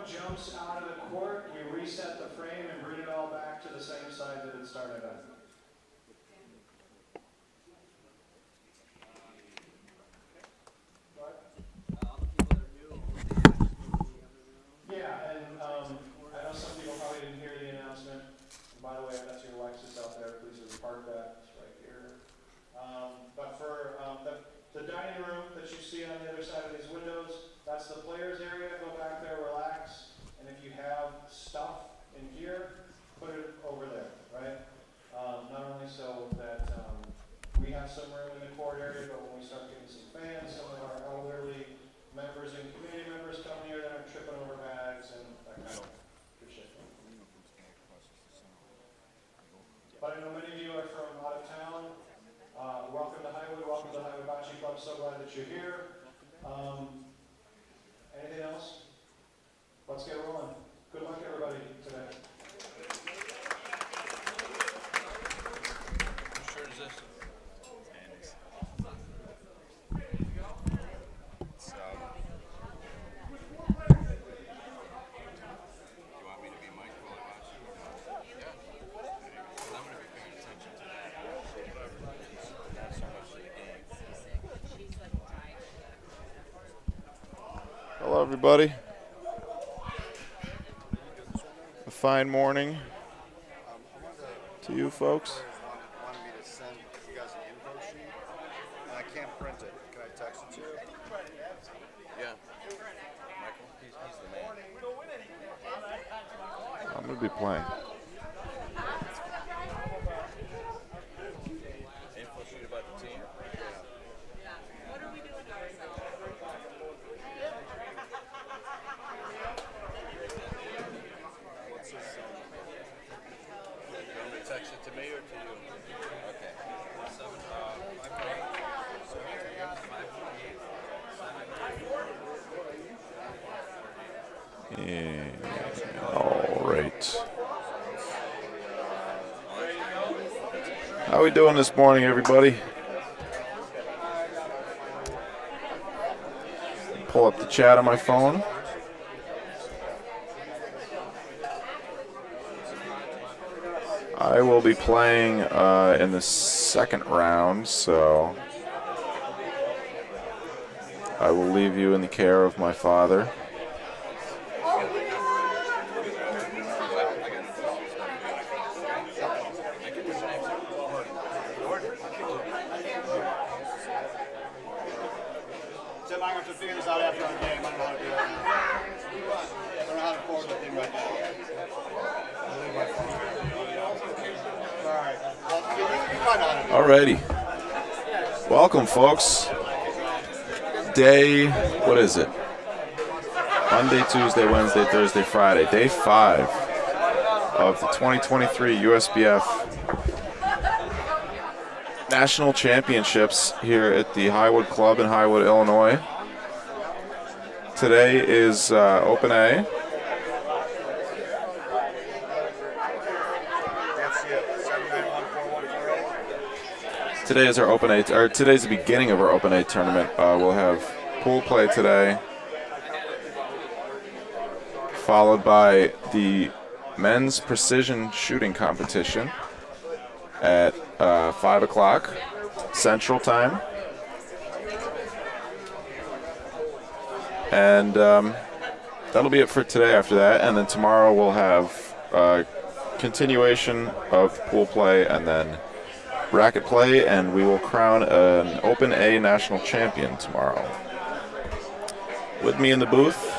jumps out of the court, we reset the frame and bring it all back to the same side that it started at. Yeah, and I know some people probably didn't hear the announcement. And by the way, if that's your Lexus out there, please repart that. It's right here. But for the dining room that you see on the other side of these windows, that's the players area. Go back there, relax. And if you have stuff in here, put it over there, right? Not only so that we have some room in the court area, but when we start getting some fans, some of our elderly members and community members come here that are tripping over bags and that kind of good shit. But I know many of you are from out of town. Welcome to Highwood. Welcome to Highwood Bocce Club. So glad that you're here. Anything else? Let's get rolling. Good luck, everybody, today. How short is this? You want me to be Mike while I watch you? Yeah. Because I'm going to be paying attention to that. Not so much to the game. Hello, everybody. A fine morning to you folks. Wanted me to send you guys an info sheet, and I can't print it. Can I text it to you? Yeah. Michael, he's the man. I'm going to be playing. Info sheet about the team. You want me to text it to me or to you? Okay. All right. How we doing this morning, everybody? Pull up the chat on my phone. I will be playing in the second round, so I will leave you in the care of my father. Tim, I'm going to figure this out after our game. I don't know how to do that. I don't know how to forward the thing right now. Alright. Well, you find out how to do it. Alrighty. Welcome, folks. Day, what is it? Monday, Tuesday, Wednesday, Thursday, Friday. Day 5 of the 2023 USBF National Championships here at the Highwood Club in Highwood, Illinois. Today is Open A. Today is our Open A, or today's the beginning of our Open A tournament. We'll have pool play today, followed by the men's precision shooting competition at 5 o'clock Central Time. And that'll be it for today after that. And then tomorrow we'll have continuation of pool play and then bracket play, and we will crown an Open A national champion tomorrow. With me in the booth,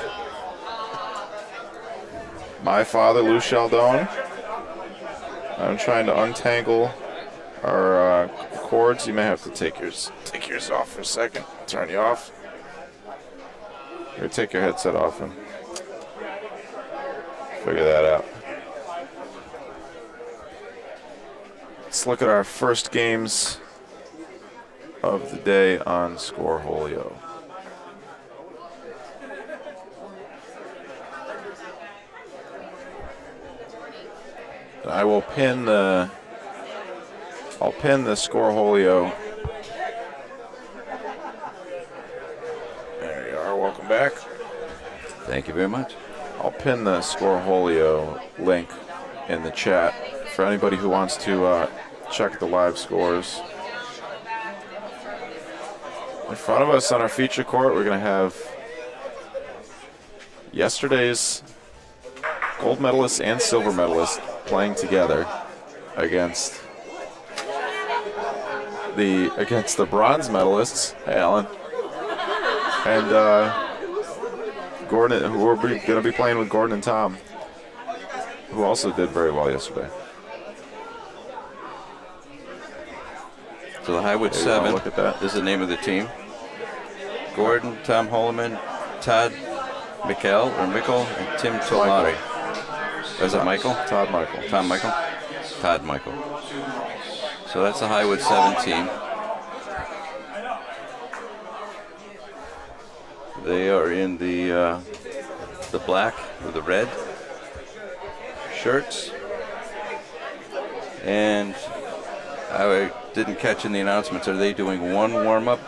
my father, Lou Sheldon. I'm trying to untangle our cords. You may have to take yours off for a second. Turn you off. Or take your headset off and figure that out. Let's look at our first games of the day on Scoreholio. I will pin the Scoreholio. There you are. Welcome back. Thank you very much. I'll pin the Scoreholio link in the chat for anybody who wants to check the live scores. In front of us on our feature court, we're going to have yesterday's gold medalist and silver medalist playing together against the bronze medalists, Alan, and Gordon, who we're going to be playing with Gordon and Tom, who also did very well yesterday. So the Highwood There you 7 go, look at that. is the name of the team. Gordon, Tom Holloman, Todd Michael, and Tim Tolari. Was it Michael? Todd Michael. Tom Michael? Todd Michael. So that's the Highwood 7 team. They are in the black or the red shirts. And I didn't catch in the announcements. Are they doing one warm-up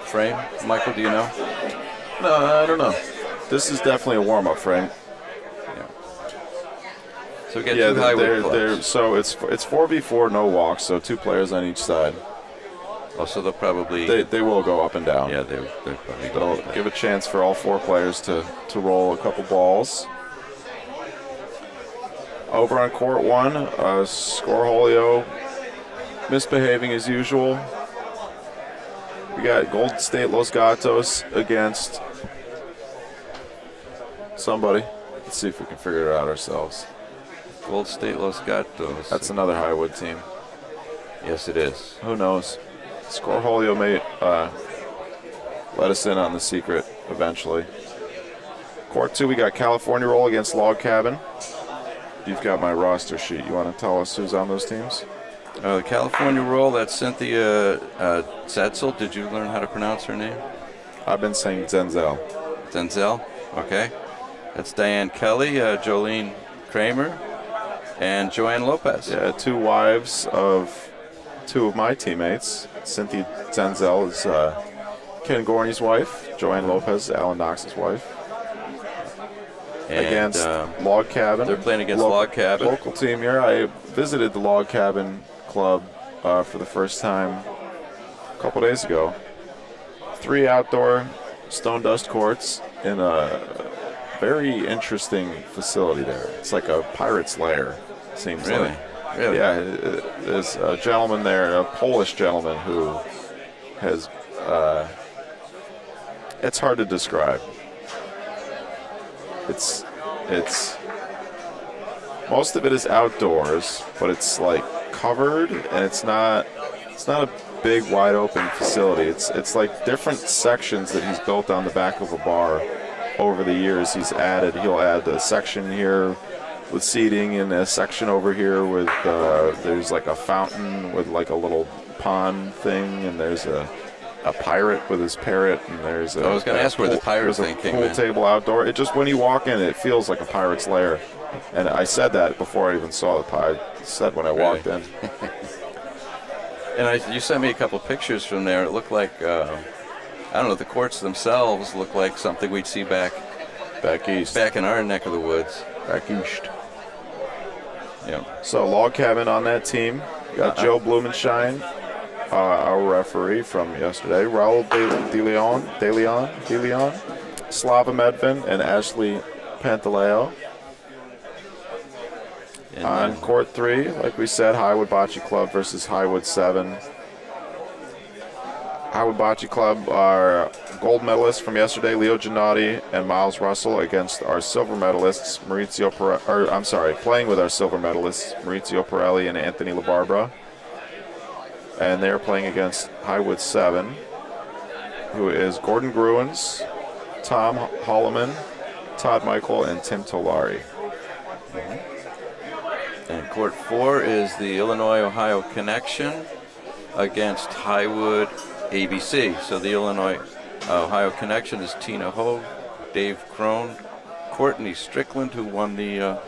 frame? Michael, do you know? No, I don't know. This is definitely a warm-up frame. Yeah. So we get two Highwood clubs. So it's 4v4, no walks, so 2 players on each side. Oh, so they'll probably... They will go up and down. Yeah, they'll probably They'll go. give a chance for all 4 players to roll a couple balls. Over on court 1, Scoreholio misbehaving as usual. We got Golden State Los Gatos against somebody. Let's see if we can figure it out ourselves. Gold State Los Gatos. That's another Highwood team. Yes, it is. Who knows? Scoreholio may let us in on the secret eventually. Court 2, we got California Roll against Log Cabin. You've got my roster sheet. You want to tell us who's on those teams? The California Roll, that's Cynthia Zetzel. Did you learn how to pronounce her name? I've been saying Denzel. Denzel? Okay. That's Diane Kelly, Jolene Kramer, and Joanne Lopez. Yeah, 2 wives of 2 of my teammates. Cynthia Denzel is Ken Gorney's wife. Joanne Lopez, Alan Knox's wife. And, Against Log Cabin. They're playing against Log Cabin. Local team here. I visited the Log Cabin Club for the first time a couple days ago. 3 outdoor stone dust courts in a very interesting facility there. It's like a pirate's lair, seems Really? like. Really? Yeah, there's a gentleman there, a Polish gentleman who has, it's hard to describe. It's most of it is outdoors, but it's like covered, and it's not a big wide open facility. It's like different sections that he's built on the back of a bar over the years. He'll add a section here with seating and a section over here with there's like a fountain with like a little pond thing, and there's a pirate with his parrot, and there's I was going to ask where the pirate thing came in. Pool table outdoor. It just, when you walk in, it feels like a pirate's lair. And I said that before I even saw the pie. I said when I walked in. And you sent me a couple pictures from there. It looked like, I don't know, the courts themselves look like something we'd see back east. back in our neck of the woods. Back east. Yeah. So Log Cabin on that team. Got Joe Blumenshine, our referee from yesterday. Raul De Leon, Slava Medvin, and Ashley Pantaleo. And On court 3, like we said, Highwood Bocce Club versus Highwood 7. Highwood Bocce Club, our gold medalists from yesterday, Leo Gennady and Miles Russell, against our silver medalists, playing with our silver medalists, Maurizio Pirelli and Anthony LaBarbera. And they're playing against Highwood 7, who is Gordon Gruens, Tom Holloman, Todd Michael, and Tim Tolari. And court 4 is the Illinois-Ohio Connection against Highwood ABC. So the Illinois-Ohio Connection is Tina Hogue, Dave Crone, Courtney Strickland, who won the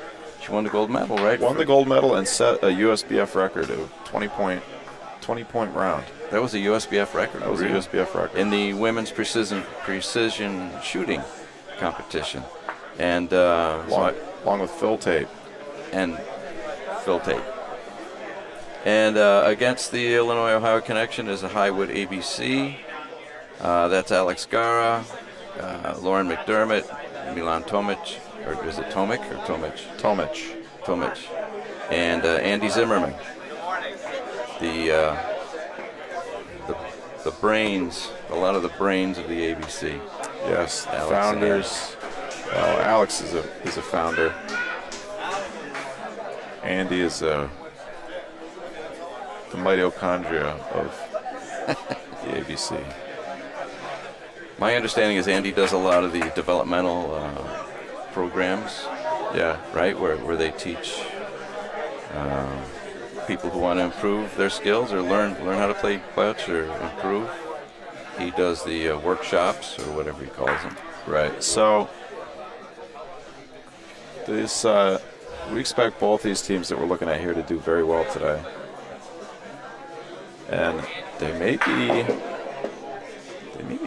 gold medal, right? Won the gold medal and set a USBF record of 20-point round. That was a USBF record. That was really? a USBF record. In the women's precision shooting competition. And along with Phil Tate. And Phil Tate. And against the Illinois-Ohio connection is a Highwood ABC. That's Alex Gara, Lauren McDermott, Milan Tomic, or is it Tomic or Tomic? Tomic. And Andy Zimmerman. The brains, a lot of the brains of the ABC. Yes, the Alex founders. Well, Alex is a founder. Andy is the mitochondria of the ABC. My understanding is Andy does a lot of the developmental programs. Yeah. Right, where they teach people who want to improve their skills or learn how to play bocce or improve. He does the workshops or whatever he calls them. Right. So this we expect both these teams that we're looking at here to do very well today, and they may be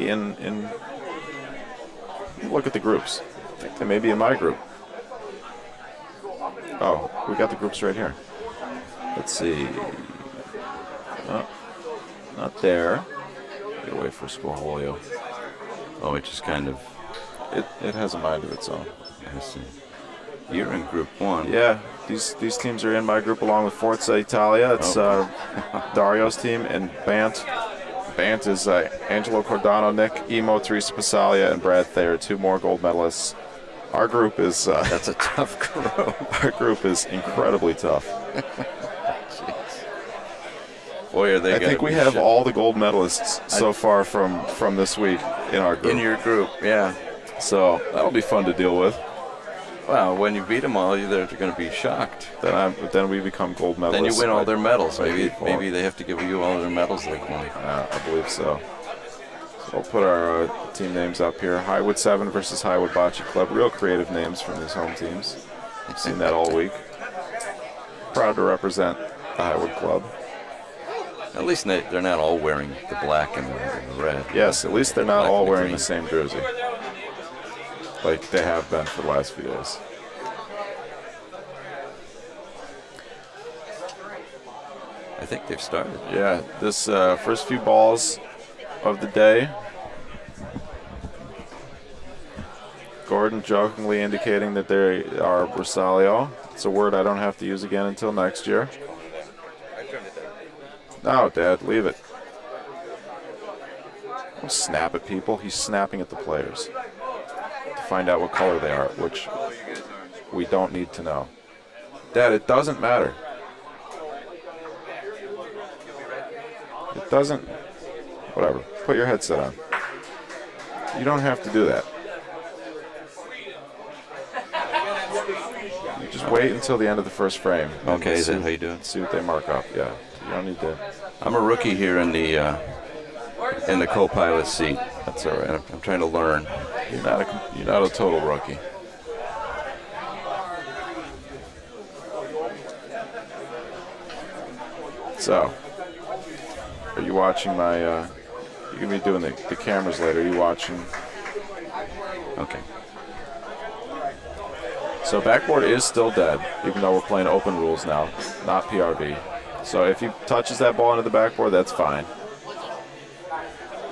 in. Look at the groups. I think they may be in my group. Oh, we got the groups right here. Let's see. Oh, not there. Get away for Squaholio. Oh, it just kind of. It has a mind of its own. I see. You're in Group 1. Yeah, these teams are in my group along with Forza Italia. It's Dario's team, and Bant. Bant is Angelo Cordano, Nick Emo, Teresa Passalia, and Brad Thayer, 2 more gold medalists. Our group is... That's a tough group. Our group is incredibly tough. Boy, are they I think we have all the gold medalists so far from this week in our group. In your group, yeah. So that'll be fun to deal with. Well, when you beat them all, they're going to be shocked. Then we become gold medalists. Then you win all their medals. Maybe they have to give you all their medals like one. I believe so. So we'll put our team names up here. Highwood 7 versus Highwood Bocce Club. Real creative names from these home teams. I've seen that all week. Proud to represent the Highwood Club. At least they're not all wearing the black and the red. Yes, at least they're not all wearing green. the same jersey, like they have been for the last few days. I think they've started. Yeah, this first few balls of the day. Gordon jokingly indicating that they are Bersaglio. It's a word I don't have to use again until next year. No, Dad, leave it. Don't snap at people. He's snapping at the players to find out what color they are, which we don't need to know. Dad, it doesn't matter. It doesn't. Whatever. Put your headset on. You don't have to do that. You just wait until the end of the first frame. Okay, is that how you do it? See what they mark up. Yeah. You don't need to. I'm a rookie here in the co-pilot seat. That's all right. I'm trying to learn. You're not a total rookie. So, are you watching my? You're gonna be doing the cameras later. Are you watching? Okay. So backboard is still dead, even though we're playing open rules now, not PRV. So if he touches that ball into the backboard, that's fine.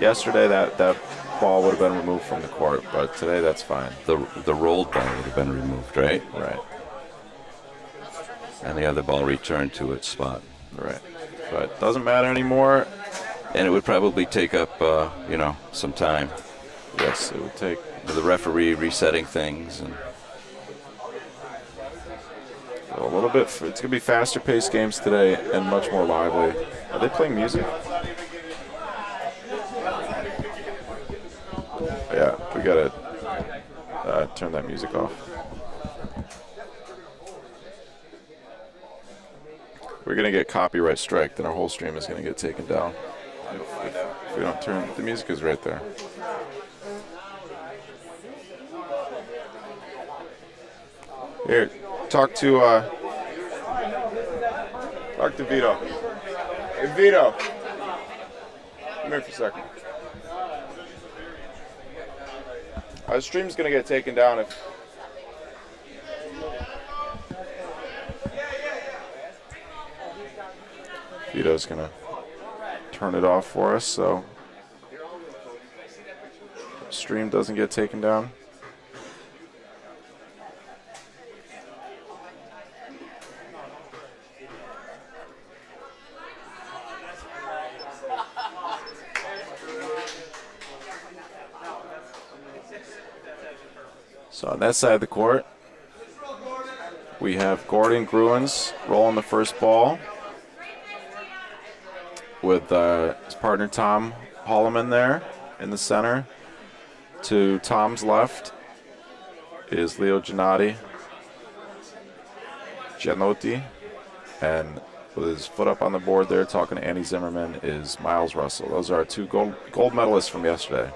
Yesterday, that ball would have been removed from the court, but today that's fine. The rolled ball would have been removed, right? Right. And the other ball returned to its spot. Right. But it doesn't matter anymore. And it would probably take up, some time. Yes, it would take. The referee resetting things and. A little bit. It's going to be faster paced games today and much more lively. Are they playing music? Yeah, we got to turn that music off. We're going to get copyright strike, then our whole stream is going to get taken down. If we don't turn, the music is right there. Here, talk to Vito. Hey, Vito. Come here for a second. Our stream's gonna get taken down Vito's going to turn it off for us so stream doesn't get taken down. So on that side of the court, we have Gordon Gruens rolling the first ball with his partner Tom Holloman there in the center. To Tom's left is Leo Giannotti, and with his foot up on the board there talking to Andy Zimmerman is Miles Russell. Those are our two gold medalists from yesterday.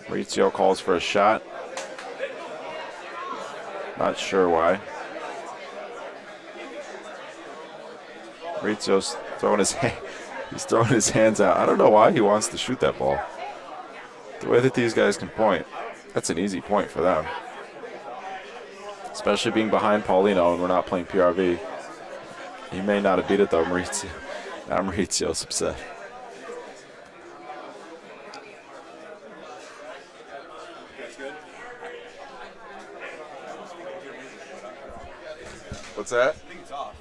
Maurizio calls for a shot. Not sure why. Maurizio's throwing his hands out. I don't know why he wants to shoot that ball. The way that these guys can point, that's an easy point for them. Especially being behind Paulino and we're not playing PRV. He may not have beat it though, Maurizio. Now Maurizio's upset. What's that? I think it's off.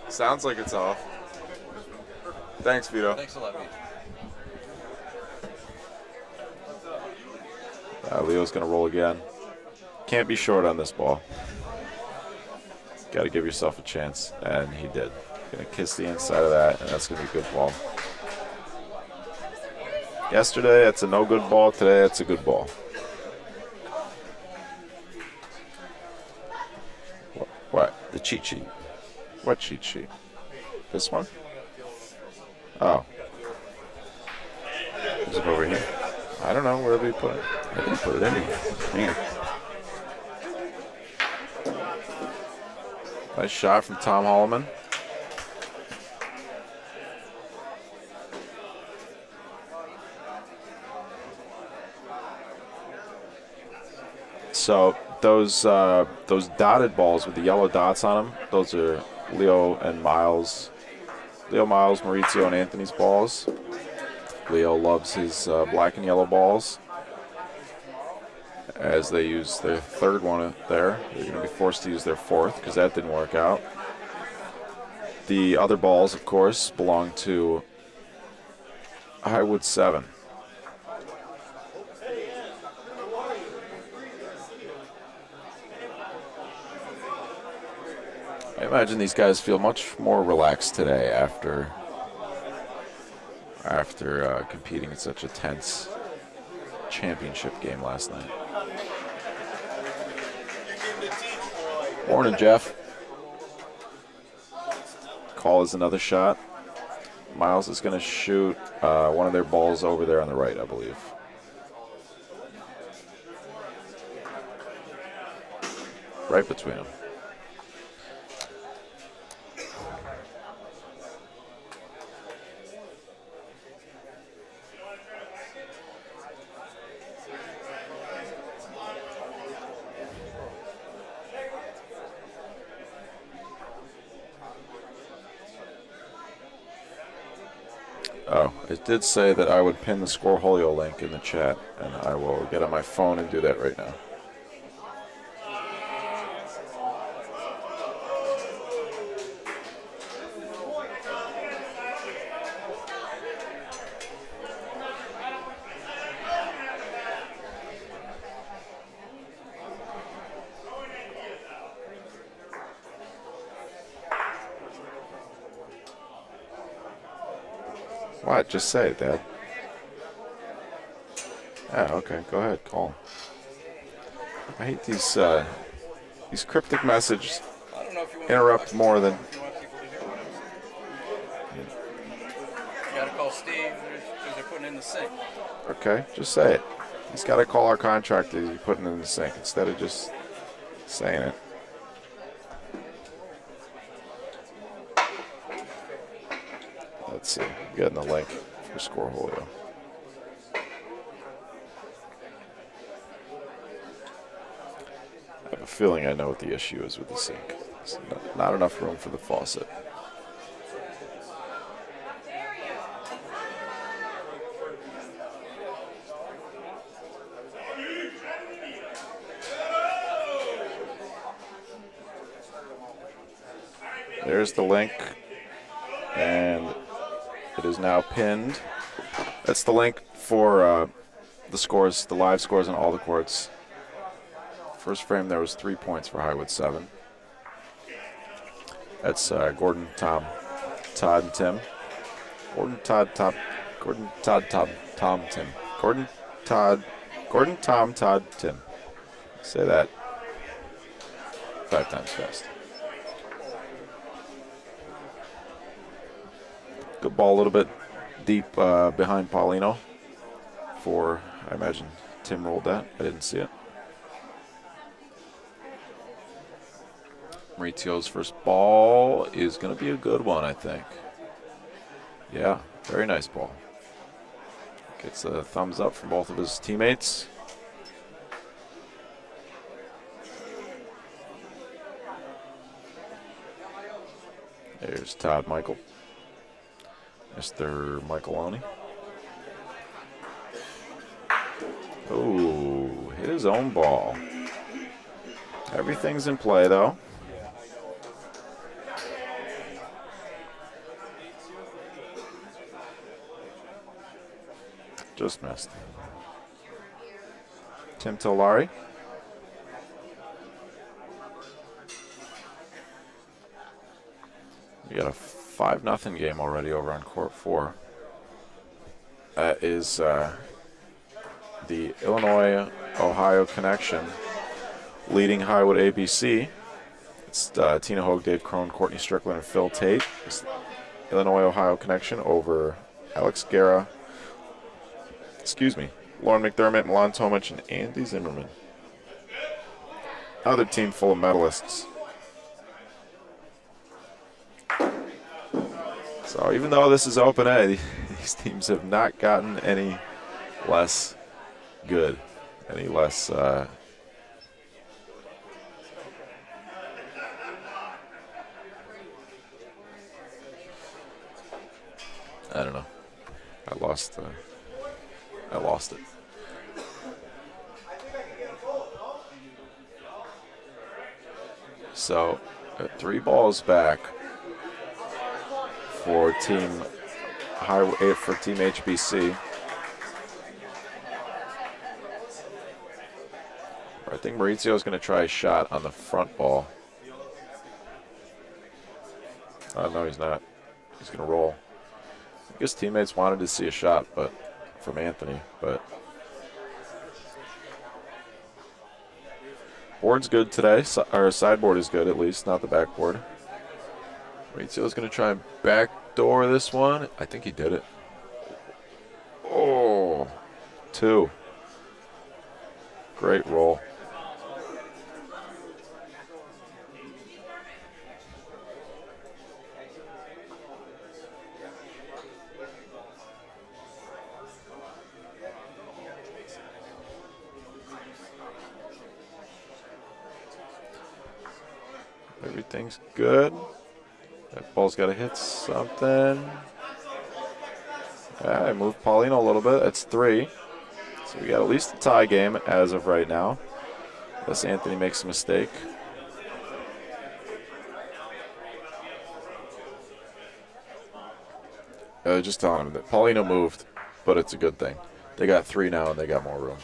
Sounds like it's off. Thanks, Vito. Thanks a lot, Vito. Leo's going to roll again. Can't be short on this ball. Got to give yourself a chance, and he did. Going to kiss the inside of that, and that's going to be a good ball. Yesterday, it's a no good ball. Today, it's a good ball. What? The cheat sheet. What cheat sheet? This one? Oh. Is it over here? I don't know. Where did we put it? I didn't put it in here. Nice shot from Tom Holloman. So those dotted balls with the yellow dots on them, those are Leo and Miles. Leo, Miles, Maurizio, and Anthony's balls. Leo loves his black and yellow balls. As they use their third one there, they're going to be forced to use their fourth because that didn't work out. The other balls, of course, belong to Highwood 7. I imagine these guys feel much more relaxed today after competing in such a tense championship game last night. Morning, Jeff. Call is another shot. Miles is going to shoot one of their balls over there on the right, I believe. Right between them. Oh, it did say that I would pin the Scoreholio link in the chat, and I will get on my phone and do that right now. What? Just say it, Dad. Yeah, okay. Go ahead. Call him. I hate these cryptic messages interrupt more than... You gotta call Steve because they're putting in the sink. Okay, just say it. He's got to call our contractor. He's putting it in the sink instead of just saying it. Let's see. I'm getting the link for Scoreholio. I have a feeling I know what the issue is with the sink. There's not enough room for the faucet. There's the link, and it is now pinned. That's the link for the scores, the live scores on all the courts. First frame, there was 3 points for Highwood, 7. That's Gordon, Tom, Todd, and Tim. Gordon, Todd, Tom, Tim. Gordon, Tom, Todd, Tim. Say that 5 times fast. Good ball, a little bit deep behind Paulino. I imagine Tim rolled that. I didn't see it. Maurizio's first ball is going to be a good one, I think. Yeah, very nice ball. Gets a thumbs up from both of his teammates. There's Todd Michael. Mr. Michaeloni. Oh, hit his own ball. Everything's in play, though. Just missed. Tim Tolari. We got a 5-0 game already over on court 4. That is the Illinois-Ohio connection leading Highwood ABC. It's Tina Hogue, Dave Crone, Courtney Strickland, and Phil Tate. It's Illinois-Ohio connection over Alex Guerra, Lauren McDermott, Milan Tomic, and Andy Zimmerman. Another team full of medalists. So even though this is open A, these teams have not gotten any less good, any less I don't know. I lost it. So, 3 balls back for Team HBC. I think Maurizio is going to try a shot on the front ball. Oh, no, he's not. He's going to roll. I guess teammates wanted to see a shot, but from Anthony, but board's good today. Our sideboard is good, at least, not the backboard. Maurizio's going to try and backdoor this one. I think he did it. Oh, 2. Great roll. Everything's good. That ball's got to hit something. I moved Paulino a little bit. That's 3. So we got at least a tie game as of right now. Unless Anthony makes a mistake. Just telling him that Paulino moved, but it's a good thing. They got 3 now and they got more room.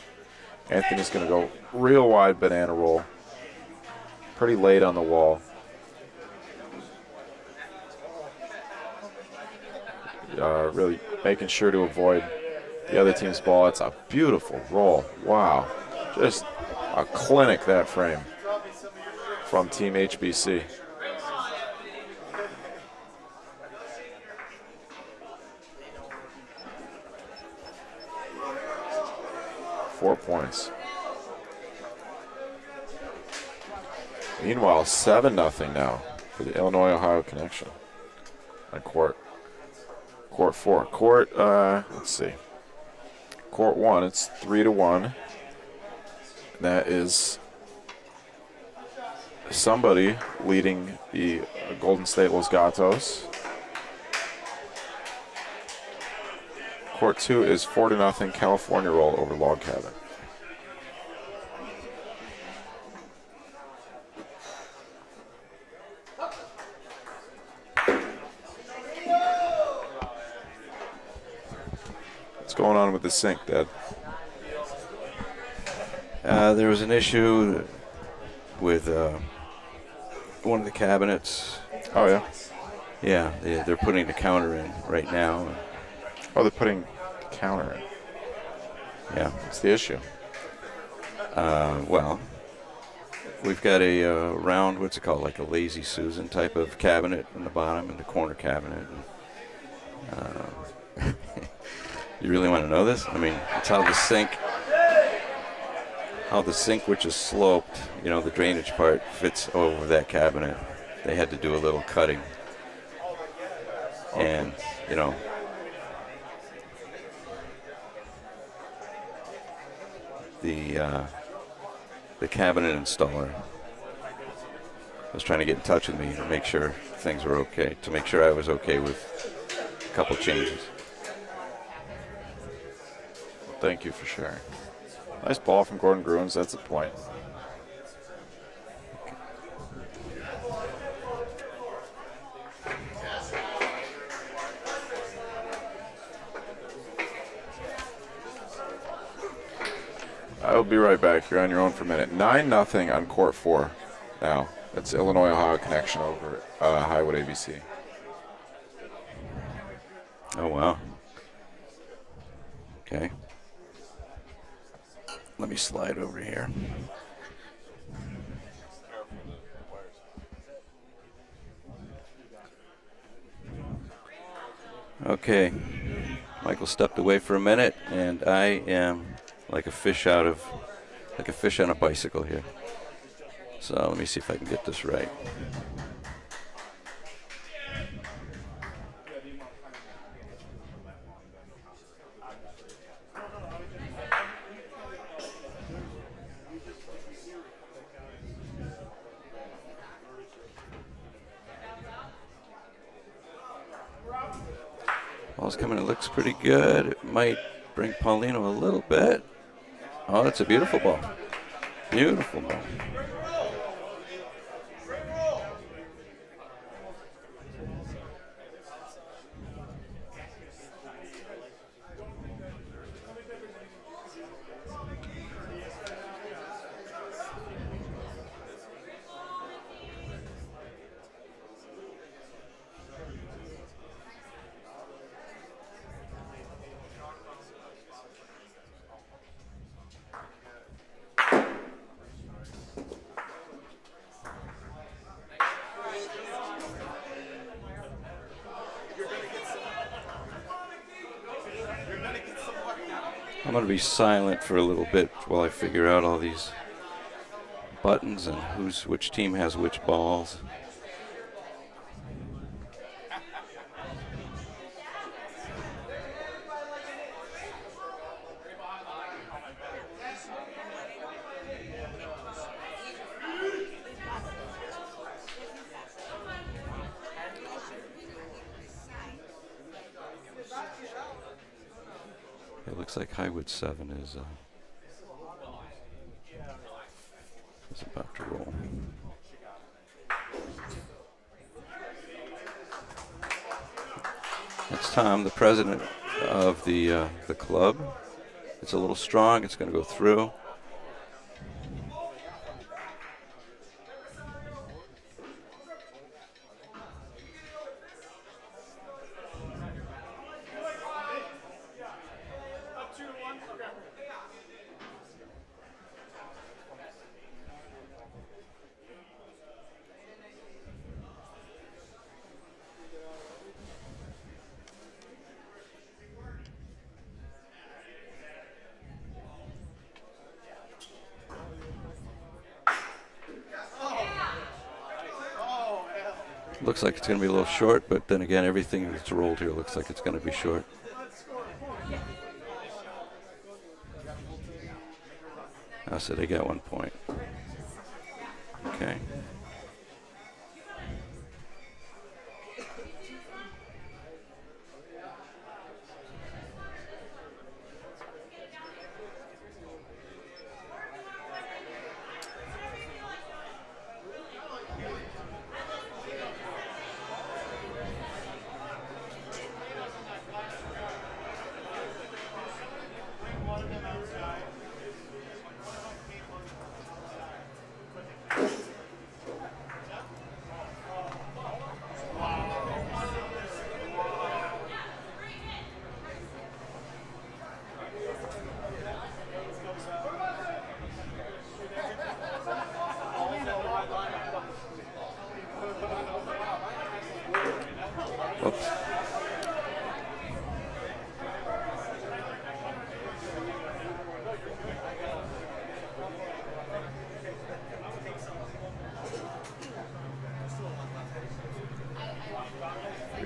Anthony's going to go real wide banana roll. Pretty late on the wall. Really making sure to avoid the other team's ball. It's a beautiful roll. Wow. Just a clinic, that frame from Team HBC. Four points. Meanwhile, 7-0 now for the Illinois-Ohio connection on court 4. Court, let's see. Court 1, it's 3-1. That is somebody leading the Golden State Los Gatos. Court 2 is 4-0 California roll over Log Cabin. What's going on with the sink, Dad? There was an issue with one of the cabinets. Oh, yeah? Yeah, they're putting the counter in right now. Oh, they're putting counter in. Yeah. What's the issue? Well, we've got a round, what's it called, like a Lazy Susan type of cabinet in the bottom, and the corner cabinet. And, you really want to know this? I mean, it's how the sink, which is sloped, you know, the drainage part fits over that cabinet. They had to do a little cutting. And, you know, the cabinet installer was trying to get in touch with me to make sure things were okay, to make sure I was okay with a couple changes. Thank you for sharing. Nice ball from Gordon Gruens. That's a point. I will be right back. You're on your own for a minute. 9-0 on court 4 now. That's Illinois Ohio connection over Highwood ABC. Oh, wow. Okay. Let me slide over here. Okay. Michael stepped away for a minute, and I am like a fish on a bicycle here. So let me see if I can get this right. Ball's coming, it looks pretty good. It might bring Paulino a little bit. Oh, that's a beautiful ball. Beautiful ball. I'm going to be silent for a little bit while I figure out all these buttons and which team has which balls. It looks like Highwood 7 is about to roll. It's Tom, the president of the club. It's a little strong. It's going to go through. Looks like it's going to be a little short, but then again, everything that's rolled here looks like it's going to be short. So they got 1 point. Okay.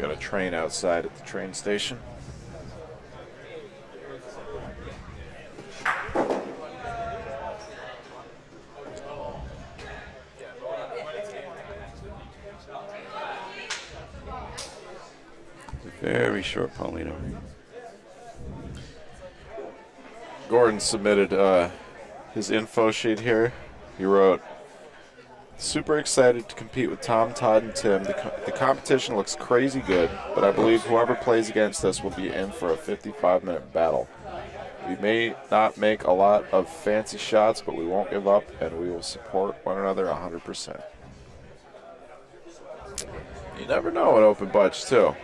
got a train outside at the train station. Very short Paulino. Gordon submitted his info sheet here. He wrote, super excited to compete with Tom, Todd, and Tim. The competition looks crazy good, but I believe whoever plays against us will be in for a 55-minute battle. We may not make a lot of fancy shots, but we won't give up, and we will support one another 100%. You never know at Open Butch, too.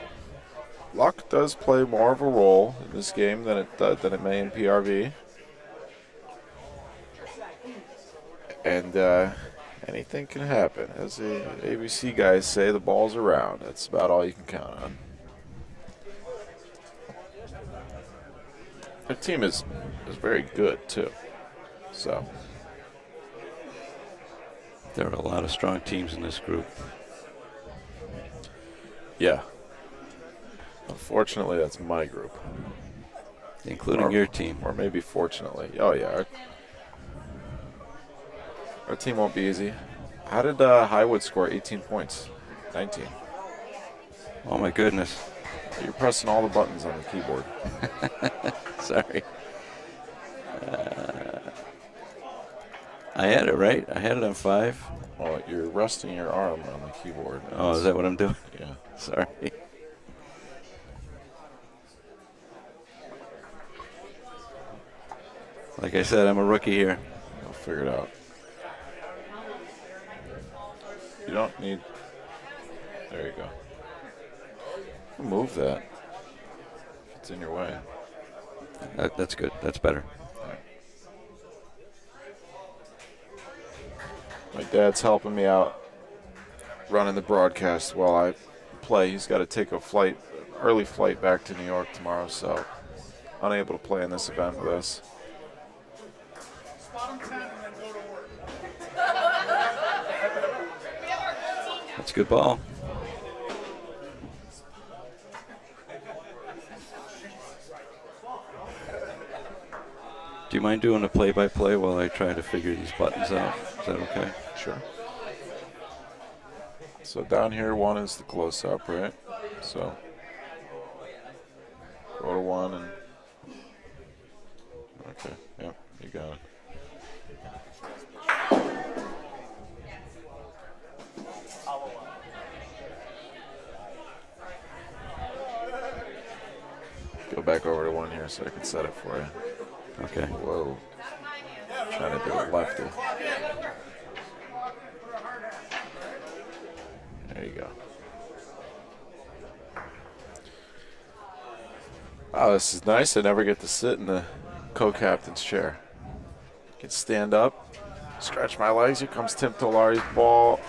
Luck does play more of a role in this game than it may in PRV. And anything can happen. As the ABC guys say, the ball's around. That's about all you can count on. Their team is very good, too. So There are a lot of strong teams in this group. yeah. Unfortunately, that's my group. Including your team. Or maybe fortunately. Oh, yeah. Our team won't be easy. How did Highwood score 18 points? 19. Oh, my goodness. You're pressing all the buttons on the keyboard. Sorry. I had it right. I had it on 5. Well, you're resting your arm on the keyboard. Oh, is that what I'm doing? Yeah. Sorry. Like I said, I'm a rookie here. I'll figure it out. You don't need... There you go. Move that. It's in your way. That's good. That's better. My dad's helping me out running the broadcast while I play. He's got to take a flight, early flight back to New York tomorrow, so unable to play in this event with us. That's a good ball. Do you mind doing a play-by-play while I try to figure these buttons out? Is that okay? Sure. So down here, 1 is the close-up, right? So go to 1 and... Okay, yep, you got it. Go back over to 1 here so I can set it for you. Okay. Whoa. Trying to do it lefty. There you go. Oh, this is nice. I never get to sit in the co-captain's chair. I can stand up, stretch my legs. Here comes Tim Tolari's ball.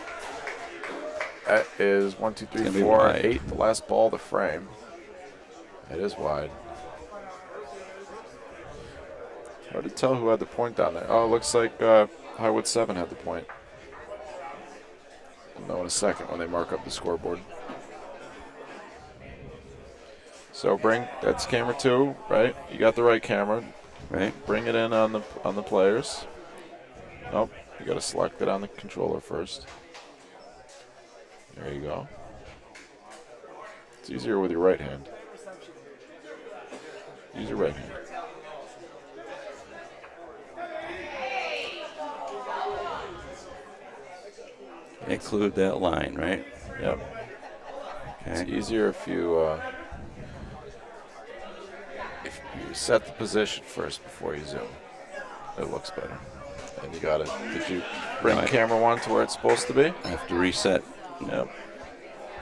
That is 1, 2, 3, 4, 8. The last ball of the frame. It is wide. Hard to tell who had the point down there. Oh, it looks like Highwood 7 had the point. We'll know in a second when they mark up the scoreboard. So that's camera 2, right? You got the right camera. Right. Bring it in on the players. Nope, you got to select it on the controller first. There you go. It's easier with your right hand. Use your right hand. Include that line, right? Yep. Okay. It's easier if you set the position first before you zoom. It looks better. And you got it. Did you bring Right. camera 1 to where it's supposed to be? I have to reset. Yep.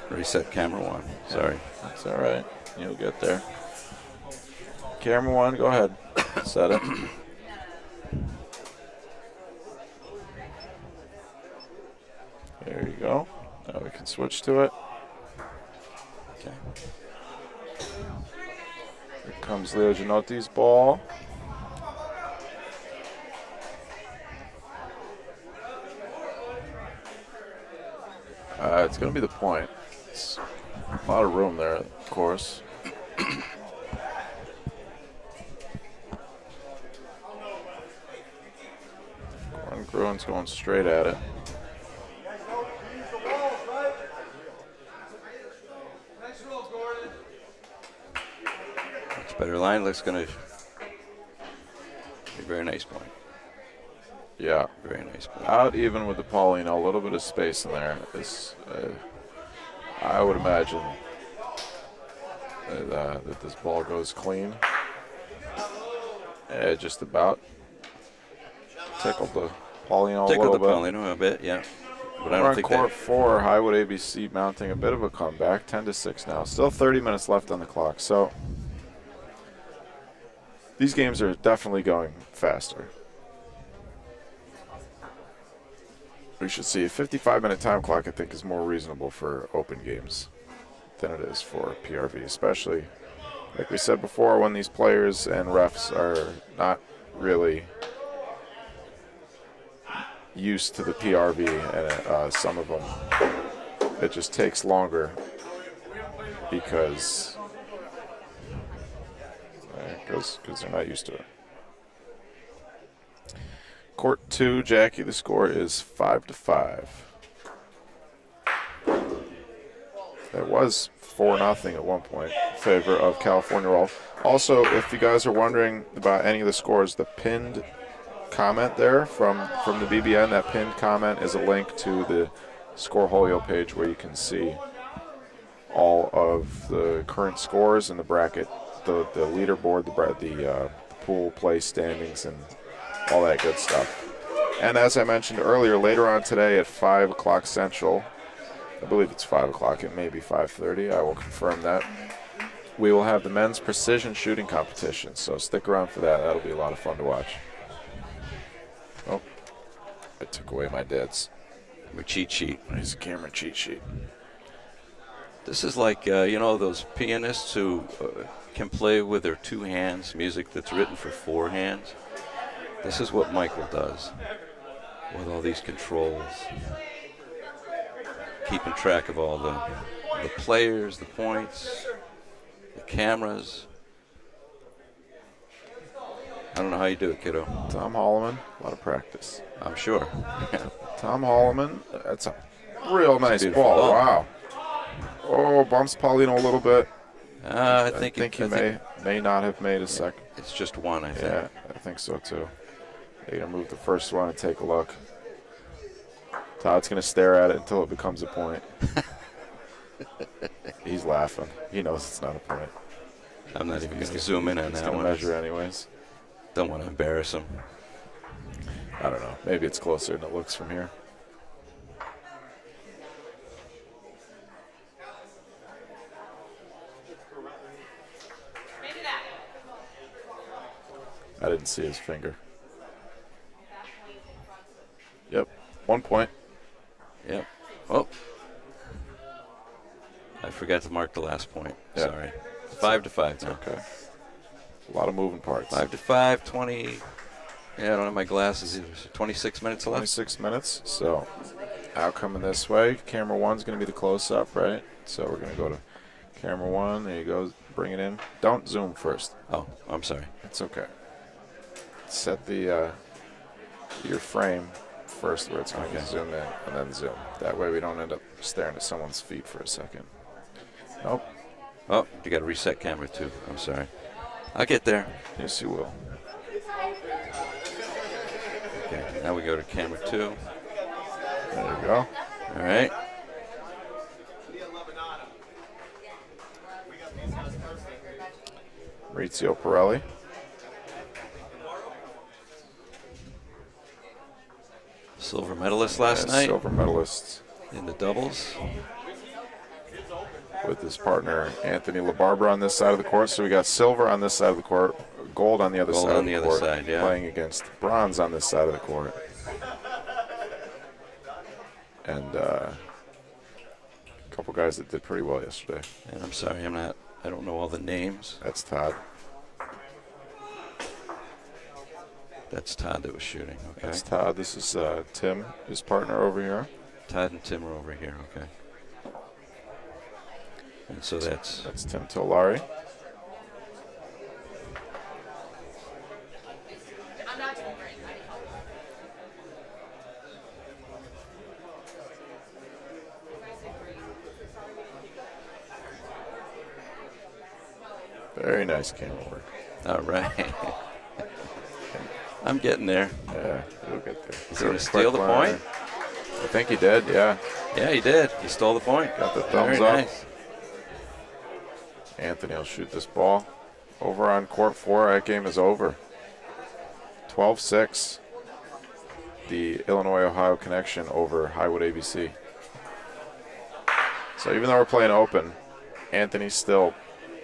Reset camera 1. Sorry. That's all right. You'll get there. Camera 1, go ahead. Set it. There you go. Now we can switch to it. Okay. Here comes Leo Ginotti's ball. It's going to be the point. A lot of room there, of course. Gordon Gruen's going straight at it. Much better line. Looks going to be a very nice point. Yeah. Very nice point. Out even with the Paulino, a little bit of space in there. I would imagine that this ball goes clean. Just about tickled the Paulino a Tickled little the bit. Paulino a bit, yeah. But I We're don't on think court that. 4, Highwood ABC mounting a bit of a comeback, 10-6 now. Still 30 minutes left on the clock, so these games are definitely going faster. We should see a 55-minute time clock, I think, is more reasonable for open games than it is for PRV, especially, like we said before, when these players and refs are not really used to the PRV, and some of them, it just takes longer because they're not used to it. Court 2, Jackie, the score is 5-5. It was 4-0 at one point in favor of California Roll. Also, if you guys are wondering about any of the scores, the pinned comment there from the BBN, that pinned comment is a link to the Scoreholio page where you can see all of the current scores in the bracket, the leaderboard, the pool play standings, and all that good stuff. And as I mentioned earlier, later on today at 5 o'clock Central, I believe it's 5 o'clock, it may be 5:30, I will confirm that, we will have the men's precision shooting competition, so stick around for that. That'll be a lot of fun to watch. Oh, I took away my dad's. My cheat sheet. His camera cheat sheet. This is like, those pianists who can play with their two hands music that's written for four hands. This is what Michael does with all these controls. Keeping track of all the players, the points, the cameras. I don't know how you do it, kiddo. Tom Holloman, a lot of practice. I'm sure. Tom Holloman, that's a real nice beautiful ball. ball. Wow. Oh, bumps Paulino a little bit. I think think he may not have made a second. it's just one, I think. Yeah, I think so too. They're going to move the first one and take a look. Todd's going to stare at it until it becomes a point. He's laughing. He knows it's not a point. I'm not even going to zoom in on He's that going to one. measure anyways. Don't want to embarrass him. I don't know. Maybe it's closer than it looks from here. I didn't see his finger. Yep, 1 point. Yep. Oh. I forgot to mark the last point. Yeah. Sorry. 5-5 now. Okay. A lot of moving parts. 5-5, 20. Yeah, I don't have my glasses either. So 26 minutes left. 26 minutes. So, out coming this way. Camera one's going to be the close-up, right? So we're going to go to camera one. There you go. Bring it in. Don't zoom first. Oh, I'm sorry. It's okay. Set the your frame first where it's going to zoom in and then zoom. That way we don't end up staring at someone's feet for a second. Nope. Oh, you got to reset camera two. I'm sorry. I'll get there. Yes, you will. Okay, now we go to camera two. There you go. All right. Maurizio Pirelli. Silver medalist last night Silver medalist in the doubles. with his partner Anthony LaBarbera on this side of the court. So we got silver on this side of the court, gold on the other Gold side on of the the other court, side, yeah. playing against bronze on this side of the court. And a couple guys that did pretty well yesterday. And I'm sorry, I don't know all the names. That's Todd. That's Todd that was shooting. Okay. That's Todd. This is Tim, his partner over here. Todd and Tim are over here. Okay. And so that's Tim Tolari. Very nice camera work. all right. I'm getting there. Yeah, you'll get there. Is he going to steal the point? I think he did, yeah. Yeah, he did. He stole the point. Got the thumbs Very up. nice. Anthony will shoot this ball. Over on court 4, that game is over. 12-6. The Illinois-Ohio connection over Highwood ABC. So even though we're playing open, Anthony's still,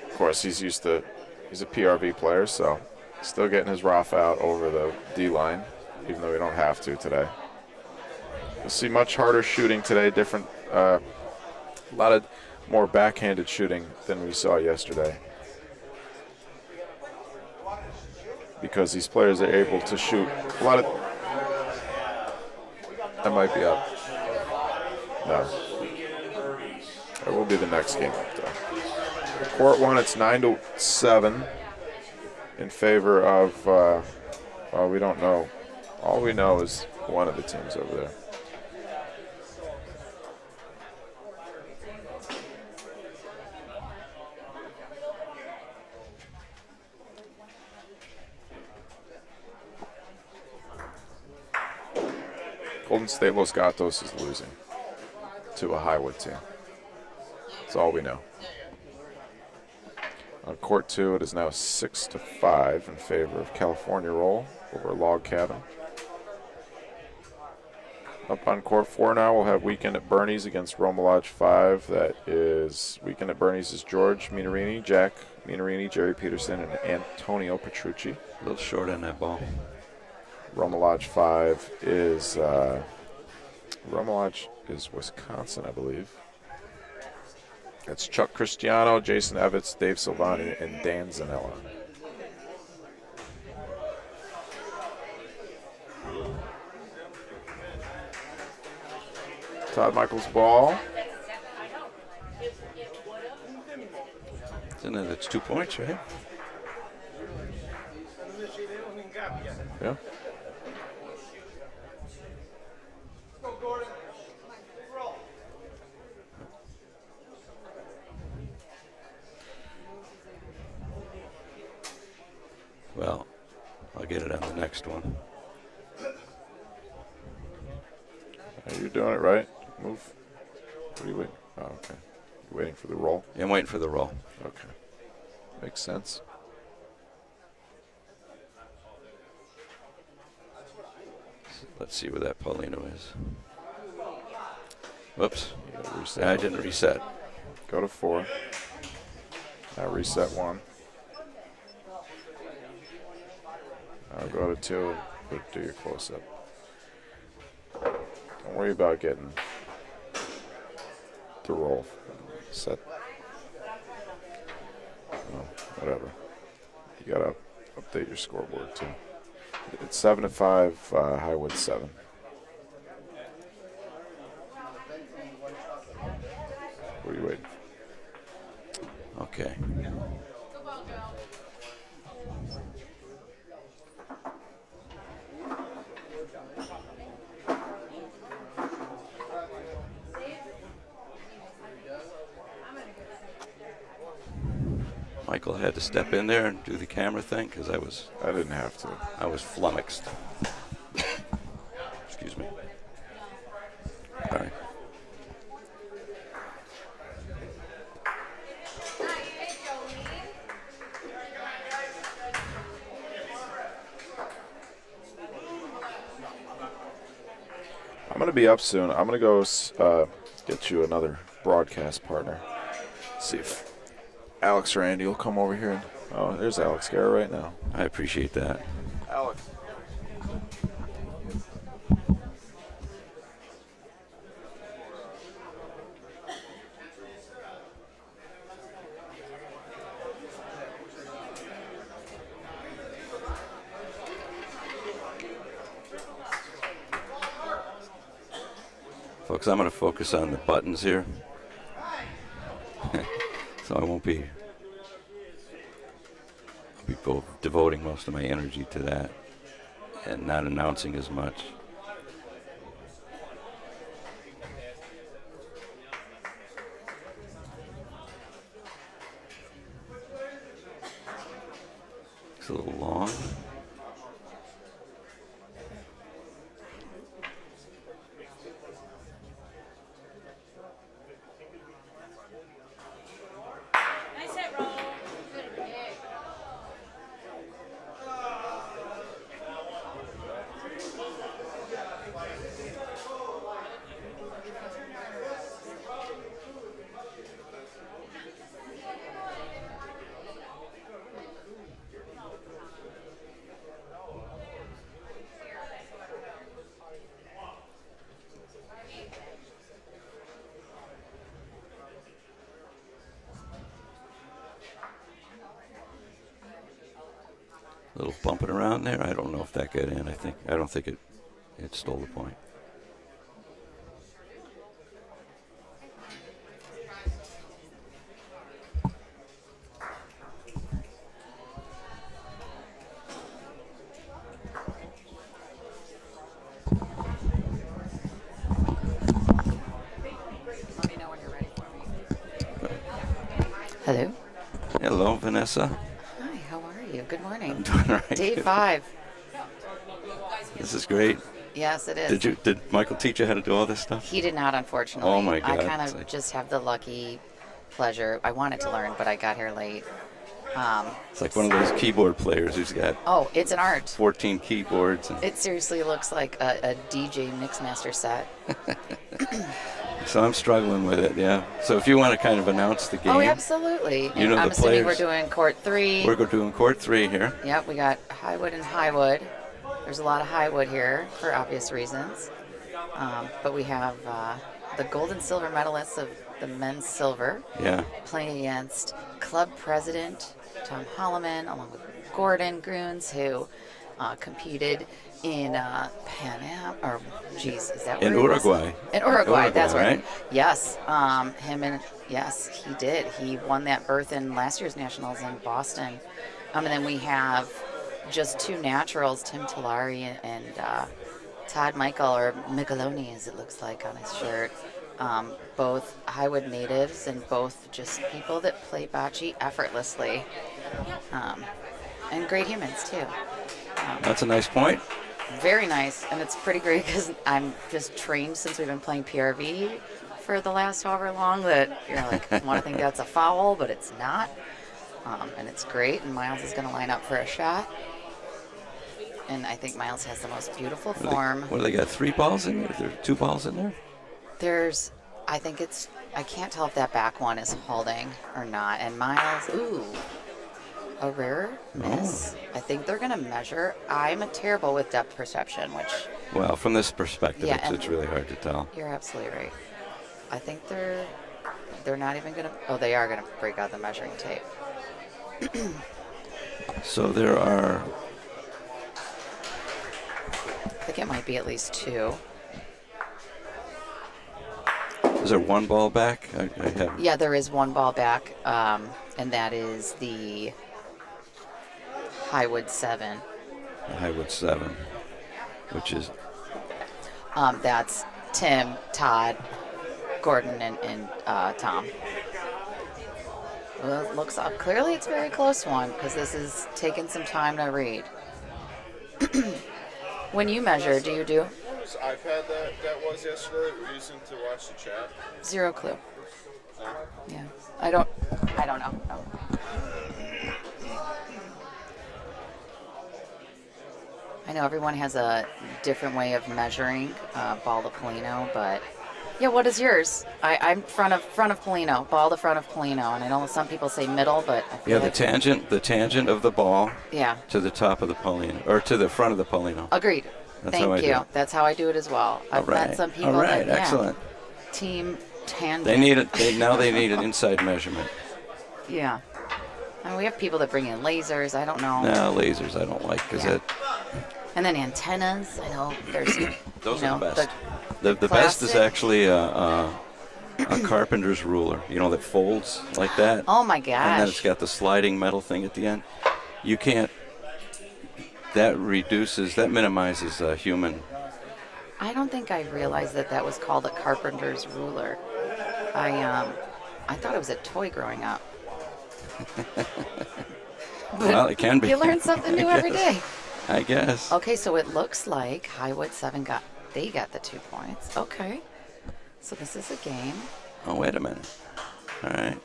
of course, he's a PRV player, so still getting his rough out over the D-line, even though we don't have to today. You'll see much harder shooting today, a lot of more backhanded shooting than we saw yesterday. Because these players are able to shoot a lot of. That might be up. No. That will be the next game up though. Court 1, it's 9-7 in favor of. Well, we don't know. All we know is one of the teams over there. Golden State Los Gatos is losing to a Highwood team. That's all we know. On court 2, it is now 6-5 in favor of California Roll over Log Cabin. Up on court 4 now, we'll have Weekend at Bernie's against Roma Lodge 5. That is, Weekend at Bernie's is George Minarini, Jack Minarini, Jerry Peterson, and Antonio Petrucci. A little short on that ball. Roma Lodge 5 is Wisconsin, I believe. It's Chuck Cristiano, Jason Evitz, Dave Silvani, and Dan Zanella. Todd Michaels ball. It's 2 points, right? Yeah. Well, I'll get it on the next one. You're doing it right. Move. What are you waiting? Oh, okay. You're waiting for the roll? Yeah, I'm waiting for the roll. Okay. Makes sense. Let's see where that Paulino is. Whoops. Reset. I didn't reset. Go to 4. Now reset 1. Now go to 2 and do your close-up. Don't worry about getting the roll set. Oh, whatever. You gotta update your scoreboard too. It's 7-5, Highwood 7. What are you waiting for? Okay. Michael had to step in there and do the camera thing because I didn't have to. I was flummoxed. Excuse me. All right. I'm going to be up soon. I'm going to go get you another broadcast partner. See if Alex or Andy will come over here. Oh, there's Alex Guerra right now. I appreciate that. Alex. Folks, I'm going to focus on the buttons here. So I won't be. I'll be devoting most of my energy to that and not announcing as much. It's a little long. Nice hit, roll. A little bumping around there. I don't know if that got in. I don't think it stole the point. Let me know when you're ready for me. Hello. Hello, Vanessa. Hi, how are you? Good morning. Doing all right. Day 5. This is great. Yes, it is. Did Michael teach you how to do all this stuff? He did not, unfortunately. Oh, my God. I kind It's of like- just have the lucky pleasure. I wanted to learn, but I got here late. It's like one of those keyboard players who's got Oh, it's an art. 14 keyboards. And It seriously looks like a DJ Mixmaster set. so I'm struggling with it, yeah. So if you want to kind of announce the game. Oh, absolutely. You know I'm the assuming players. we're doing court 3. We're doing court 3 here. Yep, we got Highwood and Highwood. There's a lot of Highwood here for obvious reasons. But we have the gold and silver medalists of the men's silver Yeah. playing against club president Tom Holloman, along with Gordon Grunes, who competed in Pan Am, or geez, is that In where he was? Uruguay. In Uruguay, that's Uruguay, right. right? Yes, yes, he did. He won that berth in last year's nationals in Boston. And then we have just 2 naturals, Tim Tillari and Todd Michael, or Micheloni as it looks like on his shirt. Both Highwood natives and both just people that play bocce effortlessly. And great humans too. That's a nice point. Very nice, and it's pretty great because I'm just trained since we've been playing PRV for the last however long that you're like, want to think that's a foul, but it's not. And it's great, and Miles is going to line up for a shot. And I think Miles has the most beautiful form. What do they got? 3 balls in there? Is there 2 balls in there? I think I can't tell if that back one is holding or not. And Miles, ooh, a rare miss. I think they're going to measure. I'm terrible with depth perception, which Well, from this perspective, Yeah, and- it's really hard to tell. you're absolutely right. I think they're not even going to, oh, they are going to break out the measuring tape. So there are, I think it might be at least 2. is there 1 ball back? I have. Yeah, there is 1 ball back, and that is the Highwood 7. Highwood 7, which is That's Tim, Todd, Gordon, and Tom. Well, it looks clearly it's a very close one because this is taking some time to read. When you measure, do you do? So iPad that was yesterday. We're using to watch the chat. 0 clue. Yeah, I don't know. No. I know everyone has a different way of measuring ball to Polino, but yeah, what is yours? I'm front of Polino, ball to front of Polino, and I know some people say middle, but I feel the tangent of the ball yeah, to the top of the Polino, or to the front of the Polino. agreed. That's how I Thank do you. it. That's how I do it as well. I've met some people All right, that yeah, excellent. team tangent. They need it. Now they need an inside measurement. Yeah. I mean, we have people that bring in lasers. I don't know. No, lasers I don't like because Yeah. And then antennas. I know there's those you know, are the best. The best is plastic. actually a carpenter's ruler, you know, that folds like that. Oh my And then it's gosh. got the sliding metal thing at the end. You can't. That minimizes human. I don't think I realized that that was called a carpenter's ruler. I thought it was a toy growing up. Well, it can be. You learn something new every day. I guess. Okay, so it looks like Highwood 7 got the 2 points. Okay. So this is a game. Oh, wait a minute. All right.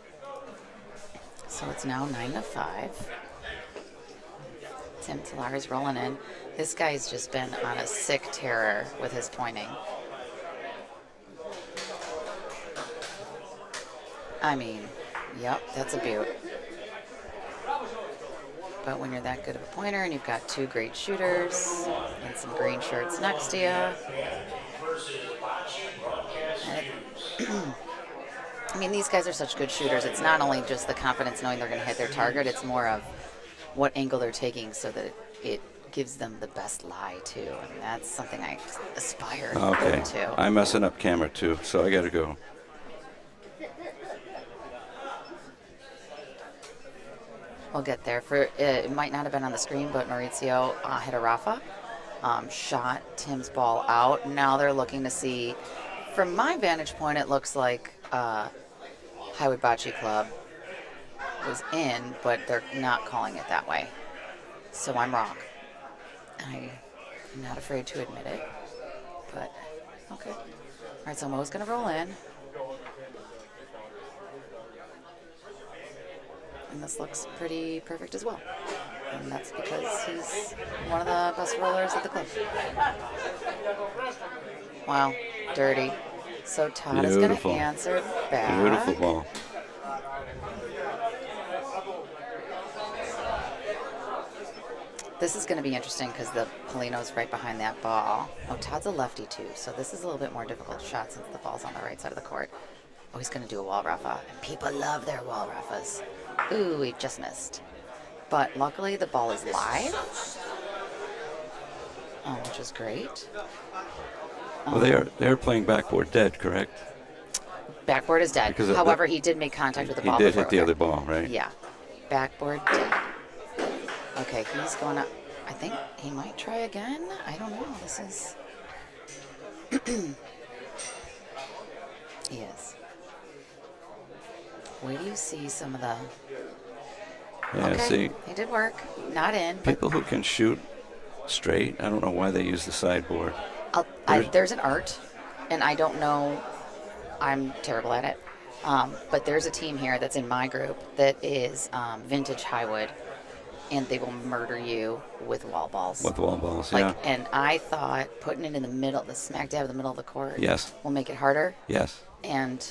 So it's now 9-5. Tim Tillari's rolling in. This guy's just been on a sick terror with his pointing. I mean, yep, that's a beaut. But when you're that good of a pointer and you've got 2 great shooters and some green shirts next to you, I mean, these guys are such good shooters. It's not only just the confidence knowing they're going to hit their target, it's more of what angle they're taking so that it gives them the best lie, too. And that's something I aspire Okay. to. I'm messing up camera, too, so I got to go. We'll get there. It might not have been on the screen, but Maurizio hit a Rafa, shot Tim's ball out. Now they're looking to see, from my vantage point, it looks like Highwood Bocce Club was in, but they're not calling it that way. So I'm wrong. I'm not afraid to admit it, but okay. All right, so Mo's going to roll in. And this looks pretty perfect as well. And that's because he's one of the best rollers at the club. Wow, dirty. So Todd is going to Beautiful. answer back. Beautiful ball. This is going to be interesting because the Polino's right behind that ball. Oh, Todd's a lefty too, so this is a little bit more difficult shot since the ball's on the right side of the court. Oh, he's going to do a wall rafa. And people love their wall rafas. Ooh, he just missed. But luckily the ball is live, which is great. Well, they're playing backboard dead, correct? Backboard is dead. Because However, he did make contact with the He ball did before hit the it other went ball, right? Yeah. Backboard dead. Okay, he's going up. I think he might try again. I don't know. This is... He is. Where do you see some of the... Yeah, okay, see, he did work. Not in. But people who can shoot straight, I don't know why they use the sideboard. there's an art, and I don't know. I'm terrible at it. But there's a team here that's in my group that is vintage Highwood, and they will murder you with wall balls. With wall balls, Like, yeah. and I thought putting it in the middle, the smack dab in the middle of the court, Yes. will make it harder. Yes. And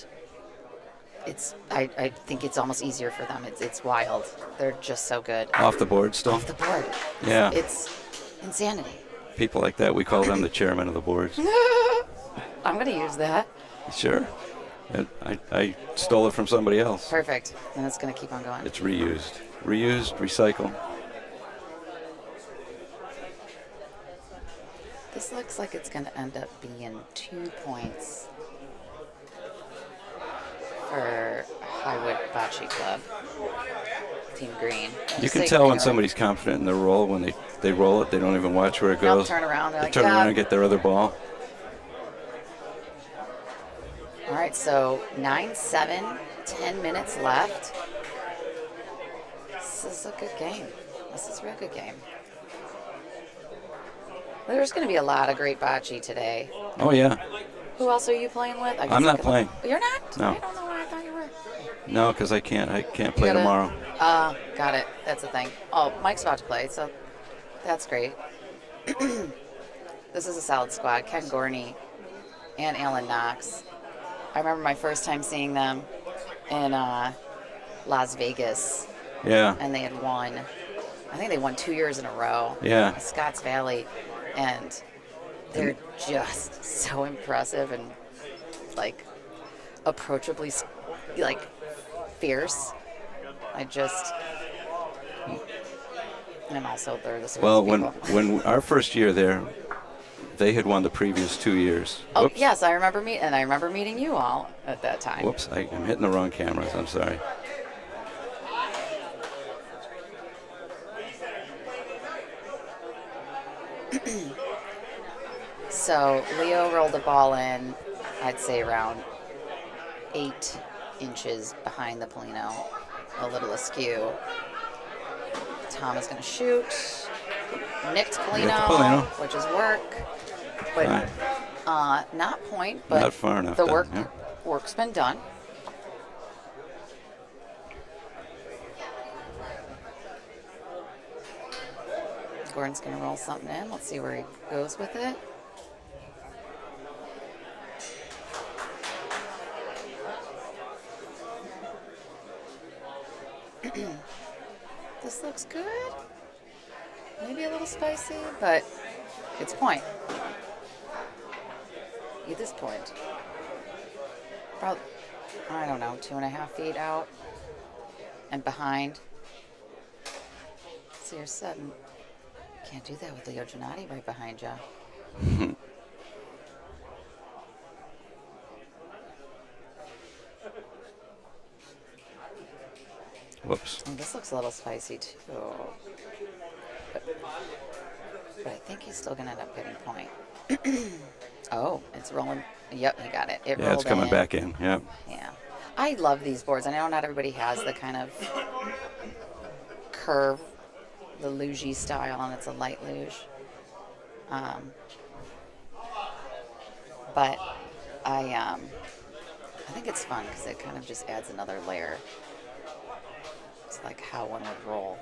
I think it's almost easier for them. It's wild. They're just so good. Off the board still? Off the board. Yeah. It's insanity. People like that, we call them the chairman of the boards. I'm going to use that. Sure. I stole it from somebody else. Perfect. And it's going to keep on going. It's reused. Reused, recycle. This looks like it's going to end up being 2 points for Highwood Bocce Club. Team Green. You can tell when somebody's confident in their roll. When they roll it, they don't even watch where it They'll goes. turn around. They're They like, turn yeah. around and get their other ball. All right, so 9-7, 10 minutes left. This is a good game. This is a real good game. There's going to be a lot of great bocce today. Oh, yeah. Who else are you playing with? I'm not playing. You're not? No. I don't know why I thought you were. No, because I can't play gotta- tomorrow. Got it. That's the thing. Oh, Mike's about to play, so that's great. This is a solid squad. Ken Gorney and Alan Knox. I remember my first time seeing them in Las Vegas, Yeah. and they had won. I think they won 2 years in a row. Yeah. Scotts Valley, and they're just so impressive and like approachably like fierce. And also they're the sweetest Well, people. when our first year there, They had won the previous 2 years. Oh, Whoops. yes, I remember meeting you all at that time. Whoops, I'm hitting the wrong cameras. I'm sorry. So Leo rolled the ball in, I'd say around 8 inches behind the Polino, a little askew. Tom is going to shoot. Nicked Polino, which is work, but not point. But Not far enough. The then, work's been done. Gordon's going to roll something in. Let's see where he goes with it. This looks good. Maybe a little spicy, but it's point. At this point. About, I don't know, 2.5 feet out and behind. So you're setting. Can't do that with Leo Giannotti right behind you. Whoops. And this looks a little spicy too. But I think he's still going to end up getting point. Oh, it's rolling. Yep, he got it. It Yeah, rolled it's coming in. back in. Yeah. Yeah. I love these boards. I know not everybody has the kind of curve, the luge style, and it's a light luge. But I think it's fun because it kind of just adds another layer. It's like how one would roll.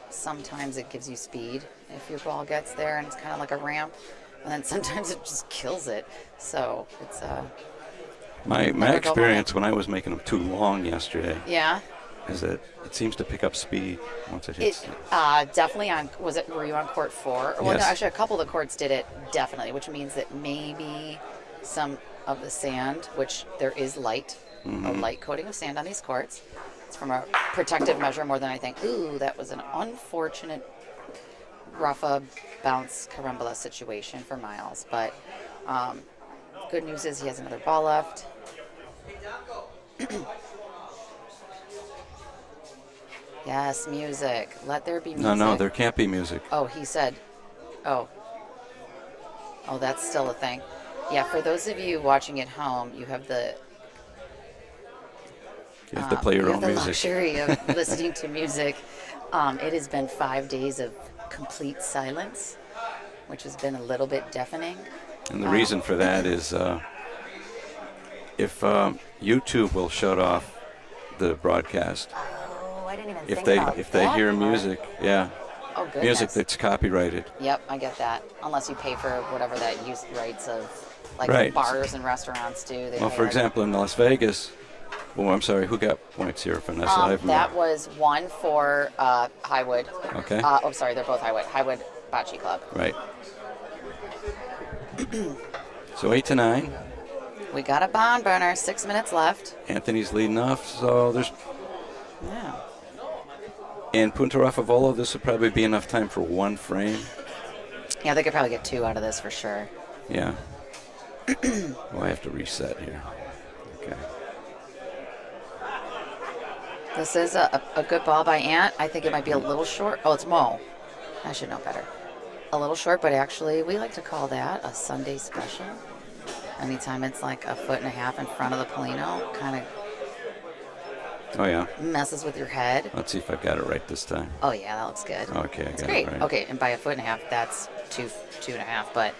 Sometimes it gives you speed if your ball gets there, and it's kind of like a ramp. And then sometimes it just kills it. So it's my experience when I was making them too long yesterday yeah. is that it seems to pick up speed once it hits. Definitely on. Were you on court 4? Well, Yes. no, actually, a couple of the courts did it definitely, which means that maybe some of the sand, which there is light, a light coating of sand on these courts. It's from a protective measure more than anything. Ooh, that was an unfortunate Rafa bounce carambola situation for Miles. But good news is he has another ball left. Yes, music. Let there be music. No, there can't be music. Oh, he said. Oh, that's still a thing. Yeah, for those of you watching at home, you have the You have to play your own the music. luxury of listening to music. It has been 5 days of complete silence, which has been a little bit deafening. And the reason for that is if YouTube will shut off the broadcast, Oh, I didn't even if think they about if they that hear part. music, yeah, Oh, goodness. music that's copyrighted. Yep, I get that. Unless you pay for whatever that use rights of, like Right. bars and restaurants do. They Well, pay for like- example, in Las Vegas. Oh, I'm sorry. Who got points here, Vanessa? I've that was one for Highwood. Okay. Sorry, they're both Highwood. Highwood Bocce Club. Right. So 8-9. We got a bond burner. 6 minutes left. Anthony's leading off. So there's Yeah. in Punta Raffavello. This would probably be enough time for one frame. Yeah, they could probably get 2 out of this for sure. Yeah. Oh, I have to reset here. Okay. This is a good ball by Ant. I think it might be a little short. Oh, it's Mo. I should know better. A little short, but actually we like to call that a Sunday special. Anytime it's like 1.5 feet in front of the Polino, kind of Oh yeah. messes with your head. Let's see if I've got it right this time. Oh yeah, that looks good. Okay, I It's got great. it right. Okay, and by 1.5 feet, that's 2.5. But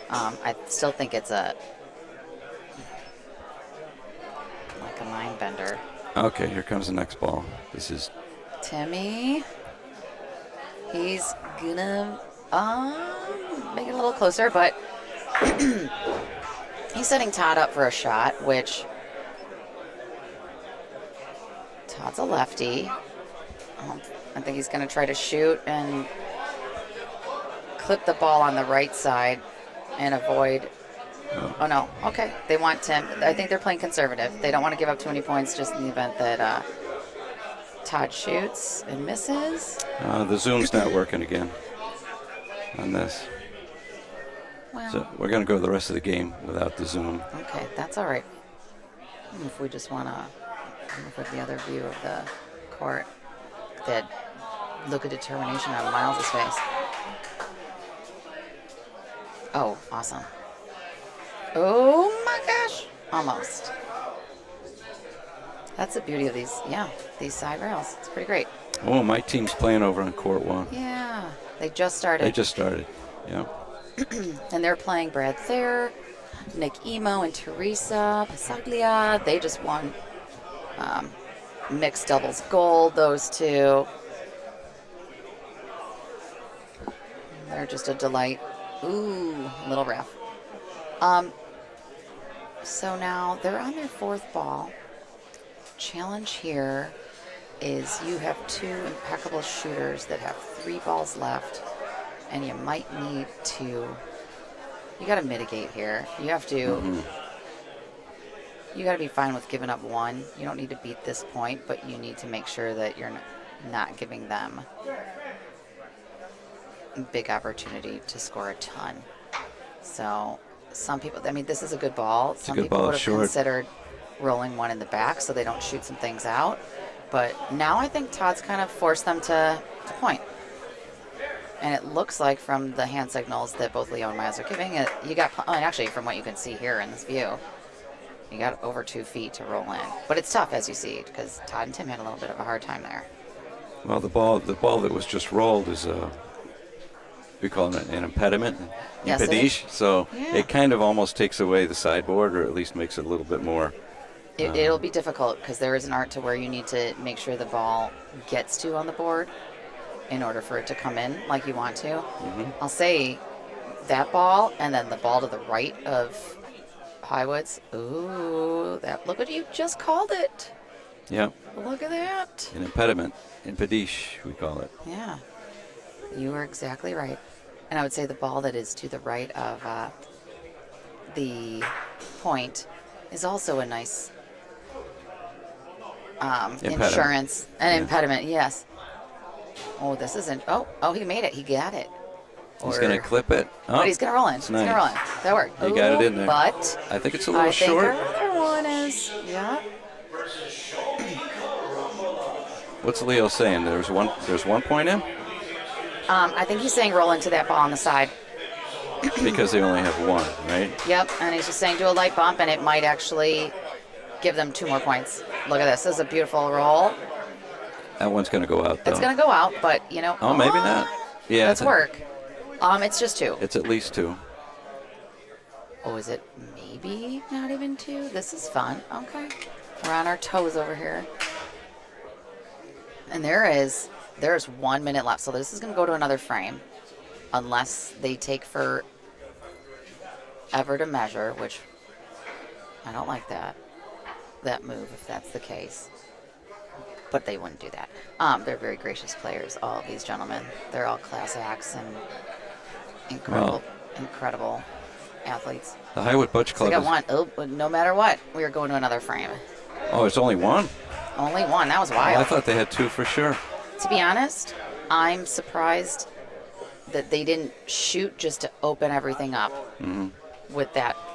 I still think it's like a mind bender. Okay, here comes the next ball. This is Timmy, he's gonna make it a little closer, but he's setting Todd up for a shot, which Todd's a lefty. I think he's gonna try to shoot and clip the ball on the right side and avoid. Oh no, okay. They want Tim. I think they're playing conservative. They don't want to give up too many points just in the event that Todd shoots and misses. the zoom's not working again on this. Well, So we're going to go the rest of the game without the Zoom. okay, that's all right. If we just want to look at the other view of the court, that look of determination on Miles' face. Oh, awesome. Oh my gosh, almost. That's the beauty of these side rails. It's pretty great. Oh, my team's playing over on court 1. Yeah, they just started. They just started. Yeah. And they're playing Brad Thayer, Nick Emo, and Teresa Pasaglia. They just won mixed doubles gold, those two. They're just a delight. Ooh, a little rough. So now they're on their 4th ball. Challenge here is you have 2 impeccable shooters that have 3 balls left, and you might need to, you got to mitigate here. You have to, you got to be fine with giving up 1. You don't need to beat this point, but you need to make sure that you're not giving them a big opportunity to score a ton. So some people, I mean, this is a good ball. Some people would have considered rolling 1 in the back so they don't shoot some things out. But now I think Todd's kind of forced them to point. And it looks like from the hand signals that both Leo and Miles are giving it, you got, and actually from what you can see here in this view, you got over 2 feet to roll in. But it's tough, as you see, because Todd and Tim had a little bit of a hard time there. Well, the ball that was just rolled is we call it an impediment, Yes, impedish. So Yeah. it kind of almost takes away the sideboard, or at least makes it a little bit more. It'll be difficult because there is an art to where you need to make sure the ball gets to on the board in order for it to come in like you want to. I'll say that ball and then the ball to the right of Highwood's. Ooh, look what you just called it. Yeah, Look at that. an impediment, impedish, we call it. Yeah, you were exactly right. And I would say the ball that is to the right of the point is also a nice insurance, impediment, yes. Oh, this isn't, oh, he made it, he got it. He's going to clip it. Oh, But he's going to roll in, it's he's going to nice. roll in. That worked. He got it in there. But I think it's a little I think short. our other one is, yeah. What's Leo saying? There's 1 point in? I think he's saying roll into that ball on the side. Because they only have 1, right? Yep, and he's just saying do a light bump, and it might actually give them 2 more points. Look at this. This is a beautiful roll. That one's going to go out, though. It's going to go out, but, you know. Oh, maybe not. Yeah. Let's work. It's just 2. It's at least 2. Oh, is it maybe not even 2? This is fun. Okay. We're on our toes over here. And there's 1 minute left, so this is going to go to another frame. Unless they take forever to measure, which I don't like that move if that's the case. But they wouldn't do that. They're very gracious players, all of these gentlemen. They're all class acts and incredible athletes. The Highwood Bocce So Club they got 1. Oh, but no matter what, we are going to another frame. Oh, it's only 1? Only 1. That was Oh, wild. I thought they had 2 for sure. To be honest, I'm surprised that they didn't shoot just to open everything up with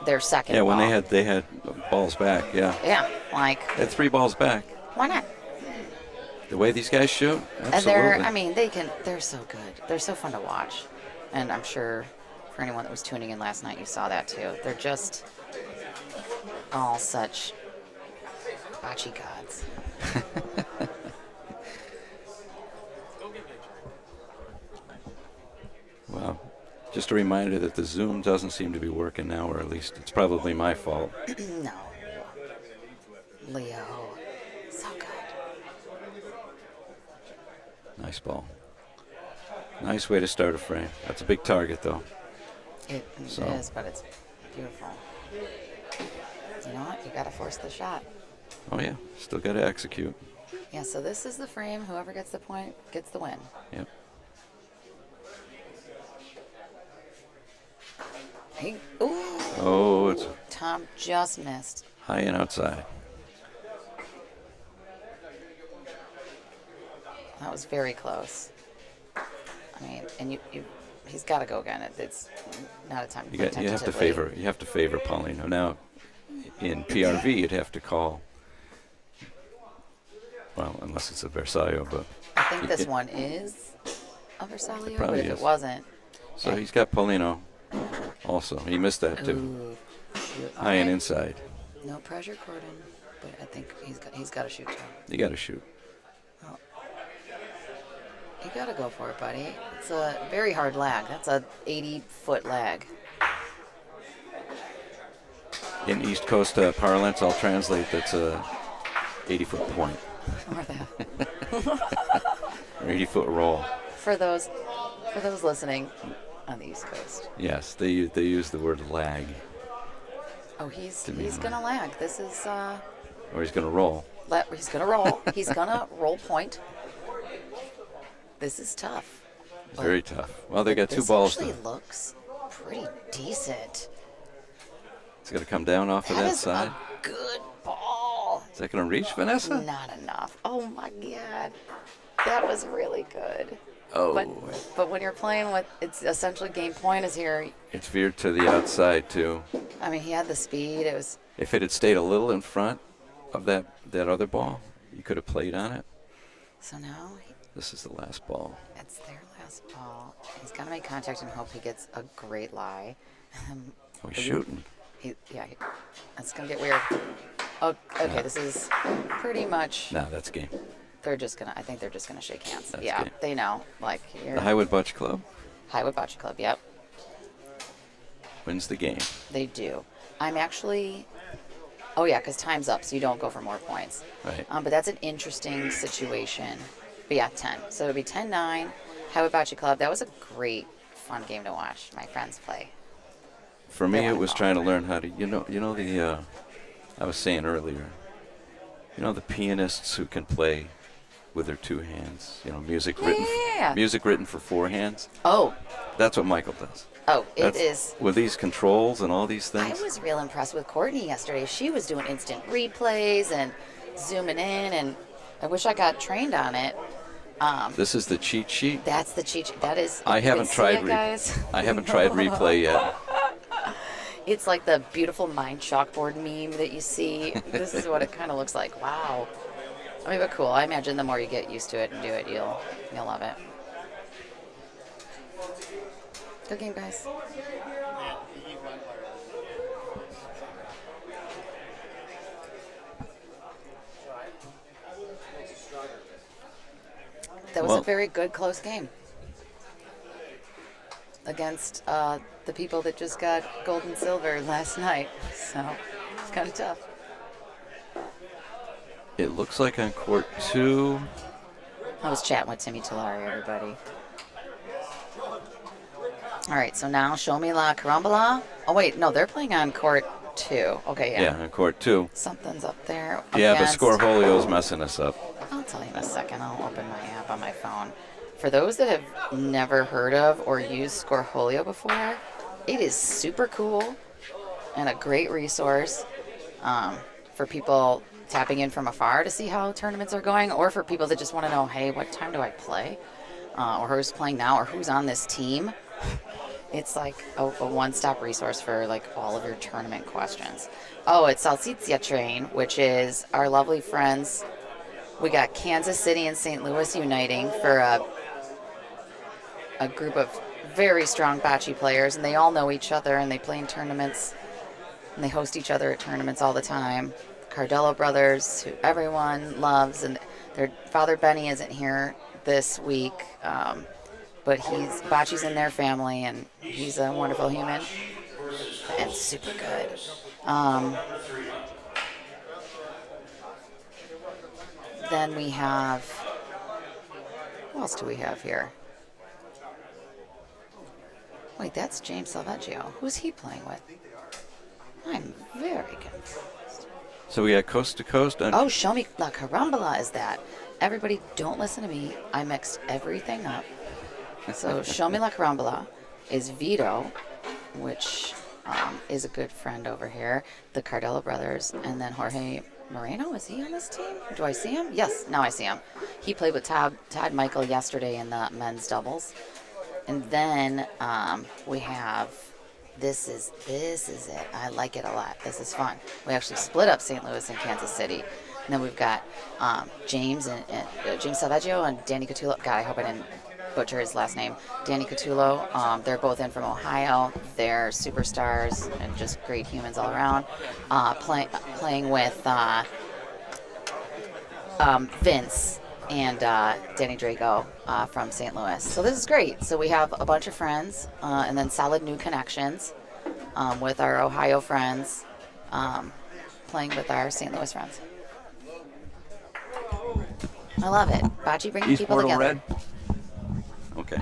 their second Yeah, when ball. they had balls back, yeah. Yeah, like, They had 3 balls back. why not? The way these guys shoot, And absolutely. they're so good. They're so fun to watch. And I'm sure for anyone that was tuning in last night, you saw that too. They're just all such bocce gods. Well, just a reminder that the Zoom doesn't seem to be working now, or at least it's probably my fault. No. Leo. So good. Nice ball. Nice way to start a frame. That's a big target, though. It So. is, but it's beautiful. You know what? You got to force the shot. Oh, yeah. Still got to execute. Yeah, so this is the frame. Whoever gets the point gets the win. Yep. Hey, ooh, Oh, it's Tom just missed. high and outside. That was very close. I mean, and you he's got to go again. It's not a time to You play have to tentatively. favor Paulino. Now, in PRV, you'd have to call. Well, unless it's a Versailles, but I think this it- one is a Versailles, but probably if is. it wasn't, so he's got Paulino. Also, he missed that too. ooh, shoot. All High and right. inside. No pressure, Gordon. But I think he's got to shoot too. You got to shoot. Oh. You got to go for it, buddy. It's a very hard lag. That's a 80-foot lag. In East Coast parlance, I'll translate that's a 80-foot point Or that. or 80-foot roll. For those listening on the East Coast. Yes, they use the word lag, Oh, he's To me, gonna lag. This is or he's going to roll. he's gonna roll. He's gonna roll point. This is tough. It's very tough. Well, they got two This balls. actually looks pretty decent. It's going to come down off of That that is side. a good ball. Is that going to reach, Vanessa? Not enough. Oh my God, that was really good. Oh, But when you're playing with, it's essentially game point is here. it's veered to the outside too. I mean, he had the speed. It was If it had stayed a little in front of that other ball, you could have played on it. so now This is the last ball. it's their last ball. He's gonna make contact and hope he gets a great lie. Oh, he's shooting. That's gonna get weird. Oh, okay, this is pretty much. No, that's game. I think they're just gonna shake hands. That's Yeah, game. they know. Like you're The Highwood Bocce Club Highwood Bocce Club. Yep, wins the game. they do. I'm actually. Oh yeah, because time's up, so you don't go for more points. Right. But that's an interesting situation. But yeah, 10. So it'll be 10-9. Highwood Bocce Club. That was a great, fun game to watch. My friends play. For me, They it won was all. trying to learn how to, I was saying earlier, the pianists who can play with their two hands, music Yeah. written for four hands. Oh, That's what Michael does. it That's, is. with these controls and all these I things. was real impressed with Courtney yesterday. She was doing instant replays and zooming in, and I wish I got trained on it. This is the cheat sheet. That's the cheat. That is. I you can haven't see tried it, guys. I haven't tried replay yet. It's like the beautiful mind chalkboard meme that you see. This is what it kind of looks like. Wow. I mean, but cool. I imagine the more you get used to it and do it, you'll love it. Good game, guys. That was a Well- very good, close game against the people that just got gold and silver last night. So it's kind of tough. It looks like on court 2. I was chatting with Timmy Tillari, everybody. All right, so now show me La Carambola. Oh, wait, no, they're playing on court 2. Okay, yeah. Yeah, on court 2. Something's up there. Yeah, but against- Scoreholio's messing us up. I'll tell you in a second. I'll open my app on my phone. For those that have never heard of or used Scoreholio before, it is super cool and a great resource for people tapping in from afar to see how tournaments are going, or for people that just want to know, hey, what time do I play? Or who's playing now, or who's on this team. It's like a one-stop resource for like all of your tournament questions. Oh, it's Salsiccia Train, which is our lovely friends. We got Kansas City and St. Louis uniting for a group of very strong bocce players, and they all know each other, and they play in tournaments, and they host each other at tournaments all the time. Cardello brothers, who everyone loves, and their father Benny isn't here this week, but bocce's in their family, and he's a wonderful human and super good. Then we have, who else do we have here? Wait, that's James Salveggio. Who's he playing with? I'm very confused. So we got coast to coast. Oh, show me La Carambola is that. Everybody, don't listen to me. I mixed everything up. So show me La Carambola is Vito, which is a good friend over here, the Cardello brothers, and then Jorge Moreno. Is he on this team? Do I see him? Yes, now I see him. He played with Todd Michael yesterday in the men's doubles. And then we have this is it. I like it a lot. This is fun. We actually split up St. Louis and Kansas City. And then we've got James and James Salvaggio and Danny Catullo. God, I hope I didn't butcher his last name. Danny Catullo. They're both in from Ohio. They're superstars and just great humans all around. Playing with Vince and Danny Drago from St. Louis. So this is great. So we have a bunch of friends and then solid new connections with our Ohio friends playing with our St. Louis friends. I love it. Bocce brings East people Portal together. red. Okay.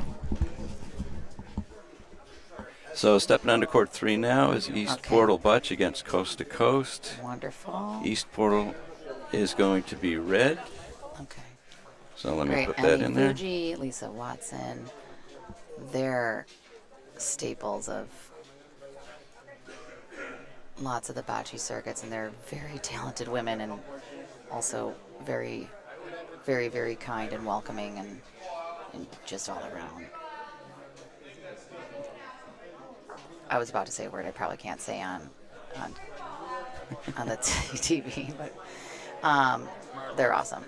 So stepping onto court 3 now is East Okay. Portal Butch against Coast to Coast. Wonderful. East Portal is going to be red. Okay. So let me Great. put that Ellie in there. Fuji, Lisa Watson. They're staples of lots of the bocce circuits, and they're very talented women and also very, very, very kind and welcoming and just all around. I was about to say a word I probably can't say on the TV, but they're awesome.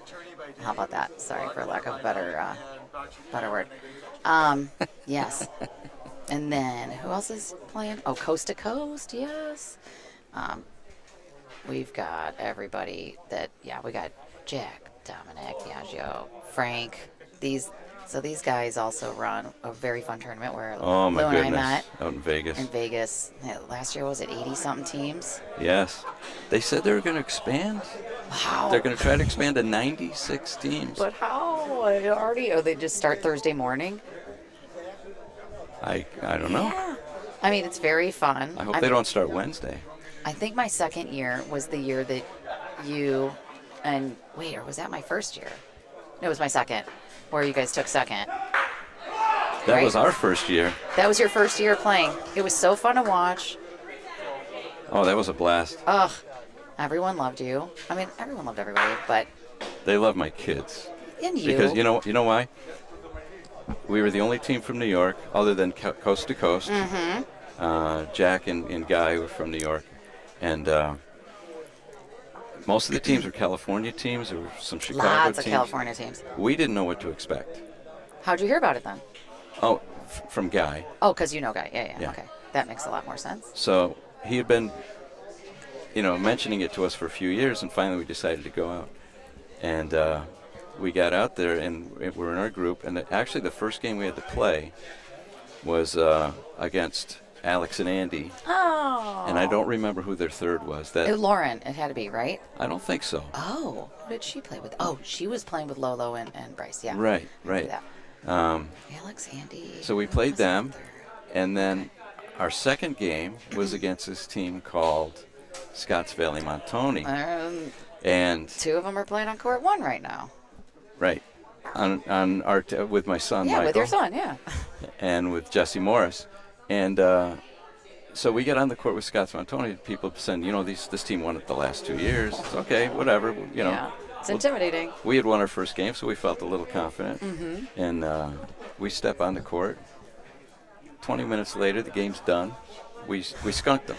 How about that? Sorry for lack of a better word. Yes. And then who else is playing? Oh, Coast to Coast, yes. We've got everybody we got Jack, Dominic, Diageo, Frank. These guys also run a very fun tournament where Oh my Lou and I goodness! met Out in Vegas. in Vegas. Yeah, last year was it 80-something teams? Yes. They said they were going to expand. Wow. They're going to try to expand to 96 teams. But how? They just start Thursday morning? I don't know. Yeah. I mean, it's very fun. I hope they don't start Wednesday. I think my second year was the year that you and or was that my first year? No, it was my second, where you guys took second. That Right. was our first year. That was your first year playing. It was so fun to watch. Oh, that was a blast. Ugh, everyone loved you. I mean, everyone loved everybody, but They love my kids. in you. Because you know why? We were the only team from New York, other than Coast to Coast. Mm-hmm. Jack and Guy were from New York, and most of the teams were California teams. There were some Chicago Lots of teams. California teams. We didn't know what to expect. How'd you hear about it then? Oh, from Guy. Oh, because you know Guy. Yeah. Yeah. Okay. That makes a lot more sense. So he had been, mentioning it to us for a few years, and finally we decided to go out. And we got out there, and we're in our group. And actually, the first game we had to play was against Alex and Andy. Oh. And I don't remember who their third was. Lauren, it had to be, right? I don't think so. Oh, who did she play with? Oh, she was playing with Lolo and Bryce, yeah. Right. Yeah. Alex, Andy. So we played them, and then our second game was against this team called Scotts Valley Montoni. And Two of them are playing on court 1 right now. right, on our with my son Yeah, Michael. with your son, yeah. And with Jesse Morris. And so we get on the court with Scotts Montoni. People saying, this team won it the last 2 years. It's okay, whatever, Yeah. It's intimidating. We had won our first game, so we felt a little confident. Mm-hmm. And we step on the court. 20 minutes later, the game's done. We skunked them.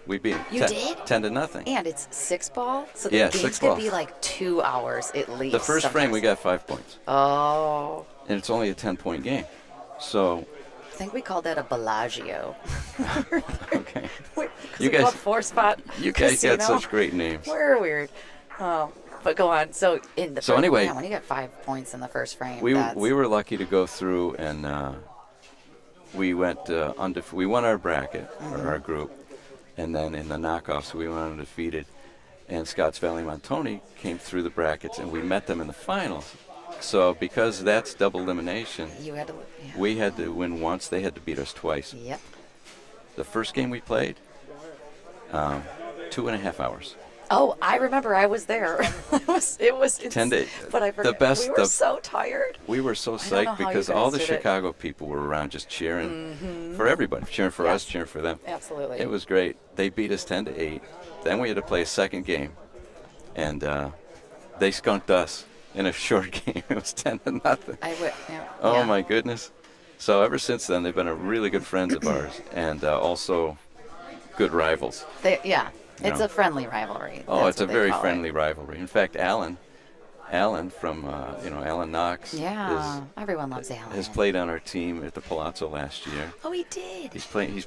We beat them. You did? 10-0. And it's 6-ball, so the Yeah, games 6 could ball. be like 2 hours at least. The first frame, we sometimes. got 5 points. Oh. And it's only a 10-point game. So, I think we called that a Bellagio. okay. You guys, 4-spot You guys casino. got such great names. We're weird. But go on. So in the first, anyway, when you got 5 points in the first frame, We that's, were lucky to go through, and we went we won our bracket, or our group, and then in the knockoffs we went undefeated. And Scotts Valley Montoni came through the brackets, and we met them in the finals. So because that's double elimination, you had to. Yeah. we had to win once. They had to beat us twice. Yep. The first game we played, 2.5 hours. Oh, I remember. I was there. it was 10 days. But I forget. We were so tired. We were so I don't know psyched how you because guys all the did it. Chicago people were around just cheering for everybody, cheering for us, cheering for them. Absolutely. It was great. They beat us 10-8. Then we had to play a second game, and they skunked us in a short game. It was 10-0. Yeah. Oh Yeah. my goodness! So ever since then, they've been really good friends of ours, and also good rivals. Yeah, it's know. a friendly rivalry. Oh, That's it's a what they very call it. friendly rivalry. In fact, Alan from Alan Knox Yeah, everyone loves Alan. has played on our team at the Palazzo last year. Oh, he did. He's playing. Is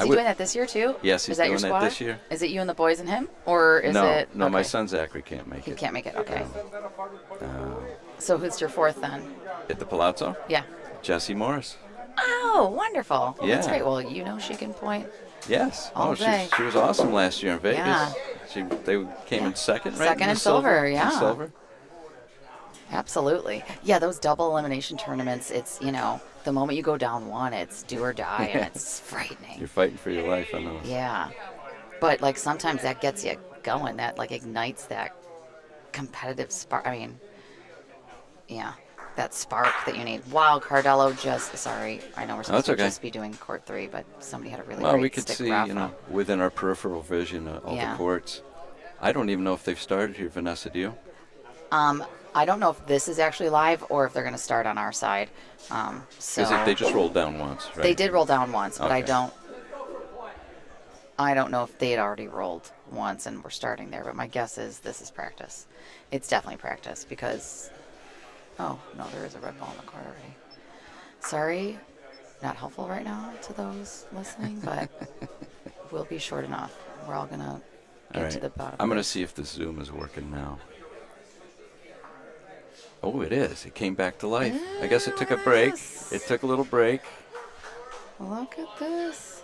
he doing that this year too? Yes, he's is that doing your that squad? this year. Is it you and the boys and him, or is it? No, my okay. son Zachary can't make He it. can't make it. Okay. So who's your fourth then? At the Palazzo, Yeah. Jessie Morris. Oh, wonderful. Well, that's Yeah. great. Well, you know she can point. Yes. All day. She was awesome last year in Vegas. Yeah. They came in second, right? Second in in silver, In yeah. silver. Absolutely. Yeah, those double elimination tournaments, it's, the moment you go down one, it's do or die, and it's frightening. You're fighting for your life on those. Yeah. But, like, sometimes that gets you going. That, like, ignites that competitive spark. I mean, yeah, that spark that you need. Wow, Cardello sorry, I know we're supposed to okay. just be doing court 3, but somebody had a really Well, great we could stick see, raffle. within our peripheral vision, all Yeah. the courts. I don't even know if they've started here, Vanessa, do you? I don't know if this is actually live or if they're going to start on our side. So They just rolled down once, right? they did roll down once, but Okay. I don't know if they had already rolled once and we're starting there. But my guess is this is practice. It's definitely practice because, oh no, there is a red ball in the court already. Sorry, not helpful right now to those listening, but we'll be short enough. We're all gonna get All right. to the bottom. I'm of going to this. see if the Zoom is working now. Oh, it is. It came back to life. I guess it took a break. Yes. It took a little break. Look at this.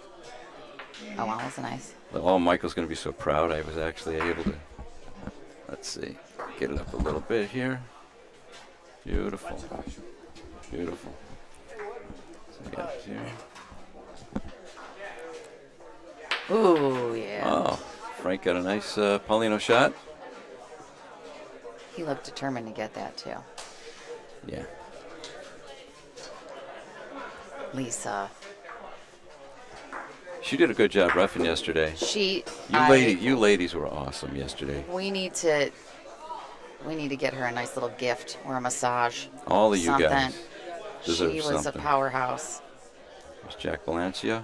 Oh wow, that's nice. Oh, Michael's going to be so proud. I was actually able to, let's see, get it up a little bit here. Beautiful. Beautiful. So we got it here. Ooh yeah. Oh, Frank got a nice Paulino shot. He looked determined to get that too. Yeah. Lisa. She did a good job roughing yesterday. You ladies were awesome yesterday. We need to get her a nice little gift or a massage. All of you something. guys deserve She was something. a powerhouse. There's Jack Valencia.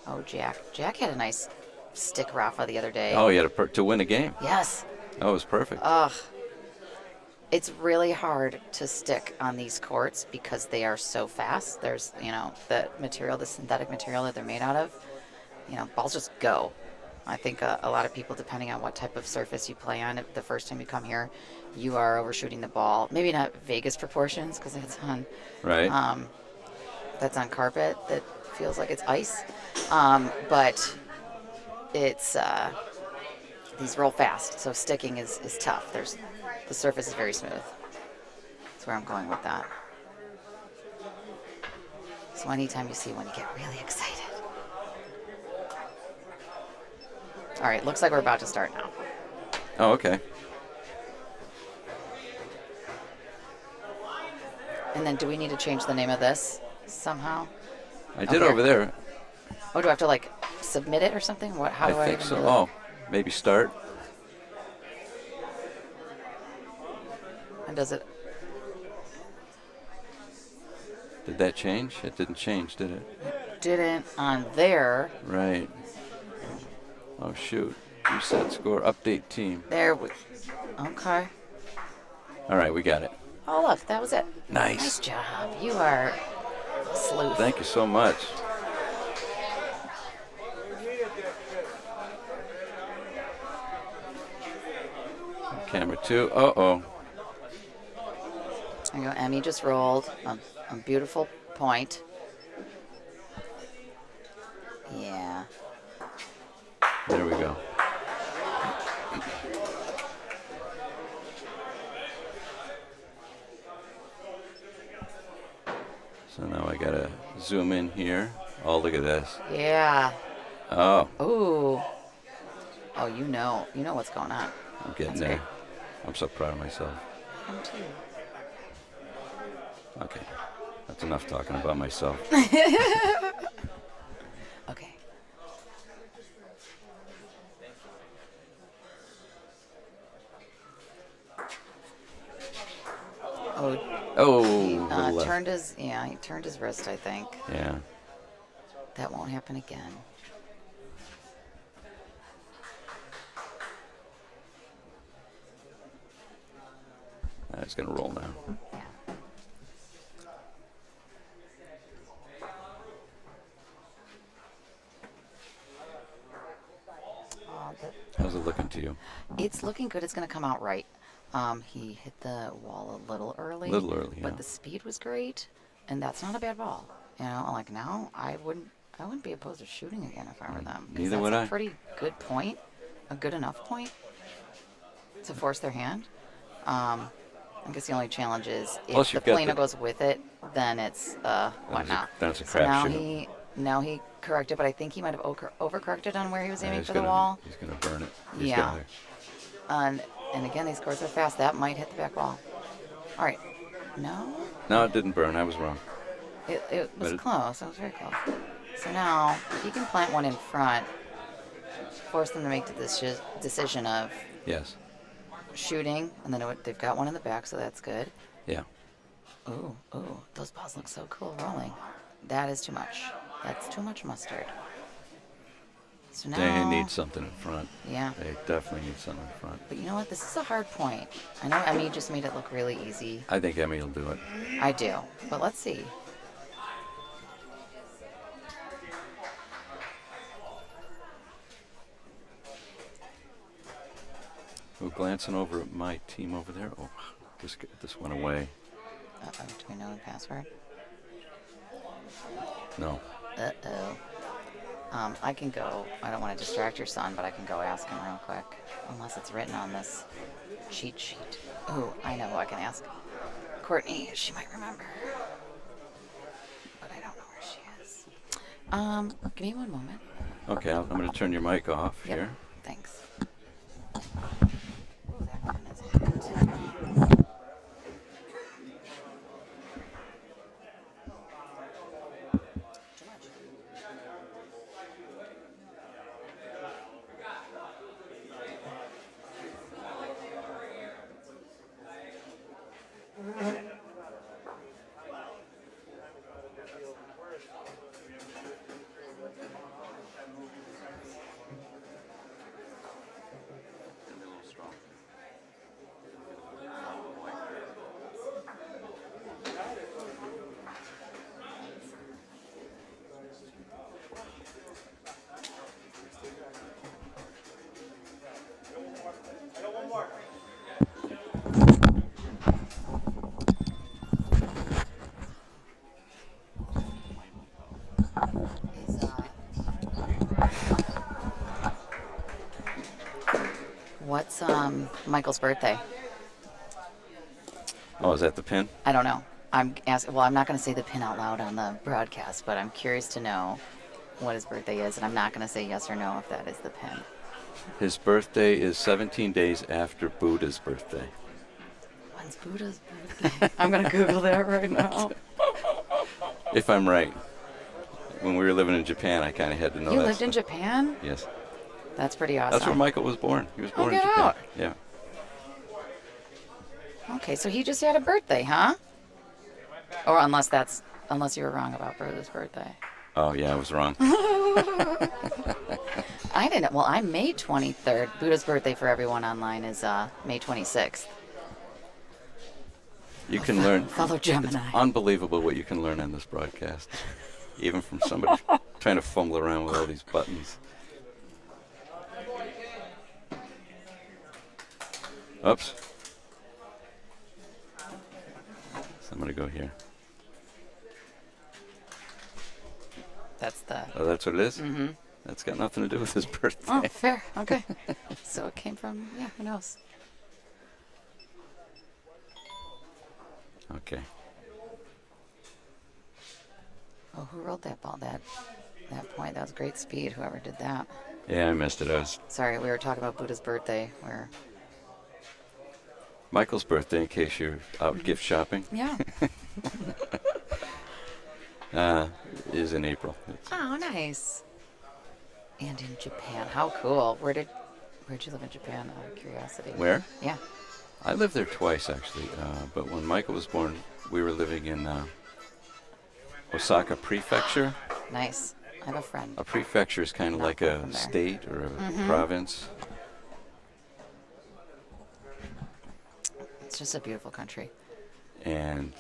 Oh, Jack. Jack had a nice stick raffle the other day. Oh, he had to win a game. Yes. That was perfect. Ugh. It's really hard to stick on these courts because they are so fast. There's, the synthetic material that they're made out of, balls just go. I think a lot of people, depending on what type of surface you play on, the first time you come here, you are overshooting the ball. Maybe not Vegas proportions because it's on, Right. that's on carpet that feels like it's ice. But it's, these roll fast, so sticking is tough. The surface is very smooth. That's where I'm going with that. So anytime you see one, you get really excited. All right, looks like we're about to start now. Oh, okay. And then do we need to change the name of this somehow? I did Okay. over there. Oh, do I have to submit it or something? How do I think even so. do that? Oh, maybe start. And does it? Did that change? It didn't change, did it? Didn't on there. Right. Oh, shoot. Reset score. Update team. There we. Okay. All right, we got it. Oh look, that was it. Nice. Nice job. You are a sleuth. Thank you so much. Camera 2. Uh-oh. There you go. Emmy just rolled a beautiful point. Yeah. There we go. So now I gotta zoom in here. Oh, look at this. Yeah. Oh, Ooh. Oh, you know what's going on. I'm getting That's there. great. I'm so proud of myself. Him too. Okay, that's enough talking about myself. Okay. Oh, Oh, He little left. he turned his wrist, I think. Yeah. That won't happen again. It's going to roll now. Yeah. How's it looking to you? It's looking good. It's going to come out right. He hit the wall a little early. Yeah. But the speed was great, and that's not a bad ball. You know, like now I wouldn't be opposed to shooting again if I were them. 'Cause Neither would that's I. a pretty good point, a good enough point to force their hand. I guess the only challenge is Plus if the you've got Polino the- goes with it, then it's whatnot. That's a So now crapshoot. now he corrected, but I think he might have overcorrected on where he was aiming He's for the gonna- wall. He's going to burn it. He's Yeah. gotta- And again, these scores are fast. That might hit the back wall. All right. No, No, it didn't burn. I was wrong. it was But it- close. It was very close. So now, if he can plant one in front, force them to make the decision of Yes. shooting, and then they've got one in the back, so that's good. Yeah. Ooh, those balls look so cool rolling. That is too much. That's too much mustard. So now, They need something in front. yeah. They definitely need something in front. But you know what? This is a hard point. I know Emmy just made it look really easy. I think Emmy will do it. I do. But let's see. We're glancing over at my team over there. Oh, this went away. Uh-oh, do we know the password? No. Uh-oh. I can go. I don't want to distract your son, but I can go ask him real quick. Unless it's written on this cheat sheet. Ooh, I know who I can ask. Courtney, she might remember. But I don't know where she is. Give me one moment. Okay, I'm going to turn your mic off Yep. here. Thanks. Ooh, that pen is hot. Too much. Is, what's Michael's birthday? Oh, is that the pin? I don't know. I'm asking. Well, I'm not going to say the pin out loud on the broadcast, but I'm curious to know what his birthday is, and I'm not going to say yes or no if that is the pin. His birthday is 17 days after Buddha's birthday. When's Buddha's birthday? I'm going to Google that right now. If I'm right. When we were living in Japan, I kind of had to know You that lived in stuff. Japan? Yes. That's pretty awesome. That's where Michael was born. He was born in get Japan. out. Yeah. Okay, so he just had a birthday, huh? Or unless you were wrong about Buddha's birthday. Oh, yeah, I was wrong. I didn't. Well, I'm May 23rd. Buddha's birthday for everyone online is May 26th. You can learn. Fellow Gemini. Unbelievable what you can learn on this broadcast. Even from somebody trying to fumble around with all these buttons. Oops. So I'm going to go here. That's the. Oh, that's what it is? Mm-hmm. That's got nothing to do with his birthday. Oh, fair. Okay. So it came from. Yeah, who knows? Okay. Oh, who rolled that ball? That point. That was great speed. Whoever did that. Yeah, I missed it. I was Sorry, we were talking about Buddha's birthday. Where. Michael's birthday, in case you're out gift shopping, Yeah. is in April. Oh, nice. And in Japan. How cool. Where'd you live in Japan? Out of curiosity. Where? Yeah. I lived there twice, actually. But when Michael was born, we were living in Osaka Prefecture. Nice. I have a friend. A prefecture is kind of Not like far a from there. state or a province. It's just a beautiful country. And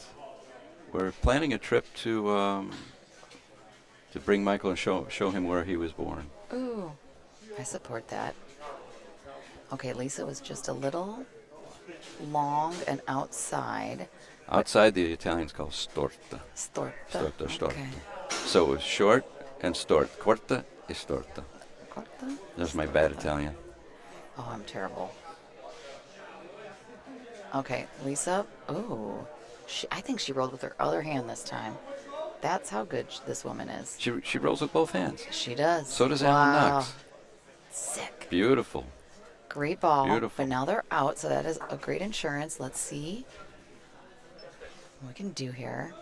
we're planning a trip to bring Michael and show him where he was born. Ooh, I support that. Okay, Lisa was just a little long and outside. Outside, the Italians call storta. Storta. Storta, storta. Okay. So it was short and stort. Corta e storta. Corta? That's my bad Italian. Oh, I'm terrible. Okay, Lisa. Oh, I think she rolled with her other hand this time. That's how good this woman is. She rolls with both hands. She does. So does Alan Knox. Sick. Beautiful. Great ball. Beautiful. But now they're out, so that is a great insurance. Let's see what we can do here.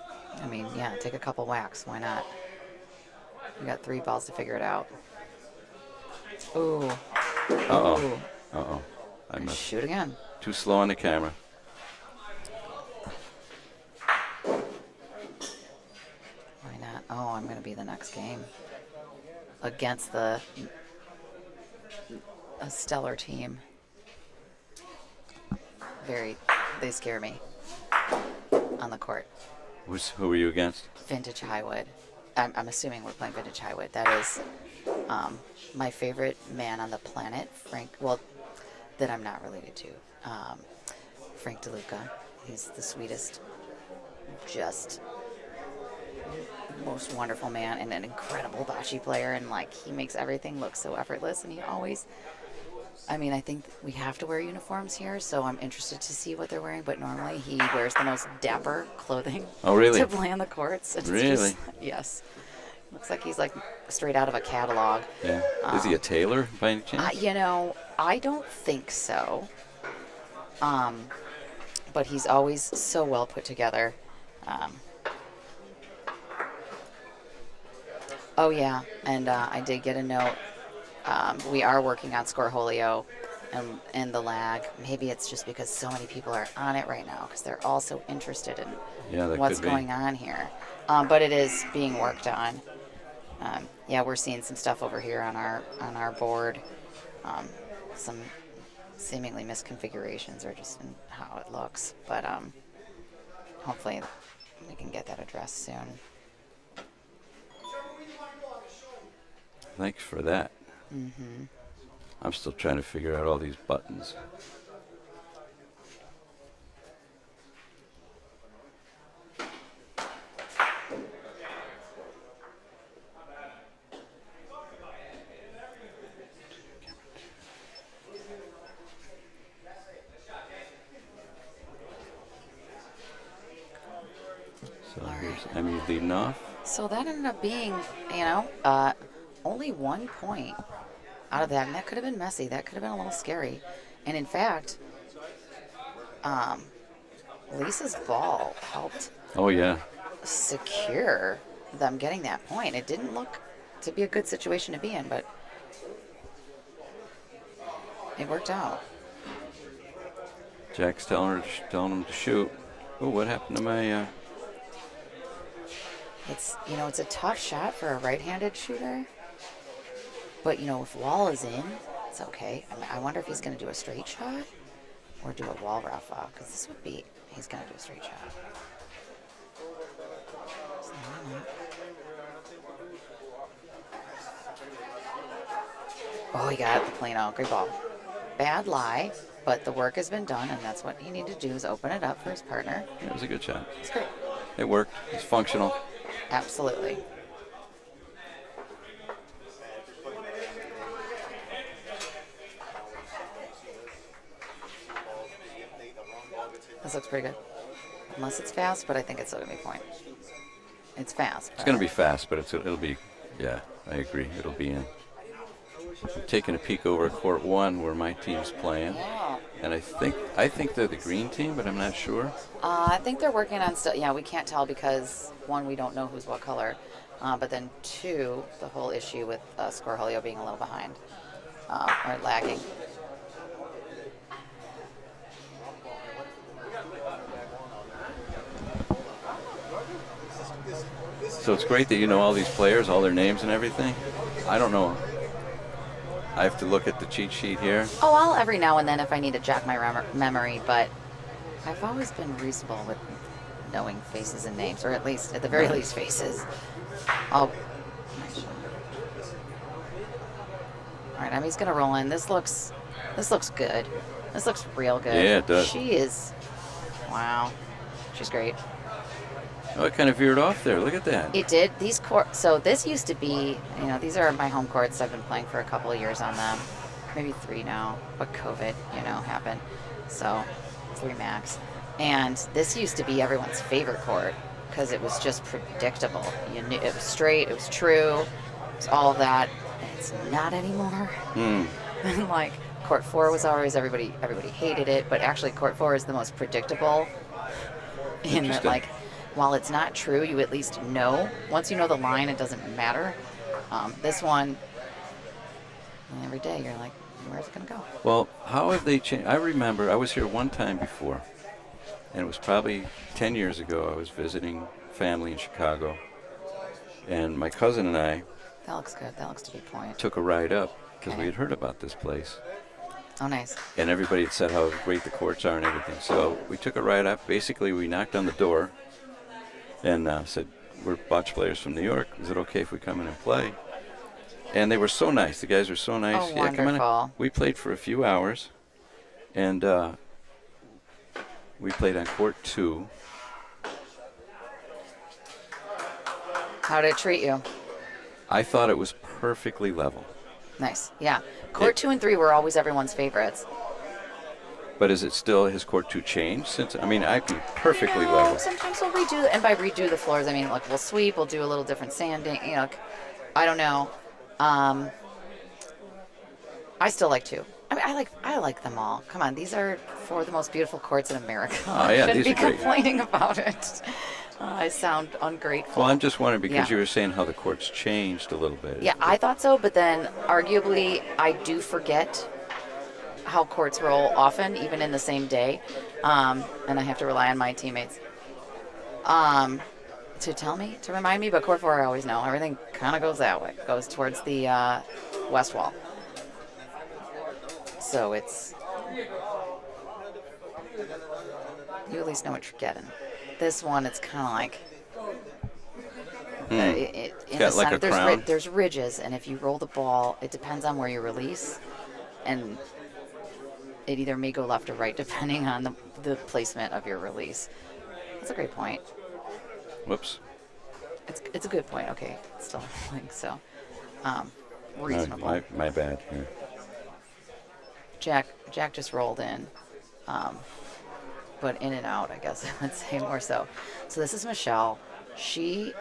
I mean, yeah, take a couple whacks. Why not? We got 3 balls to figure it out. Ooh. Uh-oh. Ooh. Uh-oh. I And must shoot again. too slow on the camera. Why not? Oh, I'm going to be the next game against a stellar team. They scare me on the court. Who were you against? Vintage Highwood. I'm assuming we're playing Vintage Highwood. That is my favorite man on the planet, Frank. Well, that I'm not related to. Frank DeLuca. He's the sweetest, just most wonderful man and an incredible bocce player. And like he makes everything look so effortless. And he always. I mean, I think we have to wear uniforms here, so I'm interested to see what they're wearing. But normally, he wears the most dapper clothing Oh, really? to play on the courts. It's Really? Just, yes. Looks like he's like straight out of a catalog. Yeah. Is he a tailor by any chance? I don't think so. But he's always so well put together. Oh yeah, and I did get a note. We are working on Scoreholio and the lag. Maybe it's just because so many people are on it right now because they're all so interested in Yeah, that what's could be. going on here. But it is being worked on. Yeah, we're seeing some stuff over here on our board. Some seemingly misconfigurations or just in how it looks. But hopefully we can get that addressed soon. Thanks for that. Mm-hmm. I'm still trying to figure out all these buttons. So here's Emmy leading off. So that ended up being, only 1 point out of that, and that could have been messy. That could have been a little scary. And in fact, Lisa's ball helped Oh, yeah. secure them getting that point. It didn't look to be a good situation to be in, but it worked out. Jack's telling him to shoot. Oh, what happened to my... It's a tough shot for a right-handed shooter. But, if Wall is in, it's okay. I wonder if he's going to do a straight shot or do a wall rough out, because he's going to do a straight shot. Oh, he got the Plano. Great ball. Bad lie, but the work has been done, and that's what he needed to do is open it up for his partner. It was a good shot. It's great. It worked. It's functional. Absolutely. This looks pretty good. Unless it's fast, but I think it's still going to be a point. It's fast. It's going to be fast, but it'll be... Yeah, I agree. It'll be in. I'm taking a peek over at court 1 where my team's playing. Yeah. And I think they're the green team, but I'm not sure. I think they're working on still. Yeah, we can't tell because 1, we don't know who's what color. But then 2, the whole issue with Scoreholio being a little behind or lagging. So it's great that you know all these players, all their names and everything. I don't know. I have to look at the cheat sheet here. Oh, I'll every now and then if I need to jog my memory, but I've always been reasonable with knowing faces and names, or at least, at the very least, faces. Oh. All right, Emmy's gonna roll in. This looks good. This looks real good. Yeah, it does. She is. Wow, she's great. Oh, it kind of veered off there. Look at that. It did. These courts. So this used to be, these are my home courts. I've been playing for a couple of years on them, maybe 3 now. But COVID, happened, so 3 max. And this used to be everyone's favorite court because it was just predictable. You knew it was straight, it was true, it was all of that. And it's not anymore. Like court 4 was always everybody hated it, but actually court 4 is the most predictable. In that, like, while it's not true, you at least know. Once you know the line, it doesn't matter. This one, every day you're like, where's it gonna go? Well, how have they changed? I remember I was here one time before, and it was probably 10 years ago. I was visiting family in Chicago, and my cousin and I That looks good. That looks to be point. took a ride up because we Okay. had heard about this place. Oh, nice. And everybody had said how great the courts are and everything. So we took a ride up. Basically, we knocked on the door and said, we're bocce players from New York. Is it okay if we come in and play? And they were so nice. The guys were so nice. Oh, Yeah, come in. wonderful. We played for a few hours, and we played on court 2. How did it treat you? I thought it was perfectly level. Nice. Yeah. Court 2 and 3 were always everyone's favorites. But is it still, has court 2 changed since? I mean, I'd be perfectly No, level. sometimes we'll redo, and by redo the floors, I mean, like, we'll sweep, we'll do a little different sanding, I don't know. I still like 2. I mean, I like them all. Come on, these are 4 of the most beautiful courts in America. Oh, yeah, I shouldn't these be are great. complaining about it. I sound ungrateful. Well, I'm just wondering because Yeah. you were saying how the courts changed a little bit. Yeah, I thought so, but then arguably I do forget how courts roll often, even in the same day, and I have to rely on my teammates to remind me. But court 4, I always know everything kind of goes that way, goes towards the west wall. So it's, you at least know what you're getting. This one, it's kind of like. In got the like center, a crown. there's ridges, and if you roll the ball, it depends on where you release, and it either may go left or right depending on the placement of your release. That's a great point. Whoops. It's a good point. Okay, still like so. Reasonable. My bad here. Jack just rolled in, but in and out, I guess I would say more so. So this is Michelle. She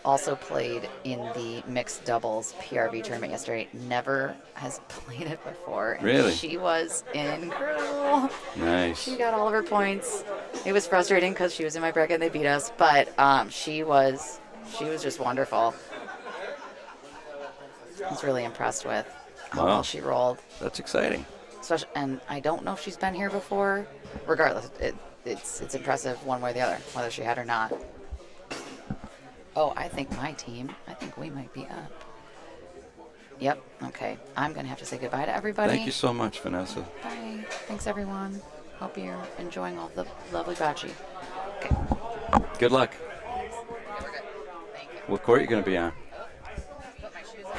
also played in the mixed doubles PRV tournament yesterday. Never has played it before. And Really? She was incredible. Nice. She got all of her points. It was frustrating because she was in my bracket and they beat us, but she was just wonderful. I was really impressed with how Wow. well she rolled. That's exciting. Especially, and I don't know if she's been here before. Regardless, it's impressive one way or the other, whether she had or not. Oh, I think we might be up. Yep, okay. I'm going to have to say goodbye to everybody. Thank you so much, Vanessa. Bye. Thanks, everyone. Hope you're enjoying all the lovely bocce. Okay. Good luck. Okay, we're good. Thank you. What court are you going to be on? Put my shoes on.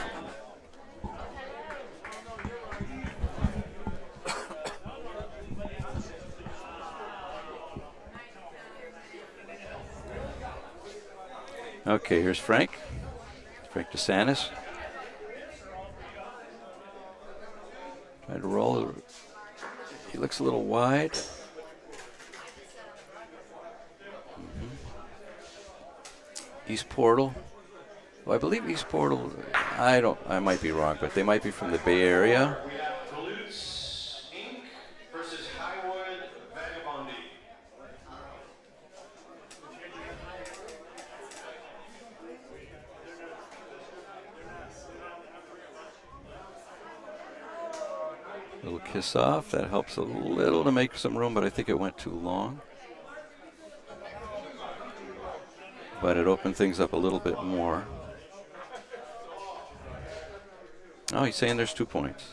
Okay, here's Frank. Frank DeSantis. Try to roll. He looks a little wide. East Portal. Well, I believe East Portal, I might be wrong, but they might be from the Bay Area. We have Toulouse Inc. versus Highwood Bocce. Little kiss off. That helps a little to make some room, but I think it went too long. but it opened things up a little bit more. Oh, he's saying there's 2 points.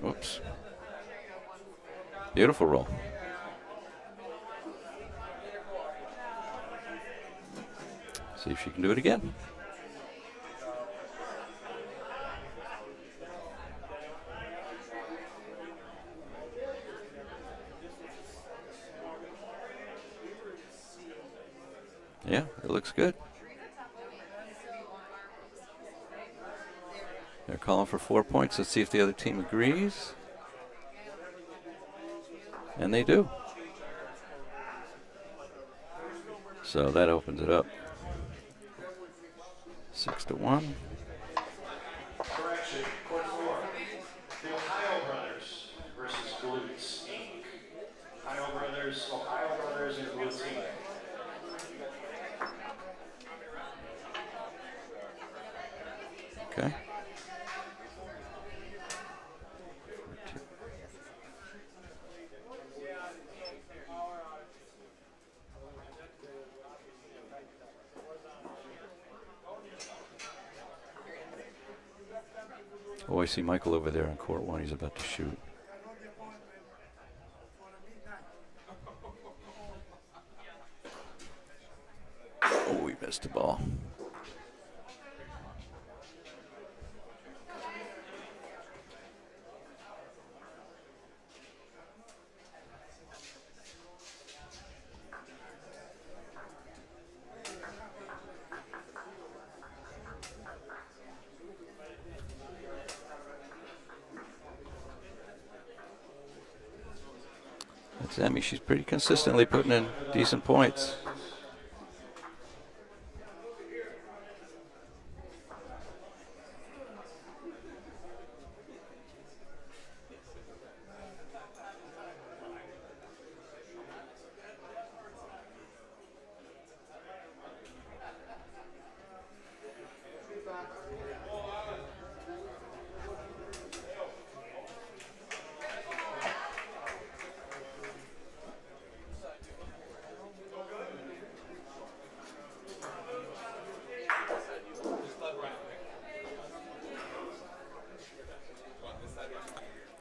Oops. Beautiful roll. See if she can do it again. Yeah, it looks good. They're calling for 4 points. Let's see if the other team agrees. And they do. So that opens it up. 6-1. Correction, court 4. The Ohio Brothers versus Glutes, Inc. Ohio Brothers and Glutes, Inc. Okay. Oh, I see Michael over there on court 1. He's about to shoot. Oh, we missed the ball. That's Emmy. She's pretty consistently putting in decent points.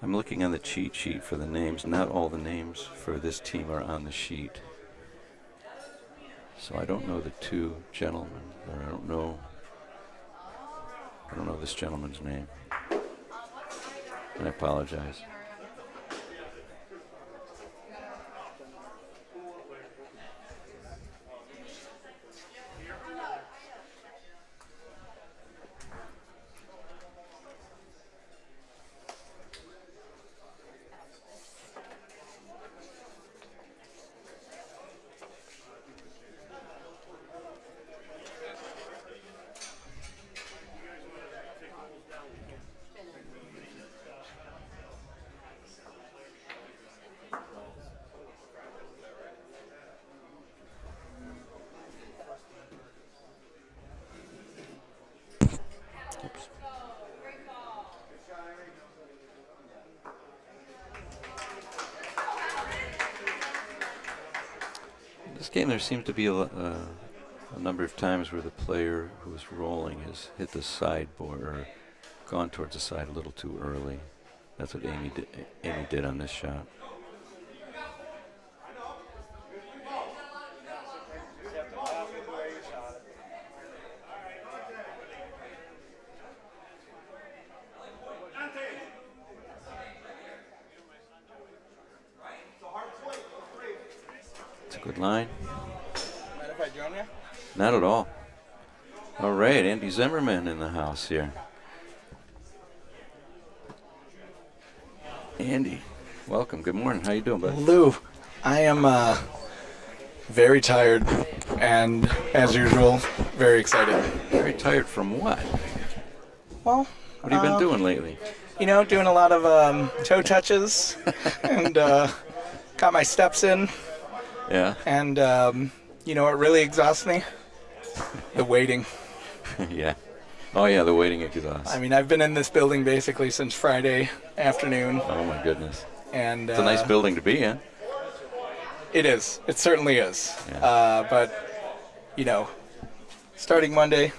I'm looking on the cheat sheet for the names. Not all the names for this team are on the sheet. So I don't know the 2 gentlemen, or I don't know this gentleman's name. I apologize. This game, there seems to be a number of times where the player who is rolling has hit the sideboard or gone towards the side a little too early. That's what Amy did on this shot. It's a good line. Mind if I join you? Not at all. All right, Andy Zimmerman in the house here. Andy, welcome. Good morning. How you doing, bud? Lou, I am very tired and, as usual, very excited. Very tired from what? Well, What have you been doing lately? you know, doing a lot of toe touches and got my steps in Yeah. and, You know what really exhausts me? The waiting. Yeah. Oh, yeah, the waiting exhaust. I mean, I've been in this building basically since Friday afternoon. Oh, my goodness. And It's a nice building to be in. It is. It certainly is. Yeah. But, starting Monday,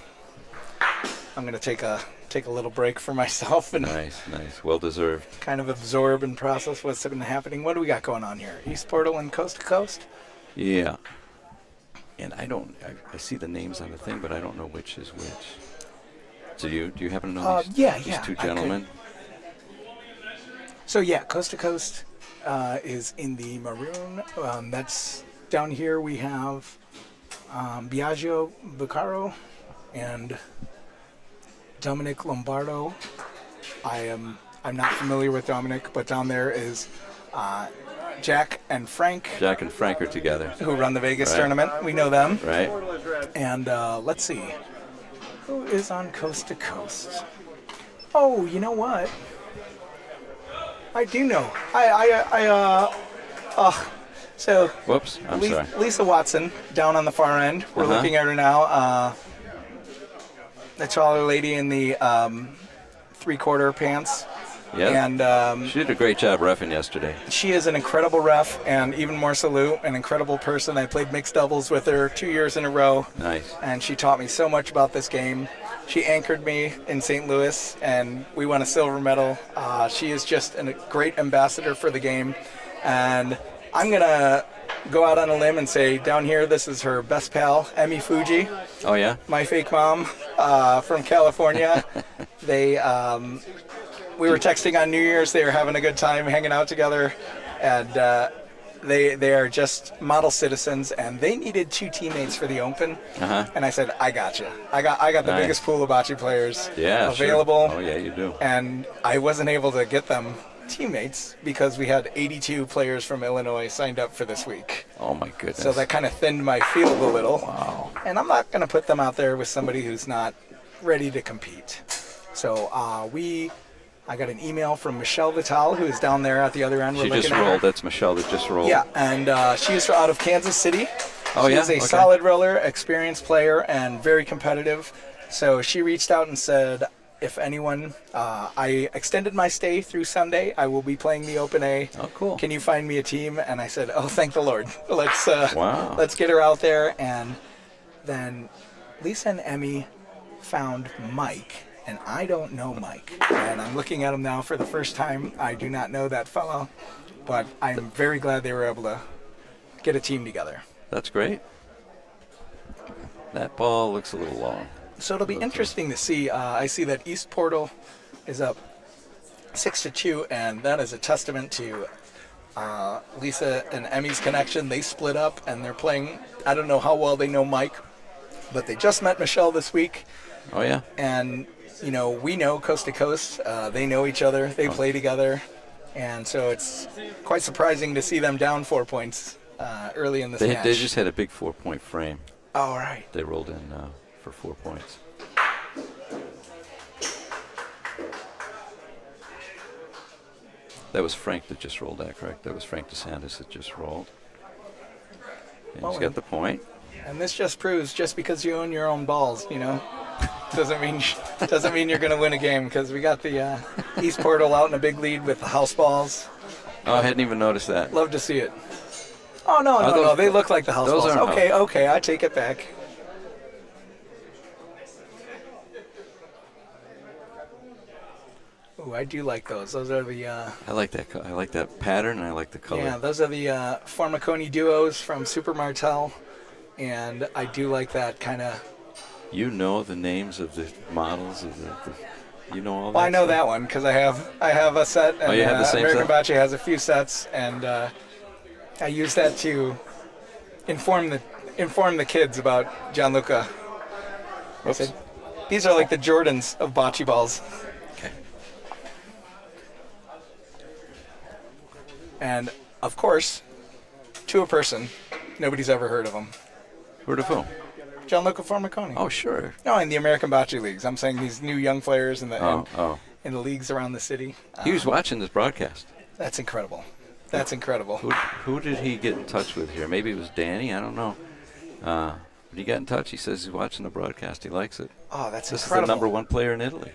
I'm going to take a little break for myself and Nice. Well deserved. kind of absorb and process what's been happening. What do we got going on here? East Portal and Coast to Coast? Yeah. And I see the names on the thing, but I don't know which is which. So do you happen to know these two gentlemen? So, Coast to Coast is in the maroon. That's down here we have Biagio Buccaro and Dominic Lombardo. I'm not familiar with Dominic, but down there is Jack and Frank. Jack and Frank are together. Who run the Vegas Right. tournament. We know them. Right. And let's see. Who is on Coast to Coast? Oh, you know what? I do know. So Whoops. I'm sorry. Lisa Watson down on the far end. We're Uh-huh. looking at her now. The taller lady in the 3/4 pants. Yeah. And She did a great job reffing yesterday. she is an incredible ref, and even more so, an incredible person. I played mixed doubles with her 2 years in a row. Nice. And she taught me so much about this game. She anchored me in St. Louis, and we won a silver medal. She is just a great ambassador for the game. And I'm going to go out on a limb and say down here, this is her best pal, Emmy Fuji, Oh, yeah? my fake mom from California. We were texting on New Year's. They were having a good time hanging out together. And they are just model citizens, and they needed 2 teammates for the Open. Uh-huh. And I said, I got you. I got the Nice. biggest pool of bocce players Yeah, available. Sure. Oh, yeah, you do. And I wasn't able to get them teammates because we had 82 players from Illinois signed up for this week. Oh, my goodness. So that kind of thinned my field a little. Wow. And I'm not going to put them out there with somebody who's not ready to compete. So I got an email from Michelle Vital, who is down there at the other end. She We're just looking at her. rolled. That's Michelle that just rolled. Yeah, and she's out of Kansas City. Oh, yeah? She's a Okay. solid roller, experienced player, and very competitive. So she reached out and said, if anyone, I extended my stay through Sunday. I will be playing the Open A. Oh, cool. Can you find me a team? And I said, oh, thank the Lord. Wow. Let's get her out there. And then Lisa and Emmy found Mike. And I don't know Mike. And I'm looking at him now for the first time. I do not know that fellow. But I'm very glad they were able to get a team together. That's great. That ball looks a little long. So it'll be interesting to see. I see that East Portal is up 6-2, and that is a testament to Lisa and Emmy's connection. They split up, and they're playing. I don't know how well they know Mike, but they just met Michelle this week. Oh, yeah? And, we know Coast to Coast. They know each other. They play together. And so it's quite surprising to see them down 4 points early in this match. They just had a big 4-point frame. All right. They rolled in for 4 points. That was Frank that just rolled that, correct? That was Frank DeSantis that just rolled. And he's got the point. And this just proves, just because you own your own balls, doesn't mean you're going to win a game, because we got the East Portal out in a big lead with the house balls. Oh, I hadn't even noticed that. Love to see it. Oh, no, they look like the house those balls. aren't Okay, I take it back. Ooh, I do like those. Those are the I like that. I like that pattern, and I like the color. yeah, those are the Formiconi duos from Super Martel, and I do like that kind of. You know the names of the models of you know all that. Well, I know stuff? that one because I have a set, and you have the same American set? Bocce has a few sets, and I use that to inform the kids about Gianluca. I said, these are like the Jordans of bocce balls. Okay. And of course, to a person, nobody's ever heard of him. Heard of whom? Gianluca Formiconi. Oh, sure. No, in the American Bocce leagues. I'm saying these new young players in the in the leagues around the city. He was watching this broadcast. That's incredible. That's incredible. Who did he get in touch with here? Maybe it was Danny. I don't know. But he got in touch. He says he's watching the broadcast. He likes it. Oh, that's This incredible. is the #1 player in Italy.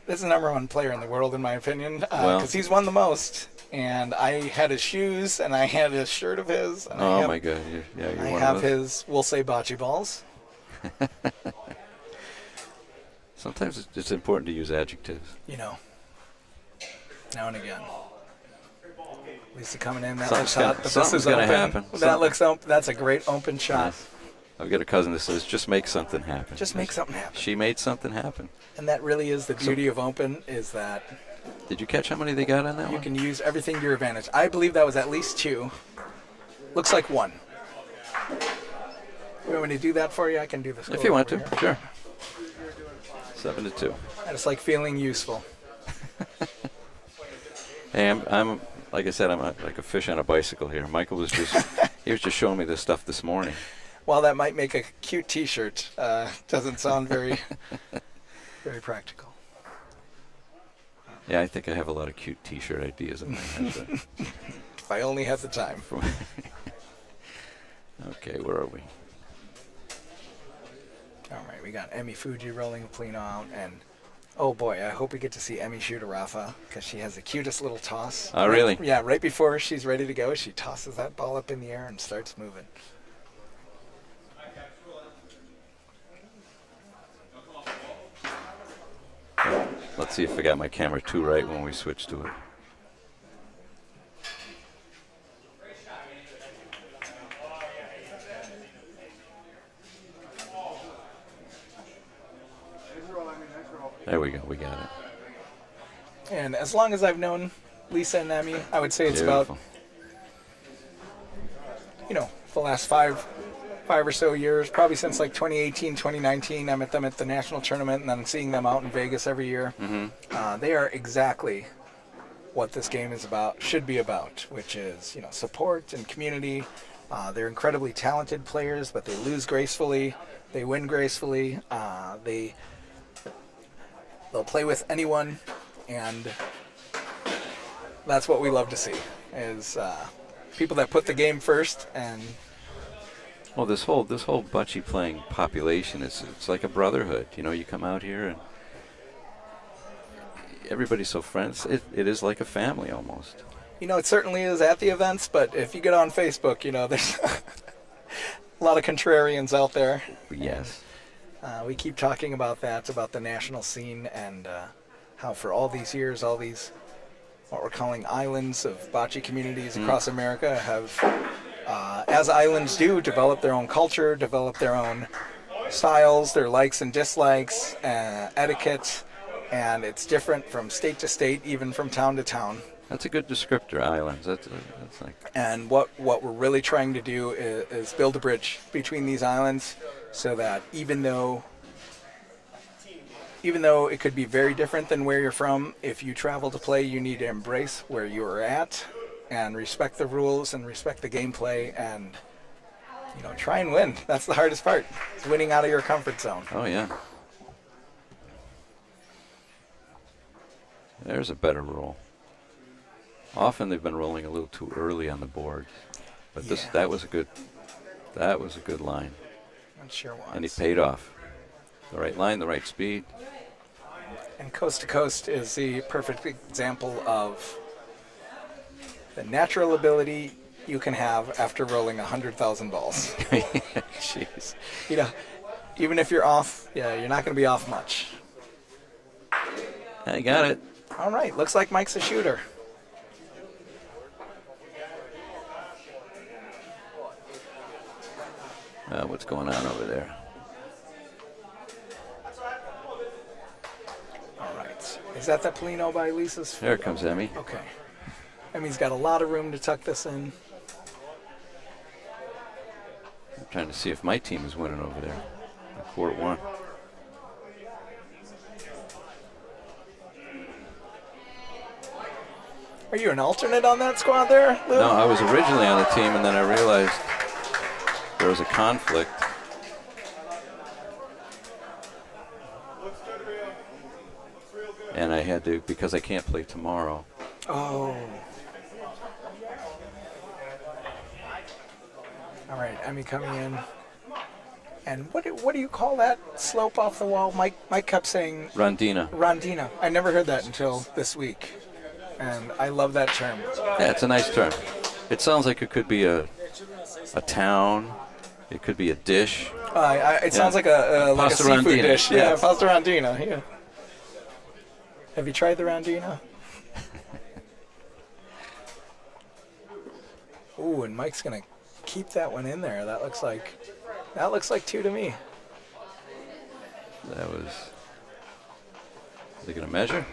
This is the #1 player in the world, in my opinion, Well- because he's won the most. And I had his shoes, and I had his shirt of his. And Oh, my God. You're I one have of those. his, we'll say, bocce balls. Sometimes it's important to use adjectives. You know, now and again. Lisa coming in. That Something's looks hot. gonna- But this something's is gonna open. happen. That looks open. That's a great open shot. Yes. I've got a cousin that says, just make something happen. Just make something happen. She made something happen. And that really is the beauty of open, is that Did you catch how many they got on that you one? can use everything to your advantage. I believe that was at least 2. Looks like 1. You want me to do that for you? I can do this. If you want to, sure. 7-2. I just like feeling useful. Hey, I'm like I said, I'm like a fish on a bicycle here. Michael was he was just showing me this stuff this morning. While that might make a cute T-shirt, doesn't sound very, very practical. Yeah, I think I have a lot of cute T-shirt ideas in my head. If I only had the time. Okay, where are we? All right, we got Emmy Fuji rolling Polino out, and oh boy, I hope we get to see Emmy shoot a Rafa, because she has the cutest little toss. Oh, really? Yeah, right before she's ready to go, she tosses that ball up in the air and starts moving. Let's see if I got my camera 2 right when we switch to it. There we go. We got it. And as long as I've known Lisa and Emmy, I would say it's Beautiful. about, the last five or so years, probably since like 2018, 2019. I met them at the national tournament, and then seeing them out in Vegas every year. Mm-hmm. They are exactly what this game is about, should be about, which is, support and community. They're incredibly talented players, but they lose gracefully. They win gracefully. They'll play with anyone, and that's what we love to see, is people that put the game first. And Well, this whole bocce playing population it's like a brotherhood. You come out here and everybody's so friends. It is like a family almost. it certainly is at the events, but if you get on Facebook, there's a lot of contrarians out there. Yes. We keep talking about that, about the national scene, and how for all these years, all these what we're calling islands of bocce communities across America have, as islands do, developed their own culture, developed their own styles, their likes and dislikes, etiquette, and it's different from state to state, even from town to town. That's a good descriptor, islands. That's like. And what we're really trying to do is build a bridge between these islands, so that even though it could be very different than where you're from, if you travel to play, you need to embrace where you're at and respect the rules and respect the gameplay and, try and win. That's the hardest part. It's winning out of your comfort zone. Oh yeah. There's a better roll. Often they've been rolling a little too early on the board, but Yeah. that was a good line, Not sure why. and he paid off. The right line, the right speed. And Coast to Coast is the perfect example of the natural ability you can have after rolling 100,000 balls. Jeez. Even if you're off, you're not going to be off much. I got it. All right, looks like Mike's a shooter. What's going on over there? All right. Is that the Polino by Lisa's? There comes Emmy. Okay. Emmy's got a lot of room to tuck this in. I'm trying to see if my team is winning over there. Court 1. Are you an alternate on that squad there, Lou? No, I was originally on the team, and then I realized there was a conflict. And I had to, because I can't play tomorrow. Oh. All right, Emmy coming in. And what do you call that slope off the wall? Mike kept saying Rondina. Rondina. I never heard that until this week, and I love that term. Yeah, it's a nice term. It sounds like it could be a town. It could be a dish. It sounds like a Pasta seafood Rondina, dish. yeah. Yeah, pasta Rondina. Yeah. Have you tried the Rondina? Ooh, and Mike's gonna keep that one in there. That looks like 2 to me. That was. Are they going to measure?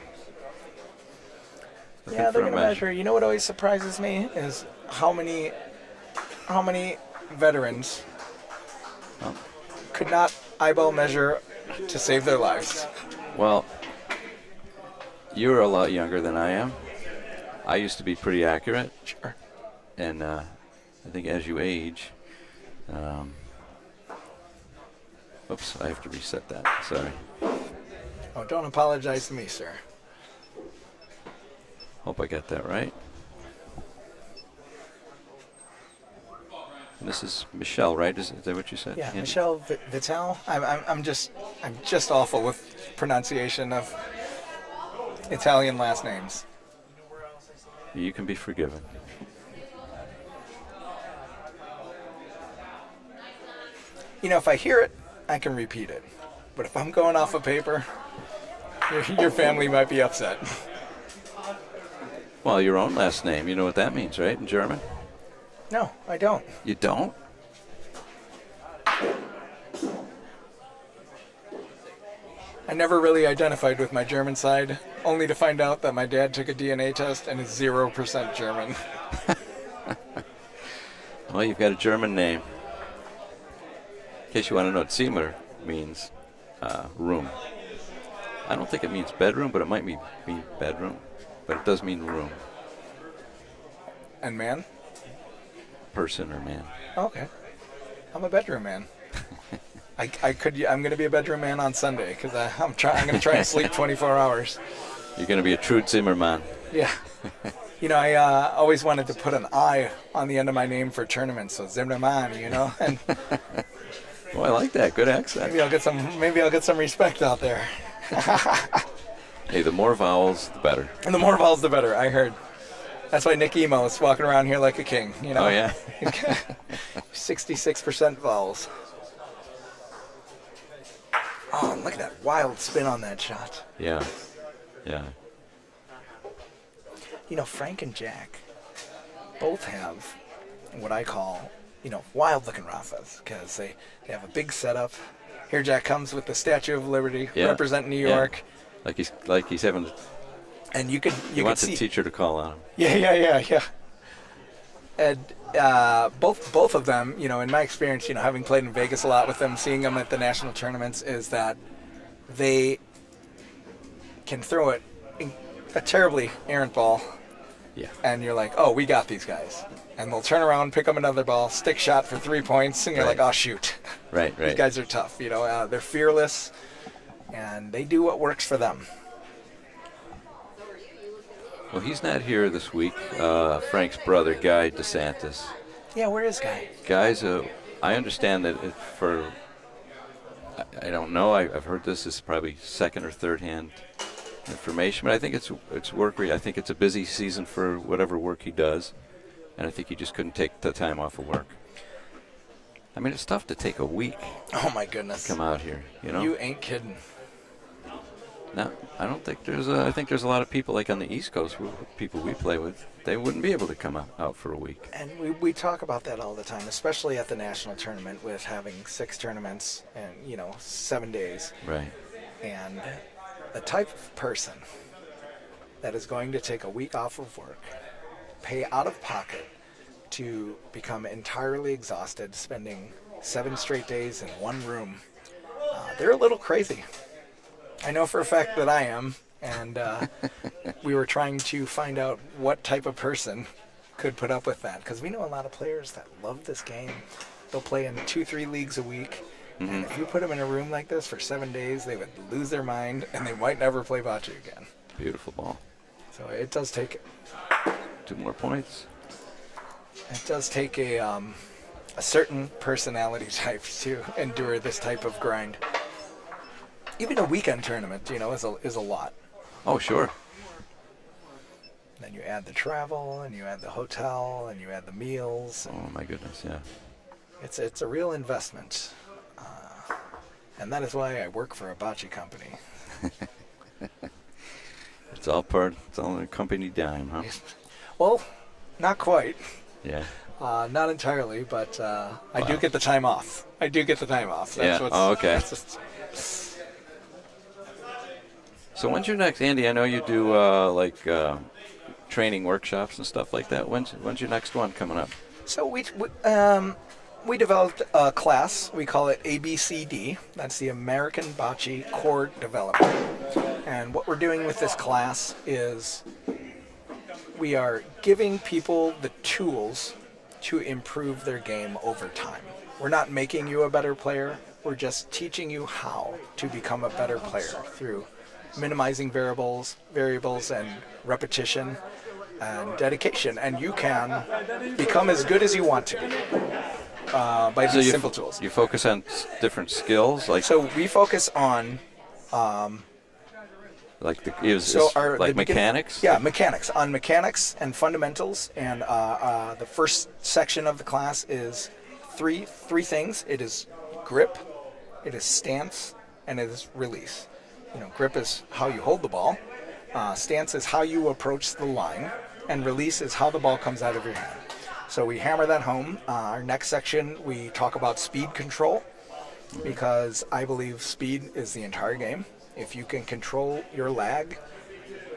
Looking Yeah, for they're a gonna measure. You know what always surprises me is how many veterans could not eyeball measure to save their lives. Well, you're a lot younger than I am. I used to be pretty accurate. Sure. And I think as you age, oops, I have to reset that. Sorry. Oh, don't apologize to me, sir. Hope I got that right. And this is Michelle, right? Is that what you said? Yeah, Andy? Michelle Vital. I'm just awful with pronunciation of Italian last names. You can be forgiven. You know, if I hear it, I can repeat it. But if I'm going off of paper, your family might be upset. Well, your own last name, you know what that means, right, in German? No, I don't. You don't? I never really identified with my German side, only to find out that my dad took a DNA test and is 0% German. Well, you've got a German name. In case you want to know what Zimmer means, room. I don't think it means bedroom, but it might mean bedroom. But it does mean room. And man? Person or man. Okay. I'm a bedroom man. I'm going to be a bedroom man on Sunday because I'm going to try and sleep 24 hours. You're going to be a true Zimmerman. Yeah. You know, I always wanted to put an I on the end of my name for tournaments, so Zimmerman, you know. And Oh, I like that. Good accent. maybe I'll get some respect out there. Hey, the more vowels, the better. And the more vowels, the better. I heard. That's why Nick Emo is walking around here like a king. You know. Oh, yeah? 66% vowels. Oh, look at that wild spin on that shot. Yeah. Yeah. You know, Frank and Jack both have what I call, you know, wild-looking Rafas because they have a big setup. Here Jack comes with the Statue of Liberty, Yeah. representing New Yeah. York. Like he's having. And you He could wants see. a teacher to call on him. Yeah. And both of them, you know, in my experience, you know, having played in Vegas a lot with them, seeing them at the national tournaments, is that they can throw it in a terribly errant ball. Yeah. And you're like, oh, we got these guys. And they'll turn around, pick up another ball, stick shot for 3 points, and you're Right. like, oh, shoot. Right. These guys are tough. You know, they're fearless, and they do what works for them. Well, he's not here this week. Frank's brother, Guy DeSantis. Yeah, where is Guy? Guy's I understand that I don't know. I've heard this is probably second or third hand information, but I think it's work. I think it's a busy season for whatever work he does, and I think he just couldn't take the time off of work. I mean, it's tough to take a week Oh, my goodness. to come out here. You know. You ain't kidding. No, I don't think there's. I think there's a lot of people like on the East Coast, people we play with. They wouldn't be able to come out for a week. And we talk about that all the time, especially at the national tournament with having 6 tournaments and, you know, 7 days. Right. And the type of person that is going to take a week off of work, pay out of pocket to become entirely exhausted, spending 7 straight days in one room, they're a little crazy. I know for a fact that I am, and we were trying to find out what type of person could put up with that, because we know a lot of players that love this game. They'll play in 2-3 leagues a week, and if you put them in a room like this for 7 days, they would lose their mind, and they might never play bocce again. Beautiful ball. So it does take 2 more points. a a certain personality type to endure this type of grind. Even a weekend tournament, is a lot. Oh, sure. Then you add the travel, and you add the hotel, and you add the meals. Oh, my goodness, yeah. It's a real investment. And that is why I work for a bocce company. It's all in a company dime, huh? Well, not quite. Yeah. Not entirely, but I do get the time off. That's Yeah. what's, Oh, okay. that's just- So when's your next, Andy? I know you do training workshops and stuff like that. When's your next one coming up? So we developed a class. We call it ABCD. That's the American Bocce Core Development. And what we're doing with this class is we are giving people the tools to improve their game over time. We're not making you a better player. We're just teaching you how to become a better player through minimizing variables and repetition and dedication. And you can become as good as you want to be by these simple tools. You focus on different skills, So we focus on mechanics. Yeah, mechanics and fundamentals. And the first section of the class is three things. It is grip, it is stance, and it is release. Grip is how you hold the ball. Stance is how you approach the line, and release is how the ball comes out of your hand. So we hammer that home. Our next section, we talk about speed control, because I believe speed is the entire game. If you can control your lag,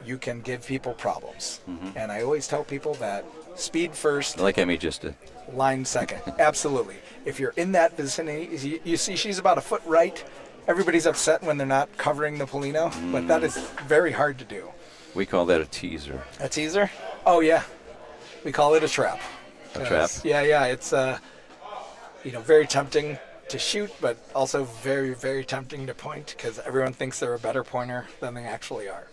you can give people problems. Mm-hmm. And I always tell people that speed first. Like Emmy just did. Line second. Absolutely. If you're in that vicinity, you see she's about a foot right. Everybody's upset when they're not covering the Polino, but that is very hard to do. We call that a teaser. A teaser? Oh, yeah. We call it a trap. A trap? Yeah. It's very tempting to shoot, but also very, very tempting to point, because everyone thinks they're a better pointer than they actually are.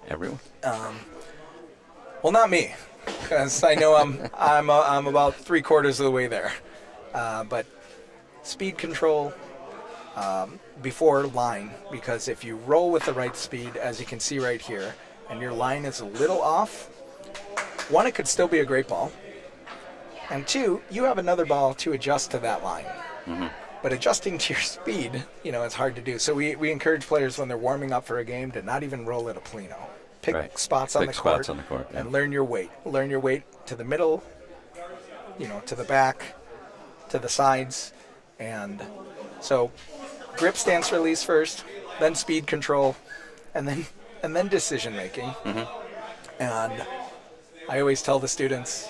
Everyone? Well, not me, because I know I'm about 3/4 of the way there. But speed control before line, because if you roll with the right speed, as you can see right here, and your line is a little off, one, it could still be a great ball, and two, you have another ball to adjust to that line. Mm-hmm. But adjusting to your speed, it's hard to do. So we encourage players when they're warming up for a game to not even roll at a Polino. Pick spots on the court, and learn your weight. Learn your weight to the middle, to the back, to the sides. And so grip, stance, release first, then speed control, and then decision making. Mm-hmm. And I always tell the students,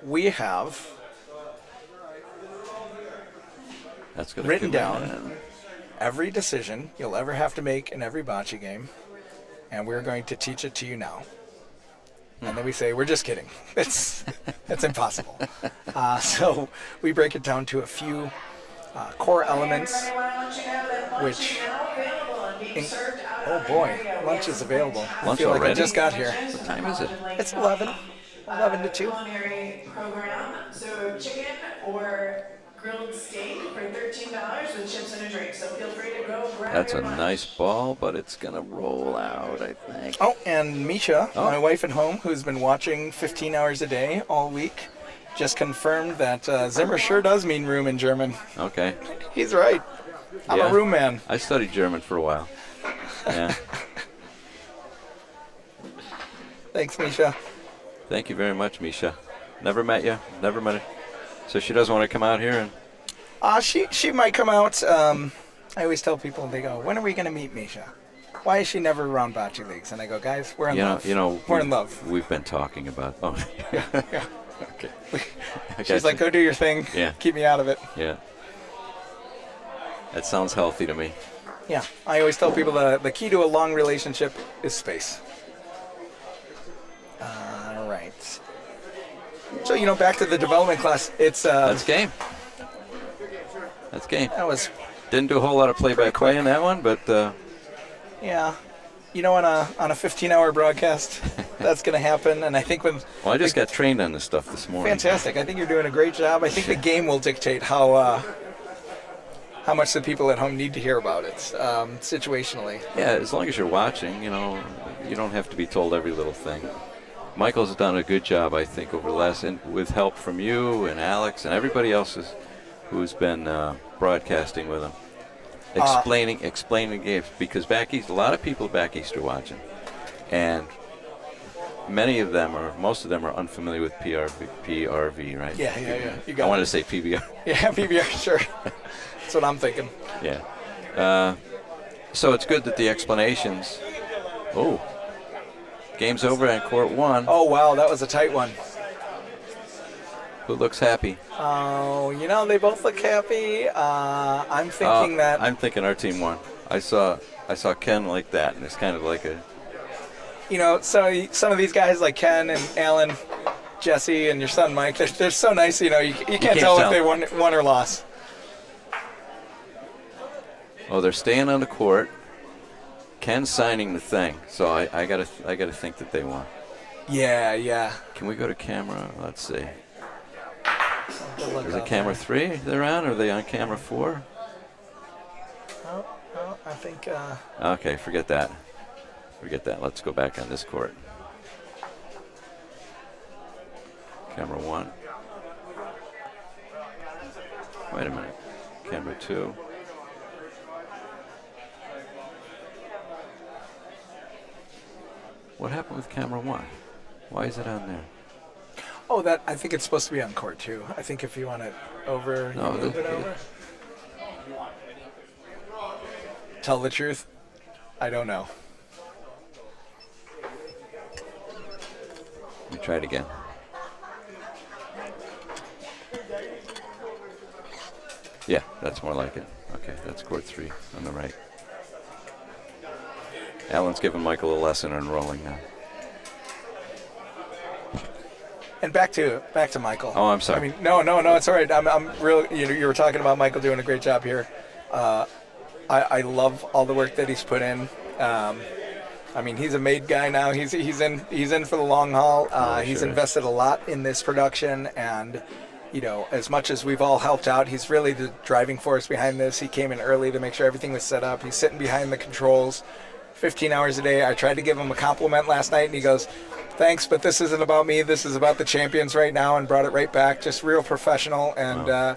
we have written down every decision you'll ever have to make in every bocce game, and we're going to teach it to you now. And then we say, we're just kidding. It's impossible. So we break it down to a few core elements, which, oh boy, lunch is available. Lunch I feel like already? I just got here. What time is it? It's 11 to 2. Program. So chicken or grilled steak for $13 with chips and a drink. So feel free to go grab That's a your lunch. nice ball, but it's going to roll out, I think. Oh, and Misha, my wife at home, who's been watching 15 hours a day all week, just confirmed that Zimmer sure does mean room in German. Okay. He's right. I'm a room man. I studied German for a while. Yeah. Thanks, Misha. Thank you very much, Misha. Never met you. Never met her. So she doesn't want to come out here? She might come out. I always tell people, they go, when are we going to meet Misha? Why is she never around bocce leagues? And I go, guys, we're in love. We're in love. We've been talking about. Oh, yeah. Okay. She's like, go do your thing. Yeah. Keep me out of it. Yeah. That sounds healthy to me. Yeah. I always tell people the key to a long relationship is space. All right. So, back to the development class. It's That's game. That's game. That was Didn't do a whole lot of play-by-play in that one, but yeah. On a 15-hour broadcast, that's going to happen. And I think when Well, I just got trained on this stuff this morning. fantastic, I think you're doing a great job. I think the game will dictate how much the people at home need to hear about it situationally. Yeah, as long as you're watching, you don't have to be told every little thing. Michael's done a good job, I think, over the last, and with help from you and Alex and everybody else who's been broadcasting with him, explaining games. Because back east, a lot of people back east are watching, and most of them are unfamiliar with PRV, right? Yeah. You got I wanted to say PBR. Yeah, PBR, sure. That's what I'm thinking. Yeah. So it's good that the explanations. Oh, game's over on court 1. Oh, wow, that was a tight one. Who looks happy? Oh, they both look happy. I'm thinking that. I'm thinking our team won. I saw Ken like that, and it's kind of like a. So some of these guys like Ken and Alan, Jesse, and your son Mike, they're so nice. You can't tell if they won or lost. Oh, they're staying on the court. Ken's signing the thing, so I gotta think that they won. Yeah. Can we go to camera? Let's see. Is it camera 3 they're on, or are they on camera 4? Oh, I think. Okay, forget that. Let's go back on this court. Camera 1. Wait a minute. Camera 2. What happened with camera 1? Why is it on there? Oh, I think it's supposed to be on court 2. I think if you want it over, you move it over. Tell the truth, I don't know. Let me try it again. Yeah, that's more like it. Okay, that's court 3 on the right. Alan's giving Michael a lesson on rolling now. And back to Michael. Oh, I'm sorry. I mean, no, it's all right. I'm real. You were talking about Michael doing a great job here. I love all the work that he's put in. I mean, he's a made guy now. He's in for the long haul. He's invested a lot in this production, and as much as we've all helped out, he's really the driving force behind this. He came in early to make sure everything was set up. He's sitting behind the controls 15 hours a day. I tried to give him a compliment last night, and he goes, "Thanks, but this isn't about me. This is about the champions right now," and brought it right back. Just real professional. And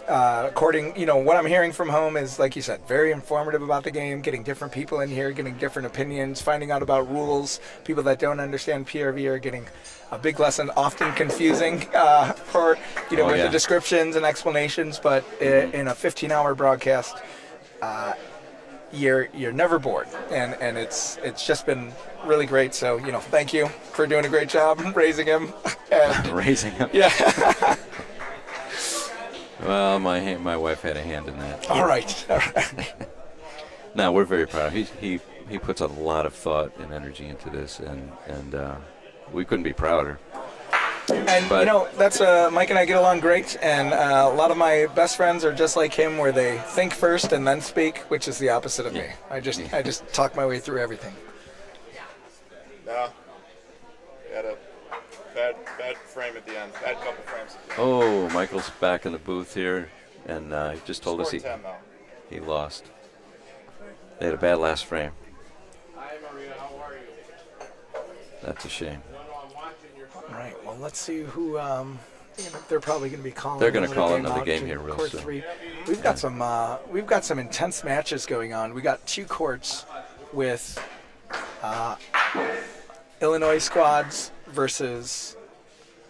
according, what I'm hearing from home is, like you said, very informative about the game, getting different people in here, getting different opinions, finding out about rules. People that don't understand PRV are getting a big lesson, often confusing for, with the descriptions and explanations. But in a 15-hour broadcast, you're never bored, and it's just been really great. So thank you for doing a great job raising him. Raising him. Yeah. Well, my wife had a hand in that. All right. No, we're very proud. He puts a lot of thought and energy into this, and we couldn't be prouder. And that's Mike and I get along great, and a lot of my best friends are just like him, where they think first and then speak, which is the opposite of me. I just talk my way through everything. No, we had a bad frame at the end. Bad couple frames. Oh, Michael's back in the booth here, and he just told us he lost. They had a bad last frame. Hi, Maria. How are you? That's a shame. All right. Well, let's see who. They're probably going to be calling. They're going to call another another game here real court soon. 3. We've got some intense matches going on. We got 2 courts with Illinois squads versus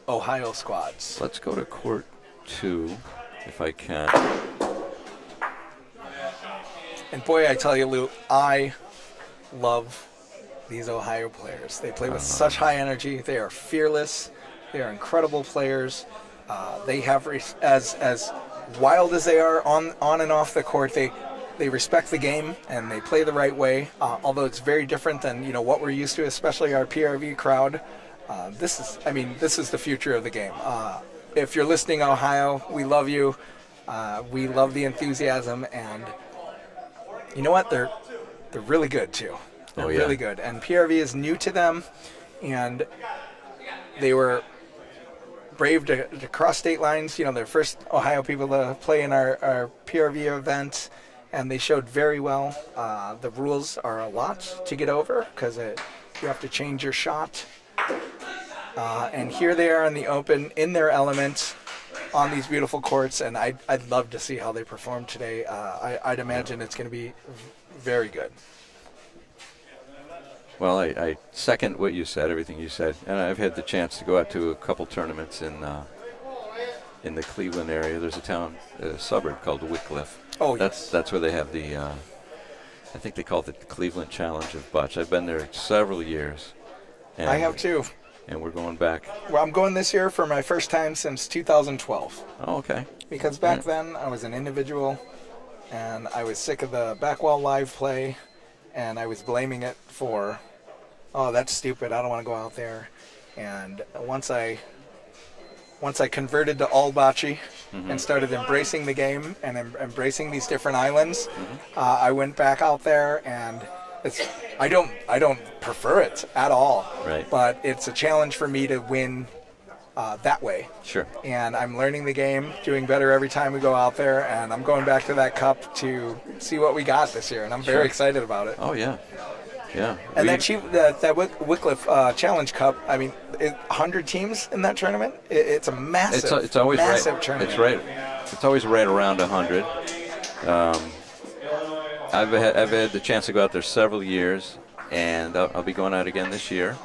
Ohio squads. Let's go to court 2, if I can. And boy, I tell you, Lou, I love these Ohio players. They play with such high energy. They are fearless. They are incredible players. They have, as wild as they are on and off the court, they respect the game and they play the right way. Although it's very different than what we're used to, especially our PRV crowd. This is the future of the game. If you're listening, Ohio, we love you. We love the enthusiasm, and you know what? They're really good too. They're really good. And PRV is new to them. and they were brave to cross state lines. You know, they're first Ohio people to play in our PRV event, and they showed very well. The rules are a lot to get over because you have to change your shot. And here they are in the open, in their element, on these beautiful courts, and I'd love to see how they perform today. I'd imagine it's going to be very good. Well, I second what you said, everything you said, and I've had the chance to go out to a couple tournaments in the Cleveland area. There's a suburb called Wycliffe. Oh, that's where they have the, I think they call it the Cleveland Challenge of Bocce. I've been there several years. And, I have too. And we're going back. Well, I'm going this year for my first time since 2012. Oh, okay. Because back then I was an individual, and I was sick of the backwall live play, and I was blaming it for, oh, that's stupid, I don't want to go out there. And once I converted to all bocce and started embracing the game and embracing these different islands, I went back out there, and I don't prefer it at all. Right. But it's a challenge for me to win that way. Sure. And I'm learning the game, doing better every time we go out there, and I'm going back to that cup to see what we got this year, and I'm very excited about it. Oh, yeah. Yeah. And that Wycliffe Challenge Cup, I mean, 100 teams in that tournament. It's a massive, it's always massive tournament. It's right. It's always right around 100. I've had the chance to go out there several years, and I'll be going out again this year.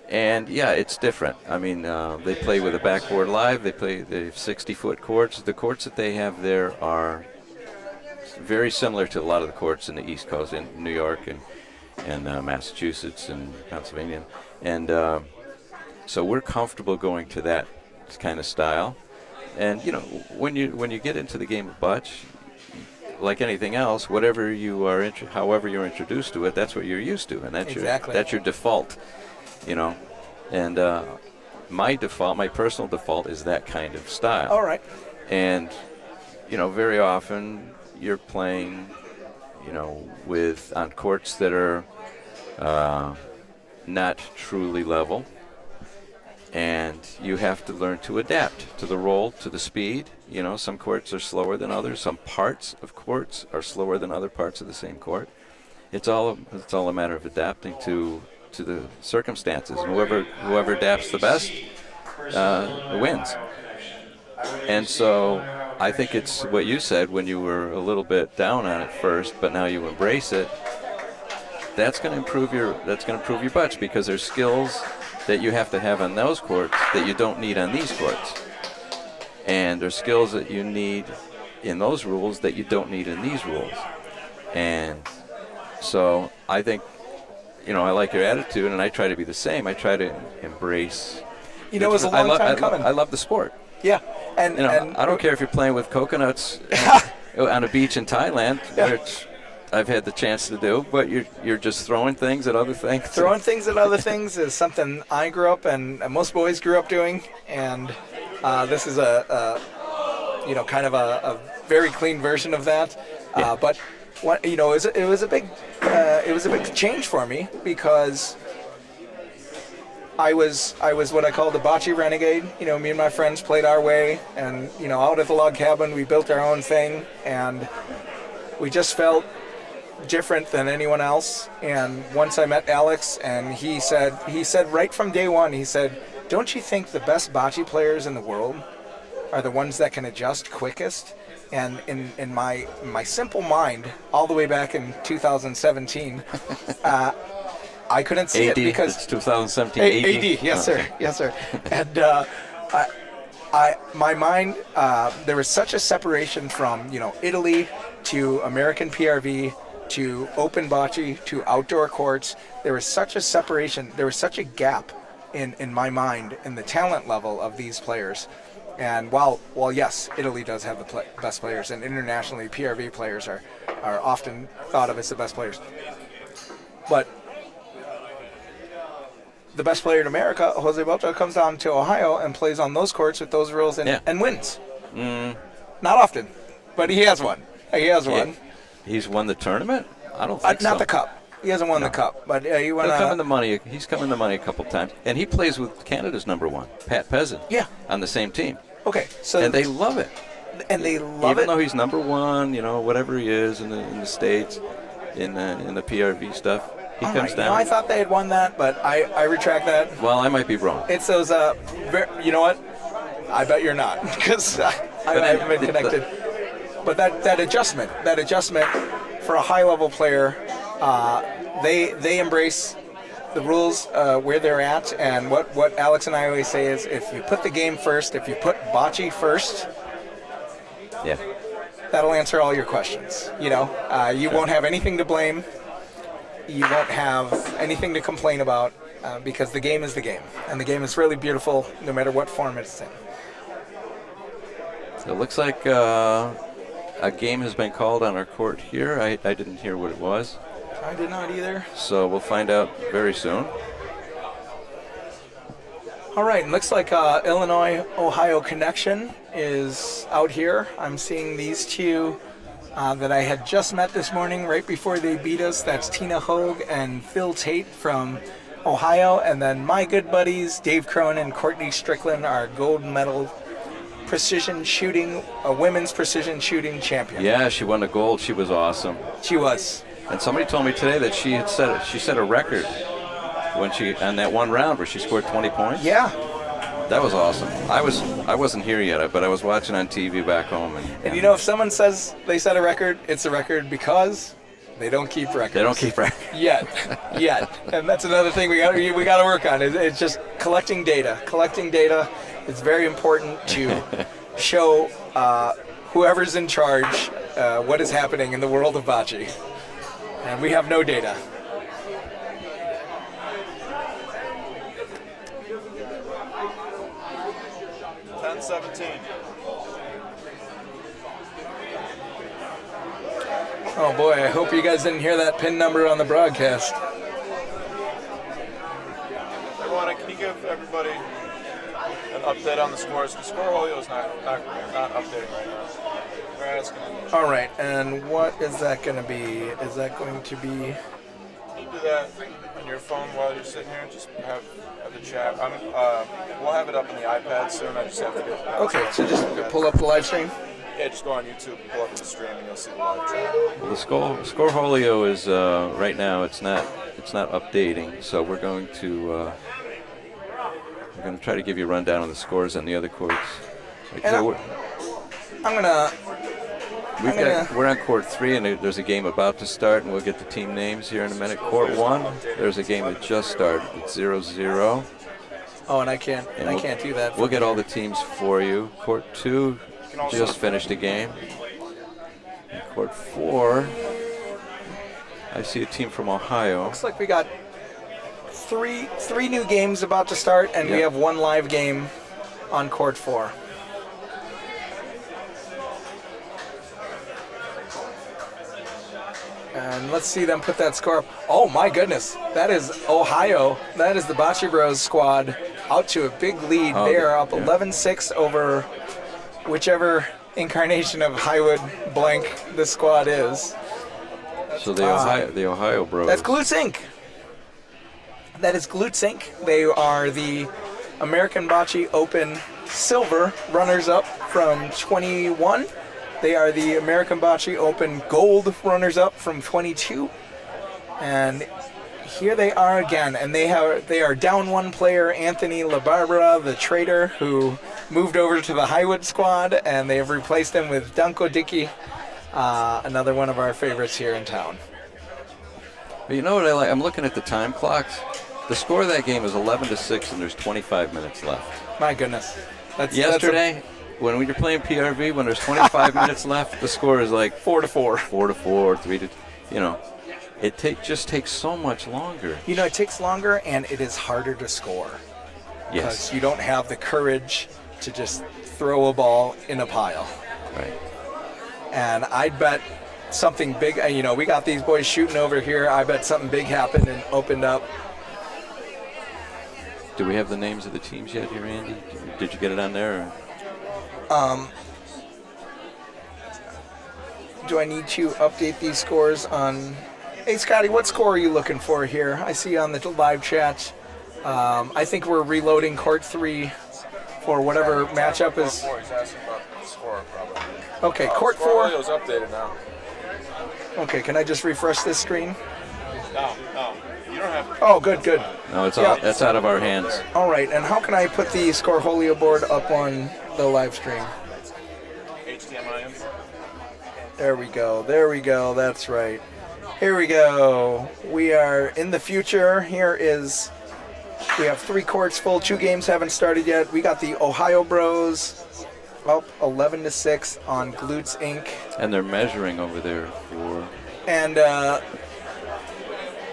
And yeah, it's different. I mean, they play with a backboard live. They have 60-foot courts. The courts that they have there are very similar to a lot of the courts in the East Coast, in New York and Massachusetts and Pennsylvania. And so we're comfortable going to that kind of style. And you know, when you get into the game of bocce, like anything else, whatever you are, however you're introduced to it, that's what you're used to, and that's your default, you know. And my personal default is that kind of style. All right. And you know, very often you're playing, you know, on courts that are not truly level, and you have to learn to adapt to the roll, to the speed. You know, some courts are slower than others. Some parts of courts are slower than other parts of the same court. It's all a matter of adapting to the circumstances. And whoever adapts the best wins. And so I think it's what you said when you were a little bit down on it first, but now you embrace it. That's going to improve your bocce, because there's skills that you have to have on those courts that you don't need on these courts. And there's skills that you need in those rules that you don't need in these rules. And so I think, you know, I like your attitude, and I try to be the same. I try to embrace. You know, it was a long time coming. I love the sport. Yeah. And, you know, and I don't care if you're playing with coconuts on a beach in Thailand, which I've had the chance to do, but you're just throwing things at other things. Throwing things at other things is something I grew up and most boys grew up doing, and this is a kind of a very clean version of that. Yeah. But what, you know, it was a big change for me, because I was what I call the bocce renegade. You know, me and my friends played our way, and you know, out at the log cabin we built our own thing, and we just felt different than anyone else. And once I met Alex, and he said right from day one, he said, "Don't you think the best bocce players in the world are the ones that can adjust quickest?" And in my simple mind, all the way back in 2017, I couldn't see it because it's 2017 AD. Yes, sir. Yes, sir. And my mind, there was such a separation from, you know, Italy to American PRV to open bocce to outdoor courts. There was such a separation. There was such a gap in my mind in the talent level of these players. And while yes, Italy does have the best players, and internationally PRV players are often thought of as the best players, but the best player in America, Jose Bocce, comes down to Ohio and plays on those courts with those rules and wins. Not often, but he has won. He has won. He's won the tournament? I don't think so. Not the cup. He hasn't won the cup, but he won. He'll come in the money. He's come in the money a couple times, and he plays with Canada's number 1, Pat Peasant. Yeah. On the same team, Okay, so and they love it. Even though he's number 1, whatever he is in the States, in the PRV stuff, he comes down. I thought they had won that, but I retract that. Well, I might be wrong. It's those. You know what? I bet you're not, because I haven't been connected. But that adjustment for a high-level player, they embrace the rules where they're at, and what Alex and I always say is, if you put the game first, if you put bocce first, yeah, that'll answer all your questions. You won't have anything to blame. You won't have anything to complain about, because the game is the game, and the game is really beautiful no matter what form it's in. So it looks like a game has been called on our court here. I didn't hear what it was. I did not either. So we'll find out very soon. All right, and looks like Illinois-Ohio connection is out here. I'm seeing these two that I had just met this morning right before they beat us. That's Tina Hogue and Phil Tate from Ohio. And then my good buddies, Dave Crone and Courtney Strickland, are gold medal women's precision shooting champion. Yeah, she won the gold. She was awesome. She was. And somebody told me today that she set a record when on that one round where she scored 20 points. Yeah. That was awesome. I wasn't here yet, but I was watching on TV back home. And if someone says they set a record, it's a record because they don't keep records. They don't keep records. Yet. And that's another thing we got to work on. It's just collecting data. Collecting data is very important to show whoever's in charge what is happening in the world of bocce. And we have no data. Oh boy, I hope you guys didn't hear that pin number on the broadcast. Everyone, can you give everybody an update on the scores? The scorolio is not updating right now. We're asking. All right, and what is that going to be? Is that going to be? You do that on your phone while you're sitting here. Just have the chat. We'll have it up on the iPad soon. I just have to get. Okay, so just pull up the live stream. Yeah, just go on YouTube, pull up the stream, and you'll see the live chat. Well, the scorolio is right now. It's not updating. So we're going to try to give you a rundown on the scores on the other courts. We're on court 3, and there's a game about to start, and we'll get the team names here in a minute. Court 1, there's a game that just started. It's 0-0. Oh, and I can't do that. We'll get all the teams for you. Court 2 just finished a game. And court 4, I see a team from Ohio. Looks like we got three new games about to start, and we have one live game on court 4. And let's see them put that score up. Oh my goodness, that is Ohio. That is the Bocce Bros squad out to a big lead. They are up 11-6 over whichever incarnation of Highwood blank the squad is. So the Ohio Bros. That's Glutes Inc. That is Glutes Inc. They are the American Bocce Open Silver runners-up from 21. They are the American Bocce Open Gold runners-up from 22. And here they are again, and they are down one player, Anthony LaBarbera, the trader, who moved over to the Highwood squad, and they have replaced him with Danko Dickey, another one of our favorites here in town. But you know what I like? I'm looking at the time clocks. The score of that game is 11-6, and there's 25 minutes left. My goodness. Yesterday, when we were playing PRV, when there's 25 minutes left, the score is like 4-4. 4-4, 3-2. It just takes so much longer. It takes longer, and it is harder to score. Yes. Because you don't have the courage to just throw a ball in a pile. Right. And I'd bet something big, we got these boys shooting over here. I bet something big happened and opened up. Do we have the names of the teams yet here, Andy? Did you get it on there? Do I need to update these scores on Hey, Scotty, what score are you looking for here? I see on the live chat. I think we're reloading court 3 for whatever matchup is. He's asking about the score, probably. Okay, court 4. It was updated now. Okay, can I just refresh this screen? No. You don't have to. Oh, good. No, it's Yeah. that's out of our hands. All right, and how can I put the Scoreholio board up on the live stream? HDMI. There we go, that's right. Here we go. We are in the future. We have 3 courts full, 2 games haven't started yet. We got the Ohio Bros up 11-6 on Glutes Inc. And they're measuring over there for. And,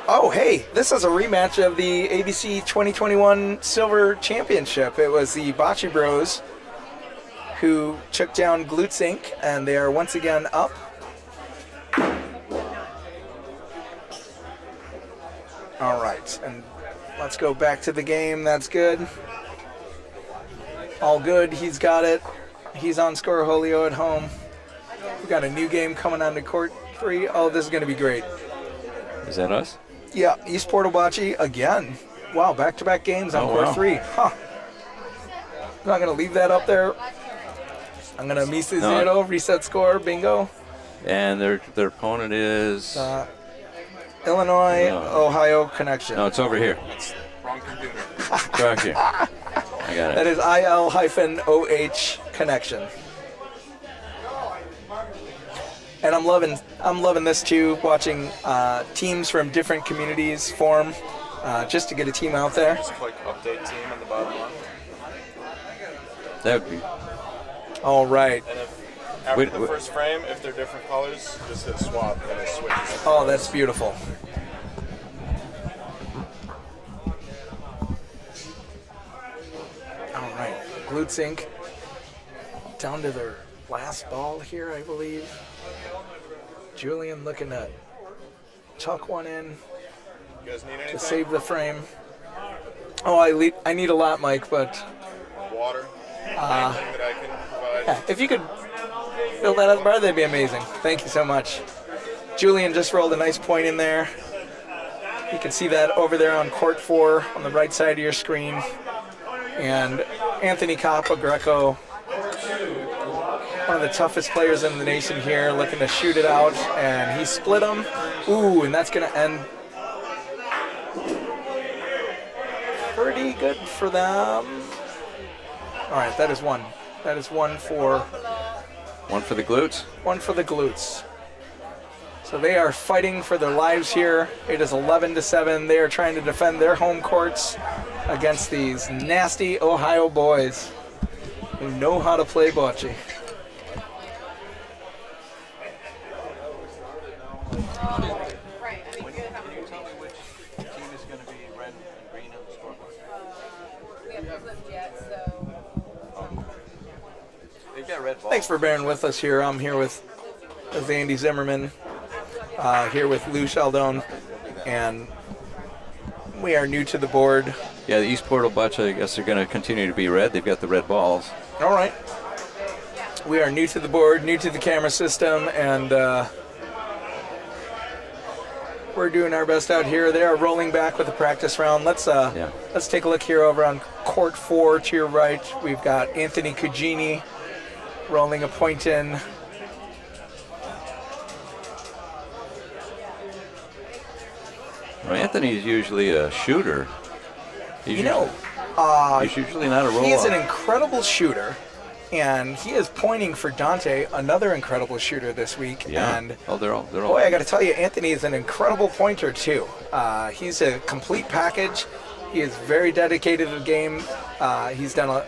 oh, hey, this is a rematch of the ABC 2021 Silver Championship. It was the Bocce Bros who took down Glutes Inc., and they are once again up. All right, and let's go back to the game. That's good. All good. He's got it. He's on Scoreholio at home. We got a new game coming on to court 3. Oh, this is going to be great. Is that us? Yeah, East Portal Bocce again. Wow, back-to-back games on court 3. Huh. I'm not going to leave that up there. I'm going to Misa Zero, reset score, bingo. And their opponent is. Illinois, Ohio connection. No, it's over here. Wrong computer. It's back here. I got That it. is IL-OH connection. And I'm loving this too, watching teams from different communities form just to get a team out there. Just click update team on the bottom one. That would be. All right. And if after the first frame, if they're different colors, just hit swap and it switches. Oh, that's beautiful. All right, Glutes Inc. down to their last ball here, I believe. Julian looking to tuck one in You guys need anything? to save the frame. Oh, I need a lot, Mike, but Water? Anything that I can provide? yeah, if you could fill that up, that'd be amazing. Thank you so much. Julian just rolled a nice point in there. You can see that over there on court 4 on the right side of your screen. And Anthony Coppa Greco, one of the toughest players in the nation here, looking to shoot it out, and he split them. Ooh, and that's going to end pretty good for them. All right, that is one. That is one for the glutes. One for the glutes. So they are fighting for their lives here. It is 11-7. They are trying to defend their home courts against these nasty Ohio boys who know how to play bocce. Thanks for bearing with us here. I'm here with Andy Zimmerman, here with Lou Sheldon, and we are new to the board. Yeah, the East Portal Bocce, I guess they're going to continue to be red. They've got the red balls. All right. We are new to the board, new to the camera system, and we're doing our best out here. They are rolling back with the practice round. Let's take a look here over on court 4 to your right. We've got Anthony Cugini rolling a point in. Well, Anthony's usually a shooter. He's You know, he's usually not a roll. he is an incredible shooter, and he is pointing for Dante, another incredible shooter this week. Yeah. And They're all. boy, I got to tell you, Anthony is an incredible pointer too. He's a complete package. He is very dedicated to the game. He's done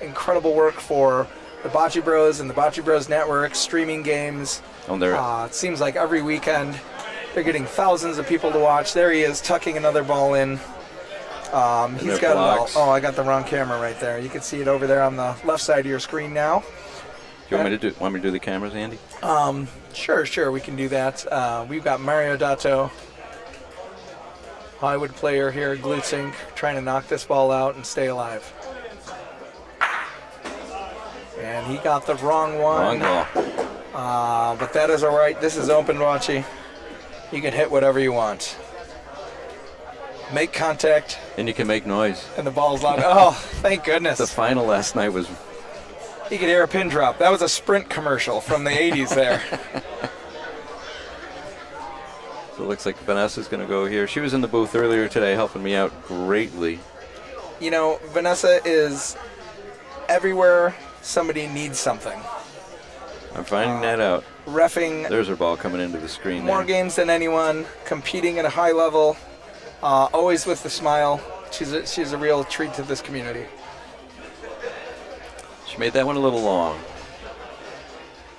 incredible work for the Bocce Bros and the Bocce Bros Network, streaming games. It seems like every weekend they're getting thousands of people to watch. There he is, tucking another ball in. He's got blocks. it all. Oh, I got the wrong camera right there. You can see it over there on the left side of your screen now. Do you want me to do the cameras, Andy? Sure, we can do that. We've got Mario Dato, Highwood player here at Glutes Inc., trying to knock this ball out and stay alive. And he got the wrong one. Wrong ball. But that is all right. This is open bocce. You can hit whatever you want. Make contact, And you can make noise. and the ball's loud. Oh, thank goodness. The final last night was. You could hear a pin drop. That was a Sprint commercial from the 80s there. So it looks like Vanessa's going to go here. She was in the booth earlier today helping me out greatly. You know, Vanessa is everywhere somebody needs something. I'm finding that out. Reffing There's her ball coming into the screen more there. games than anyone, competing at a high level, always with a smile. She's a real treat to this community. She made that one a little long.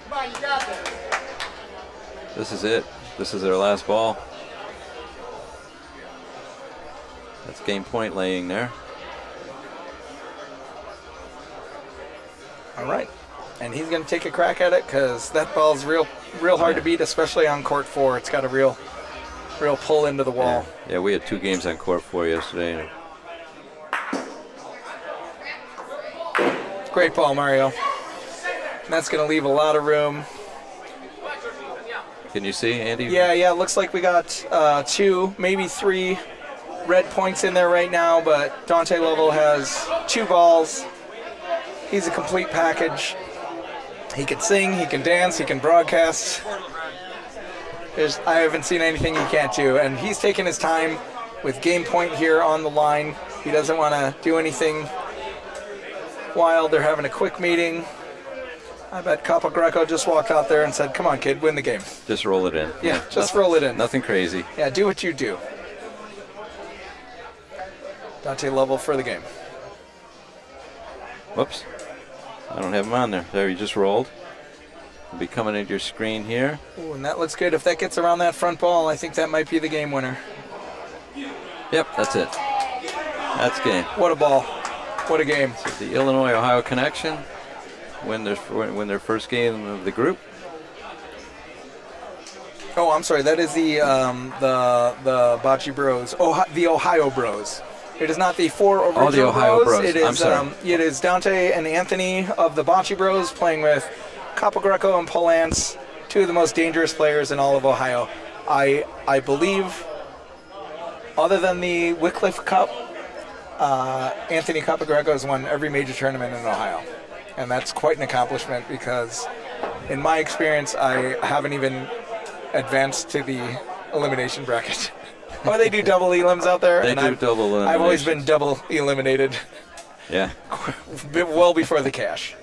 Come on, you got this. This is it. This is their last ball. That's game point laying there. All right. And he's going to take a crack at it because that ball's real hard to beat, especially on court 4. It's got a real pull into the wall. Yeah, we had 2 games on court 4 yesterday. Great ball, Mario. And that's going to leave a lot of room. Can you see, Andy? Yeah, it looks like we got 2, maybe 3 red points in there right now, but Dante Lovell has 2 balls. He's a complete package. He can sing, he can dance, he can broadcast. I haven't seen anything he can't do, and he's taking his time with game point here on the line. He doesn't want to do anything wild. They're having a quick meeting. I bet Capo Greco just walked out there and said, "Come on, kid, win the game." Just roll it in. Yeah, just roll it in. Nothing crazy. Yeah, do what you do. Dante Lovell for the game. Whoops. I don't have him on there. There, he just rolled. He'll be coming into your screen here. Ooh, and that looks good. If that gets around that front ball, I think that might be the game winner. Yep, that's it. That's game. What a ball. What a game. So the Illinois-Ohio connection win their first game of the group. Oh, I'm sorry. That is the Bocce Bros. The Ohio Bros. It is not the 4 original the Ohio Bros. It is, I'm sorry. It is Dante and Anthony of the Bocce Bros playing with Capo Greco and Polance, 2 of the most dangerous players in all of Ohio. I believe, other than the Wycliffe Cup, Anthony Capo Greco has won every major tournament in Ohio. And that's quite an accomplishment because, in my experience, I haven't even advanced to the elimination bracket. Oh, they do double elims out there. They and do double eliminations. I've always been double eliminated. Yeah. Well before the cash.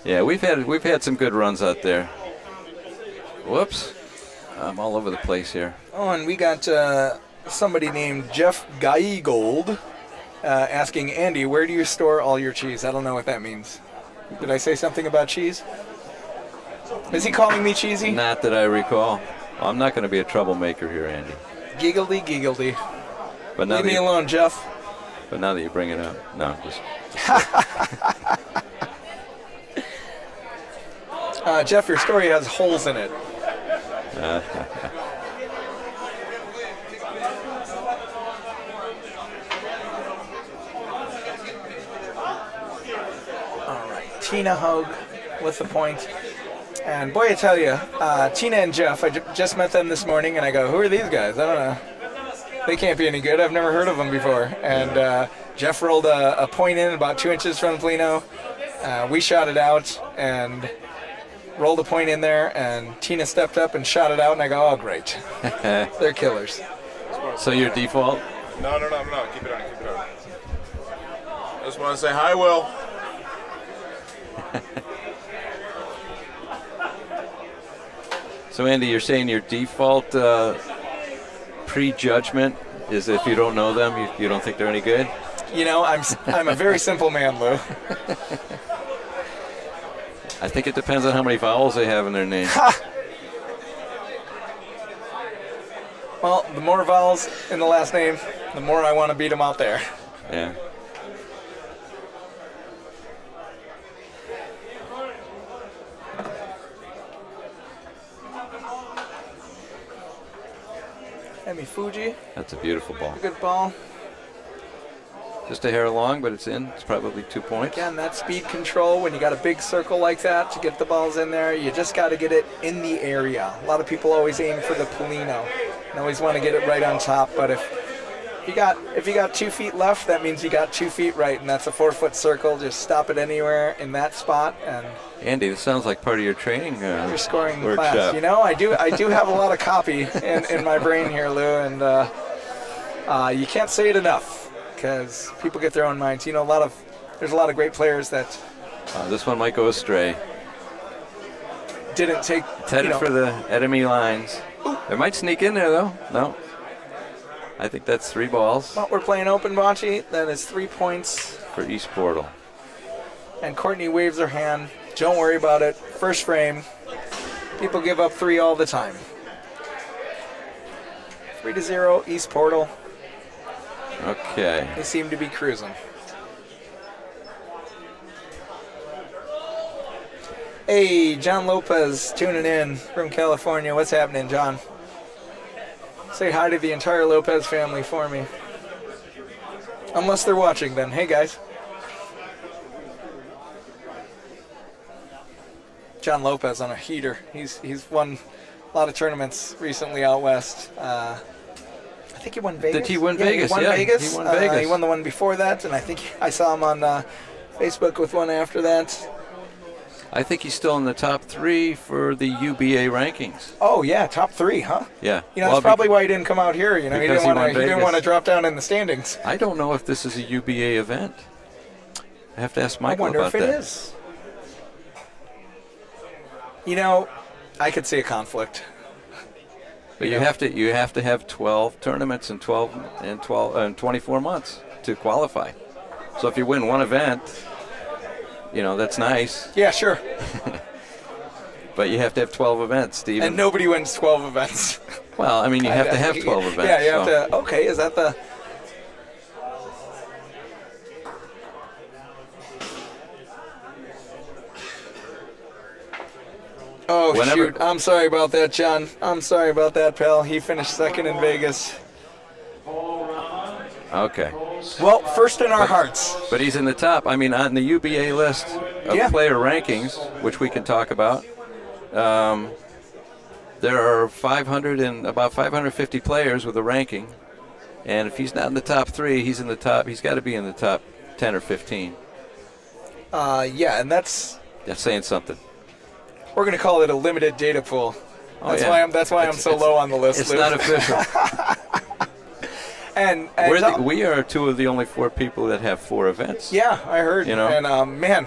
Yeah, we've had some good runs out there. Whoops. I'm all over the place here. Oh, and we got somebody named Jeff Guygold asking, Andy, where do you store all your cheese? I don't know what that means. Did I say something about cheese? Is he calling me cheesy? Not that I recall. Well, I'm not going to be a troublemaker here, Andy. Giggledy. But now Leave me alone, Jeff. But now that you bring it up, no, just. Jeff, your story has holes in it. All right, Tina Hogue with the point. And boy, I tell you, Tina and Jeff, I just met them this morning, and I go, who are these guys? I don't know. They can't be any good. I've never heard of them before. And Jeff rolled a point in about 2 inches from the Plino. We shot it out and rolled a point in there, and Tina stepped up and shot it out, and I go, oh, great. They're killers. So your default? No. Keep it on. I just want to say hi, Will. So Andy, you're saying your default prejudgment is if you don't know them, you don't think they're any good? You know, I'm a very simple man, Lou. I think it depends on how many vowels they have in their name. Well, the more vowels in the last name, the more I want to beat them out there. Yeah. Emi Fuji, That's a beautiful ball. good ball. Just a hair long, but it's in. It's probably 2 points. Again, that speed control, when you got a big circle like that to get the balls in there, you just got to get it in the area. A lot of people always aim for the Polino and always want to get it right on top, but if you got 2 feet left, that means you got 2 feet right, and that's a 4-foot circle. Just stop it anywhere in that spot, and Andy, this sounds like part of your training you're scoring workshop. class. You know, I do have a lot of copy in my brain here, Lou, and you can't say it enough because people get their own minds. You know, there's a lot of great players that This one might go astray. didn't take. It's headed for the enemy lines. It might sneak in there, though. No. I think that's 3 balls But we're playing open bocce. That is 3 points. for East Portal. And Courtney waves her hand. Don't worry about it. First frame. People give up 3 all the time. 3-0 East Portal. Okay. They seem to be cruising. Hey, John Lopez tuning in from California. What's happening, John? Say hi to the entire Lopez family for me. Unless they're watching, then. Hey, guys. John Lopez on a heater. He's won a lot of tournaments recently out west. I think he won Vegas. Did he win Vegas? He won Yeah, Vegas. he won Vegas. He won the one before that, and I think I saw him on Facebook with one after that. I think he's still in the top 3 for the UBA rankings. Oh yeah, top 3, huh? Yeah. You know, Well, that's probably why he didn't come out here. You know, he because didn't he want won to Vegas. drop down in the standings. I don't know if this is a UBA event. I have to ask I Michael wonder about if it that. is. You know, I could see a conflict. But you have to have 12 tournaments in 24 months to qualify. So if you win one event, you know, that's nice. Yeah, sure. But you have to have 12 events, Steven. And nobody wins 12 events. Well, I mean, you have to have 12 events. Yeah, you have so. to. Okay, is that the? Oh, Whenever- shoot. I'm sorry about that, John. I'm sorry about that, pal. He finished second in Vegas. Okay. Well, first in our hearts. But he's in the top. I mean, on the UBA list of Yeah. player rankings, which we can talk about, there are about 550 players with a ranking. And if he's not in the top 3, he's in the top. He's got to be in the top 10 or 15. Yeah, and that's. That's saying something. We're going to call it a limited data pool. Oh, That's yeah. why I'm so low on the list. It's Lou. not official. and We are 2 of the only 4 people that have 4 events. yeah, I heard. You know? And man,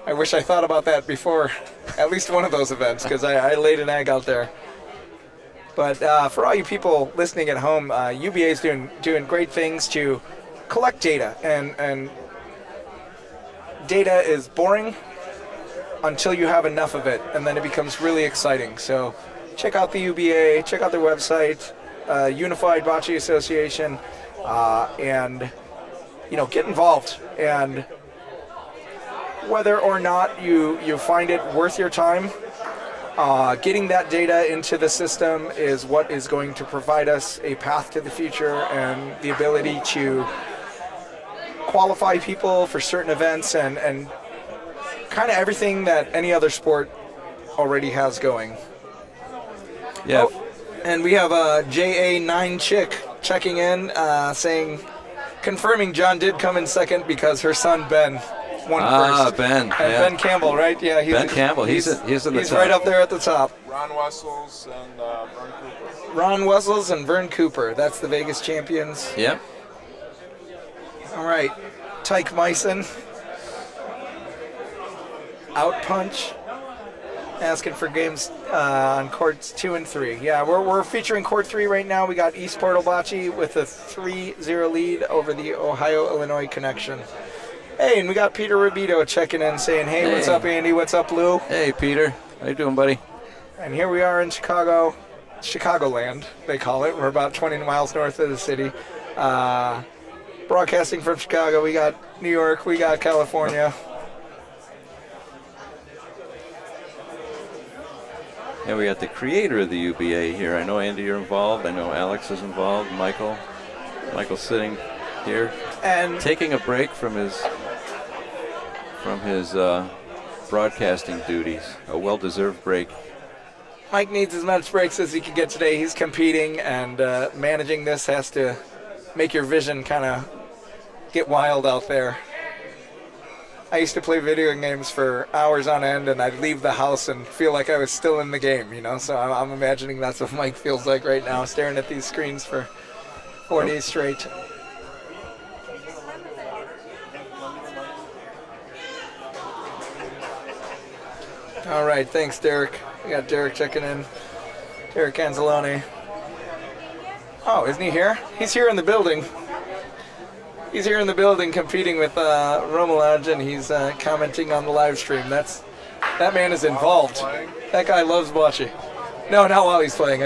I wish I thought about that before at least one of those events because I laid an egg out there. But for all you people listening at home, UBA is doing great things to collect data, and data is boring until you have enough of it, and then it becomes really exciting. So check out the UBA, check out their website, Unified Bocce Association, and get involved. And whether or not you find it worth your time, getting that data into the system is what is going to provide us a path to the future and the ability to qualify people for certain events and kind of everything that any other sport already has going. Yeah. Oh, and we have a JA9 chick checking in, confirming John did come in second because her son Ben won first. Ben. And Yeah. Ben Campbell, right? Yeah, Ben Campbell. He's in the he's top. right up there at the top. Ron Wessels and Vern Cooper. Ron Wessels and Vern Cooper. That's the Vegas champions. Yep. All right. Tyke Meissen. Out punch. Asking for games on courts 2 and 3. Yeah, we're featuring court 3 right now. We got East Portal Bocce with a 3-0 lead over the Ohio-Illinois connection. Hey, and we got Peter Rubito checking in saying, hey, what's Hey. up, Andy? What's up, Lou? Hey, Peter. How you doing, buddy? And here we are in Chicago, Chicagoland, they call it. We're about 20 miles north of the city. Broadcasting from Chicago. We got New York. We got California. And we got the creator of the UBA here. I know, Andy, you're involved. I know Alex is involved. Michael's sitting here, And taking a break from his broadcasting duties. A well-deserved break. Mike needs as much breaks as he can get today. He's competing, and managing this has to make your vision kind of get wild out there. I used to play video games for hours on end, and I'd leave the house and feel like I was still in the game, you know? So I'm imagining that's what Mike feels like right now, staring at these screens for 4 days straight. All right, thanks, Derek. We got Derek checking in. Derek Anzalone. Oh, isn't he here? He's here in the building. He's here in the building competing with Romelage, and he's commenting on the live stream. That man is involved. That guy loves bocce. No, not while he's playing.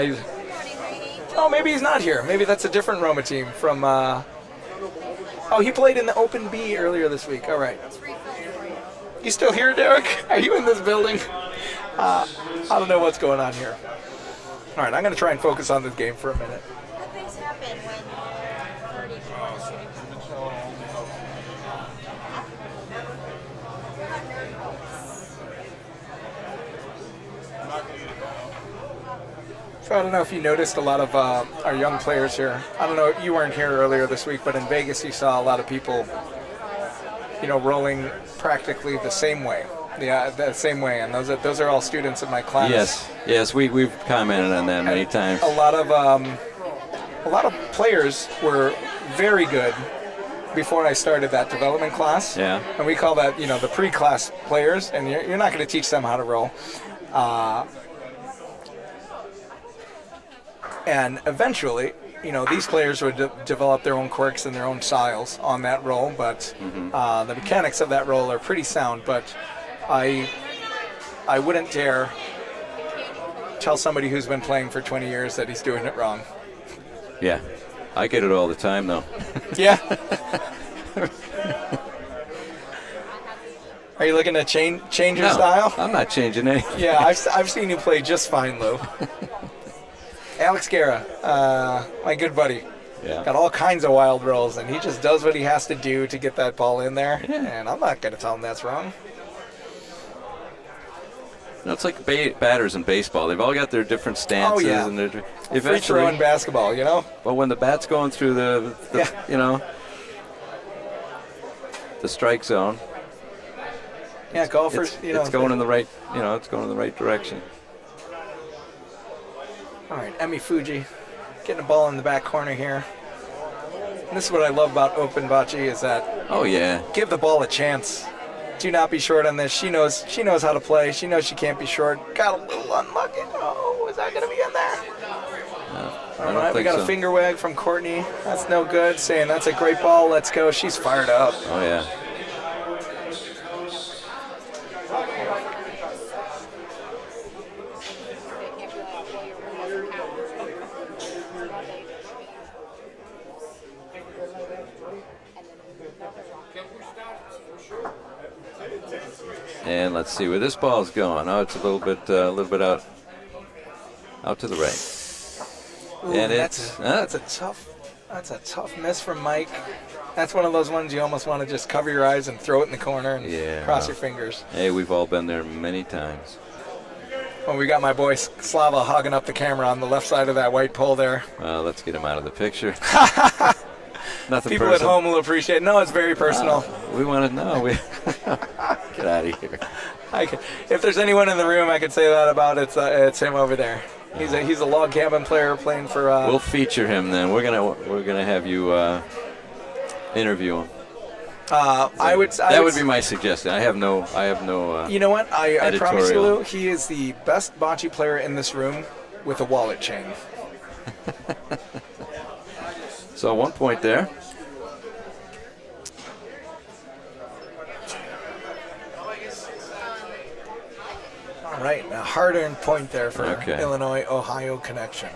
Oh, maybe he's not here. Maybe that's a different Roma team from... Oh, he played in the Open B earlier this week. All right. You still here, Derek? Are you in this building? I don't know what's going on here. All right, I'm going to try and focus on this game for a minute. What things happen when 30 people are shooting? So I don't know if you noticed a lot of our young players here. I don't know, you weren't here earlier this week, but in Vegas you saw a lot of people, you know, rolling practically the same way. Yeah, the same way, and those are all students in my class. Yes, we've commented on that many times. A lot of players were very good before I started that development class. Yeah. And we call that, you know, the pre-class players, and you're not going to teach them how to roll. And eventually, you know, these players would develop their own quirks and their own styles on that roll, but the mechanics of that roll are pretty sound. But I wouldn't dare tell somebody who's been playing for 20 years that he's doing it wrong. Yeah, I get it all the time, though. Yeah. Are you looking to change your style? I'm not changing anything. Yeah, I've seen you play just fine, Lou. Alex Guerra, my good buddy. Yeah. Got all kinds of wild rolls, and he just does what he has to do to get that ball in there. Yeah. And I'm not going to tell him that's wrong. No, it's like batters in baseball. They've all got their different stances. Oh, yeah. And their Free throw in basketball, you know? But when the bat's going through the you know, the strike zone, Yeah, golfers, you know. it's going in the right, it's going in the right direction. All right, Emi Fuji getting a ball in the back corner here. And this is what I love about Open Bocce is that Oh yeah. give the ball a chance. Do not be short on this. She knows how to play. She knows she can't be short. Got a little unlucky. Oh, is that going to be in there? All right, we got a finger wag from Courtney. That's no good. Saying that's a great ball. Let's go. She's fired up. Oh yeah. And let's see where this ball's going. Oh, it's a little bit out to the right. Ooh, And that's a tough miss from Mike. That's one of those ones you almost want to just cover your eyes and throw it in the corner and cross your fingers. Hey, we've all been there many times. Well, we got my boy Slava hogging up the camera on the left side of that white pole there. Well, let's get him out of the picture. Nothing People personal. at home will appreciate it. No, it's very personal. We want to know. Get out of here. If there's anyone in the room I could say that about, it's him over there. He's a log cabin player playing for. We'll feature him then. We're gonna have you interview him. I would be my suggestion. I have no. You know what? I promise you, editorial. Lou, he is the best bocce player in this room with a wallet chain. So 1 point there. All right, a hard-earned point there for Okay. Illinois-Ohio connection.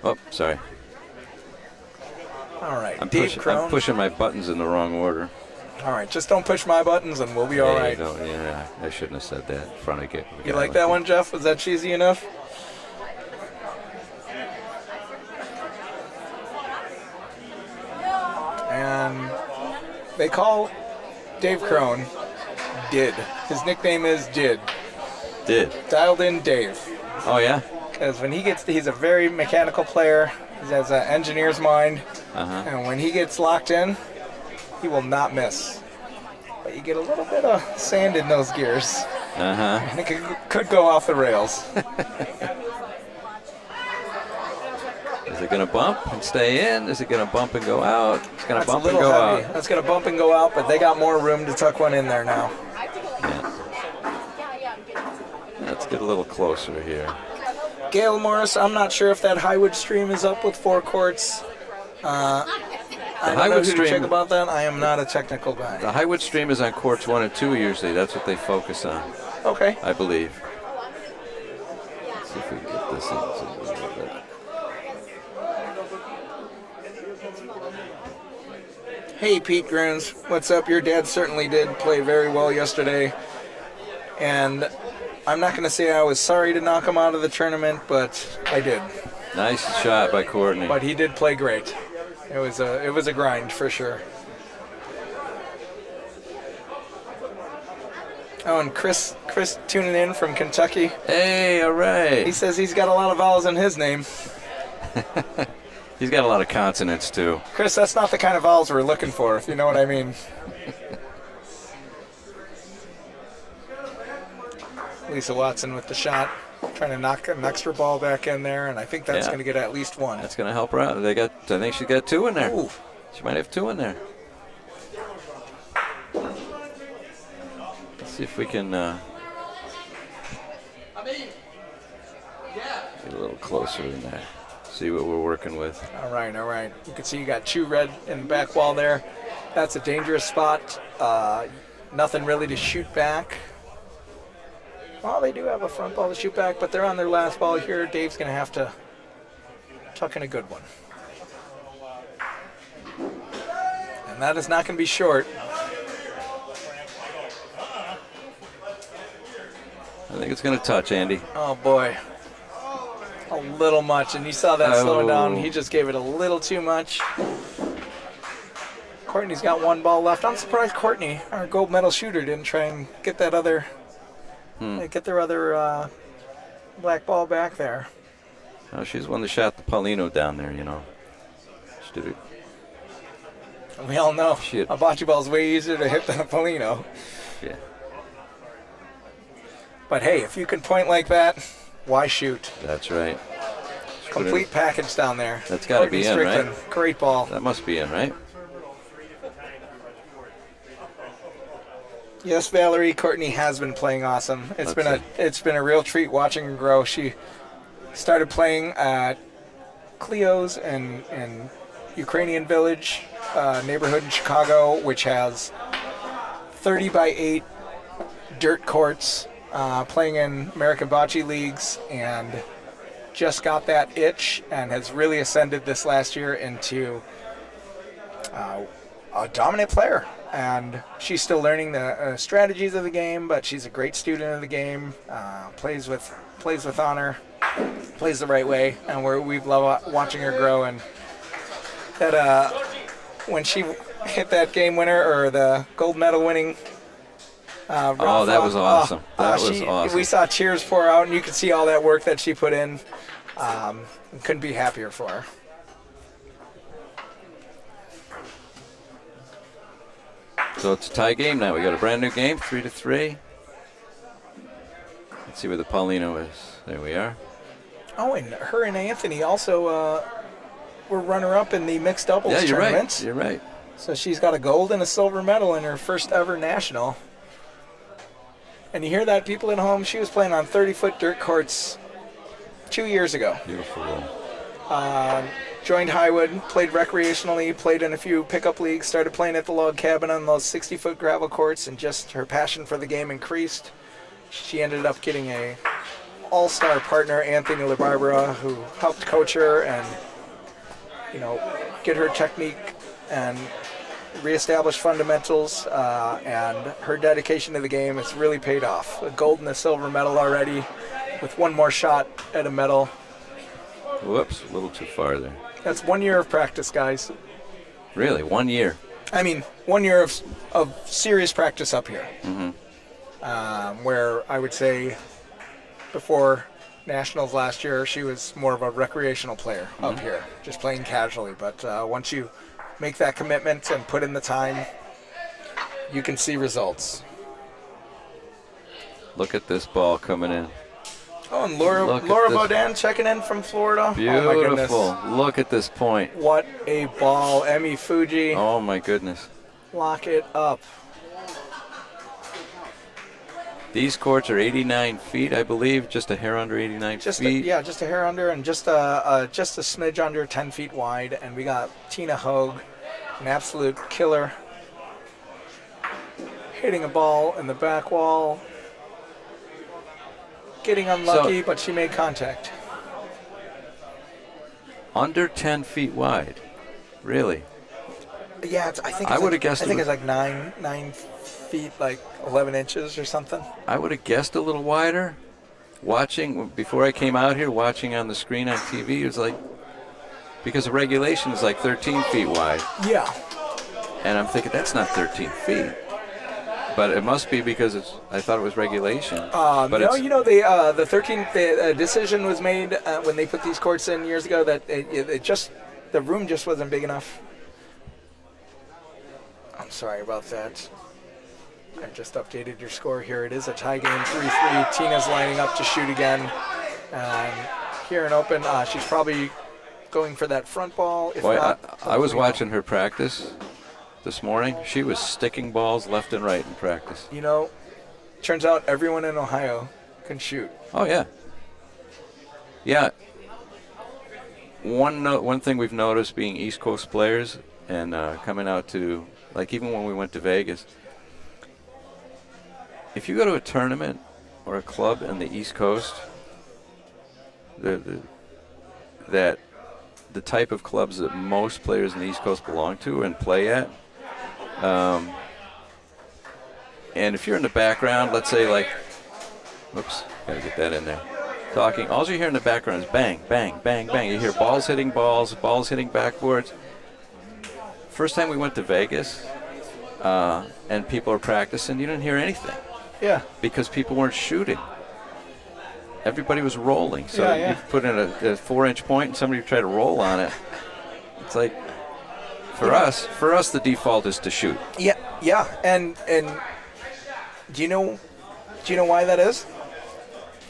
Oh, sorry. All right, I'm Dave Crone. pushing my buttons in the wrong order. All right, just don't push my buttons and we'll be all right. Yeah, I shouldn't have said that in front of You like that one, Jeff? Was that cheesy enough? They call Dave Crone Did. His nickname is Did. Did. Dialed in Dave. Oh, yeah? Because when he's a very mechanical player. He has an engineer's mind. Uh-huh. And when he gets locked in, he will not miss. But you get a little bit of sand in those gears. Uh-huh. And it could go off the rails. Is it going to bump and stay in? Is it going to bump and go out? It's going to bump and go heavy. out. That's going to bump and go out, but they got more room to tuck one in there now. Yeah. Let's get a little closer here. Gail Morris, I'm not sure if that Highwood stream is up with 4 courts. I don't know who to check about that. I am not a technical guy. The Highwood stream is on courts 1 and 2 usually. That's what they focus on. Okay. I believe. Let's see if we can get this into a little bit. Hey, Pete Grins, what's up? Your dad certainly did play very well yesterday. And I'm not going to say I was sorry to knock him out of the tournament, but I did. Nice shot by Courtney. But he did play great. It was a grind for sure. Oh, and Chris tuning in from Kentucky. Hey, all right. He says he's got a lot of vowels in his name. He's got a lot of consonants, too. Chris, that's not the kind of vowels we're looking for, if you know what I mean. Lisa Watson with the shot, trying to knock an extra ball back in there, and I think that's going to get at least 1. That's going to help her out. I think she's got 2 in there. Ooh. She might have 2 in there. Let's see if we can get a little closer in there. See what we're working with. All right. You can see you got 2 red in the back wall there. That's a dangerous spot. Nothing really to shoot back. Well, they do have a front ball to shoot back, but they're on their last ball here. Dave's going to have to tuck in a good one. And that is not going to be short. I think it's going to touch, Andy. Oh, boy. A little much, and you saw that slowing down. He just gave it a little too much. Courtney's got 1 ball left. I'm surprised Courtney, our gold medal shooter, didn't try and get that other, get their other black ball back there. Oh, she's one that shot the Paulino down there, you know. She did it. We all know Shit. a bocce ball is way easier to hit than a Paulino. Yeah. But hey, if you can point like that, why shoot? That's right. Complete package down there. That's got to be in, right? Great ball. That must be in, right? Yes, Valerie, Courtney has been playing awesome. It's been a real treat watching her grow. She started playing at Cleo's in Ukrainian Village neighborhood in Chicago, which has 30 by 8 dirt courts, playing in American Bocce leagues, and just got that itch and has really ascended this last year into a dominant player. And she's still learning the strategies of the game, but she's a great student of the game. Plays with honor, plays the right way, and we've loved watching her grow. And that when she hit that game winner or the gold medal winning. That was awesome. That was awesome. We saw cheers pour out, and you could see all that work that she put in. Couldn't be happier for her. So it's a tie game now. We got a brand new game, 3-3. Let's see where the Paulino is. There we are. Oh, and her and Anthony also were runner-up in the mixed doubles tournament. Right. You're right. So she's got a gold and a silver medal in her first ever national. And you hear that, people at home? She was playing on 30-foot dirt courts 2 years ago. Beautiful. Joined Highwood, played recreationally, played in a few pickup leagues, started playing at the log cabin on those 60-foot gravel courts, and just her passion for the game increased. She ended up getting a all-star partner, Anthony LaBarbera, who helped coach her and, get her technique and reestablish fundamentals, and her dedication to the game has really paid off. A gold and a silver medal already, with one more shot at a medal. Whoops, a little too far there. That's 1 year of practice, guys. Really, 1 year? I mean, 1 year of serious practice up here. Where I would say before Nationals last year, she was more of a recreational player up here, just playing casually. But once you make that commitment and put in the time, you can see results. Look at this ball coming in. Oh, and Laura Baudin checking in from Florida. Beautiful. Oh, my goodness. Look at this point. What a ball. Emi Fuji. Oh, my goodness. Lock it up. These courts are 89 feet, I believe, just a hair under 89 feet. Just a hair under and just a smidge under 10 feet wide. And we got Tina Hogue, an absolute killer, hitting a ball in the back wall. Getting unlucky, but she made contact. Under 10 feet wide. Really? Yeah, I would have guessed. I think it's like 9 feet, like 11 inches or something. I would have guessed a little wider. Watching before I came out here, watching on the screen on TV, it was like, because the regulation is like 13 feet wide. Yeah. And I'm thinking that's not 13 feet. But it must be because I thought it was regulation. No, the 13th decision was made when they put these courts in years ago that the room just wasn't big enough. I'm sorry about that. I just updated your score here. It is a tie game, 3-3. Tina's lining up to shoot again. Here in open, she's probably going for that front ball. If not, I was watching her practice this morning. She was sticking balls left and right in practice. Turns out everyone in Ohio can shoot. Oh, yeah. Yeah. One thing we've noticed being East Coast players and coming out to, like even when we went to Vegas, if you go to a tournament or a club in the East Coast, the type of clubs that most players in the East Coast belong to and play at, and if you're in the background, let's say like, oops, gotta get that in there, talking, all you hear in the background is bang, bang, bang, bang. You hear balls hitting balls, balls hitting backboards. First time we went to Vegas, and people are practicing, you didn't hear anything. Yeah. Because people weren't shooting. Everybody was rolling. So you put in a 4-inch point and somebody tried to roll on it. It's like, for us, the default is to shoot. Yeah. And do you know why that is?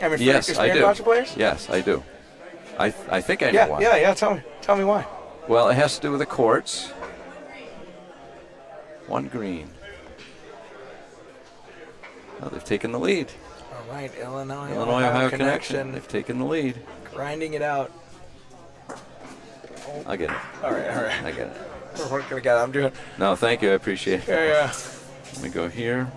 I mean, yes, I do. Bocce players? Yes, I do. I think I know why. Yeah. Tell me why. Well, it has to do with the courts. One green. Oh, they've taken the lead. All right, Illinois Ohio connection. They've taken the lead. Grinding it out. I'll get it. All right. I get it. We're working together. I'm doing. No, thank you. I appreciate it. Yeah. Let me go here.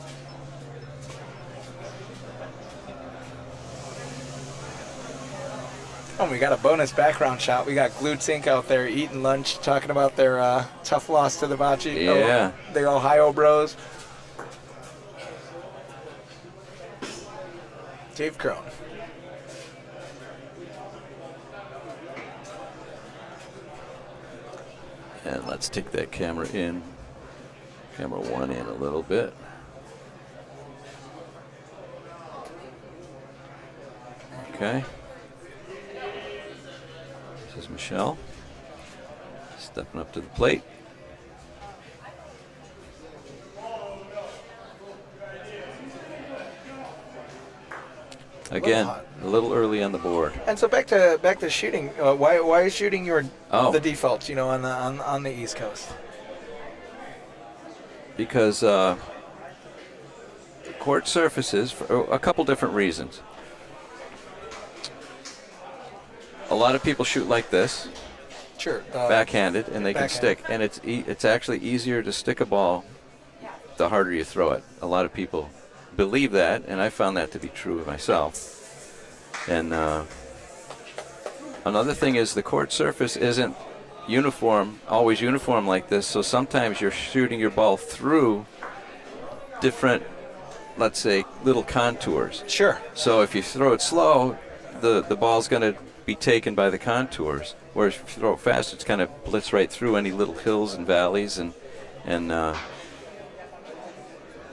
Oh, we got a bonus background shot. We got Glued Sync out there eating lunch, talking about their tough loss to the Bocce. Yeah. The Ohio Bros. Dave Crone. And let's take that camera one in a little bit. Okay. This is Michelle stepping up to the plate. Again, a little early on the board. And so back to shooting. Why is shooting the default? On the East Coast. Because court surfaces, for a couple different reasons. A lot of people shoot like this, sure, backhanded, and they can stick. And it's actually easier to stick a ball the harder you throw it. A lot of people believe that, and I found that to be true myself. And another thing is the court surface isn't always uniform like this, so sometimes you're shooting your ball through different, let's say, little contours. Sure. So if you throw it slow, the ball's going to be taken by the contours, whereas if you throw it fast, it's kind of blitz right through any little hills and valleys, and And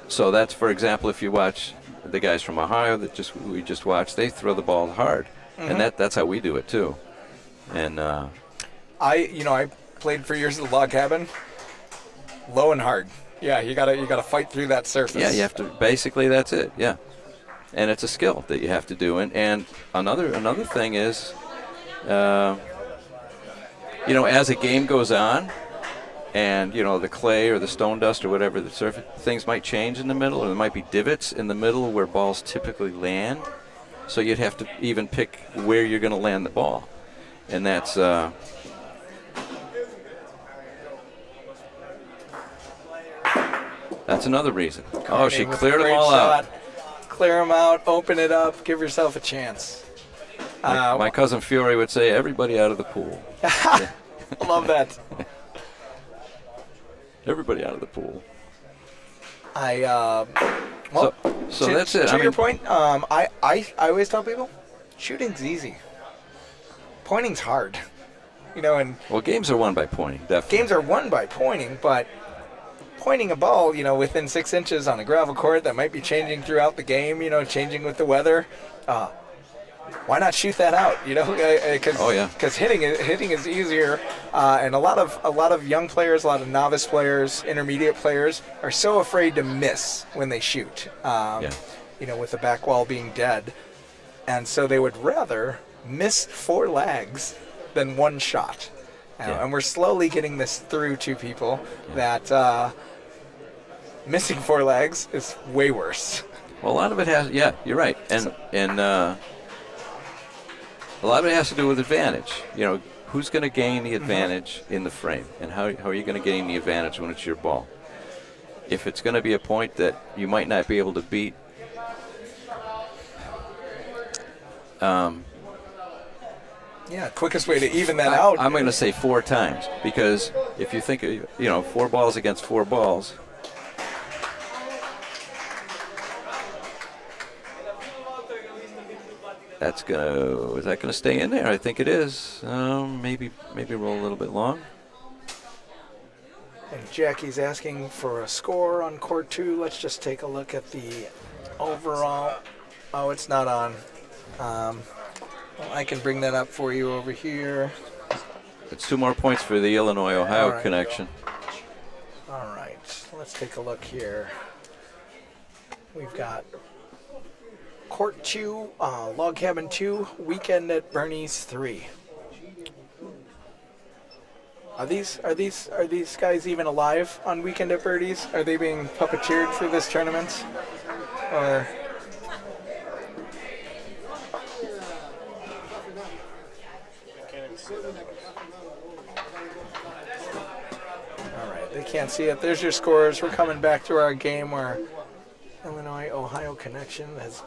so that's, for example, if you watch the guys from Ohio that we just watched, they throw the ball hard, and that's how we do it too. And I played for years at the log cabin, low and hard. Yeah, you gotta fight through that surface. yeah, you have to. Basically, that's it. Yeah, and it's a skill that you have to do. And another thing is, as a game goes on, and the clay or the stone dust or whatever the surface, things might change in the middle, or there might be divots in the middle where balls typically land. So you'd have to even pick where you're going to land the ball, and that's. That's another reason. Oh, she cleared them all out. Clear them out, open it up, give yourself a chance. My cousin Fiore would say, everybody out of the pool. I love that. Everybody out of the pool. So that's it. To your point, I always tell people, shooting's easy. Pointing's hard. And well, games are won by pointing, definitely. Games are won by pointing, but pointing a ball, within 6 inches on a gravel court that might be changing throughout the game, changing with the weather. Why not shoot that out? Because hitting is easier, and a lot of young players, a lot of novice players, intermediate players are so afraid to miss when they shoot. With the back wall being dead, and so they would rather miss 4 lags than 1 shot. And we're slowly getting this through to people that missing 4 legs is way worse. Well, a lot of it has, you're right, and a lot of it has to do with advantage. Who's going to gain the advantage in the frame, and how are you going to gain the advantage when it's your ball? If it's going to be a point that you might not be able to beat, quickest way to even that out. I'm going to say 4 times, because if you think of 4 balls against 4 balls. Is that gonna stay in there? I think it is. Maybe roll a little bit long. And Jackie's asking for a score on court 2. Let's just take a look at the overall. Oh, it's not on. I can bring that up for you over here. It's 2 more points for the Illinois-Ohio connection. All right, let's take a look here. We've got Court 2, Log Cabin 2, Weekend at Bernie's 3. Are these guys even alive on Weekend at Bernie's? Are they being puppeteered for this tournament? Or all right, they can't see it. There's your scores. We're coming back to our game where Illinois-Ohio connection has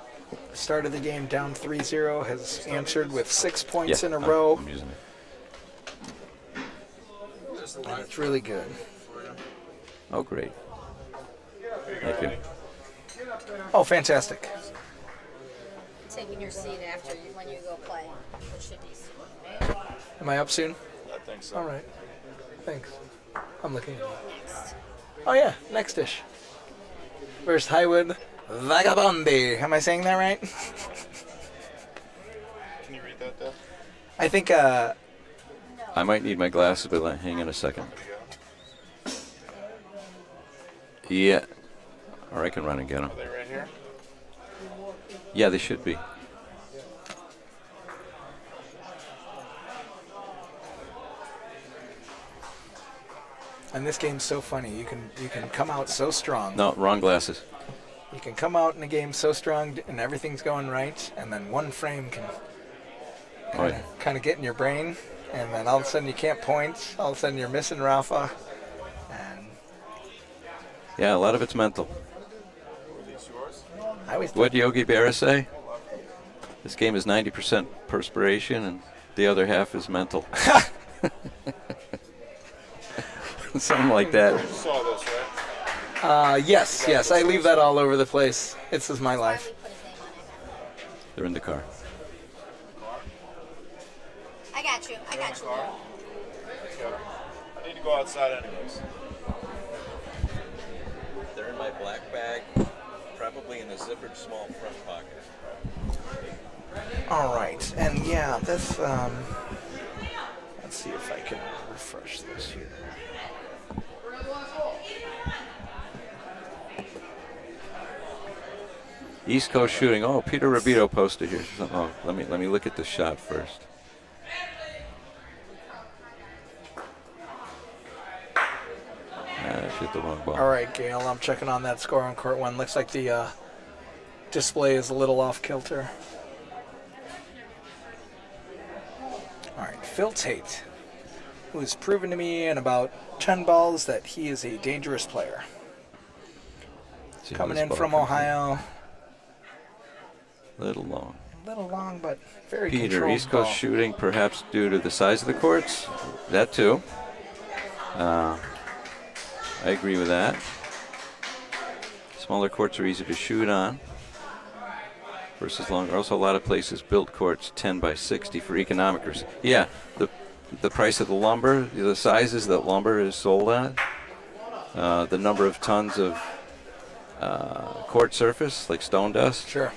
started the game down 3-0, has answered with 6 points in a row. I'm using it. And it's really good. Oh, great. Thank you. Oh, fantastic. Taking your seat after when you go play. It should be soon. Am I up soon? I think so. All right. Thanks. I'm looking at you. Next. Oh, yeah. Next-ish. First, Highwood Vagabonde. Am I saying that right? Can you read that, Deb? I think, I might need my glasses, but hang on a second. Yeah. Or I can run and get them. Are they right here? Yeah, they should be. and this game's so funny. You can come out so strong. No, wrong glasses. You can come out in a game so strong and everything's going right, and then one frame can kind of get in your brain, and then all of a sudden you can't point. All of a sudden you're missing Rafa. And yeah, a lot of it's mental. What did Yogi Berra say? This game is 90% perspiration, and the other half is mental. Something like that. You saw this, right? Yes. I leave that all over the place. This is my life. They're in the car. I got you. I need to go outside anyways. They're in my black bag, probably in a zippered small front pocket. All right, and yeah, that's. Let's see if I can refresh this here. East Coast shooting. Oh, Peter Rabito posted here. Oh, let me look at the shot first. I hit the wrong ball. All right, Gail, I'm checking on that score on court one. Looks like the display is a little off kilter. All right, Phil Tate, who has proven to me in about 10 balls that he is a dangerous player. See how Coming this in ball from comes Ohio. Little long. A little long, but very Peter, controlled East Coast ball. shooting, perhaps due to the size of the courts. That too. I agree with that. Smaller courts are easier to shoot on versus longer. Also, a lot of places build courts 10 by 60 for economic. Yeah, the price of the lumber, the sizes that lumber is sold at, the number of tons of court surface, like stone dust. Sure.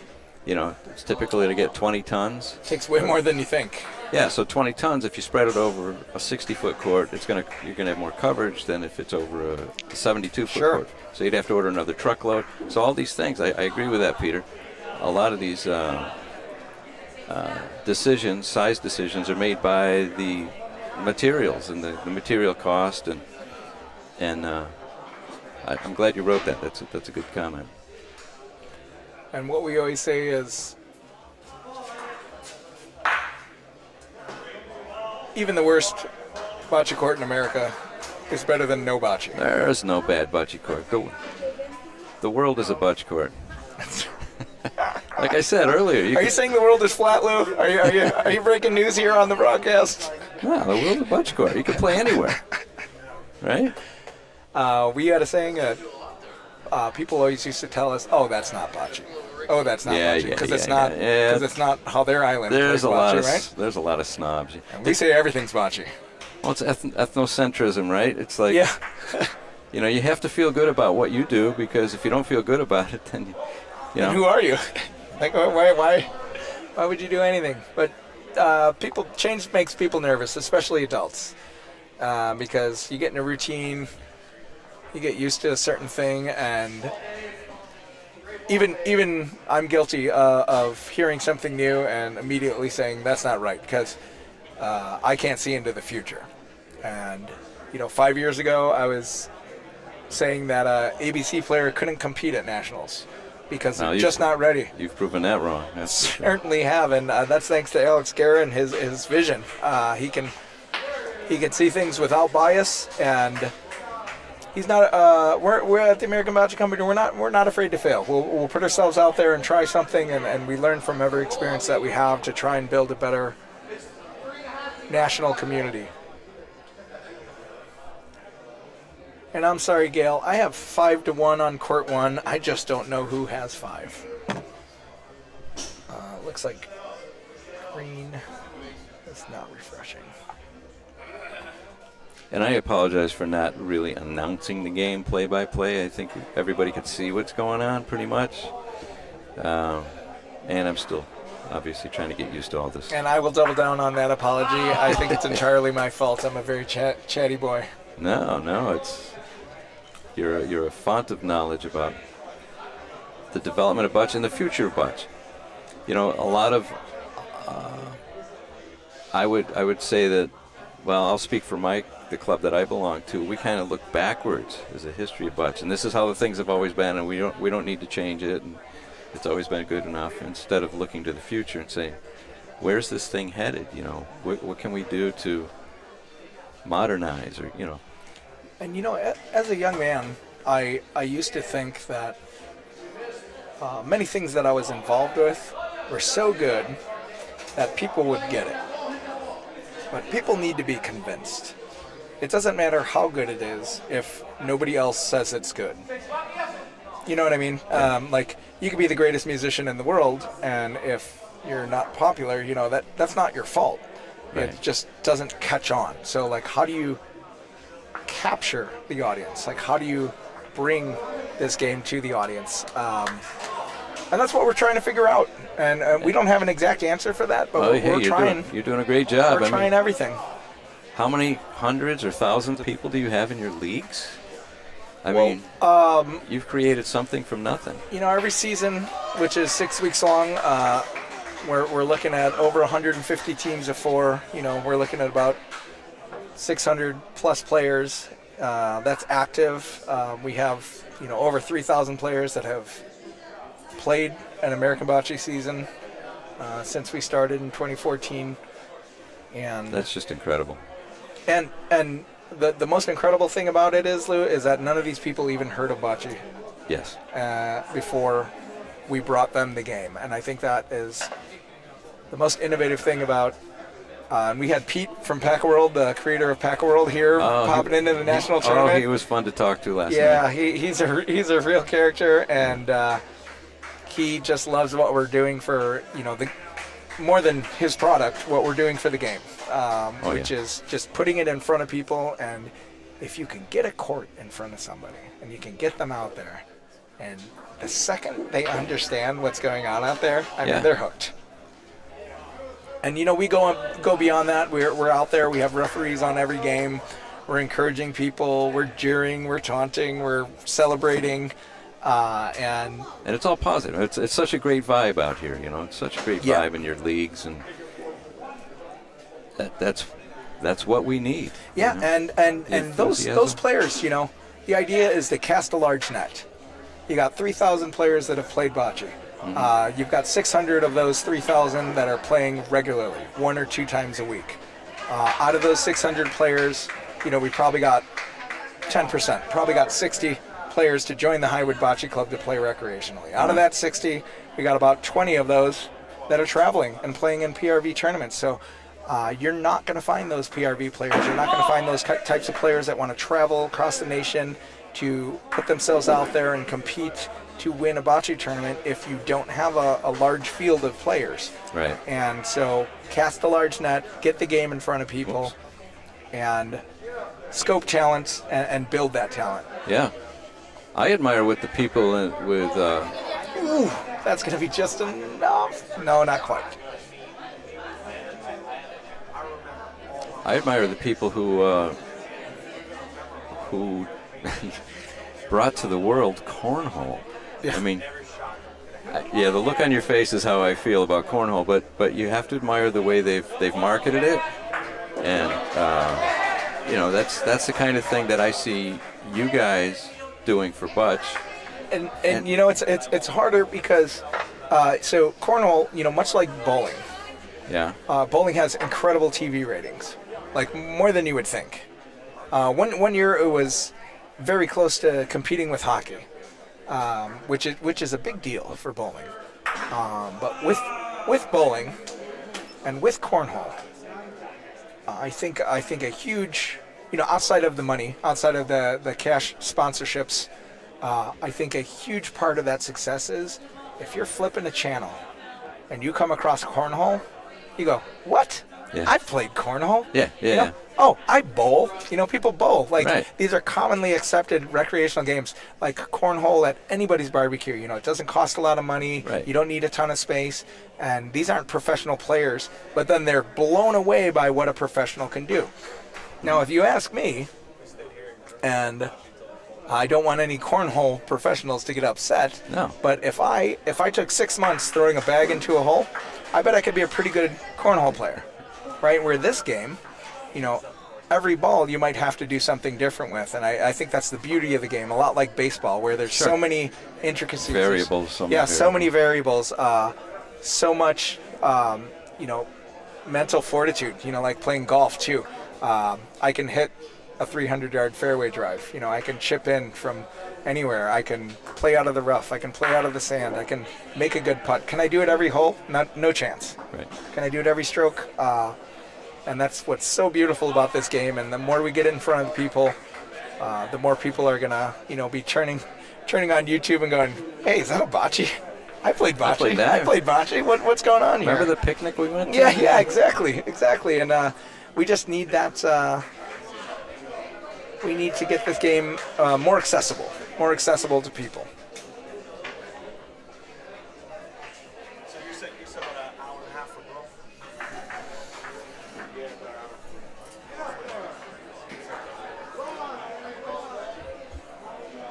You know, it's typically to get 20 tons. Takes way more than you think. Yeah, so 20 tons, if you spread it over a 60-foot court, you're gonna have more coverage than if it's over a 72-foot Sure. court. So you'd have to order another truckload. So all these things, I agree with that, Peter. A lot of these size decisions are made by the materials and the material cost, and I'm glad you wrote that. That's a good comment. And what we always say is, even the worst bocce court in America is better than no bocce. There's no bad bocce court. The world is a bocce court. Like I said earlier. Are you saying the world is flat, Lou? Are you breaking news here on the broadcast? No, the world is a bocce court. You can play anywhere, right? We had a saying that people always used to tell us, "Oh, that's not bocce. Oh, that's not bocce," because it's not how their island There's plays a lot bocce, of right? there's a lot of snobs. And we say everything's bocce. Well, it's ethnocentrism, right? It's like, Yeah. you know, you have to feel good about what you do, because if you don't feel good about it, then you know. And who are you? Like, why would you do anything? But change makes people nervous, especially adults, because you get in a routine, you get used to a certain thing, and even I'm guilty of hearing something new and immediately saying that's not right, because I can't see into the future. And 5 years ago I was saying that an ABC player couldn't compete at nationals because they're just not ready. You've proven that wrong. That's for sure. Certainly have, and that's thanks to Alex Guerra and his vision. He can see things without bias, and he's not. We're at the American Bocce Company. We're not afraid to fail. We'll put ourselves out there and try something, and we learn from every experience that we have to try and build a better national community. And I'm sorry, Gail, I have 5-1 on court one. I just don't know who has 5. Looks like green. That's not refreshing. And I apologize for not really announcing the game play-by-play. I think everybody could see what's going on pretty much. And I'm still obviously trying to get used to all this. And I will double down on that apology. I think it's entirely my fault. I'm a very chatty boy. No, it's you're a font of knowledge about the development of bocce and the future of bocce. A lot of I would say that, well, I'll speak for the club that I belong to. We kind of look backwards as a history of bocce, and this is how the things have always been, and we don't need to change it, and it's always been good enough. Instead of looking to the future and saying, where's this thing headed? What can we do to modernize, or And as a young man, I used to think that many things that I was involved with were so good that people would get it. But people need to be convinced. It doesn't matter how good it is if nobody else says it's good. You know what I mean? Like, you could be the greatest musician in the world, and if you're not popular, that's not your fault. Right. It just doesn't catch on. So, like, how do you capture the audience? Like, how do you bring this game to the audience. And that's what we're trying to figure out. And we don't have an exact answer for that, but we're trying. You're doing a great job. We're trying everything. How many hundreds or thousands of people do you have in your leagues? I mean, you've created something from nothing. You know, every season, which is 6 weeks long, we're looking at over 150 teams of 4. You know, we're looking at about 600 plus players. That's active. We have, you know, over 3,000 players that have played an American Bocce season since we started in 2014, and that's just incredible. And the most incredible thing about it is, Lou, is that none of these people even heard of Bocce. Yes. Before we brought them the game, and I think that is the most innovative thing about. And we had Pete from Pack-A-World, the creator of Pack-A-World, here popping into the national tournament. Oh, he was fun to talk to last night. Yeah, he's a real character, and he just loves what we're doing for, you know, more than his product, what we're doing for the game, which is just putting it in front of people. And if you can get a court in front of somebody and you can get them out there, and the second they understand what's going on out there, I mean, they're hooked. And, you know, we go beyond that. We're out there. We have referees on every game. We're encouraging people. We're jeering. We're taunting. We're celebrating. And it's all positive. It's such a great vibe out here. You know, it's such a great vibe in your leagues, and that's what we need. Yeah, you know? and those players, you know, the idea is to cast a large net. You got 3,000 players that have played bocce. Mm-hmm. You've got 600 of those 3,000 that are playing regularly, 1 or 2 times a week. Out of those 600 players, you know, we probably got 10%, probably got 60 players to join the Highwood Bocce Club to play recreationally. Out of that 60, we got about 20 of those that are traveling and playing in PRV tournaments. So you're not going to find those PRV players. You're not going to find those types of players that want to travel across the nation to put themselves out there and compete to win a bocce tournament if you don't have a large field of players. Right. And so cast the large net, get the game in front of people, and scope talent and build that talent. Yeah. I admire what the people with... Ooh, that's going to be just enough. No, not quite. I admire the people who brought to the world cornhole. Yeah. I mean, the look on your face is how I feel about cornhole, but you have to admire the way they've marketed it, and you know, that's the kind of thing that I see you guys doing for Butch. And you know, it's harder because so cornhole, you know, much like bowling. Yeah. Bowling has incredible TV ratings, like more than you would think. One year it was very close to competing with hockey, which is a big deal for bowling. But with bowling and with cornhole, I think a huge, you know, outside of the money, outside of the cash sponsorships, I think a huge part of that success is if you're flipping a channel and you come across cornhole, you go, what? Yeah. I've played cornhole. Yeah. You know? Oh, I bowl. You know, people bowl. Like, right. These are commonly accepted recreational games, like cornhole at anybody's barbecue. You know, it doesn't cost a lot of money. Right. You don't need a ton of space. And these aren't professional players, but then they're blown away by what a professional can do. Now, if you ask me, and I don't want any cornhole professionals to get upset, no. But if I took 6 months throwing a bag into a hole, I bet I could be a pretty good cornhole player, right? Where this game, you know, every ball you might have to do something different with, and I think that's the beauty of the game. A lot like baseball, where there's so many intricacies, variables. So many variables, so much, you know, mental fortitude. You know, like playing golf too. I can hit a 300-yard fairway drive. You know, I can chip in from anywhere. I can play out of the rough. I can play out of the sand. I can make a good putt. Can I do it every hole? No chance. Right. Can I do it every stroke? And that's what's so beautiful about this game. And the more we get in front of people, the more people are gonna, you know, be turning on YouTube and going, "Hey, is that a bocce? I played bocce. I played bocce. What's going on here?" Remember the picnic we went to? Yeah, exactly. And we just need that. We need to get this game more accessible. more accessible to people. So you said about an hour and a half for both?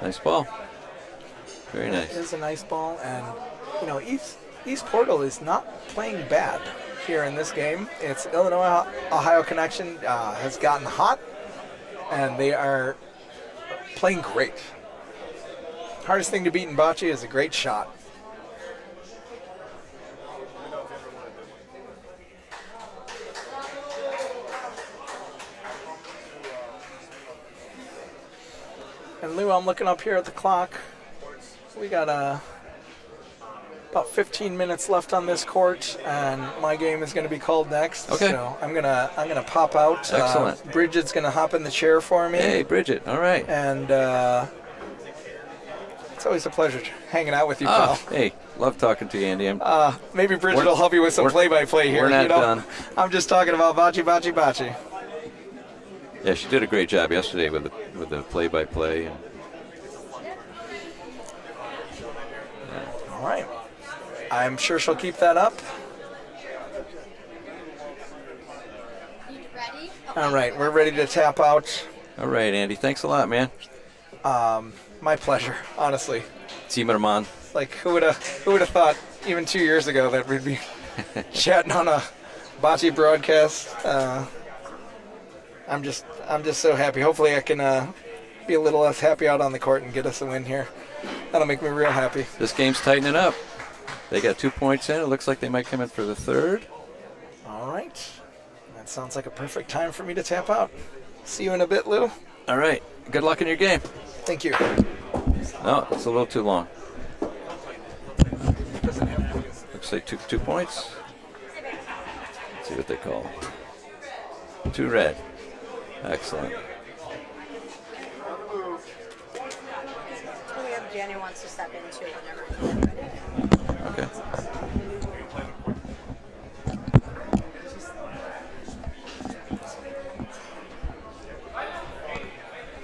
Nice ball. Very nice. It is a nice ball, and you know, East Portal is not playing bad here in this game. It's Illinois Ohio Connection has gotten hot, and they are playing great. Hardest thing to beat in bocce is a great shot. And Lou, I'm looking up here at the clock. We got about 15 minutes left on this court, and my game is going to be called next. Okay. So I'm gonna pop out. Excellent. Bridget's gonna hop in the chair for me. Hey, Bridget. All right. And it's always a pleasure hanging out with you, Oh, pal. hey, love talking to you, Andy. Maybe Bridget We're- will help you with some we're- play-by-play here. we're not you know? done. I'm just talking about bocce. Yeah, she did a great job yesterday with the play-by-play. And All right. I'm sure she'll keep that up. You ready? All right, we're ready to tap out. all right, Andy. Thanks a lot, man. My pleasure, honestly. Zimmerman. Like, who would have thought even 2 years ago that we'd be chatting on a bocce broadcast? I'm just so happy. Hopefully, I can be a little less happy out on the court and get us a win here. That'll make me real happy. This game's tightening up. They got 2 points in. It looks like they might come in for the third. All right, that sounds like a perfect time for me to tap out. See you in a bit, Lou. All right. Good luck in your game. Thank you. No, it's a little too long. Looks like 2 points. Let's see what they call. 2 red. Excellent. Jenny wants to step in too whenever you're ready. Okay.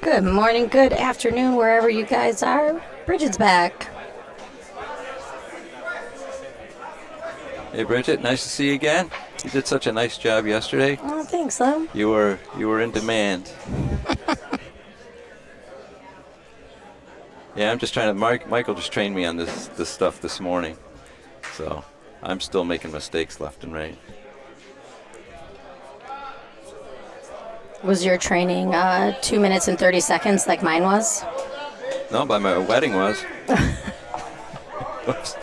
Good morning, good afternoon, wherever you guys are. Bridget's back. Hey, Bridget. Nice to see you again. You did such a nice job yesterday. Oh, thanks, Lou. You were in demand. Yeah, I'm just trying to. Michael just trained me on this stuff this morning, so I'm still making mistakes left and right. Was your training 2 minutes and 30 seconds like mine was? No, by my wedding was. Whoops.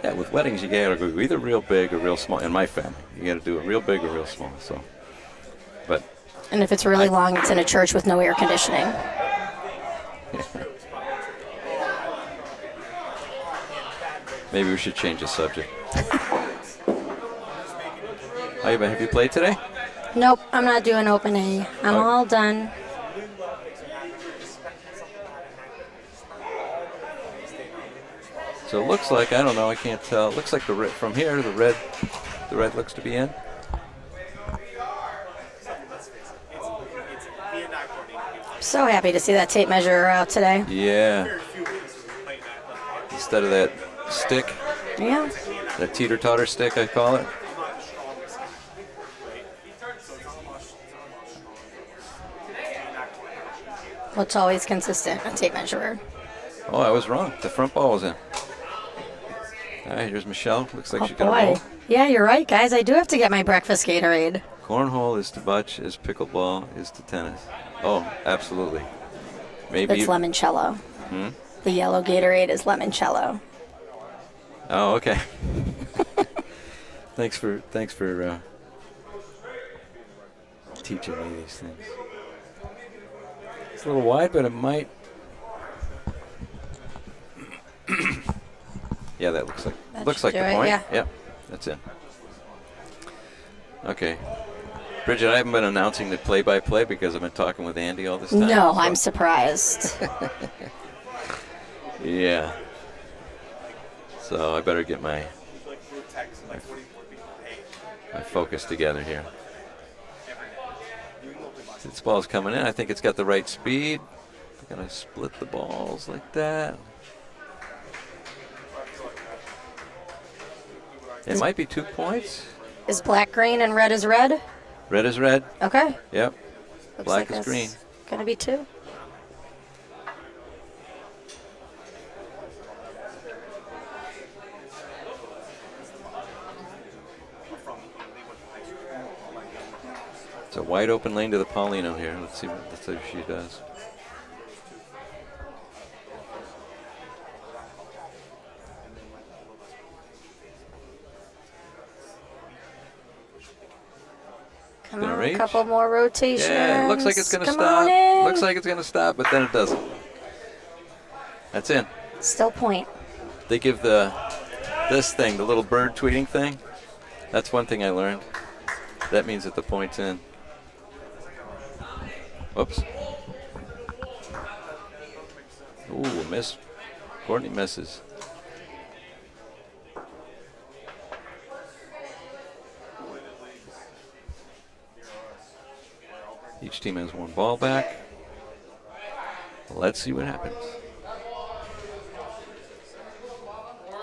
Yeah, with weddings you gotta go either real big or real small. In my family, you gotta do it real big or real small. So, but And if it's really long, it's in a church with no air conditioning. maybe we should change the subject. Have you played today? Nope, I'm not doing open A. I'm all done. So it looks like, I don't know, I can't tell. It looks like from here the red looks to be in. So happy to see that tape measure out today. Yeah. Instead of that stick, Yeah. that teeter-totter stick, I call it. What's always consistent, a tape measurer. Oh, I was wrong. The front ball was in. All right, here's Michelle. Looks like Oh she's going to roll. boy. Yeah, you're right, guys. I do have to get my breakfast Gatorade. Cornhole is to bocce, is pickleball, is to tennis. Oh, absolutely. Maybe. It's limoncello. The yellow Gatorade is limoncello. Oh, okay. Thanks for teaching me these things. It's a little wide, but it might. Yeah, that looks like That looks should like do the it, point. yeah. Yep, that's it. Okay, Bridget, I haven't been announcing the play-by-play because I've been talking with Andy all this time. No, so- I'm surprised. Yeah. So I better get my focus together here. This ball's coming in. I think it's got the right speed. We're going to split the balls like that. It might be 2 points. Is black green and red is red? Red is red. Okay. Yep. Looks Black like is green. Gonna be 2. It's a wide open lane to the Paulino here. Let's see if she does. Come Gonna on, a reach? couple more rotations. Yeah, it looks like it's going to Come stop. on in. Looks like it's going to stop, but then it doesn't. That's in. Still point. They give this thing, the little bird tweeting thing. That's one thing I learned. That means that the point's in. Whoops. Ooh, a miss. Courtney misses. Each team has 1 ball back. Let's see what happens.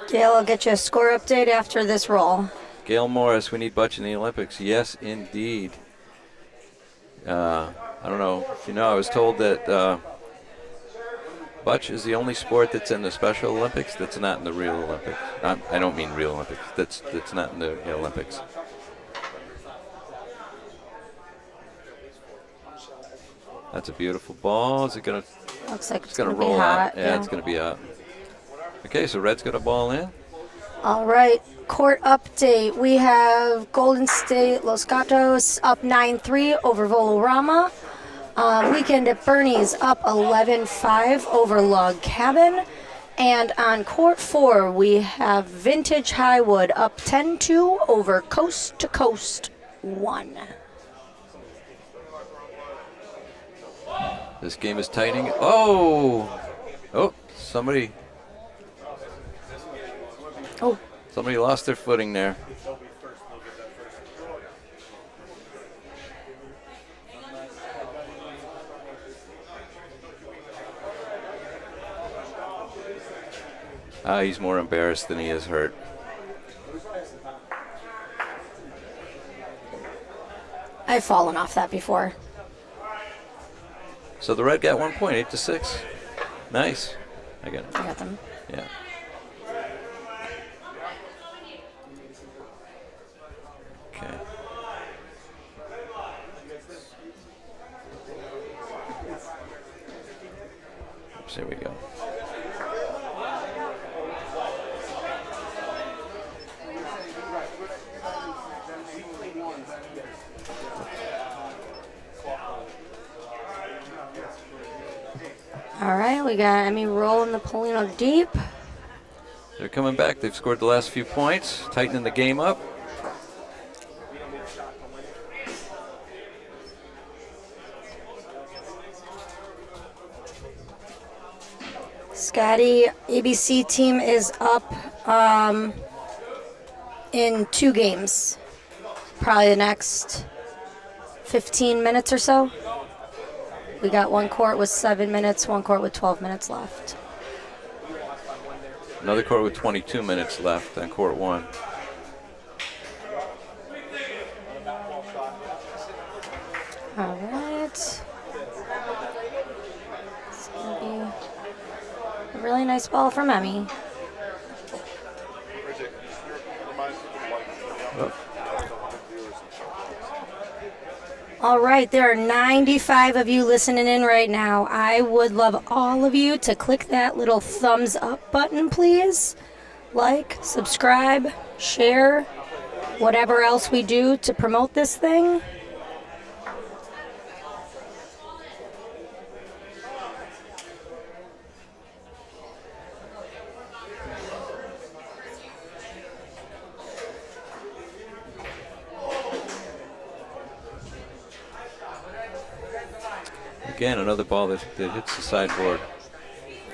Gail, I'll get you a score update after this roll. Gail Morris, we need Butch in the Olympics. Yes, indeed. I don't know if you know, I was told that Butch is the only sport that's in the Special Olympics that's not in the real Olympics. I don't mean real Olympics. That's not in the Olympics. That's a beautiful ball. Is it gonna? Looks like It's gonna be roll hot. out. Yeah, it's gonna be out. Okay, so Red's got a ball in. All right, court update. We have Golden State Los Gatos up 9-3 over Volorama. Weekend at Bernie's up 11-5 over Log Cabin. And on court 4, we have Vintage Highwood up 10-2 over Coast to Coast 1. This game is tightening. Oh, somebody lost their footing there. He's more embarrassed than he is hurt. I've fallen off that before. So the Red got 1 point, 8-6. Nice. I got it. I got them. Yeah. Okay. Oops, here we go. All right, we got Emmy rolling the Polino deep. They're coming back. They've scored the last few points, tightening the game up. Scotty, ABC team is up in 2 games. Probably the next 15 minutes or so. We got 1 court with 7 minutes, 1 court with 12 minutes left. Another court with 22 minutes left on court 1. All right. It's going to be a really nice ball from Emmy. All right, there are 95 of you listening in right now. I would love all of you to click that little thumbs up button, please. Like, subscribe, share, whatever else we do to promote this thing. Again, another ball that hits the sideboard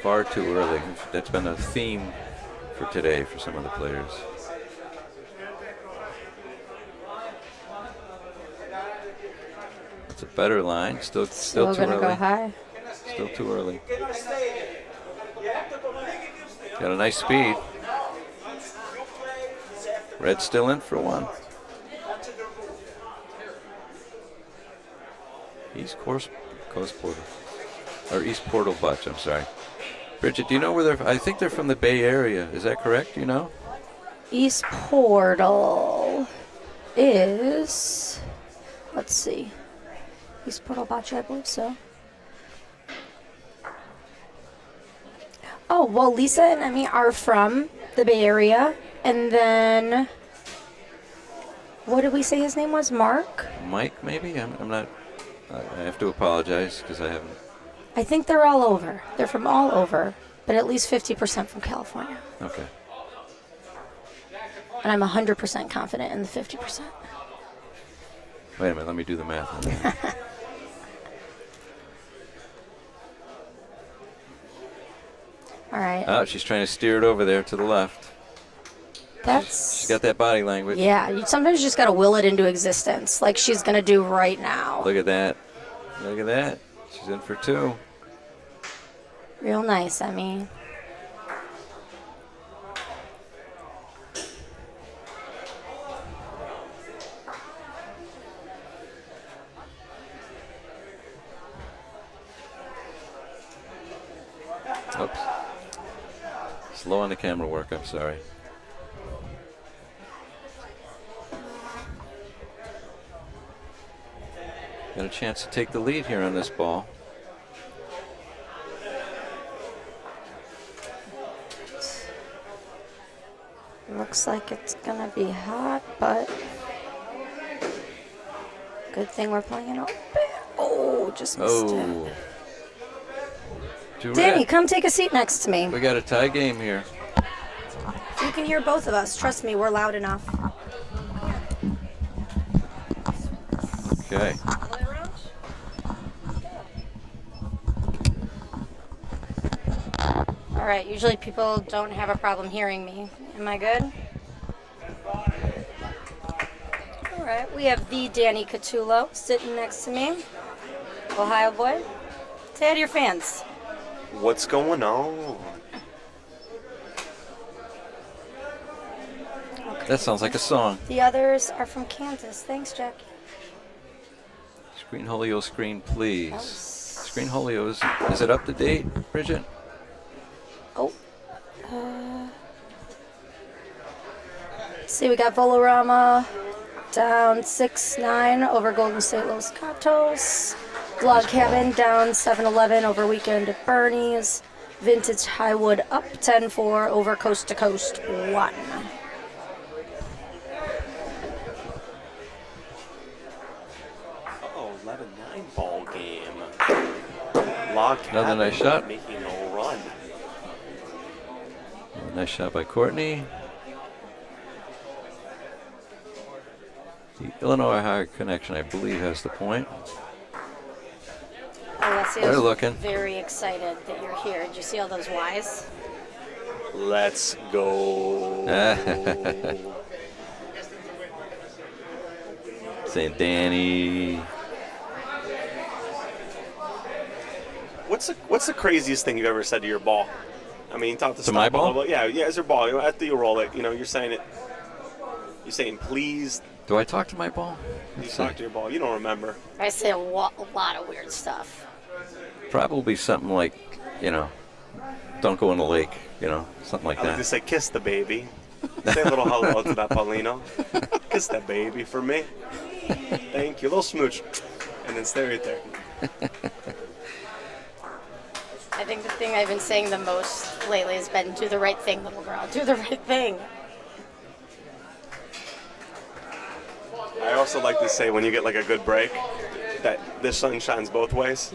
far too early. That's been a theme for today for some of the players. It's a better line. Still too gonna early. go high. Still too early. Got a nice speed. Red's still in for one. East Coast Portal. Or East Portal Bocce, I'm sorry. Bridget, do you know where they're? I think they're from the Bay Area. Is that correct? Do you know? East Portal is, let's see, East Portal Bocce, I believe so. Oh, well, Lisa and Emmy are from the Bay Area. And then, what did we say his name was? Mark? Mike, maybe? I'm not. I have to apologize because I haven't. I think they're all over. They're from all over, but at least 50% from California. Okay. And I'm 100% confident in the 50%. Wait a minute. Let me do the math on that. All right. Oh, she's trying to steer it over there to the left. She's got that body language. Yeah, sometimes you just got to will it into existence, like she's going to do right now. Look at that. Look at that. She's in for two. Real nice, Emmy. Oops. Slow on the camera work, I'm sorry. Got a chance to take the lead here on this ball. Looks like it's gonna be hot, but good thing we're playing it open. Oh, just missed it. Danny, come take a seat next to me. We got a tie game here. You can hear both of us. Trust me, we're loud enough. Okay. All right, usually people don't have a problem hearing me. Am I good? All right, we have the Danny Catullo sitting next to me. Ohio boy. Say hi to your fans. What's going on? Okay. That sounds like a song. The others are from Kansas. Thanks, Jackie. Screen Holio screen, please. Screen Holio, is it up to date, Bridget? Oh. See, we got Volorama down 6-9 over Golden State Los Gatos. Log Cabin down 7-11 over Weekend at Bernie's. Vintage Highwood up 10-4 over Coast to Coast 1. Oh, 11-9 ball game. Log Another nice shot. Making a run. Nice shot by Courtney. The Illinois High Connection, I believe, has the point. Alessia's They're looking. very excited that you're here. Did you see all those Ys? Let's go. Saying Danny. What's the craziest thing you've ever said to your ball? I mean, talk to my stop ball? But yeah, it's your ball. After you roll it, you're saying it. You're saying please. Do I talk to my ball? You Let's talk see. to your ball. You don't remember. I say a lot of weird stuff. Probably something like, don't go in the lake, something like I like that. to say kiss the baby. Say a little hello to that Paulino. Kiss that baby for me. Thank you. A little smooch. And then stay right there. I think the thing I've been saying the most lately has been, do the right thing, little girl. Do the right thing. I also like to say when you get like a good break that the sun shines both ways.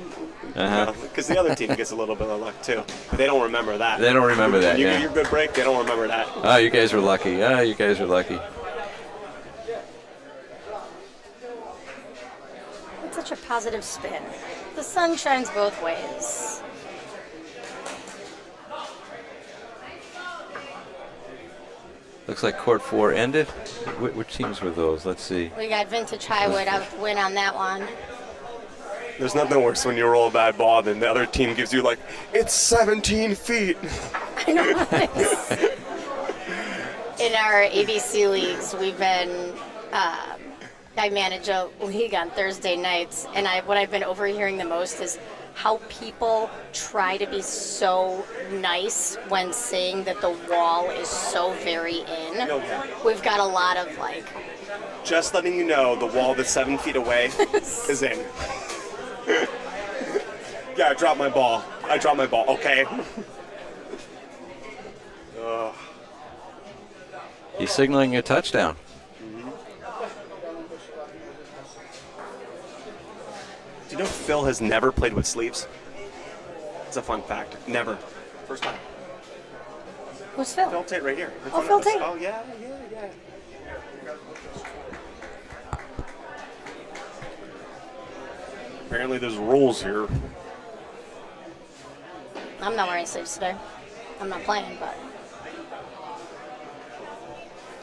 Because the other team gets a little bit of luck too. But they don't remember that. They don't remember that, When you yeah. get your good break, they don't remember that. Oh, you guys are lucky. You guys are lucky. It's such a positive spin. The sun shines both ways. Looks like court 4 ended. Which teams were those? Let's see. We got Vintage Highwood out to win on that one. There's nothing worse when you roll a bad ball than the other team gives you like, it's 17 feet. I know. In our ABC leagues, we've been. I manage a league on Thursday nights, and what I've been overhearing the most is how people try to be so nice when saying that the wall is so very in. Okay. We've got a lot of like. Just letting you know, the wall that's 7 feet away is in. Yeah, I dropped my ball. Okay. He's signaling a touchdown. Do you know Phil has never played with sleeves? It's a fun fact. Never. First time. Who's Phil? Phil Tate right here. Oh, Phil Tate. Oh, yeah. Apparently there's rules here. I'm not wearing sleeves today. I'm not playing, but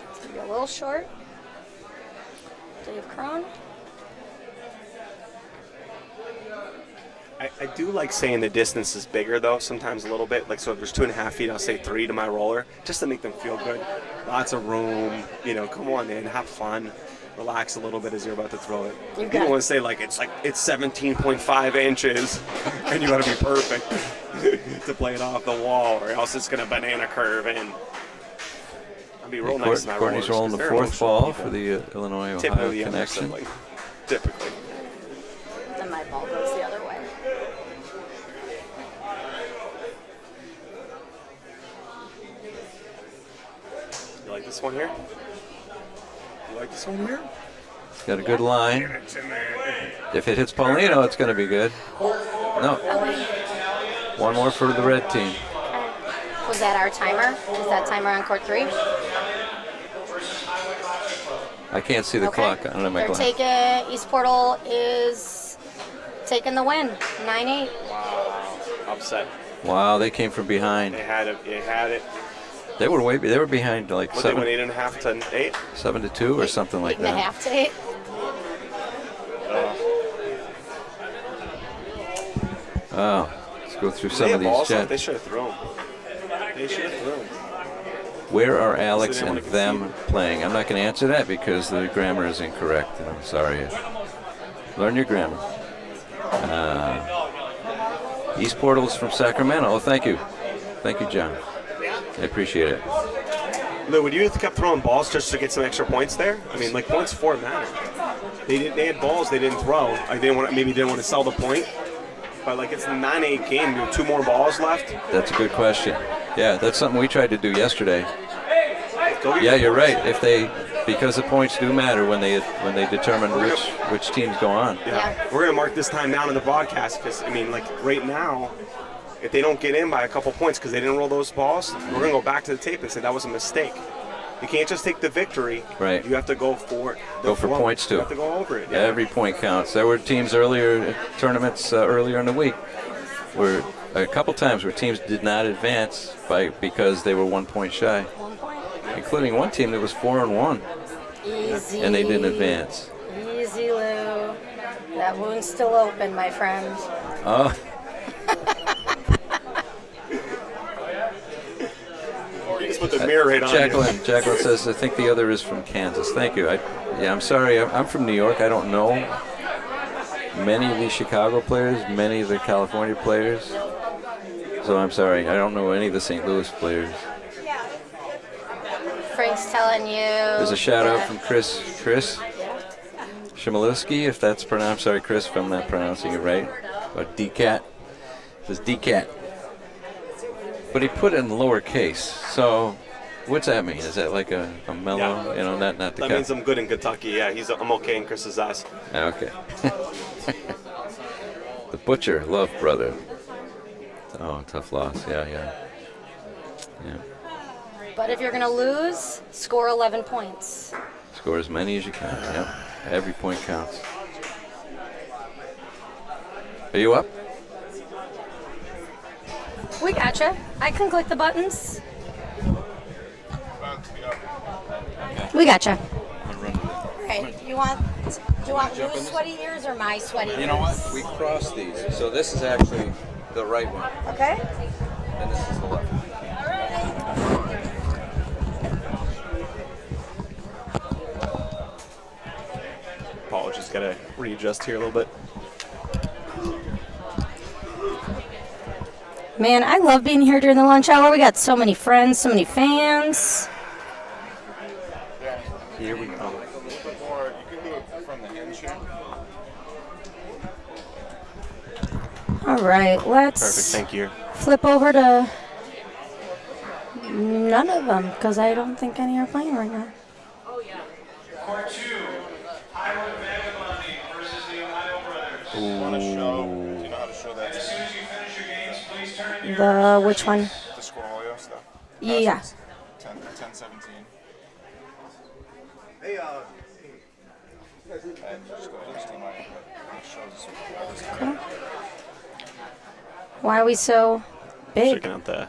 it's gonna be a little short. Dave Crone. I do like saying the distance is bigger, though, sometimes a little bit. Like, so if there's 2.5 feet, I'll say 3 to my roller, just to make them feel good. Lots of room, come on in, have fun, relax a little bit as you're about to throw it. You don't want to say, it's 17.5 inches, and you got to be perfect to play it off the wall, or else it's going to banana curve in. I'll be real nice to my Courtney's rolling the fourth ball for the Illinois-Ohio connection. Typically. And my ball goes the other way. You like this one here? It's got a good line. If it hits Paulino, it's going to be good. No. One more for the red team. Was that our timer? Is that timer on court 3? I can't see the clock. I don't have my They're glass. taking, East Portal is taking the win, 9-8. Wow. Upset. Wow, they came from behind. They had it. They were behind like What, they went 8.5 to 8? 7-2 or something like that. 8.5 to 8. Oh, let's go through some of these balls? chats. They should have thrown. Where are Alex and them playing? I'm not going to answer that because the grammar is incorrect, and I'm sorry. Learn your grammar. East Portal's from Sacramento. Oh, thank you. Thank you, John. I appreciate it. Lou, would you have kept throwing balls just to get some extra points there? I mean, points for matter. They had balls they didn't throw. Maybe didn't want to sell the point. But it's a 9-8 game. You have 2 more balls left. That's a good question. Yeah, that's something we tried to do yesterday. Yeah, you're right. Because the points do matter when they determine which teams go on. Yeah. We're gonna mark this time down in the broadcast because right now, if they don't get in by a couple points because they didn't roll those balls, we're gonna go back to the tape and say that was a mistake. You can't just take the victory. Right. You have to go for points too. You have to go over it. Yeah. Every point counts. There were tournaments earlier in the week where a couple times where teams did not advance because they were 1 point shy. 1 point. Including one team that was 4-1. Easy. And they didn't advance. Easy, Lou. That wound's still open, my friend. Oh. You just put the mirror right on Jacqueline says, I think the other is from Kansas. Thank you. I'm sorry. I'm from New York. I don't know many of the Chicago players, many of the California players. So I'm sorry. I don't know any of the St. Louis players. Frank's telling you. There's a shout out from Chris Shimolowski, if that's pronounced. Sorry, Chris, if I'm not pronouncing it right. But DCAT. It says DCAT. But he put it in lowercase. So what's that mean? Is that like a mellow? Yeah. Not the That means I'm good in Kentucky. Yeah, I'm okay in Chris's eyes. Okay. The Butcher, love brother. Oh, tough loss. Yeah. But if you're going to lose, score 11 points. Score as many as you can. Yep. Every point counts. Are you up? We gotcha. I can click the buttons. We gotcha. All right. Okay. Do you want your sweaty ears or my sweaty ears? You know what? We crossed these. So this is actually the right one, Okay. and this is the left one. Paul just gotta readjust here a little bit. Man, I love being here during the lunch hour. We got so many friends, so many fans. Here we go. Or you can do it from the hinge here. All right, Perfect. let's Thank you. flip over to none of them because I don't think any are playing right now. Court 2, Highwood Vagabonding versus the Ohio Brothers. Do you want to show? Do you know how to show that? As soon as you finish your games, please turn your Which one? The Scorolio stuff. Yeah. 10-17. Hey, And just go to HDMI. It shows Why are we so big? Checking out the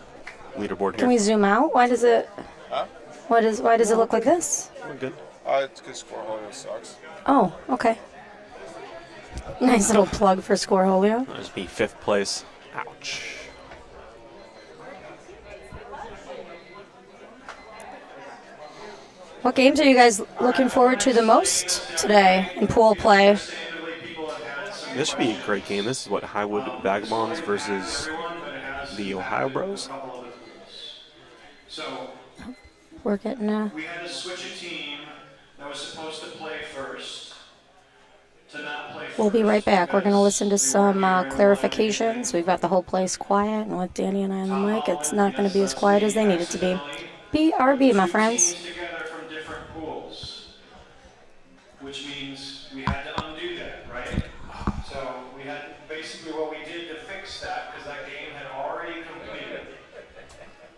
leaderboard Can here. we zoom out? Why does it? Huh? Why does it look like this? We're good. It's because Scorolio sucks. Oh, okay. Nice little plug for Scoreholio. There's me 5th place. Ouch. What games are you guys looking forward to the most today in pool play? This should be a great game. This is what, Highwood Vagabonds versus the Ohio Bros? So We're getting we had to switch a team that was supposed to play first to not play first. We'll be right back. We're going to listen to some clarifications. We've got the whole place quiet, and with Danny and I on the mic, it's not going to be as quiet as they need it to be. BRB, my friends. Together from different pools, which means we had to undo that, right? So we had basically what we did to fix that, because that game had already completed,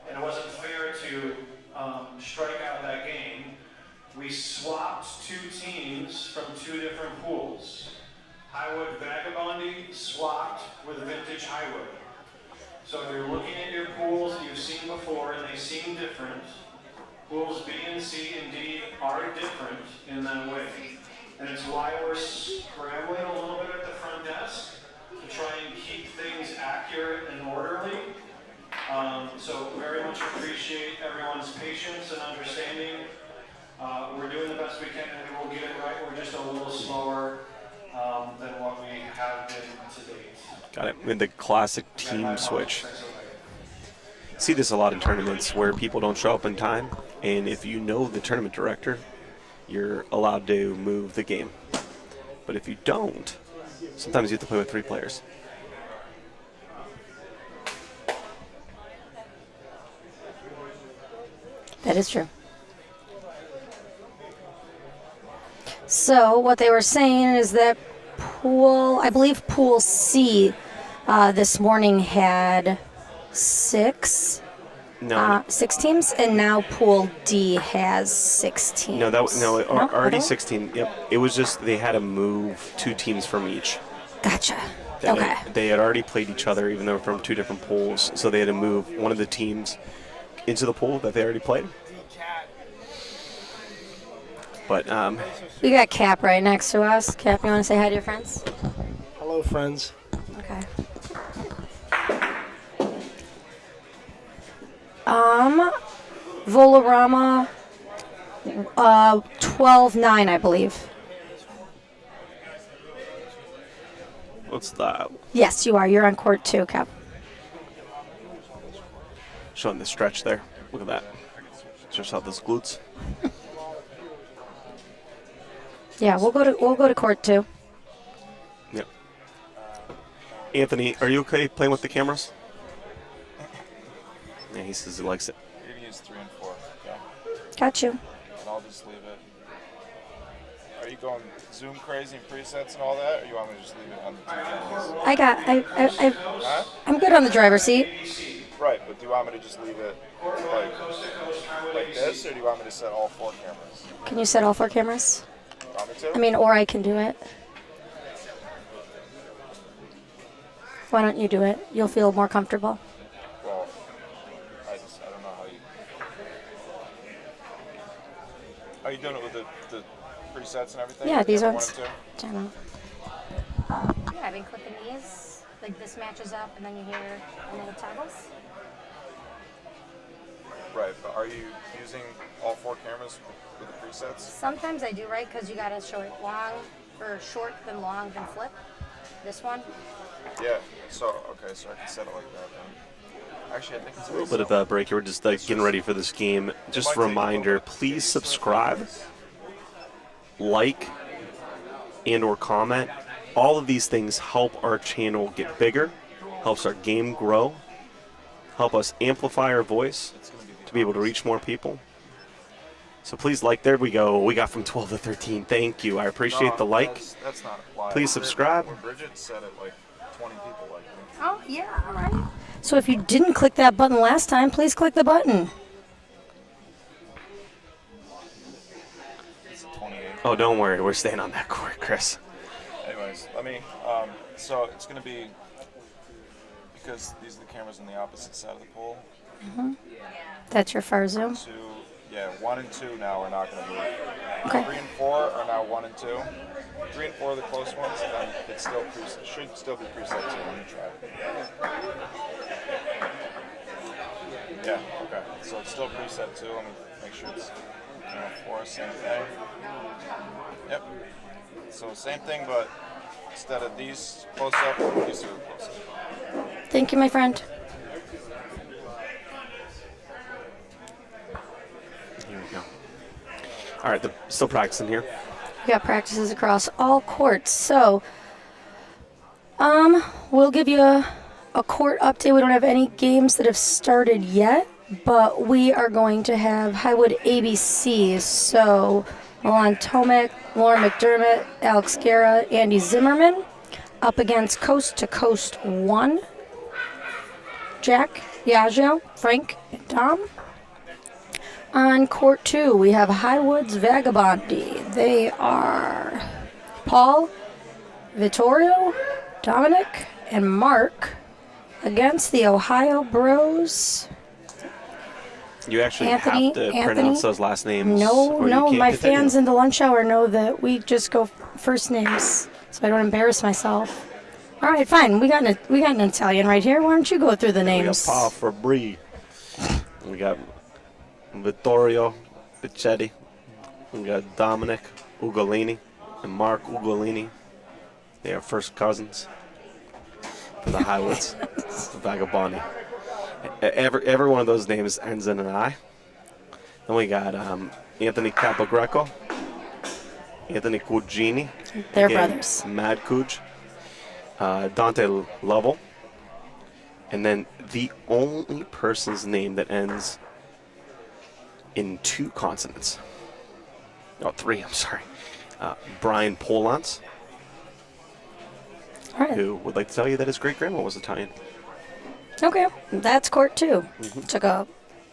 and it wasn't fair to strike out that game. We swapped 2 teams from 2 different pools. Highwood Vagabonding swapped with Vintage Highwood. So if you're looking at your pools that you've seen before and they seem different, pools B and C and D are different in that way. And it's why we're scrambling a little bit at the front desk to try and keep things accurate and orderly. So very much appreciate everyone's patience and understanding. We're doing the best we can and we will get it right. We're just a little slower than what we have been to date. Got it. With the classic team switch. See this a lot in tournaments where people don't show up in time, and if you know the tournament director, you're allowed to move the game. But if you don't, sometimes you have to play with 3 players. That is true. So what they were saying is that I believe pool C this morning had 6 teams, and now pool D has 6 teams. Already 16. Yep, it was just they had to move 2 teams from each. Gotcha. Okay. They had already played each other, even though from 2 different pools, so they had to move one of the teams into the pool that they already played. But we got Cap right next to us. Cap, you want to say hi to your friends? Hello, friends. Okay. Volarama 12-9, I believe. what's that? Yes, you are. You're on court 2, Cap. Showing the stretch there. Look at that. Stretch out those glutes. Yeah, we'll go to court 2. Yep. Anthony, are you okay playing with the cameras? Yeah, he says he likes it. You're going to use 3 and 4. Okay. Got you. And I'll just leave it. Are you going Zoom crazy and presets and all that, or you want me to just leave it on the 2 cameras? I'm good on the driver's seat. Right, but do you want me to just leave it like this, or do you want me to set all 4 cameras? Can you set all 4 cameras? Want me to? I mean, or I can do it. Why don't you do it? You'll feel more comfortable. Well, I don't know how you. Are you doing it with the presets and everything? Yeah, these One ones. and two? Channel. Yeah, I've been clicking these. Like this matches up, and then you hear a little toggles. Right, but are you using all 4 cameras with the presets? Sometimes I do, right? Because you gotta show it long, or short, then long, then flip. This one. Yeah. So okay, so I can set it like that then. Actually, I think it's A little bit of a break here. We're just getting ready for this game. Just a reminder, please subscribe, like, and or comment. All of these things help our channel get bigger, helps our game grow, help us amplify our voice to be able to reach more people. So please like. There we go. We got from 12 to 13. Thank you. I appreciate the like. That's not applied. Please subscribe. When Bridget said it, like 20 people liked it. Oh yeah, all right. So if you didn't click that button last time, please click the button. It's 28. Oh, don't worry. We're staying on that court, Chris. Anyways, let me. So it's gonna be because these are the cameras on the opposite side of the pool. That's your far zoom. 1 and 2 now are not gonna move. Okay. 3 and 4 are now 1 and 2. 3 and 4 are the close ones, and it still should still be preset too. Let me try. Yeah. Okay. So it's still preset too. Let me make sure it's camera 4, same thing. Yep. So same thing, but instead of these close up, these are close up. Thank you, my friend. Here we go. All right, still practicing here. We got practices across all courts. So, we'll give you a court update. We don't have any games that have started yet, but we are going to have Highwood ABC. So, Milan Tomek, Lauren McDermott, Alex Guerra, Andy Zimmerman up against Coast to Coast 1. Jack, Diageo, Frank, and Dom. On court 2, we have Highwood's Vagabondi. They are Paul, Vittorio, Dominic, and Mark against the Ohio Bros. You actually Anthony, have to pronounce those last names. No, or you no, can't my continue. fans in the lunch hour know that we just go first names, so I don't embarrass myself. All right, fine. We got an Italian right here. Why don't you go through the We got names? Paul Fabri. We got Vittorio Pichetti. We got Dominic Ugolini and Mark Ugolini. They are first cousins for the Highwoods, the Vagabondi. Every one of those names ends in an I. Then we got Anthony Capogreco, Anthony Cugini. They're again, brothers. Mad Cuj. Dante Lovell. And then the only person's name that ends in 2 consonants. Oh, 3, I'm sorry. Brian Polans, All right. who would like to tell you that his great-grandma was Italian. Okay, that's court 2. Took a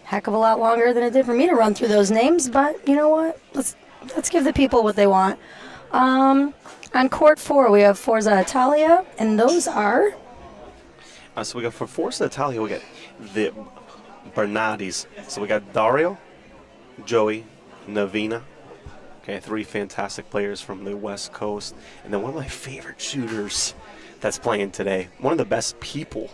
heck of a lot longer than it did for me to run through those names, but you know what? Let's give the people what they want. On court 4, we have Forza Italia, and those are So we got for Forza Italia, we got the Bernardis. So we got Dario, Joey, Navina. Okay, 3 fantastic players from the West Coast. And then one of my favorite shooters that's playing today. One of the best people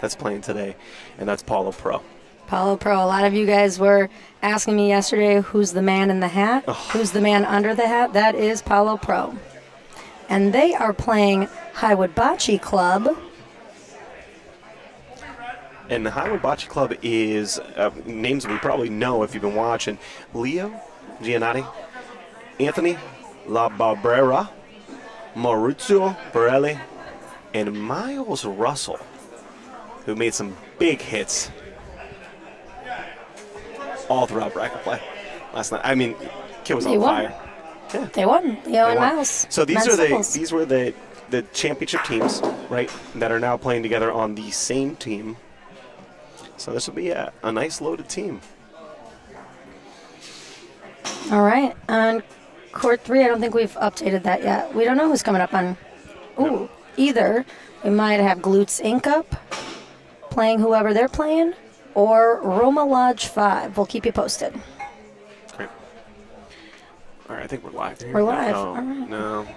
that's playing today, and that's Paulo Pro. Paulo Pro. A lot of you guys were asking me yesterday who's the man in the hat, who's the man under the hat. That is Paulo Pro. And they are playing Highwood Bocce Club. And the Highwood Bocce Club is names we probably know if you've been watching. Leo Giannotti, Anthony La Barbera, Maurizio Borelli, and Miles Russell, who made some big hits all throughout bracket play last night. I mean, kid was They on won. fire. Yeah. They won. Leo and won. Miles. So Men's doubles. these were the championship teams, right, that are now playing together on the same team. So this will be a nice loaded team. All right. On court 3, I don't think we've updated that yet. We don't know who's coming up on either. We might have Glutes Inc. up, playing whoever they're playing, or Roma Lodge 5. We'll keep you posted. Great. All right, I think we're live here. We're live. No, All right. no.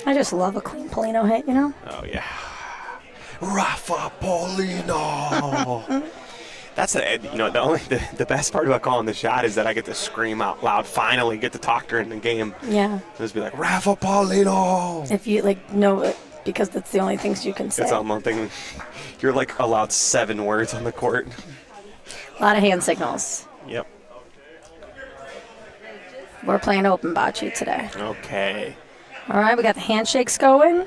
I just love a clean Polino hit, you know? Oh, yeah. Rafa Polino. That's the best part about calling the shot is that I get to scream out loud. Finally, get to talk during the game. Yeah. Just be like, Rafa Polino. If you know it, because that's the only things you can say. That's all one thing. You're allowed 7 words on the court. A lot of hand signals. Yep. We're playing open bocce today. Okay. All right, we got the handshakes going.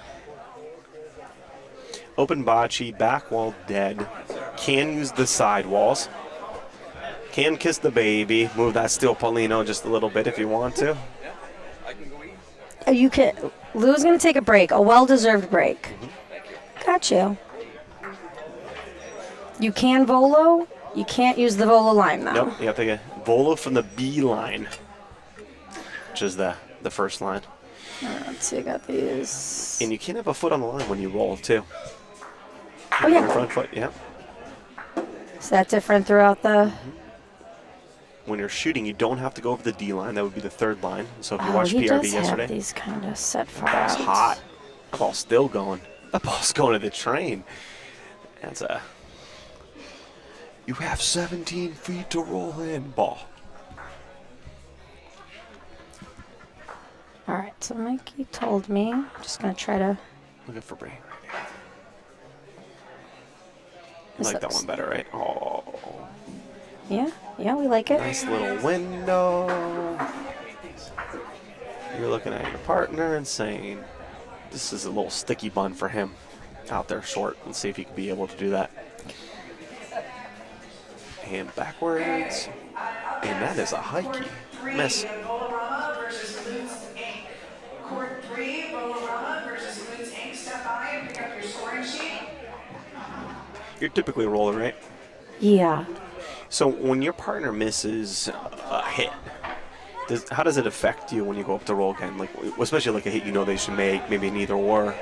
Open bocce, back wall dead. Can use the side walls. Can kiss the baby. Move that steel Polino just a little bit if you want to. You can. Lou's going to take a break, a well-deserved break. Got you. You can volo. You can't use the volo line though. Nope, you have to get volo from the B line, which is the first line. Let's see, I got these. And you can't have a foot on the line when you roll too. Oh yeah. Your front foot, yeah. Is that different throughout the? When you're shooting, you don't have to go over the D line. That would be the third line. So if you Oh, watched he PRV does yesterday, have these kind of set far that ball's out. hot. That ball's still going. That ball's going to the train. That's a. You have 17 feet to roll in, ball. All right, so Mikey told me. I'm just gonna try to. Looking for brain right here. I This like that looks- one better, right? Oh, Yeah, we like it. nice little window. You're looking at your partner and saying, this is a little sticky bun for him out there short. Let's see if he can be able to do that. And backwards. And that is a hikey. Miss. Bolorama versus Glutes Inc. Court 3, Bolorama versus Glutes Inc. Step by and pick up your scoring sheet. You're typically a roller, right? Yeah. So when your partner misses a hit, how does it affect you when you go up to roll again? Like, especially like a hit you know they should make, maybe an either or.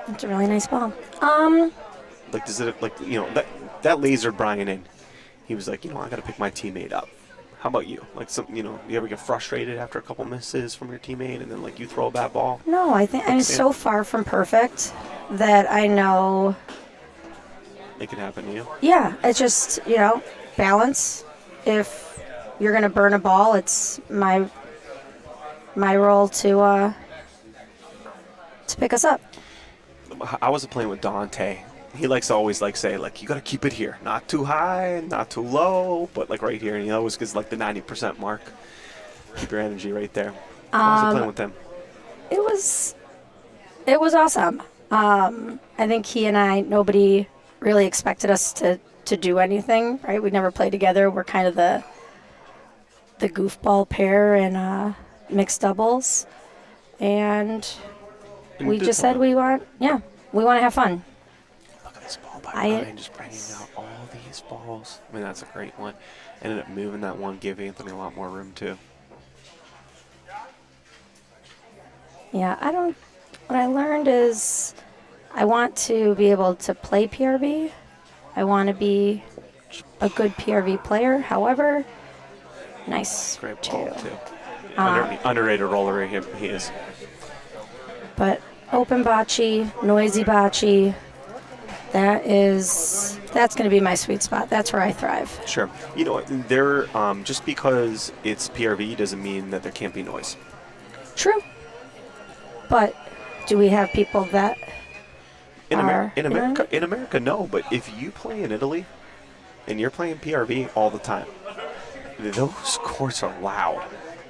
It's a really nice ball. Like, does it, like, that lasered Brian in. He was like, I got to pick my teammate up. How about you? Like, you ever get frustrated after a couple misses from your teammate and then, like, you throw a bad ball? No, I think I'm so far from perfect that I know. It could happen to you. Yeah, it's just balance. If you're gonna burn a ball, it's my role to pick us up. I was playing with Dante. He likes to always say you got to keep it here, not too high, not too low, but like right here, and he always gets like the 90% mark. Keep your energy right there. I was playing with them. It was awesome. I think he and nobody really expected us to do anything, right? We never played together. We're kind of the goofball pair in mixed doubles, and we just said we want to have fun. Look at this ball by Brian, just bringing out all these balls. I mean, that's a great one. Ended up moving that one, give Anthony a lot more room too. Yeah, what I learned is I want to be able to play PRV. I want to be a good PRV player. However, nice Great ball too. Underrated roller he is. But open bocce, noisy bocce, that's going to be my sweet spot. That's where I thrive. Sure. You know what? There, just because it's PRV doesn't mean that there can't be noise. True. But do we have people that In America, no. But if you play in Italy and you're playing PRV all the time, those courts are loud.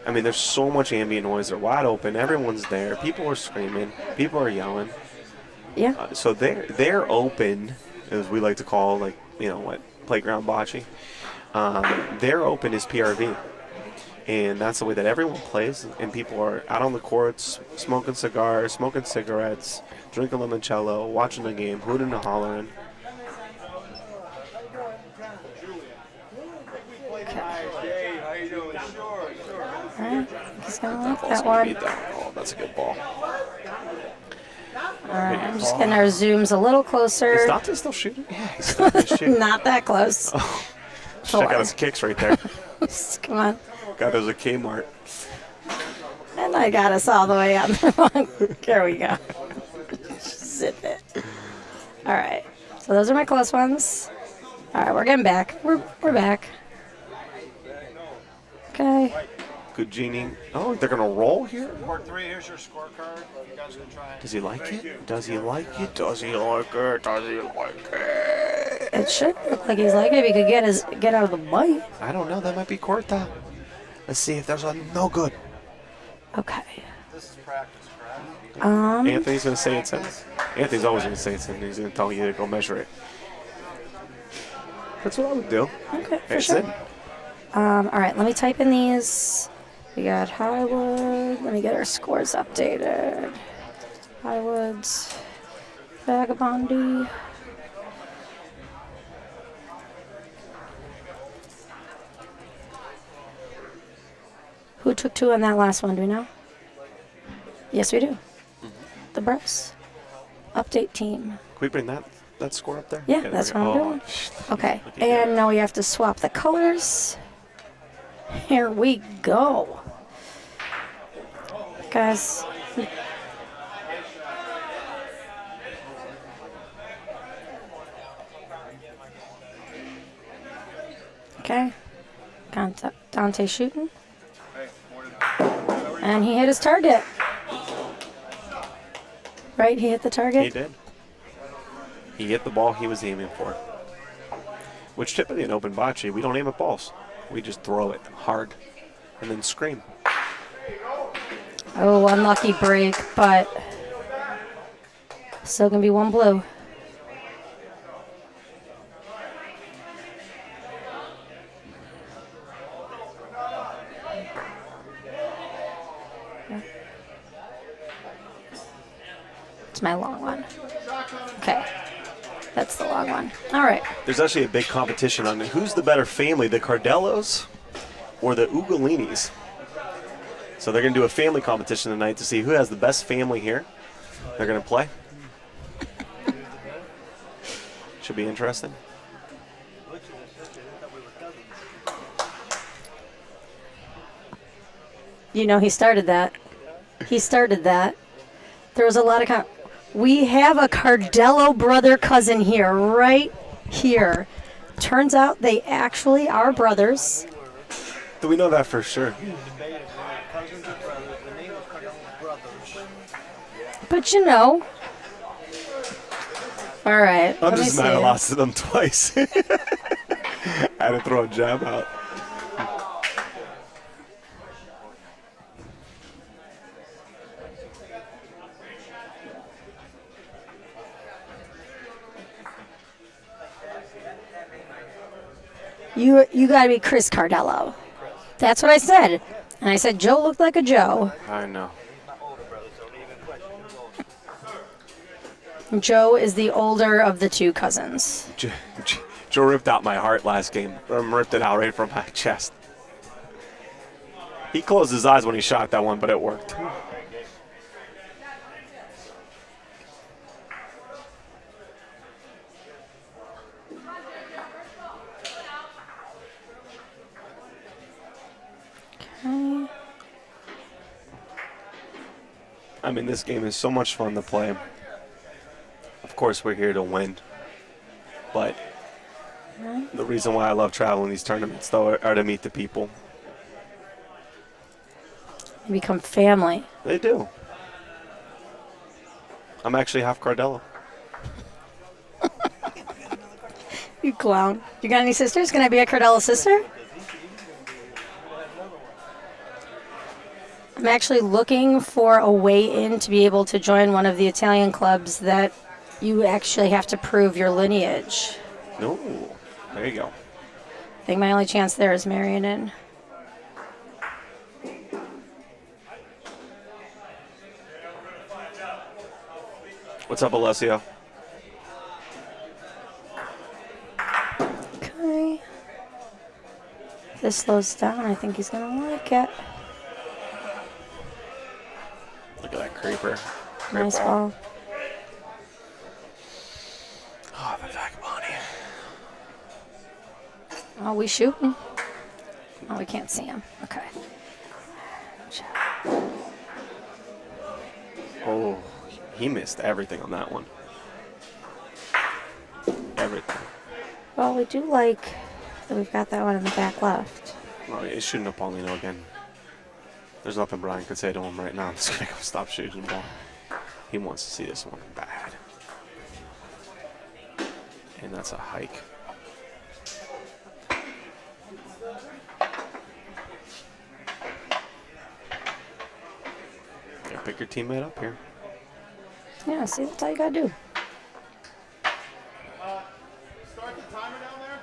I mean, there's so much ambient noise. They're wide open. Everyone's there. People are screaming. People are yelling. Yeah. So they're open, as we like to call, playground bocce. Their open is PRV. And that's the way that everyone plays. And people are out on the courts, smoking cigars, smoking cigarettes, drinking limoncello, watching the game, hooting and hollering. All right, he's going to like that one. Oh, that's a good ball. All right, I'm just getting our zooms a little closer. Is Dante still shooting? Yeah, he's still shooting. Not that close. Oh, check out his kicks right there. Come on. God, there's a Kmart. And I got us all the way up. There we go. Zip it. All right. So those are my close ones. All right, we're getting back. We're back. Okay. Good genie. Oh, they're gonna roll here. Court 3, here's your scorecard. You guys can try it. Does he like it? Does he like it? Does he like it? Does he like it? It should look like he's like it. If he could get out of the bite. I don't know. That might be Corta. Let's see if there's a no good. Okay. This is practice, correct? Anthony's gonna say it's in. Anthony's always gonna say it's in. He's gonna tell you to go measure it. That's what I would do. Okay, for It's sure. in. All right, let me type in these. We got Highwood. Let me get our scores updated. Highwood's Vagabondy. Who took 2 on that last one? Do we know? Yes, we do. The Bros. Update team. Can we bring that score up there? Yeah, there that's we what go. I'm doing. Oh, Okay, look at you. and now we have to swap the colors. Here we go. Guys. Okay. Dante shooting. And he hit his target. Right, he hit the target? He did. He hit the ball he was aiming for. Which typically in open bocce, we don't aim at balls. We just throw it hard and then scream. Oh, unlucky break, but still gonna be 1 blue. It's my long one. Okay, that's the long one. All right. There's actually a big competition on who's the better family, the Cardellos or the Ugolinis. So they're going to do a family competition tonight to see who has the best family here. They're going to play. Should be interesting. You know, he started that. There was a lot of we have a Cardello brother cousin here, right here. Turns out they actually are brothers. Do we know that for sure? But you know. All right. I'm let me just mad I see. lost to them twice. I had to throw a jab out. You got to be Chris Cardello. That's what I said. And I said Joe looked like a Joe. I know. Joe is the older of the 2 cousins. Joe ripped out my heart last game. Ripped it out right from my chest. He closed his eyes when he shot that one, but it worked. Okay. I mean, this game is so much fun to play. Of course, we're here to win. But the reason why I love traveling these tournaments, though, are to meet the people. You become family. They do. I'm actually half Cardello. You clown. You got any sisters? Can I be a Cardello sister? I'm actually looking for a way in to be able to join one of the Italian clubs that you actually have to prove your lineage. No. There you go. I think my only chance there is marrying in. What's up, Alessio? Okay. If this slows down, I think he's going to like it. Look at that creeper. Great Nice ball. Oh, the vagabondy. Oh, we shooting. Oh, we can't see him. Okay. Oh, he missed everything on that one. Everything. Well, we do like that we've got that one in the back left. Well, he's shooting up Paulino again. There's nothing Brian could say to him right now. I'm just going to go stop shooting the ball. He wants to see this one bad. And that's a hike. Yeah, pick your teammate up here. Yeah, see, that's all you gotta do. Start the timer down there.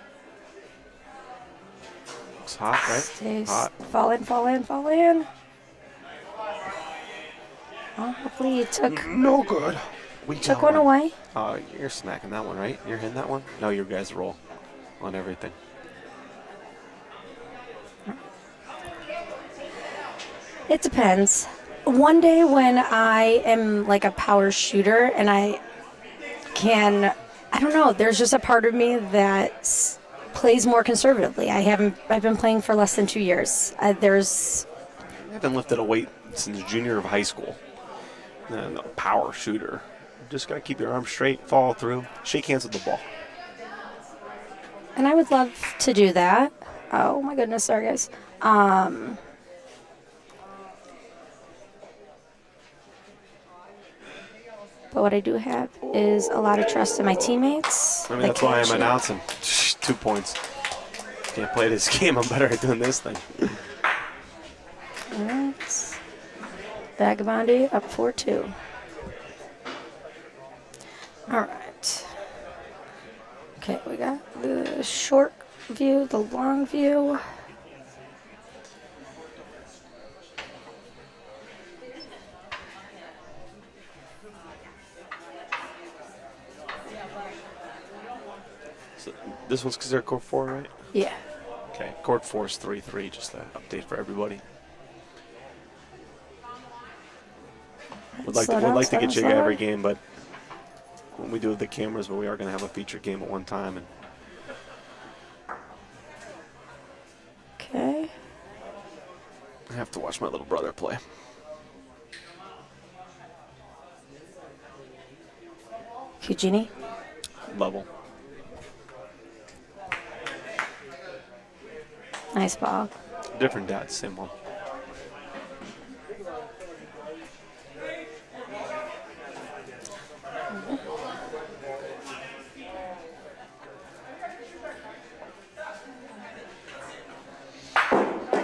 It's hot, right? Stays. Hot. Fall in, fall in, fall in. Well, hopefully you took No good. We took one away. You're smacking that one, right? You're hitting that one? No, you guys roll on everything. It depends. One day when I am like a power shooter and I don't know, there's just a part of me that plays more conservatively. I've been playing for less than 2 years. I haven't lifted a weight since junior of high school. And a power shooter. You just got to keep your arms straight, follow through, shake hands with the ball. And I would love to do that. Oh my goodness, sorry guys. But what I do have is a lot of trust in my teammates. I mean, that's why I'm announcing. 2 points. Can't play this game. I'm better at doing this thing. All right. Vagabondy up 4-2. All right. Okay, we got the short view, the long view. So this one's considered court 4, right? Yeah. Okay, court 4 is 3-3, just an update for everybody. Would like to get you every game, but when we do the cameras, but we are going to have a feature game at one time. And Okay. I have to watch my little brother play. Eugenie. Level. Nice ball. Different dads, same one.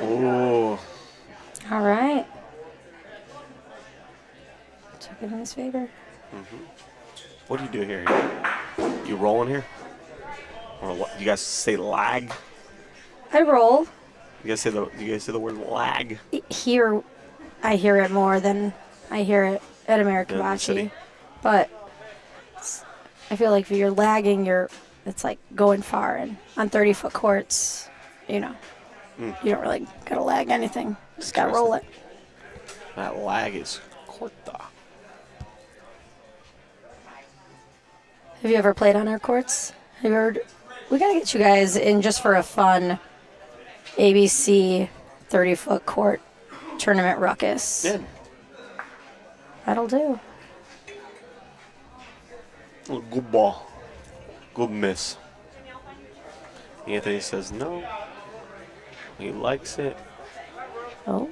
Oh. All right. Took it in his favor. What do you do here? You rolling here? Or what? You guys say lag? I roll. You guys say the word lag? Here, I hear it more than I hear it at American Yeah, in the city. Bocce. But I feel like if you're lagging, it's like going far. And on 30-foot courts, you know, you don't really got to lag anything. Just got to roll it. That lag is corta. Have you ever played on our courts? Have you heard? We got to get you guys in just for a fun ABC 30-foot court tournament ruckus. Yeah. That'll do. Good ball. Good miss. Anthony says no. He likes it. Oh.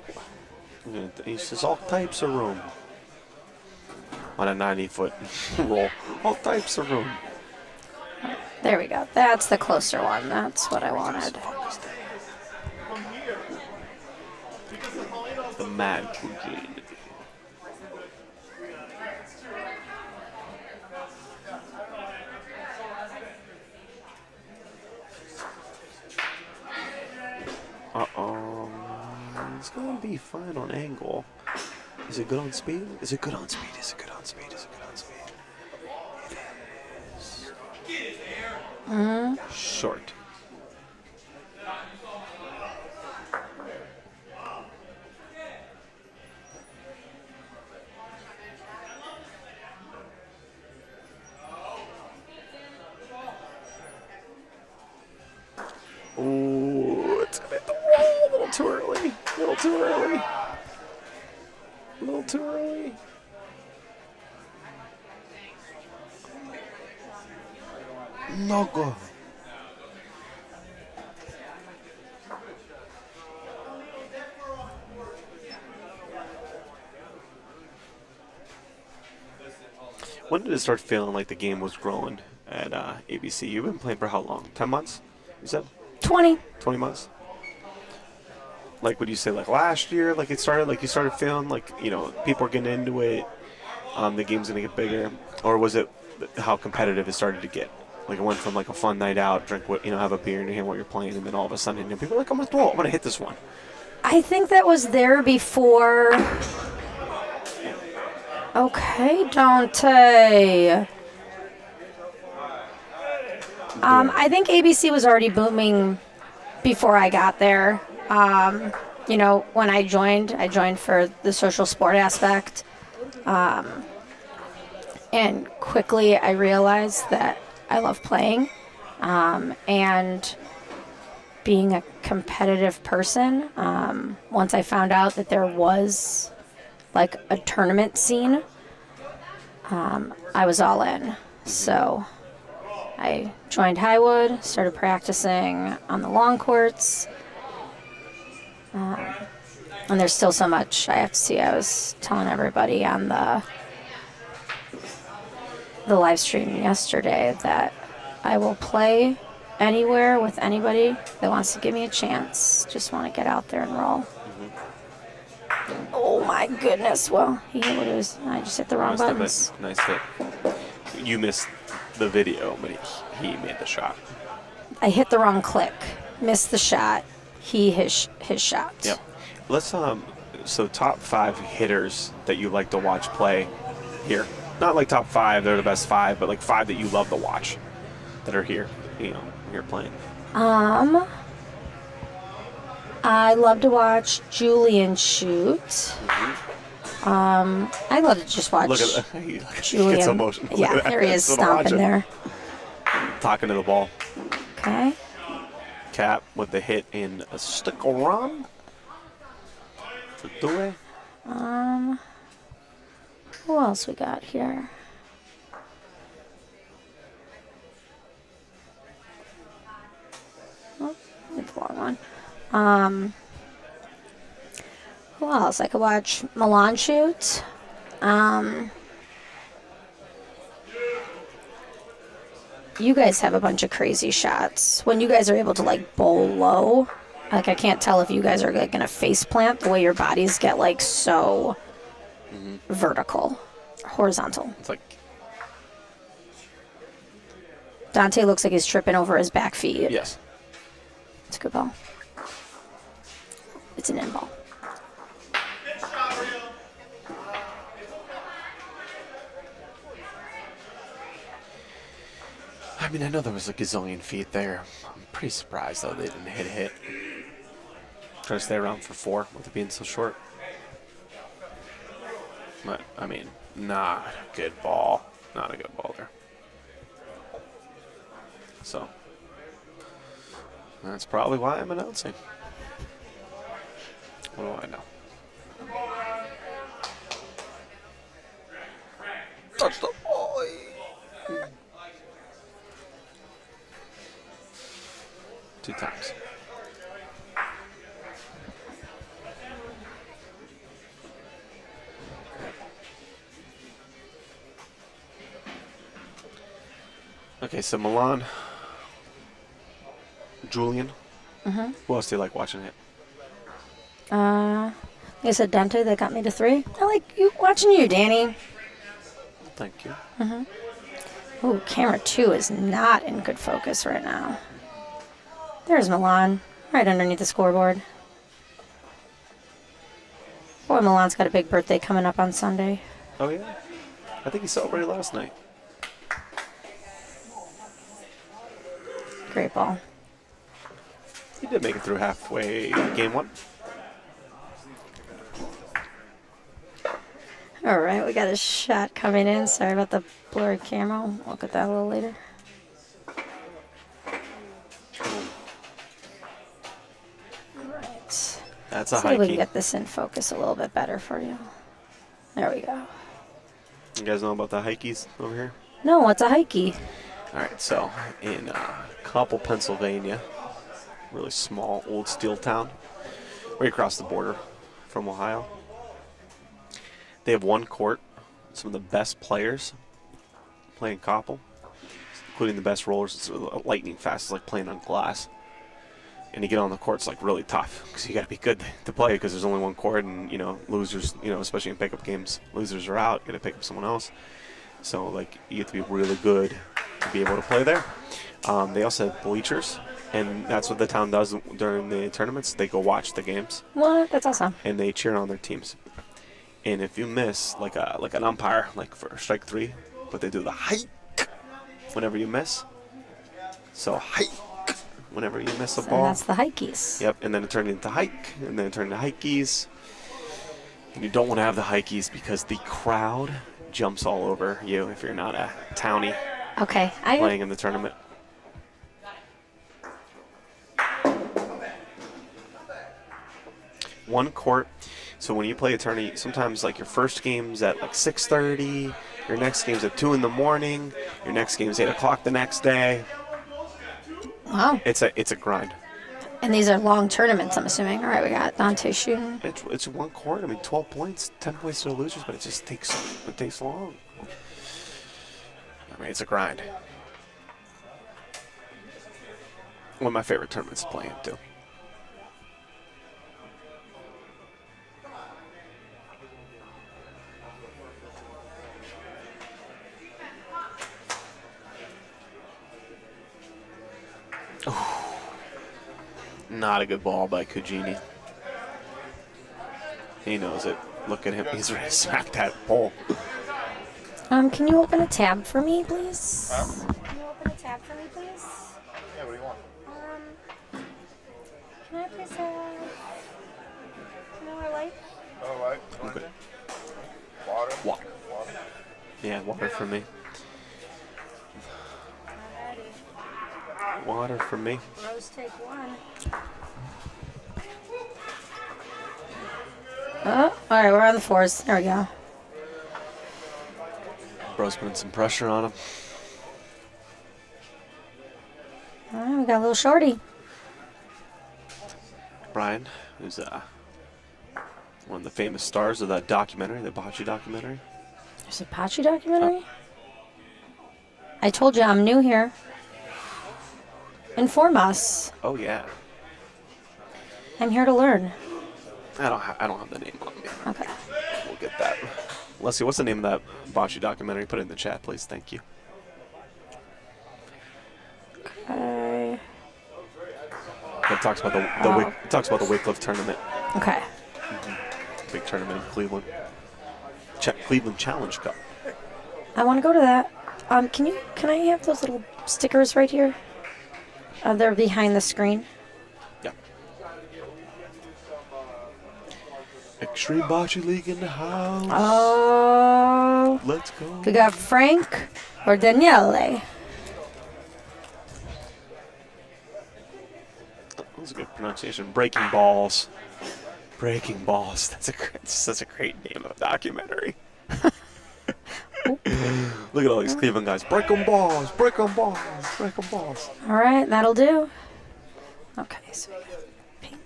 He says all types of room. On a 90-foot roll. All types of room. There we go. That's the closer one. That's what I wanted. The mad Eugene. It's gonna be fine on angle. Is it good on speed? Is it good on speed? Is it good on speed? Is it good on speed? It is. Short. Ooh, it's gonna hit the wall. little too early. A little too early. No go. When did it start feeling like the game was growing at ABC? You've been playing for how long? 10 months? You said? 20. 20 months? Like, would you say, like, last year, like, it started, like, you started feeling like, you know, people were getting into it, the game's going to get bigger? Or was it how competitive it started to get? Like, it went from, like, a fun night out, drink, you know, have a beer in your hand while you're playing, and then all of a sudden, you know, people are like, I'm going to hit this one. I think that was there before. Okay, Dante. I think ABC was already booming before I got there. You know, when I joined for the social sport aspect. And quickly I realized that I love playing. And being a competitive person, once I found out that there was like a tournament scene, I was all in. So I joined Highwood, started practicing on the long courts, and there's still so much I have to see. I was telling everybody on the live stream yesterday that I will play anywhere with anybody that wants to give me a chance. Just want to get out there and roll. Oh my goodness! Well, he hit what it was. I just hit the wrong buttons. Nice hit. You missed the video, but he made the shot. I hit the wrong click. Missed the shot. He his shot. Yep. Let's so top 5 hitters that you like to watch play here. Not like top 5, they're the best 5, but like 5 that you love to watch that are here. You know, here playing. I love to watch Julian shoot. I love to just watch Look at Julian. Gets emotional. Yeah, there he is stomping there. Talking to the ball. Okay. Cap with the hit in a stickle run. For Due. Who else we got here? Oh, it's the wrong one. Who else? I could watch Milan shoot. You guys have a bunch of crazy shots. When you guys are able to like bowl low, like I can't tell if you guys are like gonna face plant the way your bodies get like so vertical, horizontal. It's like Dante looks like he's tripping over his back feet. yes. It's a good ball. It's an in ball. I mean, I know there was a gazillion feet there. I'm pretty surprised though they didn't hit a hit. Try to stay around for 4 with it being so short. But I mean, not a good ball. Not a good ball there. So that's probably why I'm announcing. What do I know? Touch the boy. Two times. Okay, so Milan, Julian. Who else do you like watching it? Like I said, Dante, that got me to 3. I like you watching you, Danny. Thank you. Ooh, camera 2 is not in good focus right now. There's Milan, right underneath the scoreboard. Boy, Milan's got a big birthday coming up on Sunday. Oh yeah, I think he celebrated last night. Great ball. He did make it through halfway game 1. All right, we got a shot coming in. Sorry about the blurry camera. We'll look at that a little later. All right. That's a See if we can hikey. get this in focus a little bit better for you. There we go. You guys know about the hikies over here? No, what's a hikey? All right, so in Coppell, Pennsylvania, really small old steel town, right across the border from Ohio. They have one court. Some of the best players playing Coppell, including the best rollers. It's lightning fast. It's like playing on glass. And you get on the court, it's like really tough because you got to be good to play because there's only one court, and losers, especially in pickup games, losers are out. You got to pick up someone else. So like you have to be really good to be able to play there. They also have bleachers, and that's what the town does during the tournaments. They go watch the games. What? That's awesome. And they cheer on their teams. And if you miss, like an umpire, like for strike 3, but they do the hike whenever you miss. So hike whenever you miss a ball. And that's the hikies. Yep, and then it turned into hike, and then it turned into hikies. And you don't want to have the hikies because the crowd jumps all over you if you're not a townie Okay. playing in the tournament. One court. So when you play a tourney, sometimes like your first game's at like 6:30, your next game's at 2 in the morning, your next game's 8 o'clock the next day. Wow. It's a grind. And these are long tournaments, I'm assuming. All right, we got Dante shooting. It's one court. I mean, 12 points, 10 points to the losers, but it just takes long. I mean, it's a grind. One of my favorite tournaments to play in too. Not a good ball by Cugini. He knows it. Look at him. He's ready to smack that pole. Can you open a tab for me, please? Can you open a tab for me, please? Yeah, what do you want? Can I please have Miller Lite? Oh, right. Okay. Water? Water. Yeah, water for me. Water for me. Rose, take one. Oh, all right, we're on the 4s. There we go. Bro's putting some pressure on him. All right, we got a little shorty. Brian, who's one of the famous stars of that documentary, the Bocce documentary. There's a Bocce documentary? I told you I'm new here. Inform us. Oh yeah. I'm here to learn. I don't have the name on me. Okay. We'll get that. Leslie, what's the name of that Bocce documentary? Put it in the chat, please. Thank you. Okay. It talks about it talks about the Wycliffe tournament. Okay. Big tournament in Cleveland. Cleveland Challenge Cup. I want to go to that. Can I have those little stickers right here? They're behind the screen. Yeah. Extreme Bocce League in the house. Oh. Let's go. We got Frank or Daniele. That was a good pronunciation. Breaking Balls. Breaking Balls. That's such a great name of a documentary. Look at all these Cleveland guys. Break 'em balls. Break 'em balls. Break 'em balls. All right, that'll do. Okay, so we got pink.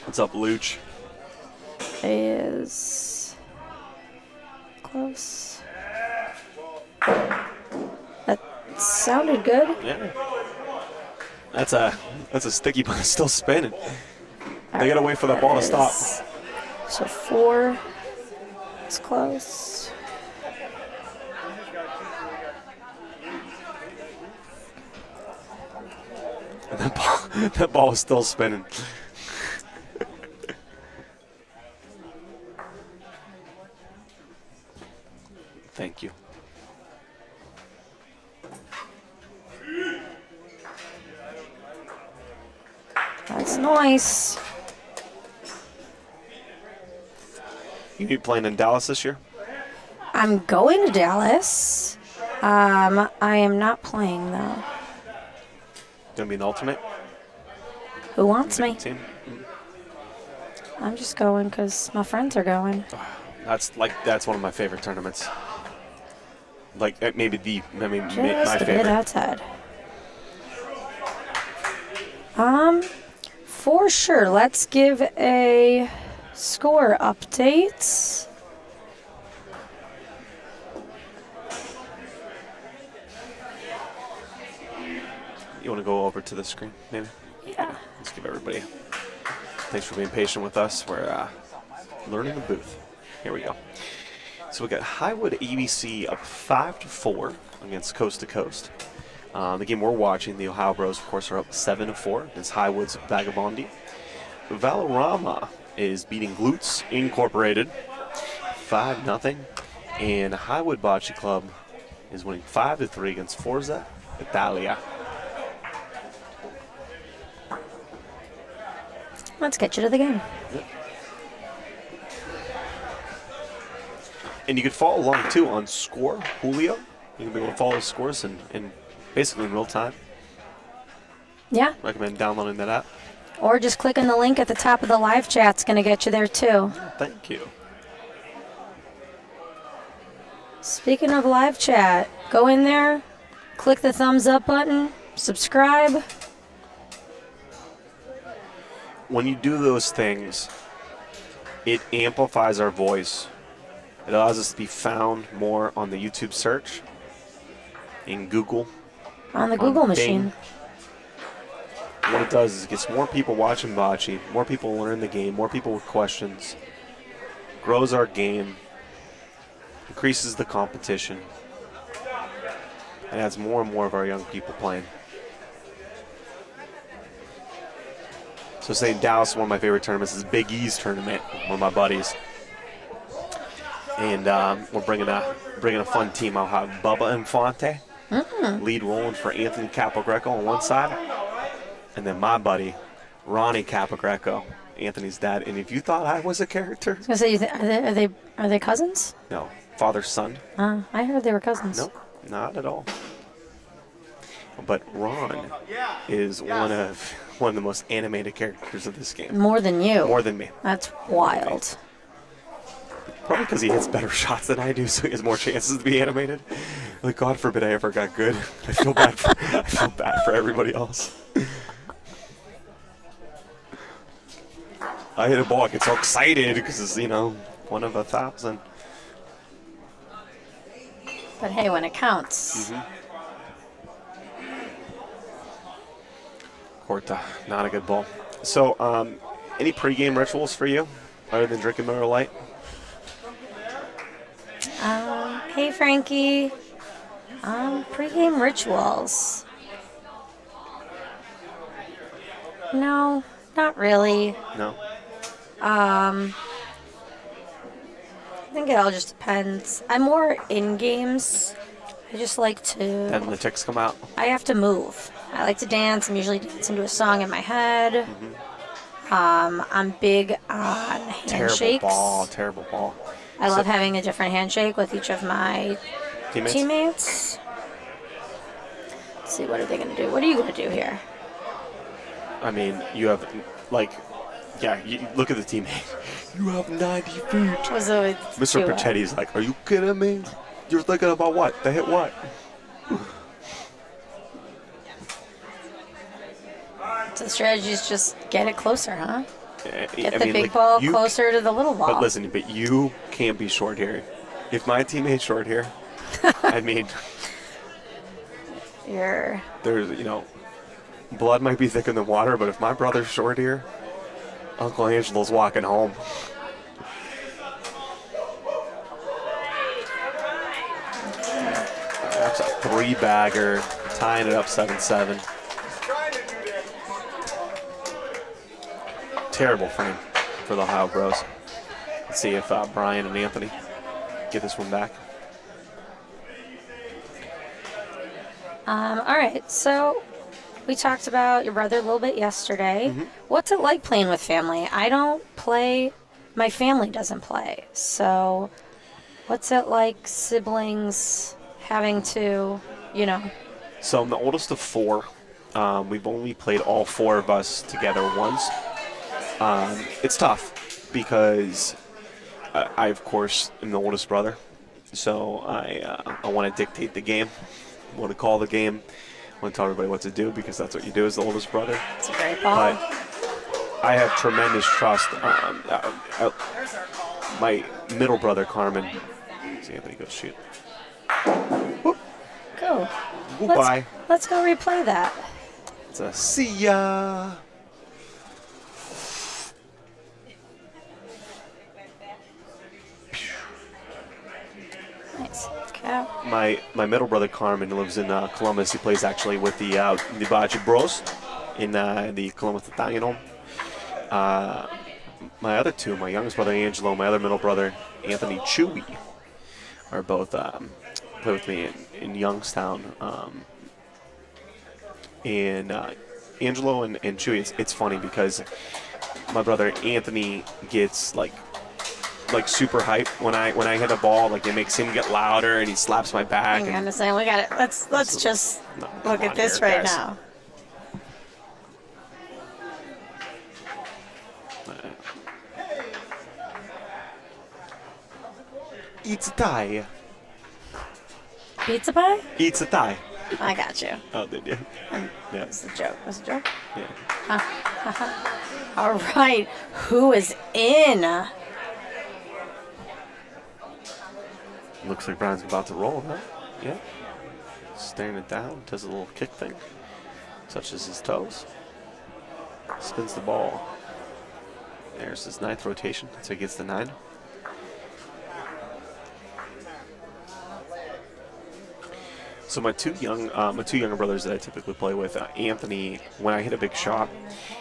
What's up, Luch? Is close. That sounded good. Yeah. That's a sticky, but it's still spinning. They gotta wait for that ball to stop. So 4 is close. And that ball is still spinning. Thank you. That's nice. You be playing in Dallas this year? I'm going to Dallas. I am not playing though. Gonna be an alternate? Who wants me? Team? I'm just going because my friends are going. That's one of my favorite tournaments. Like maybe my Just a bit favorite. outside. For sure. Let's give a score update. You want to go over to the screen, maybe? Yeah. Let's give everybody. Thanks for being patient with us. We're learning the booth. Here we go. So we got Highwood ABC up 5-4 against Coast to Coast. The game we're watching, the Ohio Bros, of course, are up 7-4 against Highwood's Vagabondi. Valorama is beating Glutes Incorporated 5-0, and Highwood Bocce Club is winning 5-3 against Forza Italia. Let's get you to the game. And you can follow along too on Score Julio. You can be able to follow his scores in basically in real time. Yeah. Recommend downloading that app. Or just clicking the link at the top of the live chat. It's going to get you there too. Thank you. Speaking of live chat, go in there, click the thumbs up button, subscribe. When you do those things, it amplifies our voice. It allows us to be found more on the YouTube search, in Google. On the Google Bing. machine. What it does is it gets more people watching bocce, more people learn the game, more people with questions, grows our game, increases the competition, and adds more and more of our young people playing. So say in Dallas, one of my favorite tournaments is Big E's tournament, one of my buddies. And we're bringing a fun team. I'll have Bubba Infante, lead rolling for Anthony Capogreco on one side, and then my buddy, Ronnie Capogreco, Anthony's dad. And if you thought I was a character, I was going to say, are they cousins? no, father son. I heard they were cousins. Nope, not at all. But Ron is one of the most animated characters of this game. More than you. More than me. That's wild. Probably because he hits better shots than I do, so he has more chances to be animated. Like, God forbid I ever got good. I feel bad for everybody else. I hit a ball, I get so excited because it's, one of 1,000. But hey, when it counts. Corta, not a good ball. So, any pregame rituals for you, other than drinking Miller Lite? Hey, Frankie. Pre-game rituals. No, not really. No. I think it all just depends. I'm more in games. I just like to. Then the ticks come out. I have to move. I like to dance. I'm usually dancing to a song in my head. I'm big on handshakes. Terrible ball. I love having a different handshake with each of my teammates. Let's see, what are they going to do? What are you going to do here? I mean, you have, you look at the teammate. You have 90 feet. Mr. Perchetti's like, are you kidding me? You're thinking about what? They hit what? So the strategy is just get it closer, huh? Get the big like, ball closer to the little ball. But listen, you can't be short here. If my teammate's short here, I mean, there's, blood might be thicker than water, but if my brother's short here, Uncle Angelo's walking home. That's a 3-bagger, tying it up 7-7. Terrible frame for the Ohio Bros. Let's see if Brian and Anthony get this one back. All right, so we talked about your brother a little bit yesterday. What's it like playing with family? I don't play. My family doesn't play. So what's it like siblings having to, So I'm the oldest of 4. We've only played all 4 of us together once. It's tough. because I, of course, am the oldest brother. So I want to dictate the game, want to call the game, want to tell everybody what to do because that's what you do as the oldest brother. It's a great ball. But I have tremendous trust. My middle brother, Carmen. See Anthony go shoot. Whoop. Go. Goodbye. Let's go replay that. It's a see ya. Nice. Okay. My middle brother Carmen lives in Columbus. He plays actually with the Bocce Bros in the Columbus Italiano. My other two, my youngest brother Angelo, my other middle brother Anthony Chewy, are both play with me in Youngstown. And Angelo and Chewy, it's funny because my brother Anthony gets like super hype when I hit a ball. Like, it makes him get louder, and he slaps my back. Hang on a second. We got it. Let's just look at this right now. It's a tie. Pizza pie? It's a tie. I got you. Oh, did you? Yeah. That's a joke. That's a joke. Yeah. All right. Who is in? Looks like Brian's about to roll, huh? Yeah. Staring it down, does a little kick thing. Touches his toes. Spins the ball. There's his 9th rotation. So he gets the 9. So my two younger brothers that I typically play with, Anthony, when I hit a big shot,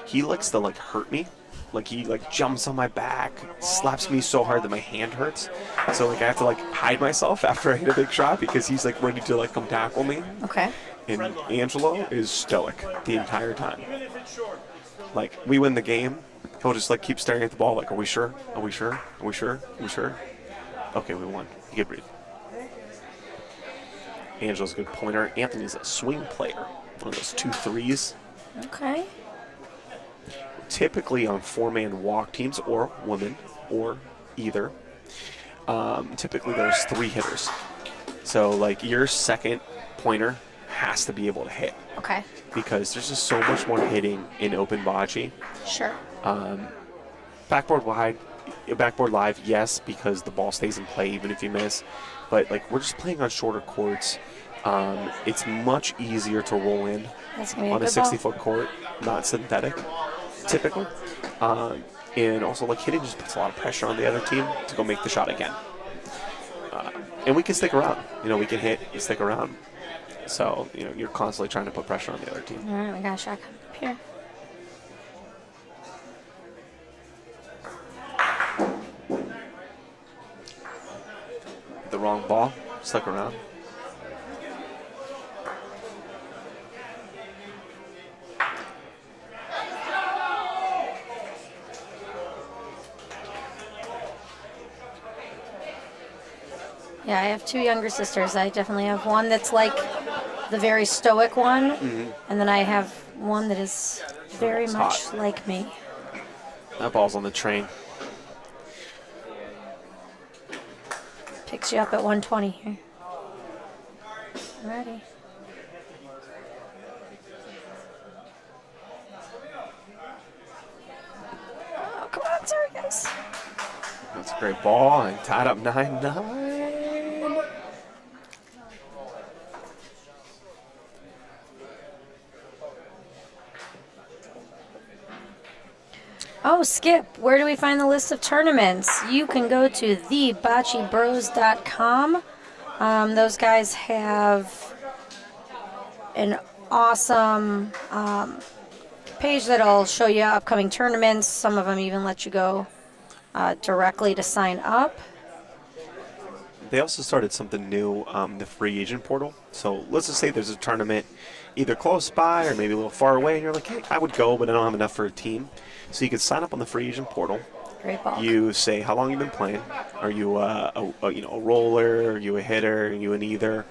he likes to hurt me. Like, he jumps on my back, slaps me so hard that my hand hurts. So I have to hide myself after I hit a big shot because he's ready to come tackle me. Okay. And Angelo is stoic the entire time. We win the game, he'll just keep staring at the ball are we sure? Are we sure? Are we sure? Are we sure? Okay, we won. You can breathe. Angelo's a good pointer. Anthony's a swing player. One of those 2 threes. Okay. Typically on 4-man walk teams, or women, or either, typically there's 3 hitters. So your second pointer has to be able to hit. Okay. Because there's just so much more hitting in open bocce. Sure. Backboard live, yes, because the ball stays in play even if you miss. But we're just playing on shorter courts. It's much easier to roll in on a 60-foot court, not synthetic, typically. And also, hitting just puts a lot of pressure on the other team to go make the shot again. And we can stick around. We can hit and stick around. So, you're constantly trying to put pressure on the other team. All right, we got a shot coming up here. The wrong ball, stuck around. Yeah, I have 2 younger sisters. I definitely have one that's the very stoic one, and then I have one that is very much like me. That ball's on the train. Picks you up at 120 here. Ready. Oh, come on, sorry guys. That's a great ball, and tied up 9-9. Oh, Skip, where do we find the list of tournaments? You can go to theboccebros.com. Those guys have an awesome page that'll show you upcoming tournaments. Some of them even let you go directly to sign up. They also started something new, the free agent portal. So let's just say there's a tournament either close by or maybe a little far away, and you're like, hey, I would go, but I don't have enough for a team. So you can sign up on the free agent portal. Great ball. You say how long you've been playing. Are you a roller? Are you a hitter? Are you an either?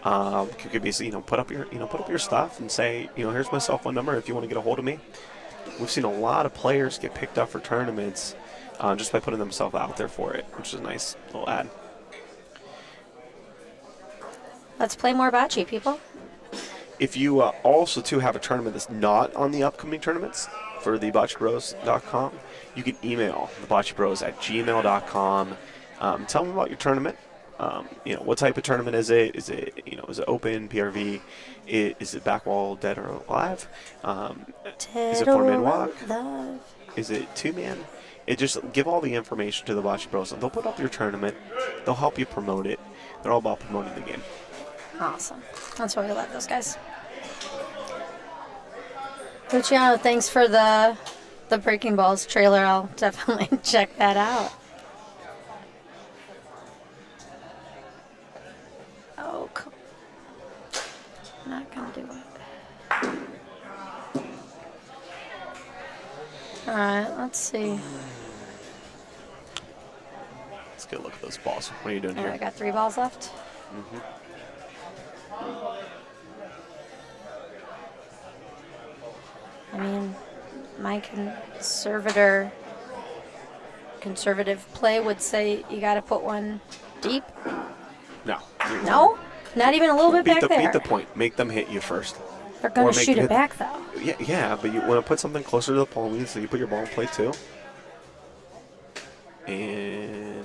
You could basically put up your stuff and say here's my cell phone number if you want to get a hold of me. We've seen a lot of players get picked up for tournaments just by putting themselves out there for it, which is a nice little ad. Let's play more bocce, people. If you also, too, have a tournament that's not on the upcoming tournaments for the bocceBros.com, you can email the bocceBros at gmail.com. Tell them about your tournament. What type of tournament is it? Is it open, PRV? Is it backwall, dead or alive? Is it four-man walk? Is it two-man? Just give all the information to the Bocce Bros, and they'll put up your tournament. They'll help you promote it. They're all about promoting the game. Awesome. That's why we love those guys. Luciano, thanks for the Breaking Balls trailer. I'll definitely check that out. Oh, cool. Not gonna do it. All right, let's see. Let's get a look at those balls. What are you doing All here? right, I got 3 balls left. Mm-hmm. I mean, my conservative play would say you got to put one deep. No. No? Not even a little bit back there? Beat the point. Make them hit you first. They're going to shoot it back, though. Yeah, but you want to put something closer to the pole, so you put your ball in play, too. And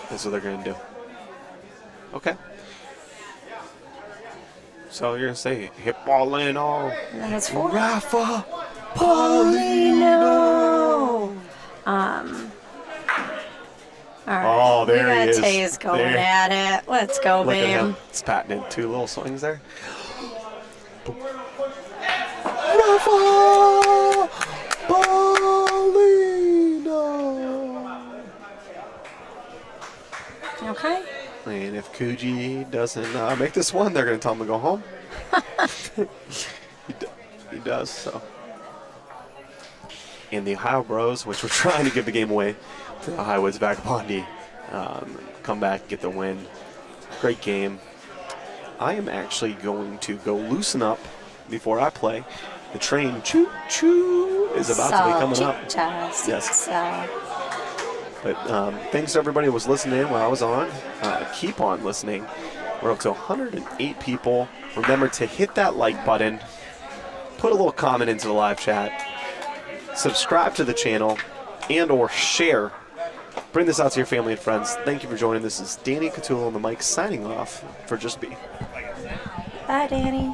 that's what they're going to do. Okay. So you're going to say, hit ball in all. And that's 4. Rafa Paulino! All right. Oh, there he is. We got Taze going There. at it. Let's go, Look at babe. him. It's patting in 2 little swings there. Rafa Paulino! Okay. And if Kuji doesn't make this one, they're going to tell him to go home. He does, so. And the Ohio Bros, which were trying to give the game away to the Highwoods Vagabondy, come back, get the win. Great game. I am actually going to go loosen up before I play. The train choo-choo is about to be coming up. Yes. But thanks to everybody who was listening while I was on. Keep on listening. We're up to 108 people. Remember to hit that like button. Put a little comment into the live chat. Subscribe to the channel and or share. Bring this out to your family and friends. Thank you for joining. This is Danny Catullo on the mic signing off for Just Be. Bye, Danny.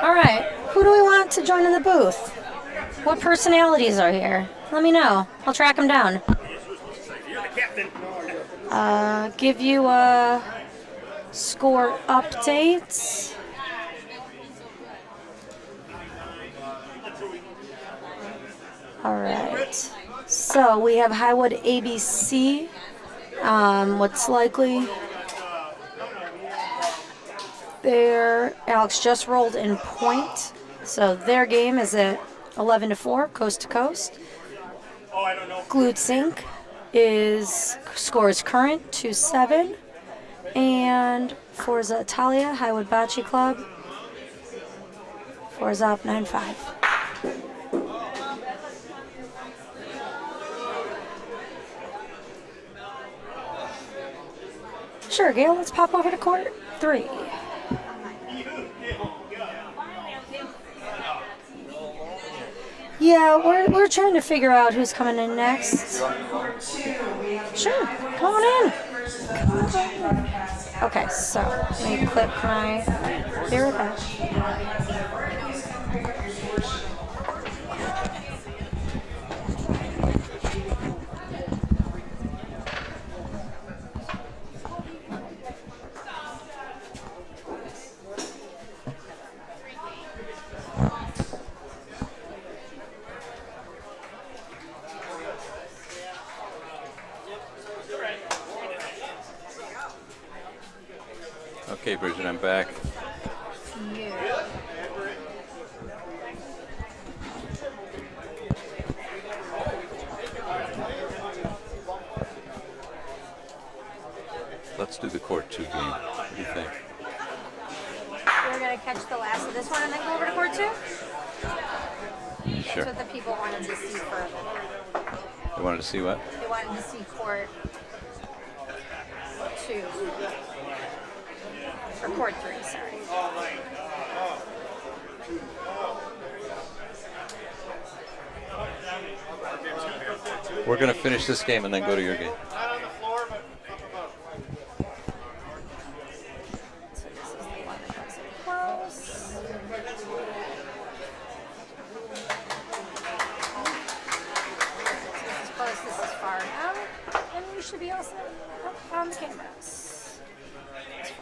All right. Who do we want to join in the booth? What personalities are here? Let me know. I'll track them down. Give you a score update. All right. So we have Highwood ABC. What's likely there? Alex just rolled in point. So their game is at 11-4, coast to coast. Glued Sync scores current 2-7. And Forza Italia, Highwood Bocce Club. Forza up 9-5. Sure, Gail, let's pop over to court 3. Yeah, we're trying to figure out who's coming in next. Sure, come on in. Okay, so let me click my. Be right back. Okay, Bridget, I'm back. Let's do the court 2 game. What do you think? We're going to catch the last of this one and then go over to court 2? Sure. That's what the people wanted to see further. You wanted to see what? They wanted to see court 2. Or court 3, sorry. We're going to finish this game and then go to your game. Not on the floor, but up above. So this is the one that goes in close. This is close, this is far out. And we should be all set up on the cameras. Alrighty.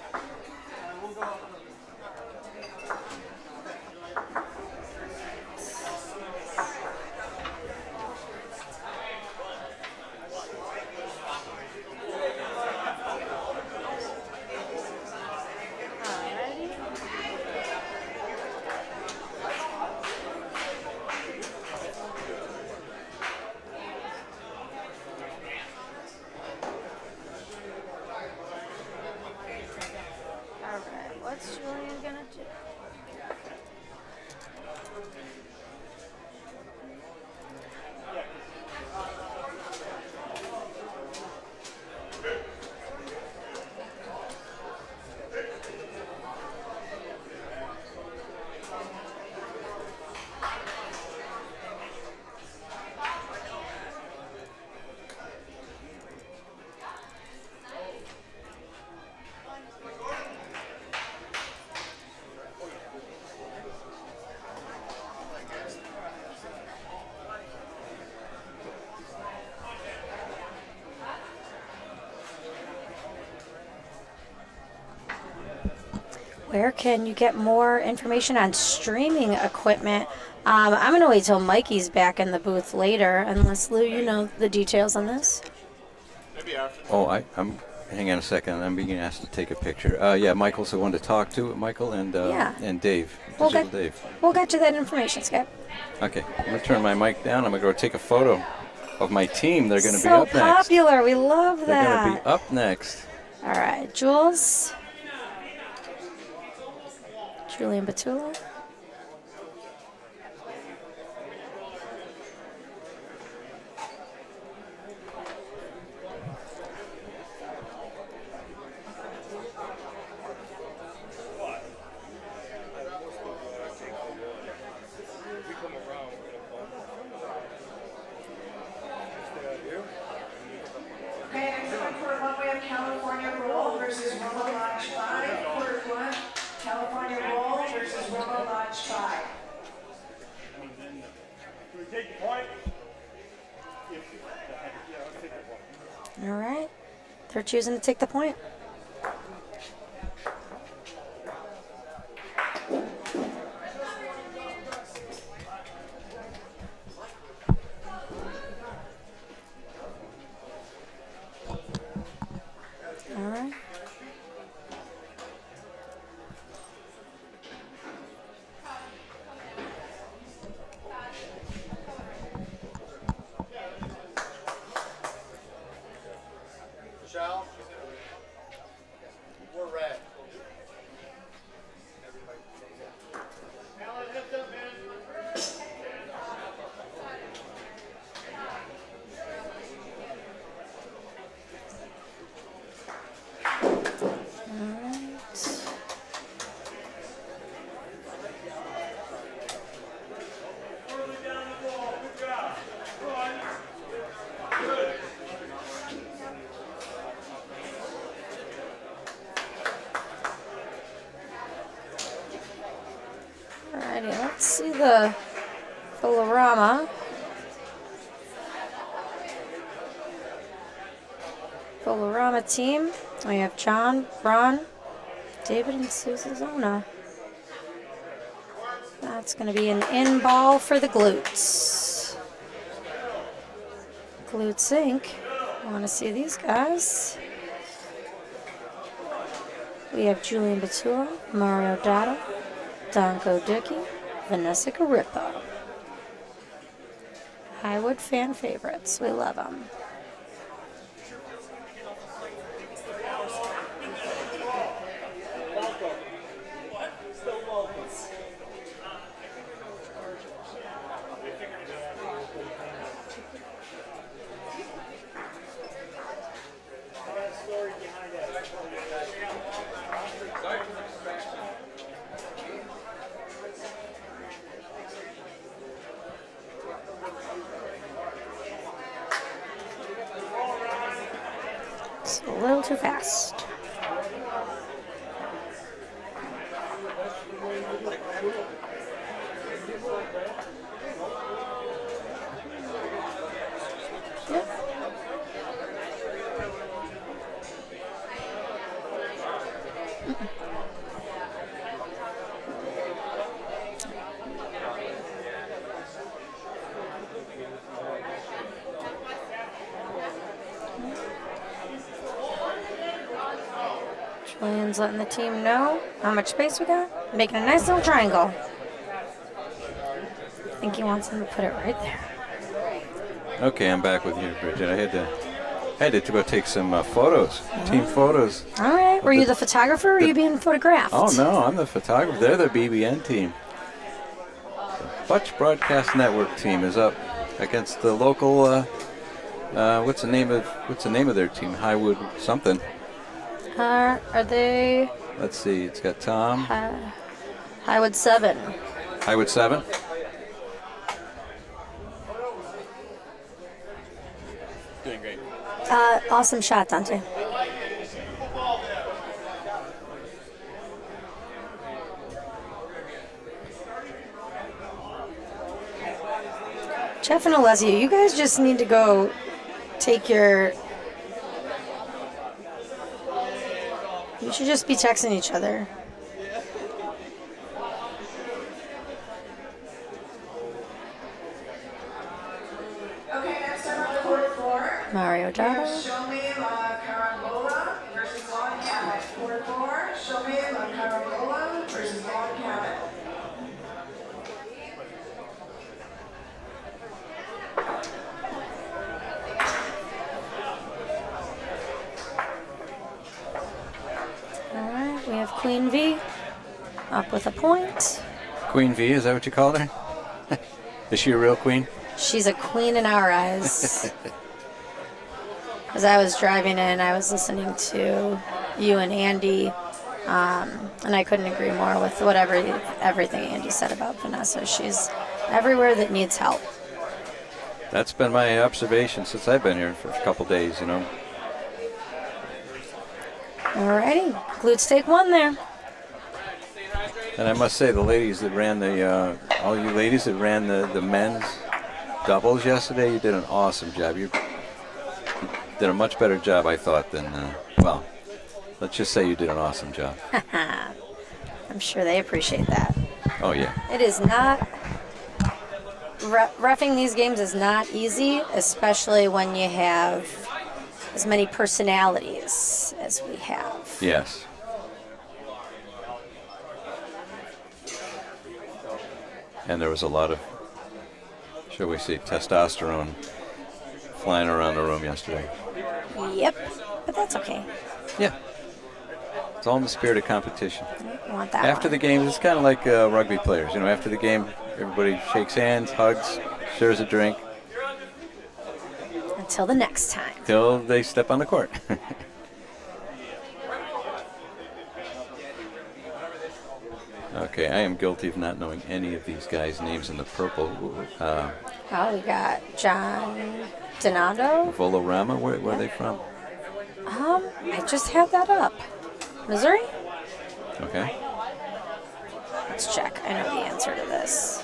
Alright, what's Julian gonna do? Where can you get more information on streaming equipment? I'm going to wait till Mikey's back in the booth later, unless, Lou, you know the details on this. Oh, I'm. Hang on a second. I'm being asked to take a picture. Yeah, Michael's the one to talk to. Michael and Yeah. and Dave. We'll Digital get, Dave. we'll get you that information, Skip. Okay, I'm gonna turn my mic down. I'm gonna go take a photo of my team. They're gonna be So up next. popular. We love They're that. gonna be up next. All right, Jules. Julian Batula. Okay, next one for one we have California Roll versus Romo Lodge 5. Quarter 1, California Roll versus Romo Lodge 5. All right. They're choosing to take the point. All right. Michelle, we're red. Alan, lift up, man. All right. Alrighty, let's see the Bolorama. Bolorama team. We have John, Ron, David, and Susanna. That's going to be an in ball for the glutes. Glutes Inc. Want to see these guys? We have Julian Batula, Mario Dada, Donko Dickey, Vanessa Garippa. Highwood fan favorites. We love them. A little too fast. Julian's letting the team know how much space we got. Making a nice little triangle. I think he wants him to put it right there. Okay, I'm back with you, Bridget. I had to go take some photos, team photos. All right. Were you the photographer or were you being photographed? Oh, no, I'm the photographer. They're the BBN team. The Butch Broadcast Network team is up against the local, what's the name of their team? Highwood something. Are they? Let's see, it's got Tom. Highwood 7. Highwood 7? Doing great. Awesome shot, Dante. Jeff and Alessia, you guys just need to go take your... You should just be texting each other. Okay, next up on the court floor. Mario Dado. Show me La Carambola versus Log Cabin. Court floor, show me La Carambola versus Log Cabin. All right, we have Queen V up with a point. Queen V, is that what you called her? Is she a real queen? She's a queen in our eyes. As I was driving in, I was listening to you and Andy, and I couldn't agree more with everything Andy said about Vanessa. She's everywhere that needs help. That's been my observation since I've been here for a couple days, you know. Alrighty, glute steak 1 there. And I must say, the ladies that ran all you ladies that ran the men's doubles yesterday, you did an awesome job. You did a much better job, I thought, than, well, let's just say you did an awesome job. I'm sure they appreciate that. Oh, yeah. It is not, reffing these games is not easy, especially when you have as many personalities as we have. Yes. And there was a lot of, shall we say, testosterone flying around the room yesterday. Yep, but that's okay. Yeah. It's all in the spirit of competition. I want that After one. the game, it's kind of like rugby players. You know, after the game, everybody shakes hands, hugs, shares a drink, Until the next time. till they step on the court. Okay, I am guilty of not knowing any of these guys' names in the purple. Oh, we got John Donato. Volorama, where are they from? I just had that up. Missouri? Okay. Let's check. I know the answer to this.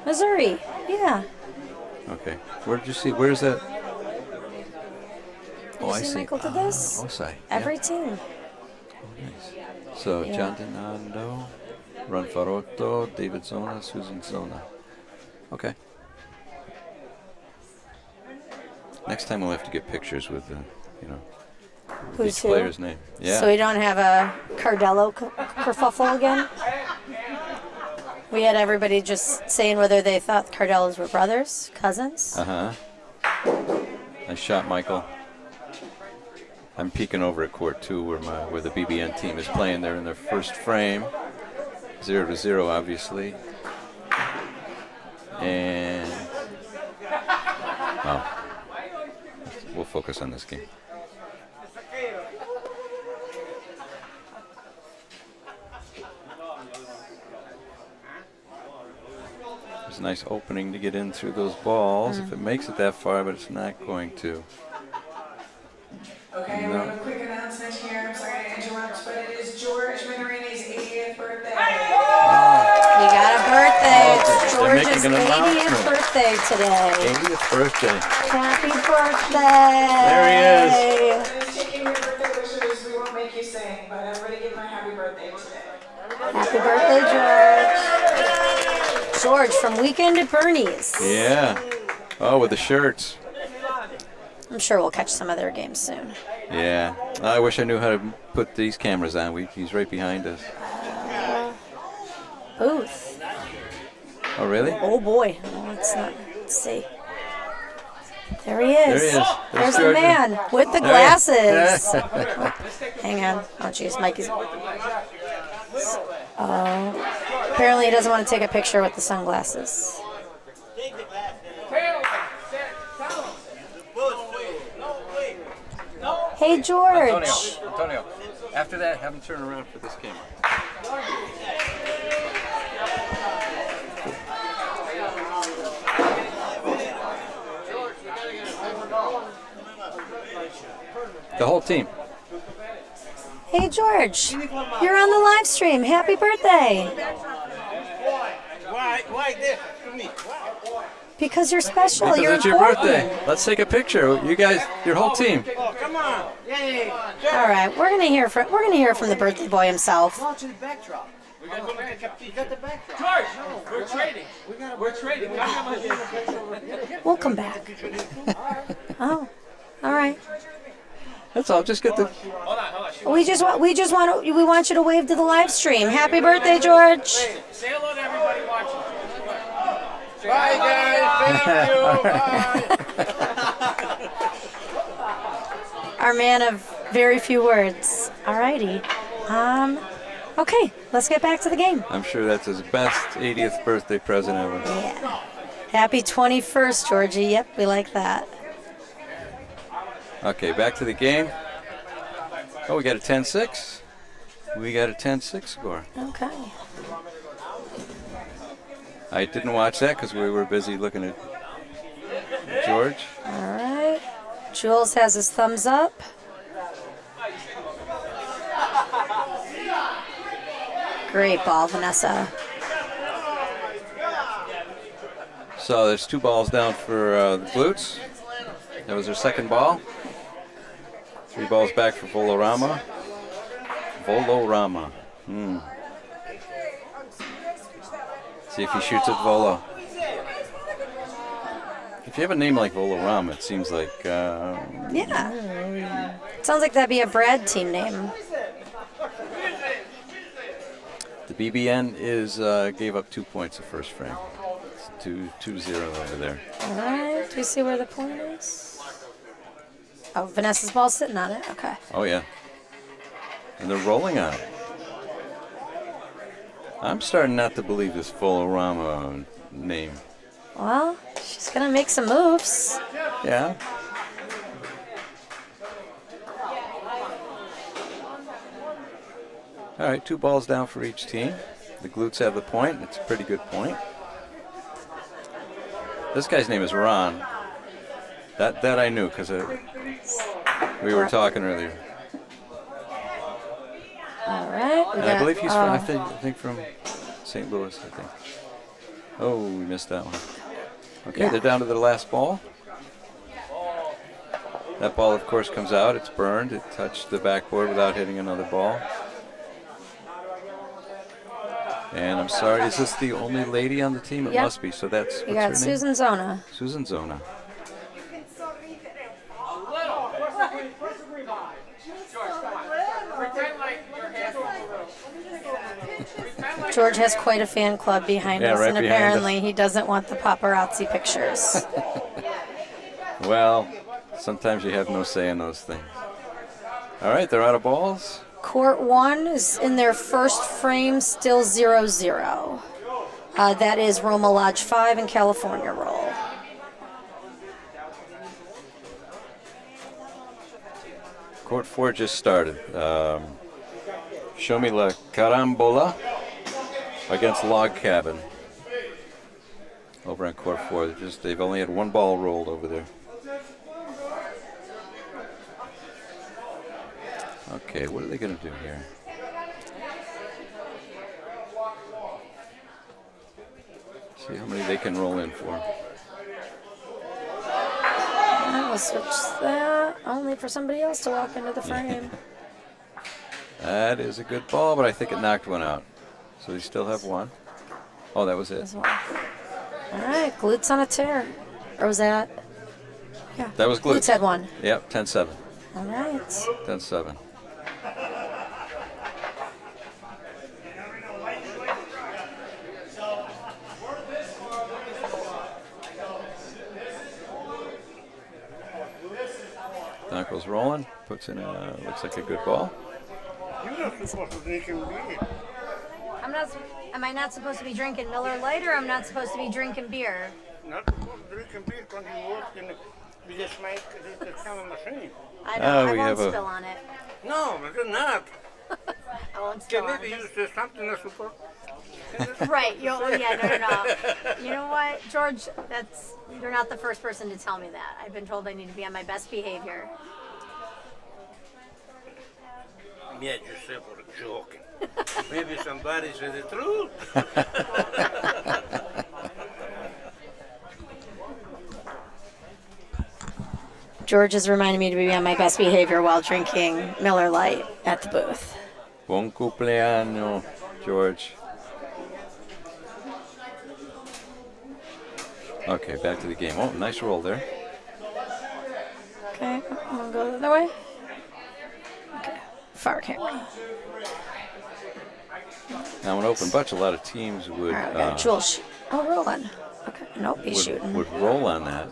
Missouri. Yeah. Okay. Where did you see? Where's that? Did you see Michael did this? Osai. Every team. Nice. So, Yeah. John Donato, Ron Farotto, David Zona, Susan Zona. Okay. Next time we'll have to get pictures with, Who's each who? player's name. Yeah. So we don't have a Cardello kerfuffle again? We had everybody just saying whether they thought Cardellos were brothers, cousins. Uh-huh. I shot Michael. I'm peeking over at court 2 where the BBN team is playing. They're in their first frame. 0-0, obviously. And well, we'll focus on this game. It's a nice opening to get in through those balls if it makes it that far, but it's not going to. Okay, we have a quick announcement here. I'm sorry to interrupt, but it is George Minorini's 80th birthday. We got a birthday. It's They're making George's an 80th announcement. birthday today. 80th birthday. Happy birthday. There he is. And taking your birthday wishes, we won't make you sing, but I'm going to give my happy birthday today. Happy birthday, George. George from Weekend at Bernie's. Yeah. Oh, with the shirts. I'm sure we'll catch some of their games soon. Yeah. I wish I knew how to put these cameras on. He's right behind us. Booth. Oh, really? Oh boy. Let's see. There he is. There he is. There's the George. man with the glasses. Hang on. Oh, jeez. Mikey's. Apparently he doesn't want to take a picture with the sunglasses. Hey, George. Antonio, after that, have him turn around for this camera. The whole team. Hey, George. You're on the live stream. Happy birthday. Why this to me? Because you're special. Because You're it's your important. birthday. Let's take a picture. You guys, your whole team. Oh, come on. Yay. All right, we're gonna hear from the birthday boy himself. Go to the backdrop. You got the backdrop. George, we're trading. We're trading. We'll come back. Oh, all right. That's all. Just get the. We want you to wave to the live stream. Happy birthday, George. Say hello to everybody watching. Bye, guys. Thank you. Bye. Our man of very few words. All righty. Okay, let's get back to the game. I'm sure that's his best 80th birthday present ever. Yeah. Happy 21st, Georgie. Yep, we like that. Okay, back to the game. Oh, we got a 10-6. We got a 10-6 score. Okay. I didn't watch that because we were busy looking at George. All right. Jules has his thumbs up. Great ball, Vanessa. So there's 2 balls down for the Glutes. That was their second ball. 3 balls back for Volorama. See if he shoots at Volo. If you have a name like Volorama, it seems like... Yeah. Sounds like that'd be a Brad team name. The BBN gave up 2 points the first frame. It's 2-0 over there. All right. Do you see where the point is? Oh, Vanessa's ball's sitting on it. Okay. Oh, yeah. And they're rolling on it. I'm starting not to believe this Volorama name. Well, she's going to make some moves. Yeah. All right, 2 balls down for each team. The Glutes have the point. It's a pretty good point. This guy's name is Ron. That I knew because we were talking earlier. All right. And I believe he's from, I think from St. Louis, I think. Oh, we missed that one. Okay, Yeah. they're down to the last ball. That ball, of course, comes out. It's burned. It touched the backboard without hitting another ball. And I'm sorry, is this the only lady on the team? It Yep. must be. So that's what's You her got name? Susan Zona. Susan Zona. George has quite a fan club behind Yeah, us, right and behind apparently he doesn't want the paparazzi pictures. Well, sometimes you have no say in those things. All right, they're out of balls. Court 1 is in their first frame, still 0-0. That is Roma Lodge 5 and California roll. Court 4 just started. Show me La Carambola against Log Cabin. over on court 4. They've only had one ball rolled over there. Okay, what are they going to do here? See how many they can roll in for. I will switch that only for somebody else to walk into the frame. That is a good ball, but I think it knocked one out. So they still have one. Oh, that was it. All right, glutes on a tear. Or was that? Yeah. That was glutes. Glutes had one. Yep, 10-7. All right. 10-7. Knuckles rolling, puts in a, looks like a good ball. You're not supposed to drink and beer. Am I not supposed to be drinking Miller Lite, or I'm not supposed to be drinking beer? Not supposed to drink and beer when you work in with this kind of machine. I know, we I have won't a- spill on it. No, it's not. I won't spill Can on maybe it. you say something that's supposed Right, no. You know what, George, you're not the first person to tell me that. I've been told I need to be on my best behavior. Yeah, yourself were joking. Maybe somebody said the truth. George is reminding me to be on my best behavior while drinking Miller Lite at the booth. Bon cumpleaños, George. Okay, back to the game. Oh, nice roll there. Okay, I'm gonna go the other way. Okay, far camera. Now, an open bunch, a lot of teams would All right, we got a jewel shoot. Oh, rolling. Okay, nope, he's shooting. would roll on that.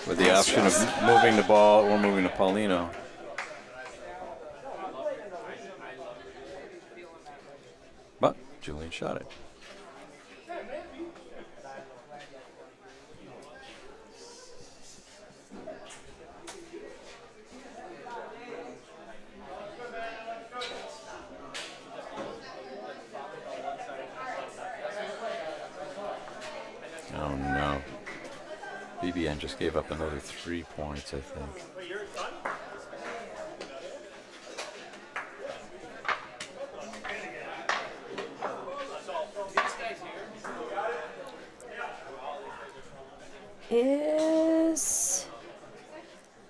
With the option of moving the ball or moving to Paulino. But Julian shot it. Oh no. BBN just gave up another 3 points, I think.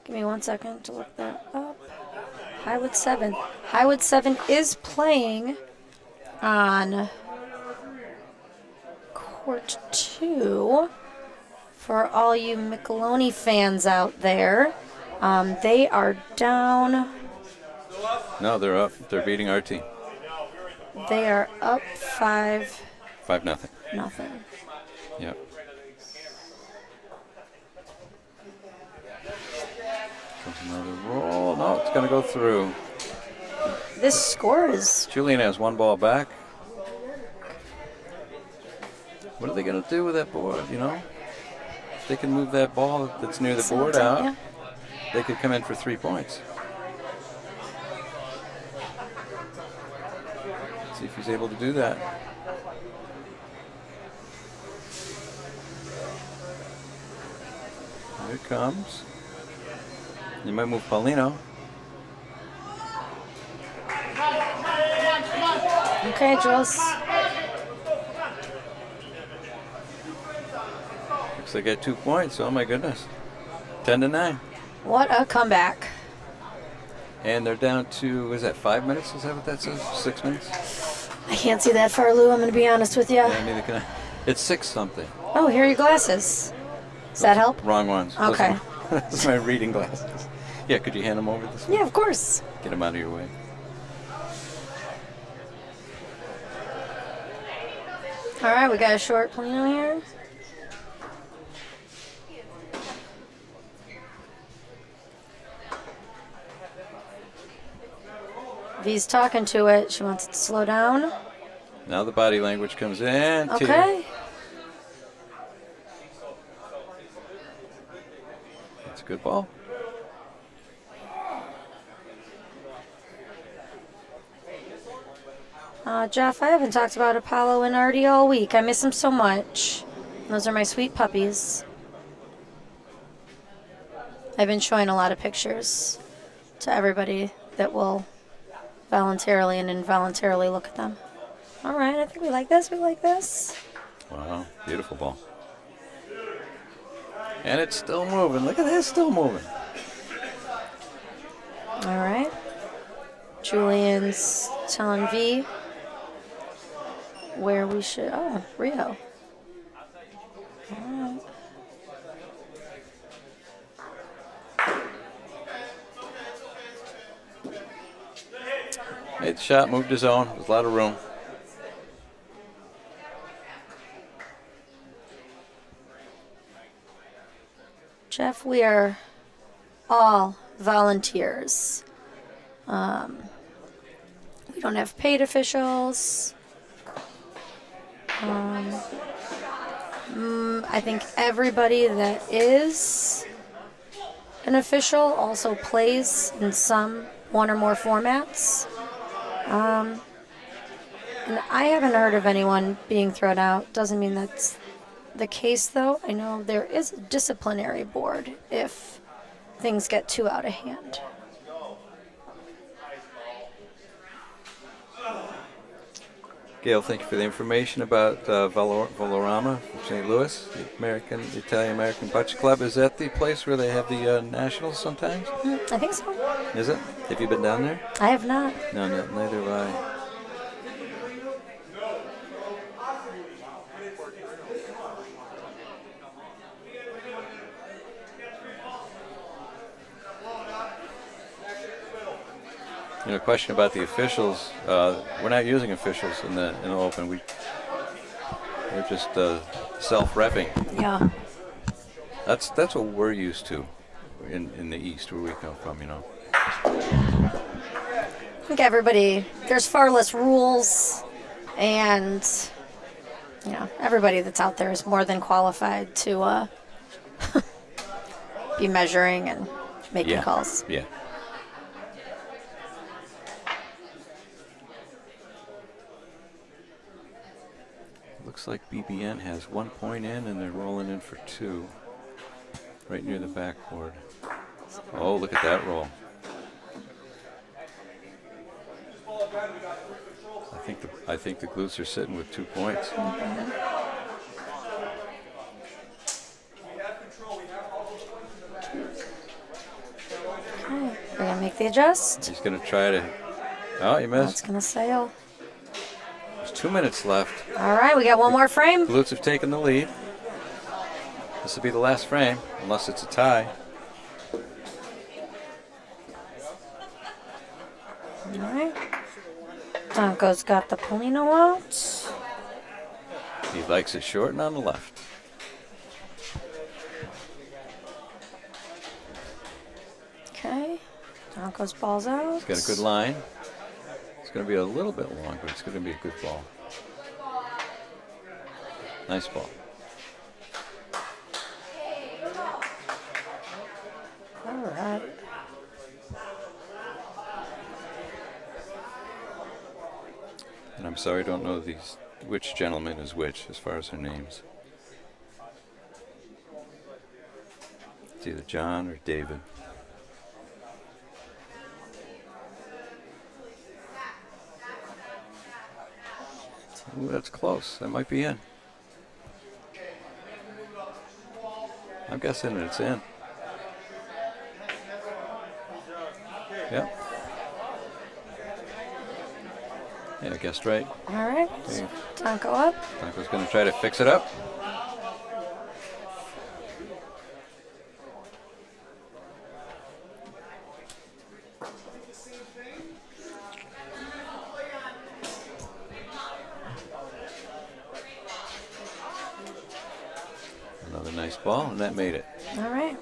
Give me 1 second to look that up. Highwood 7. Highwood 7 is playing on court 2. For all you Micheloni fans out there, they are down. No, they're up. They're beating our team. They are up 5-0. 5-0. Yep. Comes another roll. No, it's going to go through. This score is. Julian has one ball back. What are they going to do with that board, you know? If they can move that ball that's near the board out, Yeah. they could come in for 3 points. See if he's able to do that. Here it comes. You might move Paulino. Okay, Jules. Looks like I got 2 points. Oh my goodness. 10-9. What a comeback. And they're down to, is that 5 minutes? Is that what that says? 6 minutes? I can't see that far, Lou. I'm going to be honest with you. Yeah, neither can I. It's 6 something. Oh, here are your glasses. Does that help? Wrong ones. Okay. Those are my reading glasses. Yeah, could you hand them over this way? Yeah, of course. Get them out of your way. All right, we got a short Polino here. V's talking to it. She wants it to slow down. Now the body language comes in. Okay. That's a good ball. Jeff, I haven't talked about Apollo and Artie all week. I miss them so much. Those are my sweet puppies. I've been showing a lot of pictures to everybody that will voluntarily and involuntarily look at them. All right, I think we like this. We like this. Wow, beautiful ball. And it's still moving. Look at this, still moving. All right. Julian's telling V where we should. Oh, Rio. All right. Made the shot, moved his own. There's a lot of room. Jeff, we are all volunteers. We don't have paid officials. I think everybody that is an official also plays in some one or more formats. And I haven't heard of anyone being thrown out. Doesn't mean that's the case, though. I know there is a disciplinary board if things get too out of hand. Gail, thank you for the information about Valorama from St. Louis, the Italian-American Bocce Club. Is that the place where they have the nationals sometimes? I think so. Is it? Have you been down there? I have not. No, neither have I. You know, question about the officials. We're not using officials in the Open. We're just self-repping. Yeah. That's what we're used to in the East, where we come from. You know. I think there's far less rules, and you know, everybody that's out there is more than qualified to be measuring and making calls. Yeah. Looks like BBN has 1 point in, and they're rolling in for 2, right near the backboard. Oh, look at that roll! I think the Glutes are sitting with 2 points. Okay, we're gonna make the adjust. He's gonna try to. Oh, he missed. That's gonna sail. There's 2 minutes left. All right, we got one more frame. Glutes have taken the lead. This will be the last frame, unless it's a tie. All right. Donko's got the Polino out. He likes it short and on the left. Okay. Donko's ball's out. He's got a good line. It's going to be a little bit long, but it's going to be a good ball. Nice ball. All right. And I'm sorry, I don't know which gentleman is which as far as their names. It's either John or David. Ooh, that's close. That might be in. I'm guessing it's in. Yep. Yeah, I guessed right. All right. Okay. Donko up. Donko's going to try to fix it up. Another nice ball, and that made it. All right.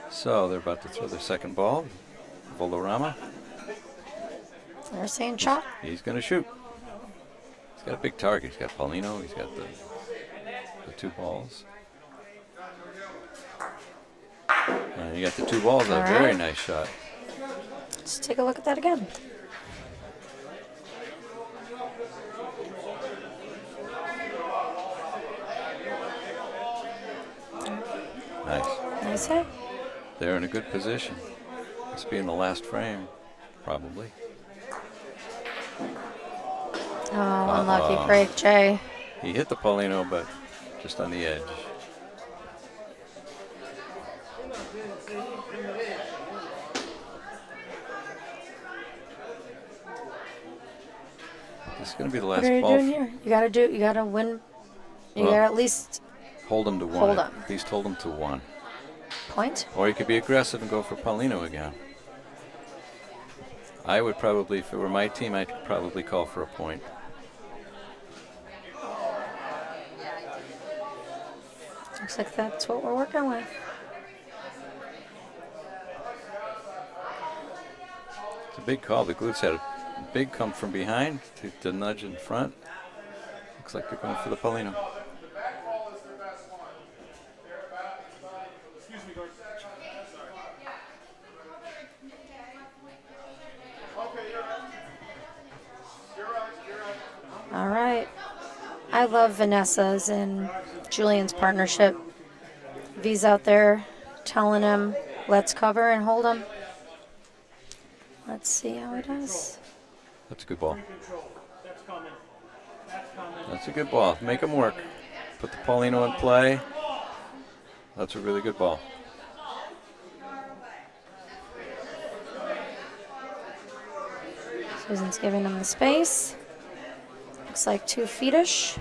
So they're about to throw their second ball. Valorama. They're saying chop. He's going to shoot. He's got a big target. He's got Paulino. He's got the 2 balls. And you got the 2 balls. A very nice shot. Let's take a look at that again. Nice. Nice hit. They're in a good position. Must be in the last frame, probably. Oh, unlucky break, Jay. He hit the Paulino, but just on the edge. This is going to be the last What are you ball. doing here? You gotta win. You Well, gotta at least hold him to one. Hold 'em. At least hold him to one. point. Or you could be aggressive and go for Paulino again. I would probably, if it were my team, I'd probably call for a point. Looks like that's what we're working with. It's a big call. The Glutes had a big come from behind to nudge in front. Looks like they're going for the Paulino. All right. I love Vanessa's and Julian's partnership. V's out there telling him, let's cover and hold him. Let's see how he does. That's a good ball. That's a good ball. Make him work. Put the Paulino in play. That's a really good ball. Susan's giving him the space. Looks like 2 feet-ish.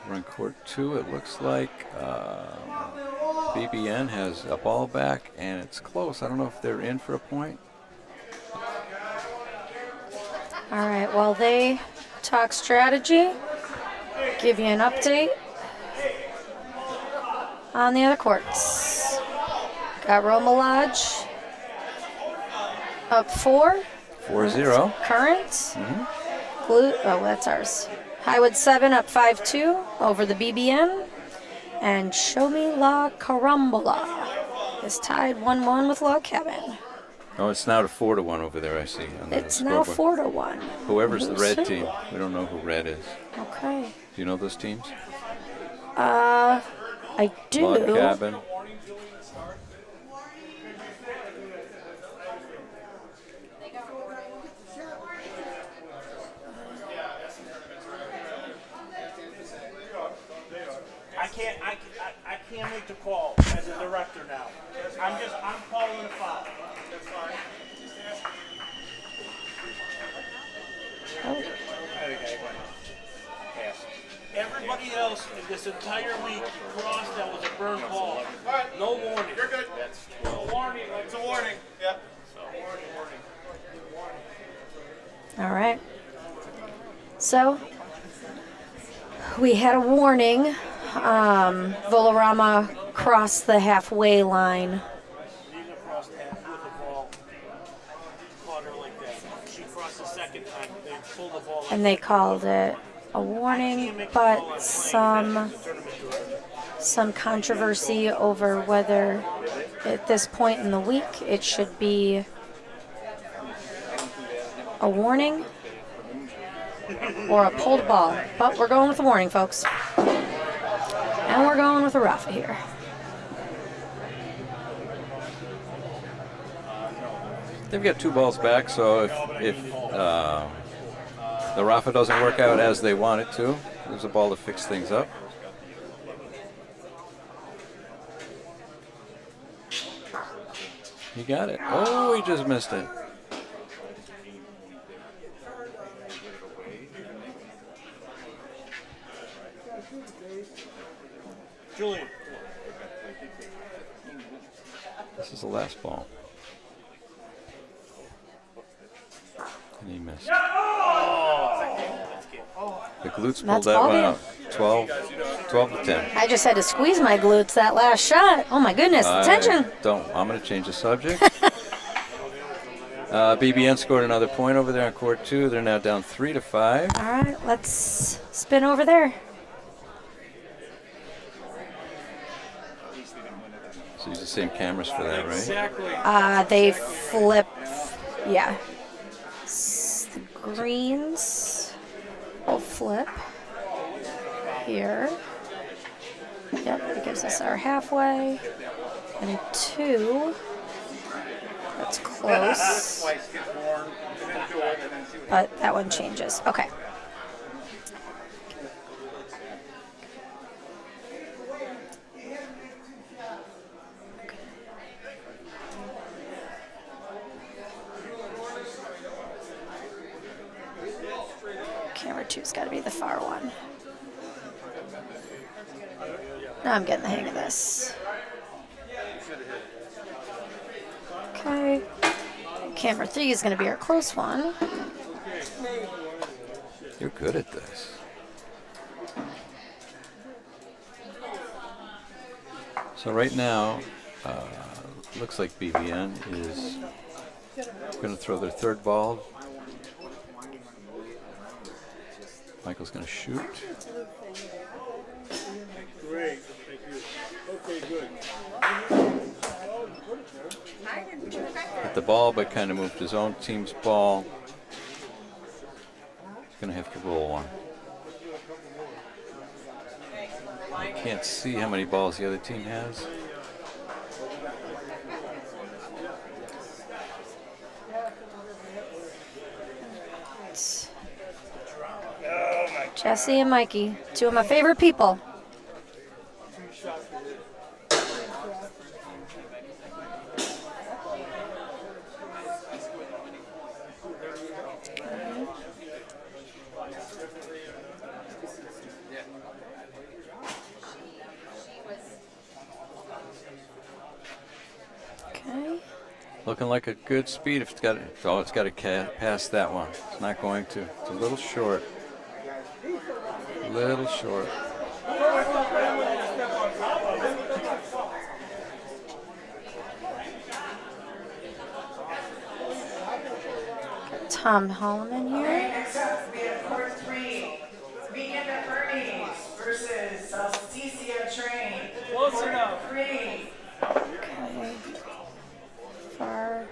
We're in court 2. It looks like BBN has a ball back, and it's close. I don't know if they're in for a point. All right, well, they talk strategy, give you an update on the other courts. Got Roma Lodge up 4. 4-0. Current. Oh, that's ours. Highwood 7 up 5-2 over the BBN. And Show Me La Carambola is tied 1-1 with Log Cabin. Oh, it's now to 4-1 over there, I see. On the It's now scoreboard. 4-1. Whoever's the red Who's team. We don't know who red is. Okay. Do you know those teams? I do. Log Cabin. I can't make the call as a director now. I'm calling a foul. That's fine. Everybody else in this entire week crossed that was a burn ball. No warning. You're good. No warning. It's a warning. Yep. All right. So, we had a warning. Volarama crossed the halfway line. Nina crossed half with the ball. Caught her like that. She crossed the second time. They pulled the ball. And they called it a warning, but some controversy over whether at this point in the week it should be a warning or a pulled ball. But we're going with the warning, folks. And we're going with a Rafa here. They've got 2 balls back, so if the Rafa doesn't work out as they want it to, there's a ball to fix things up. He got it. Oh, he just missed it. Julian. This is the last ball. And he missed. The glutes pulled that one out. 12 to 10. I just had to squeeze my glutes that last shot. Oh my goodness, attention. I'm going to change the subject. BBN scored another point over there on court 2. They're now down 3-5. All right, let's spin over there. So he's a same cameras for that, right? Exactly. They flip, yeah. The greens will flip here. Yep, it gives us our halfway. And 2, that's close. But that one changes. Okay. Camera 2's got to be the far one. Now I'm getting the hang of this. Okay. Camera 3 is going to be our close one. You're good at this. So right now, looks like BBN is going to throw their third ball. Michael's going to shoot. Great. Thank you. Okay, good. Hit the ball, but kind of moved his own team's ball. He's going to have to roll one. I can't see how many balls the other team has. Jesse and Mikey, 2 of my favorite people. Okay. Looking like a good speed. If it's got, oh, it's got to pass that one. It's not going to. It's a little short. Little short. Tom Holloman Okay, here. next up, we have court 3. Weekend at Bernie's versus Salsicia Train. Close enough. 3. Okay. Far.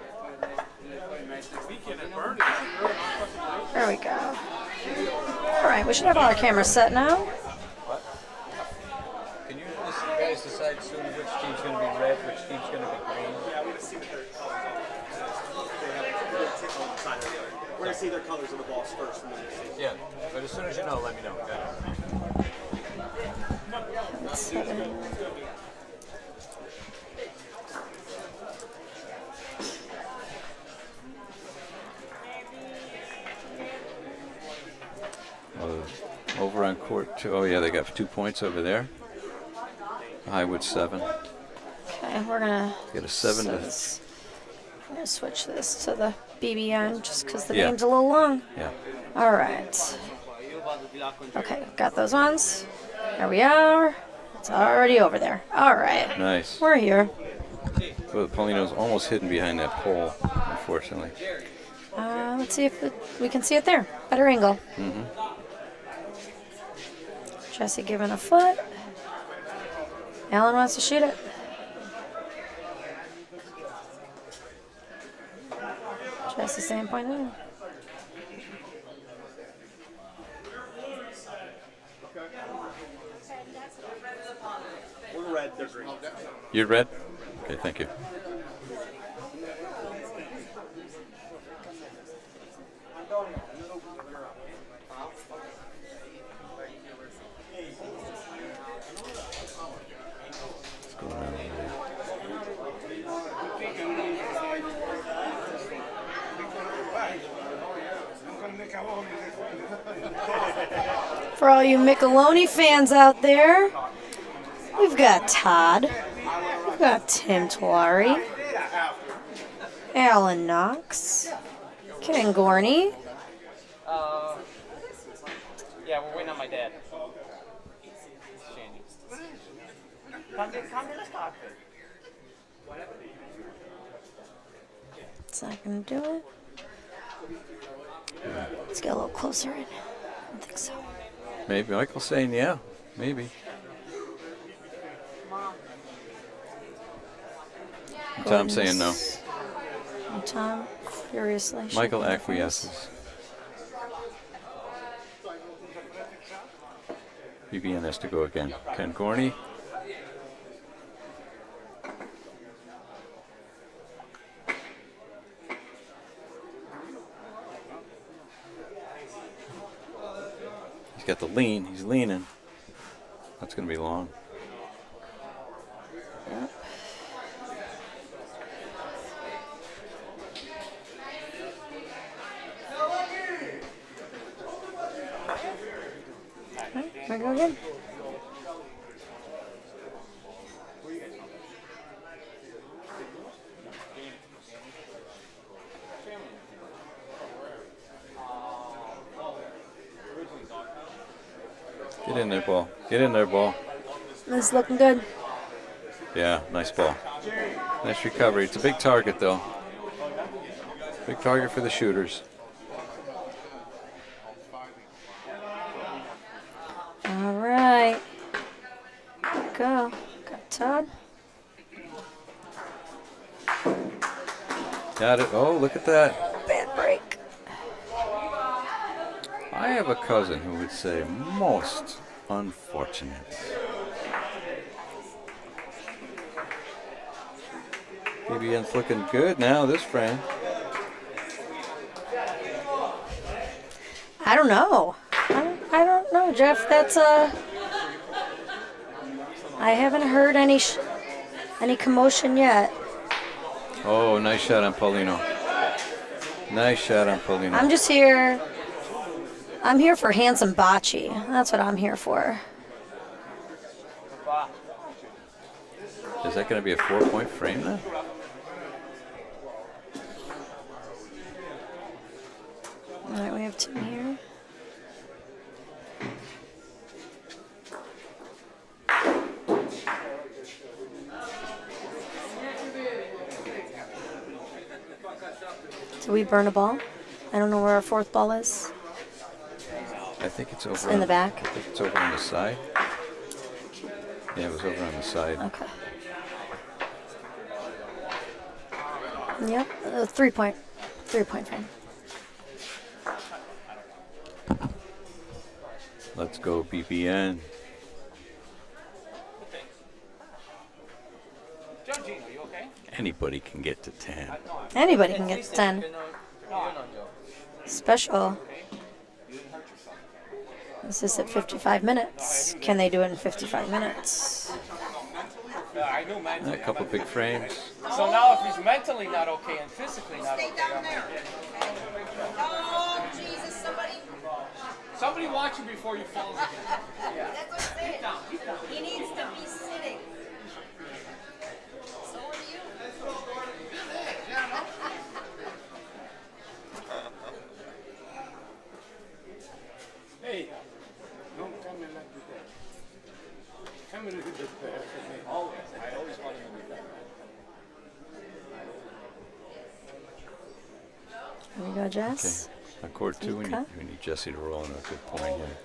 There we go. All right, we should have all our cameras set now. Can you guys decide soon which team's going to be red, which team's going to be green? Yeah, we're going to see what we're going to see their colors of the balls first. And then we'll see. Yeah, but as soon as you know, let me know. Okay. 7. Over on court 2. Oh yeah, they got 2 points over there. Highwood 7. Okay, we're gonna Get a 7 to. I'm gonna switch this to the BBN just because the Yeah. name's a little long. Yeah. All right. Okay, got those ones. There we are. It's already over there. All right. Nice. We're here. Well, the Polino's almost hidden behind that pole, unfortunately. Let's see if we can see it there. Better angle. Mm-hmm. Jesse giving a foot. Alan wants to shoot it. Jesse same point of view. We're red, they're green. You're red? Okay, thank you. What's going on here? For all you Micheloni fans out there, we've got Todd. We've got Tim Tulare. Alan Knox. Ken Gorney. Yeah, we're waiting on my dad. Come to this cockpit. It's not going to do it. Let's get a little closer in. I don't think so. Maybe Michael's saying yeah, maybe. Tom saying no. And Tom furiously. Michael shaking his acquiesces. BBN has to go again. Ken Gorney. He's got the lean. He's leaning. That's going to be long. Yep. Here we go again. Get in there, ball. Get in there, ball. This is looking good. Yeah, nice ball. Nice recovery. It's a big target, though. Big target for the shooters. All right. Here we go. Got Todd. Got it. Oh, look at that. Bad break. I have a cousin who would say most unfortunate. BBN's looking good now, this frame. I don't know. I don't know, Jeff. That's I haven't heard any commotion yet. Oh, nice shot on Paulino. Nice shot on Paulino. I'm just here. I'm here for handsome bocce. That's what I'm here for. Is that going to be a 4-point frame then? All right, we have Tim here. Did we burn a ball? I don't know where our fourth ball is. I think it's over In the back? I think it's over on the side. Yeah, it was over on the side. Okay. Yep, 3-point frame. Let's go, BBN. Anybody can get to 10. Anybody can get to 10. Special. This is at 55 minutes. Can they do it in 55 minutes? A couple big frames. So now if he's mentally not okay and physically not okay, Oh, Jesus, somebody watch him before you fall again. that's what I'm saying. He needs to be sitting. So are you. Hey, don't come in like that. Come in a little bit better for me. Always. I always want to be better. Here we go, Jess. Okay. On court 2, we need Jesse to roll in a good point here.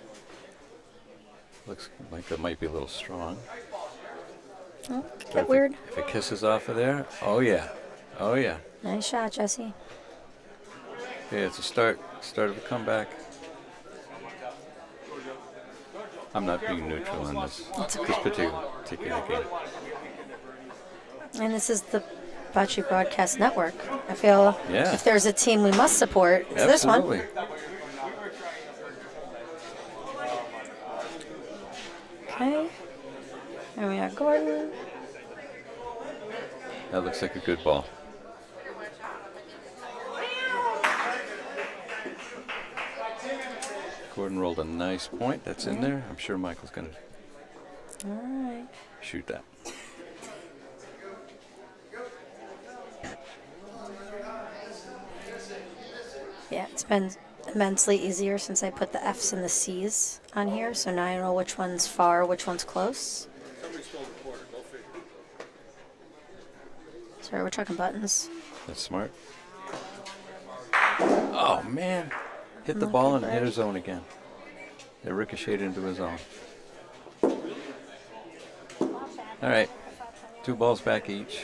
Looks like that might be a little strong. Oh, But get weird. If it kisses off of there, oh yeah. Oh yeah. Nice shot, Jesse. Okay, it's a start of a comeback. I'm not being neutral in this particular game. And this is the Bocce Broadcast Network. I feel Yeah. if there's a team we must support, it's this one. Absolutely. Okay. And we got Gordon. That looks like a good ball. Gordon rolled a nice point. That's in there. I'm sure Michael's going to All right. shoot that. Yeah, it's been immensely easier since I put the F's and the C's on here. So now I know which one's far, which one's close. Sorry, we're talking buttons. That's smart. Oh, man. Hit the ball and hit his zone again. It ricocheted into his zone. All right. 2 balls back each.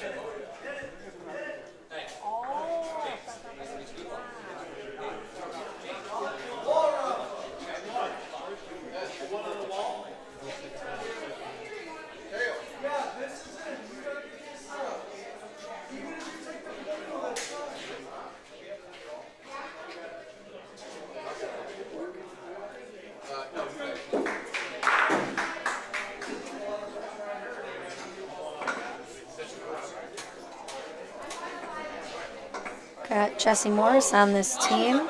Got Jesse Morris on this team.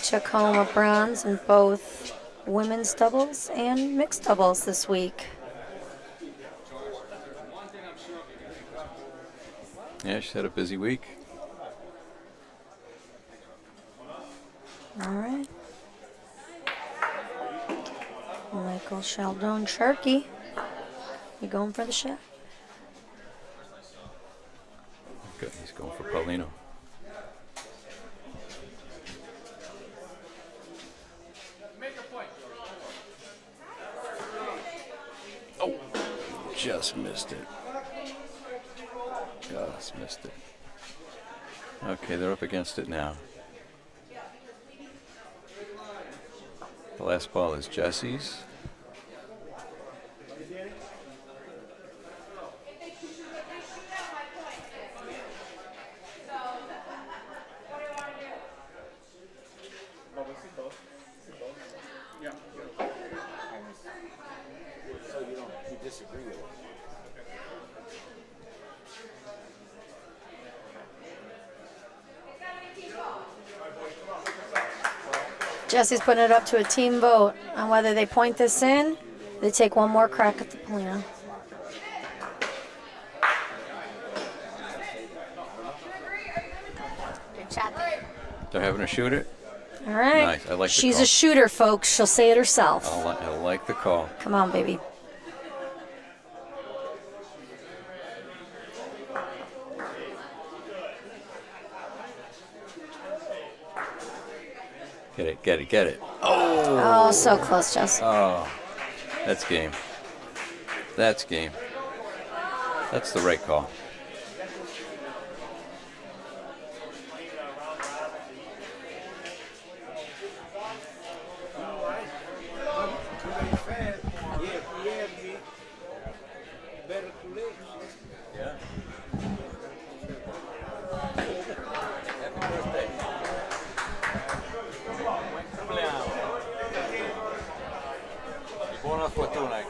Took home a bronze in both women's doubles and mixed doubles this week. Yeah, she's had a busy week. All right. Michael Sheldon Sharkey. You going for the shot? Good, he's going for Paulino. Oh, just missed it. Just missed it. Okay, they're up against it now. The last ball is Jesse's. Jesse's putting it up to a team vote on whether they point this in. They take one more crack at the Polino. Good shot there. They're having her shoot it. All right. Nice. I like the She's call. a shooter, folks. She'll say it herself. I like the call. Come on, baby. Get it, get it, get it. Oh, so close, Jess. Oh, that's game. That's game. That's the right call. Yeah. Buona fortuna.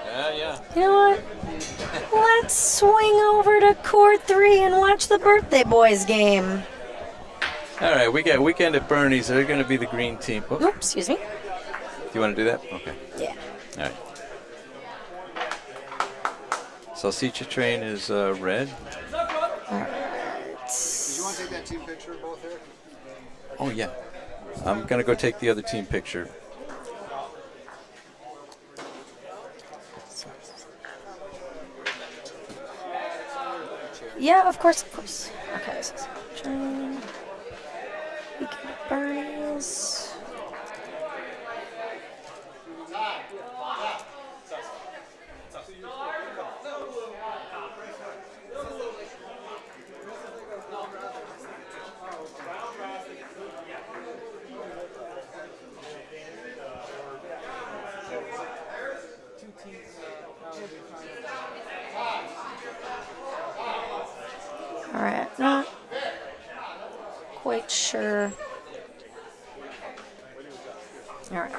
Yeah. You know what? Let's swing over to court 3 and watch the birthday boys game. All right, we got Weekend at Bernie's. They're going to be the green team. Oh, Oops, excuse me. do you want to do that? Okay. Yeah. All right. Salsicha train is red. All right. Did you want to take that team picture of both there? Oh, yeah. I'm going to go take the other team picture. Yeah, of course, of course. Okay, so train. Weekend at Bernie's. All right, not quite sure. All right.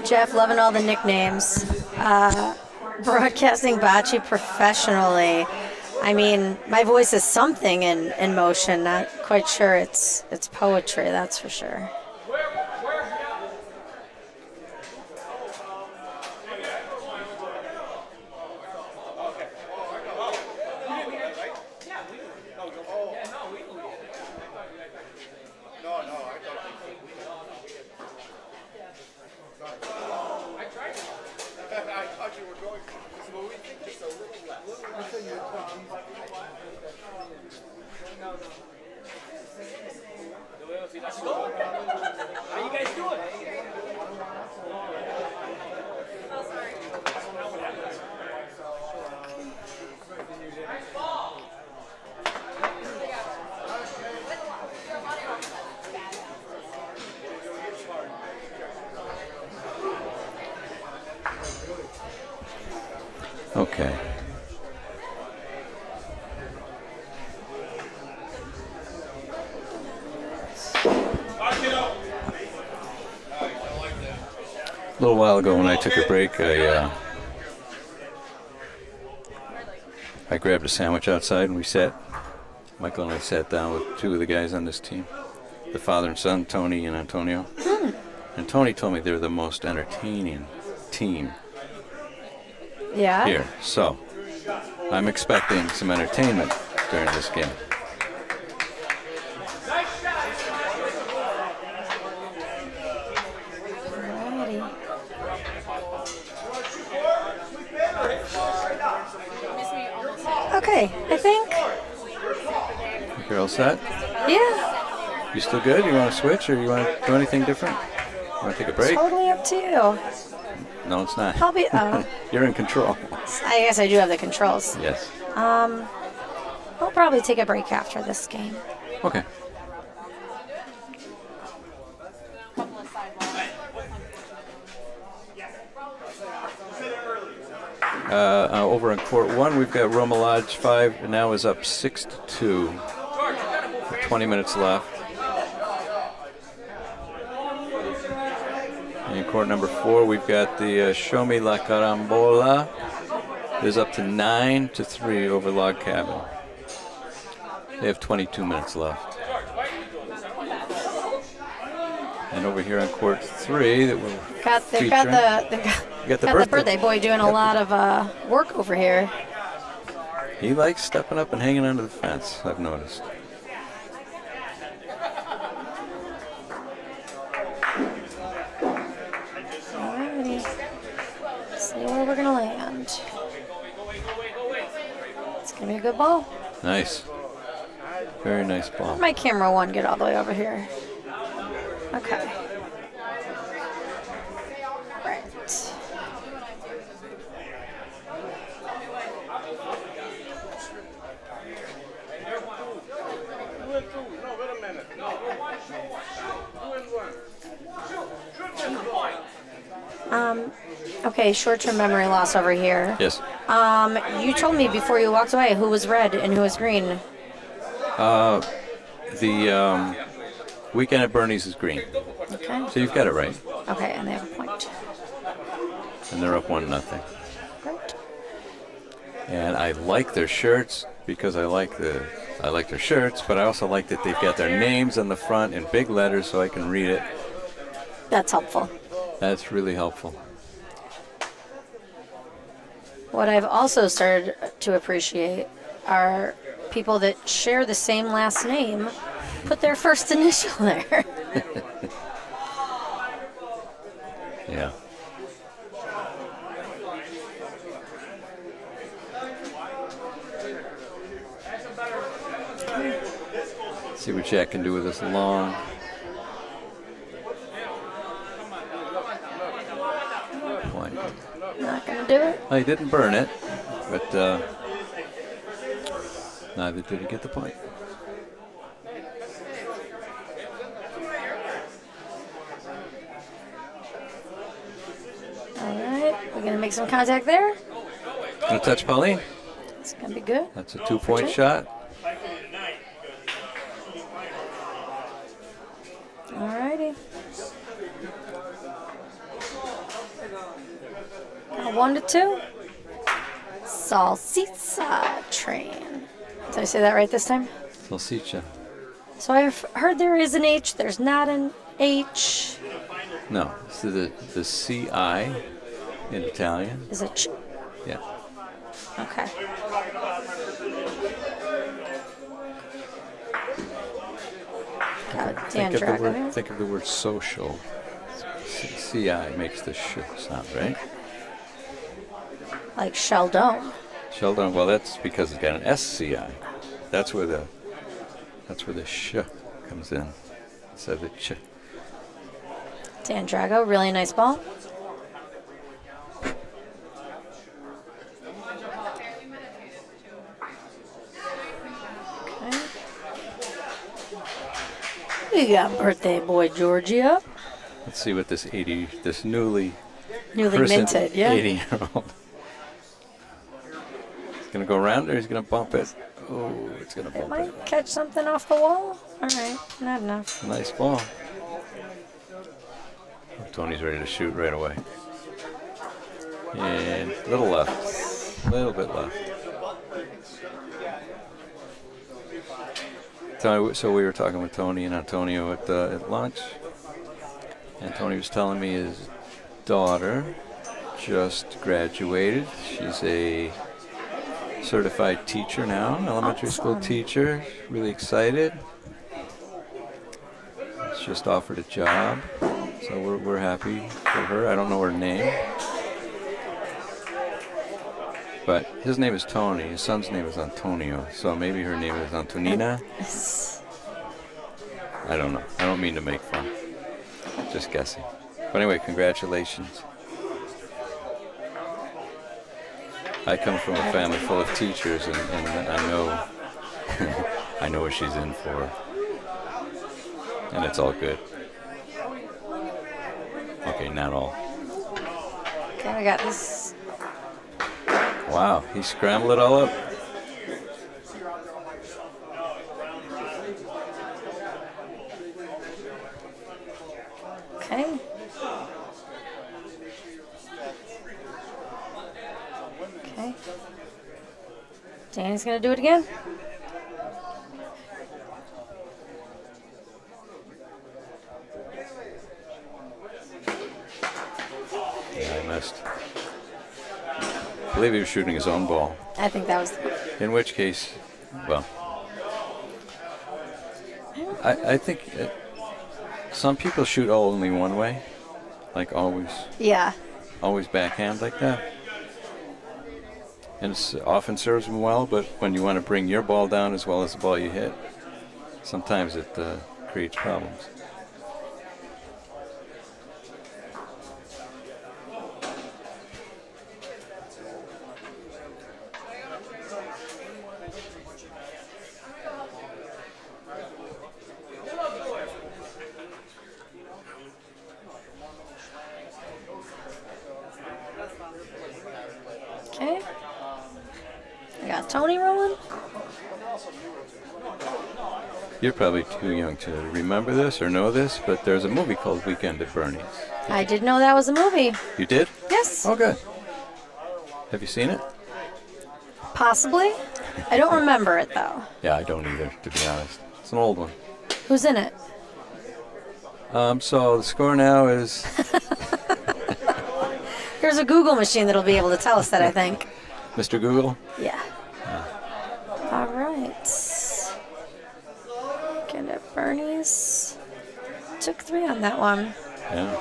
Jeff, loving all the nicknames. Broadcasting bocce professionally. I mean, my voice is something in motion. Not quite sure it's poetry, that's for sure. How you guys doing? Okay. little while ago when I took a break, I grabbed a sandwich outside and Michael and I sat down with two of the guys on this team, the father and son, Tony and Antonio. And Tony told me they're the most entertaining team here. So I'm expecting some entertainment during this game. Okay, I think. You're all set? Yeah. You still good? You want to switch or you want to do anything different? You want to take a break? Totally up to you. No, it's not. I'll be. You're in control. I guess I do have the controls. Yes. I'll probably take a break after this game. Okay. Over in court 1, we've got Roma Lodge 5, and now is up 6-2. 20 minutes left. In court number 4, we've got the Show Me La Carambola. It is up to 9-3 over Log Cabin. They have 22 minutes left. And over here on court 3, that we're They've got the birthday boy doing a lot of work over here. He likes stepping up and hanging onto the fence, I've noticed. Alrighty. See where we're gonna land. It's gonna be a good ball. Nice. Very nice ball. My camera won't get all the way over here. Okay. Right. Okay, short-term memory loss over here. Yes. You told me before you walked away who was red and who was green. The Weekend at Bernie's is green. Okay. So you've got it right. Okay, and they have a point. And they're up 1-0. Great. And I like their shirts because I like their shirts, but I also like that they've got their names on the front in big letters so I can read it. That's helpful. That's really helpful. What I've also started to appreciate are people that share the same last name, put their first initial there. Yeah. See what Jack can do with this long. Point. Not gonna do it. Well, he didn't burn it, but neither did he get the point. All right, we're gonna make some contact there. Gonna touch Pauline. It's gonna be good. That's a 2-point shot. All righty. 1-2. Salsicha train. Did I say that right this time? Salsicha. So I've heard there is an H. There's not an H. No, so the CI in Italian. Is it? Yeah. Okay. Got a Dan Drago here. Think of the word social. CI makes the sh sound, right? Like Sheldon. Sheldon, well, that's because it's got an SCI. That's where the sh comes in instead of the ch. Dan Drago, really nice ball. Okay. We got birthday boy Georgie up. Let's see what this newly minted, yeah. 80-year-old. He's gonna go around or he's gonna bump it. Oh, it's gonna bump It might catch something off the wall. All right, not enough. Nice ball. Tony's ready to shoot right away. And a little left. A little bit left. So we were talking with Tony and Antonio at lunch. And Tony was telling me his daughter just graduated. She's a certified teacher now, elementary school teacher. Really excited. She's just offered a job. So we're happy for her. I don't know her name. But his name is Tony. His son's name is Antonio. So maybe her name is Antonina. I don't know. I don't mean to make fun. Just guessing. But anyway, congratulations. I come from a family full of teachers, and I know I know what she's in for. And it's all good. Okay, not all. Okay, I got this. Wow, he scrambled it all up. Okay. Okay. Danny's gonna do it again. Yeah, I missed. I believe he was shooting his own ball. I think that was. In which case, well, I think some people shoot only one way, like always. Yeah. Always backhand like that. And it often serves them well, but when you want to bring your ball down as well as the ball you hit, sometimes it creates problems. Okay. I got Tony rolling. You're probably too young to remember this or know this, but there's a movie called Weekend at Bernie's. I did know that was a movie. You did? Yes. Oh, good. Have you seen it? Possibly. I don't remember it though. Yeah, I don't either, to be honest. It's an old one. Who's in it? So the score now is... There's a Google machine that'll be able to tell us that, I think. Mr. Google? Yeah. All right. Get at Bernie's. Took 3 on that one. Yeah.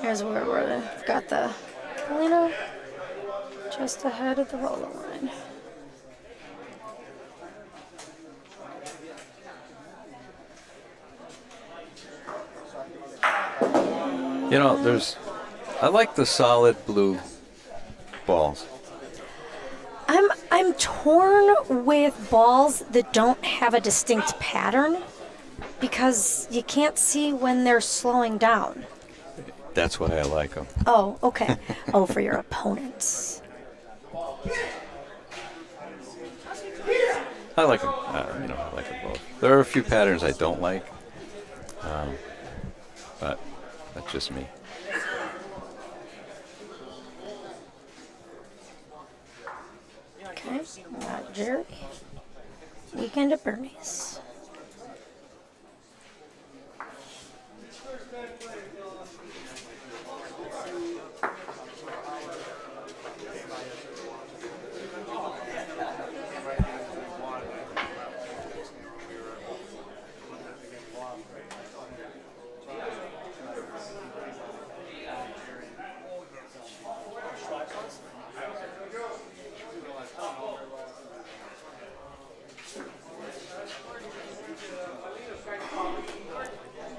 Here's where we've got the Polino just ahead of the roller line. You know, I like the solid blue balls. I'm torn with balls that don't have a distinct pattern because you can't see when they're slowing down. That's why I like them. Oh, okay. Oh, for your opponents. I like them. I like them both. There are a few patterns I don't like, but that's just me. Okay, got Jerry. Weekend at Bernie's.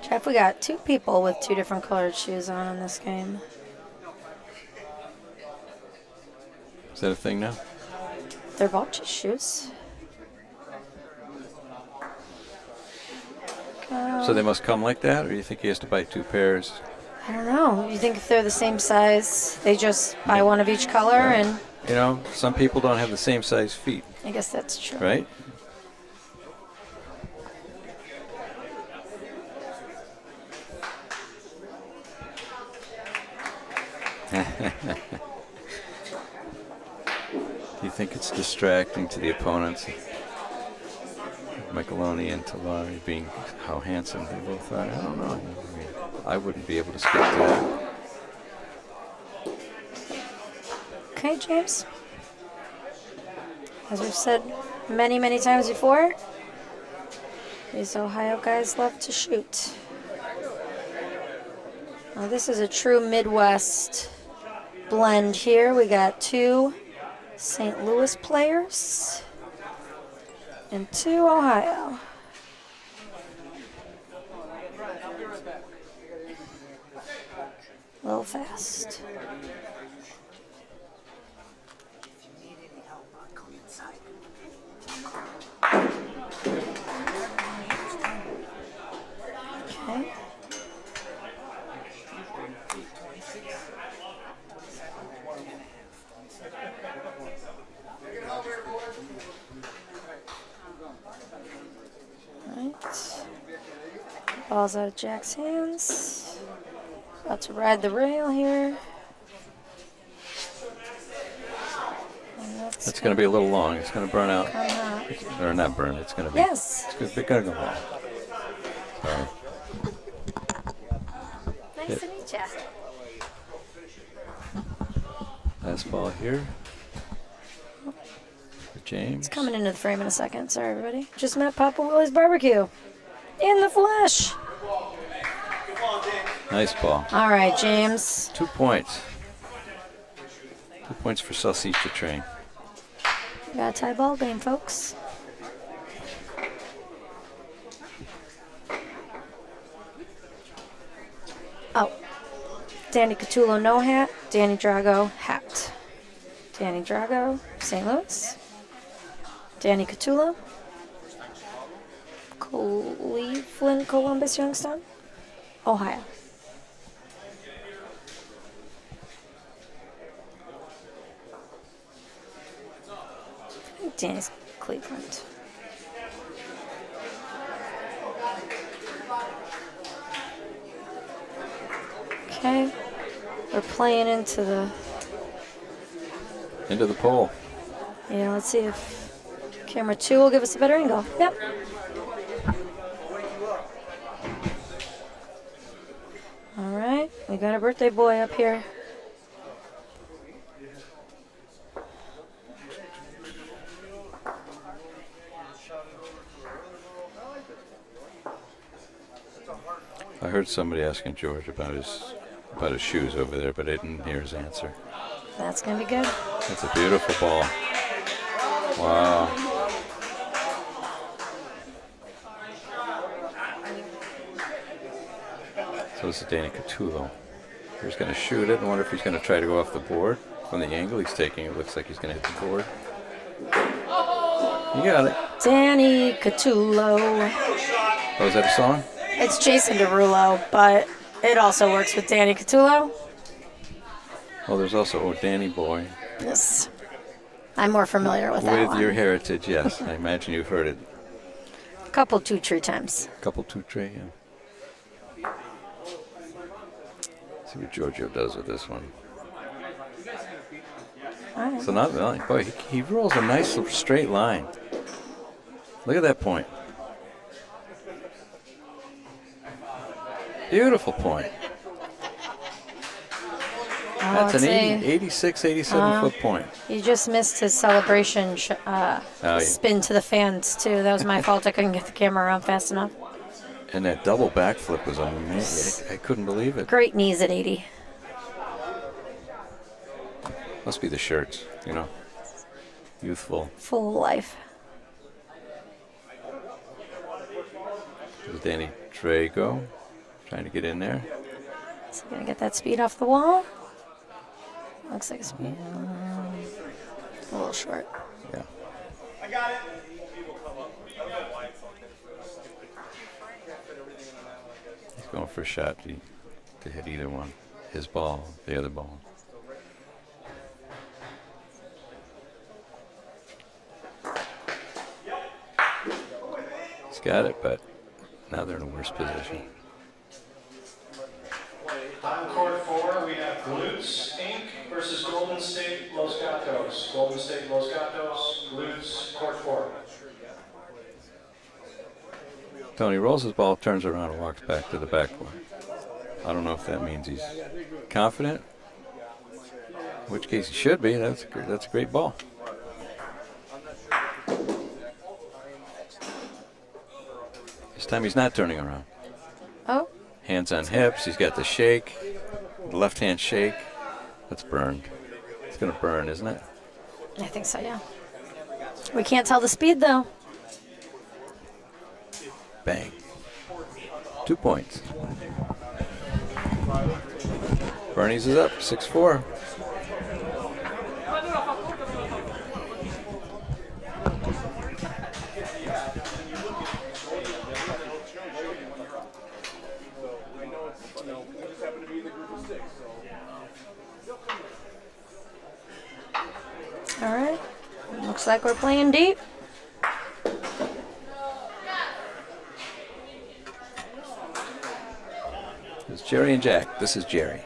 Jeff, we got 2 people with 2 different colored shoes on in this game. Is that a thing now? They're Bocce shoes. So they must come like that, or do you think he has to buy 2 pairs? I don't know. You think if they're the same size, they just buy one of each color and... You know, some people don't have the same size feet. I guess that's true. Right? Do you think it's distracting to the opponents? Micheloni and Tillari being how handsome they both are. I don't know. I wouldn't be able to speak to that. Okay, James. As we've said many, many times before, these Ohio guys love to shoot. Now, this is a true Midwest blend here. We got 2 St. Louis players and 2 Ohio. A little fast. Okay. Right. Ball's out of Jack's hands. About to ride the rail here. It's going to be a little long. It's going to burn out. Come hot. Or not burn. It's going to be. Yes. It's going to go long. Sorry. Nice to meet you. Last ball here. For James. It's coming into the frame in a second. Sorry, everybody. Just met Papa Willie's Barbecue. In the flesh. Nice ball. All right, James. 2 points. 2 points for Salsicha Train. Got a tie ball game, folks. Oh. Danny Catullo, no hat. Danny Drago, hat. Danny Drago, St. Louis. Danny Catullo, Cleveland, Columbus, Youngstown, Ohio. I think Danny's Cleveland. Okay, we're playing into the pole. Yeah, let's see if camera 2 will give us a better angle. Yep. All right, we got a birthday boy up here. I heard somebody asking George about his shoes over there, but I didn't hear his answer. That's gonna be good. That's a beautiful ball. Wow. So this is Danny Catullo. He's going to shoot it. I wonder if he's going to try to go off the board. From the angle he's taking, it looks like he's going to hit the board. You got it. Danny Catullo. Oh, is that a song? It's Jason Derulo, but it also works with Danny Catullo. Well, there's also Danny Boy. Yes. I'm more familiar with that With one. your heritage, yes. I imagine you've heard it. A couple 2-tree times. A couple 2-tree, yeah. See what Giorgio does with this one. All right. So not really. Boy, he rolls a nice straight line. Look at that point. Beautiful point. That's an 86, 87 foot point. You just missed his celebration spin to the fans, too. That was my fault. I couldn't get the camera around fast enough. And that double backflip was amazing. I couldn't believe it. Great knees at 80. Must be the shirts, you know. Youthful. Full life. There's Danny Drago trying to get in there. Is he going to get that speed off the wall? Looks like a speed. A little short. Yeah. I got it. He's going for a shot to hit either one. His ball, the other ball. He's got it, but now they're in a worse position. On court 4, we have Glutes Inc. versus Golden State Los Gatos. Golden State Los Gatos, Glutes, court 4. Tony rolls his ball, turns around, and walks back to the backboard. I don't know if that means he's confident, in which case he should be. That's a great ball. This time he's not turning around. Oh. Hands on hips. He's got the shake, the left hand shake. That's burned. It's going to burn, isn't it? I think so, yeah. We can't tell the speed, though. Bang. 2 points. Bernie's is up, 6-4. All right. Looks like we're playing deep. It's Jerry and Jack. This is Jerry.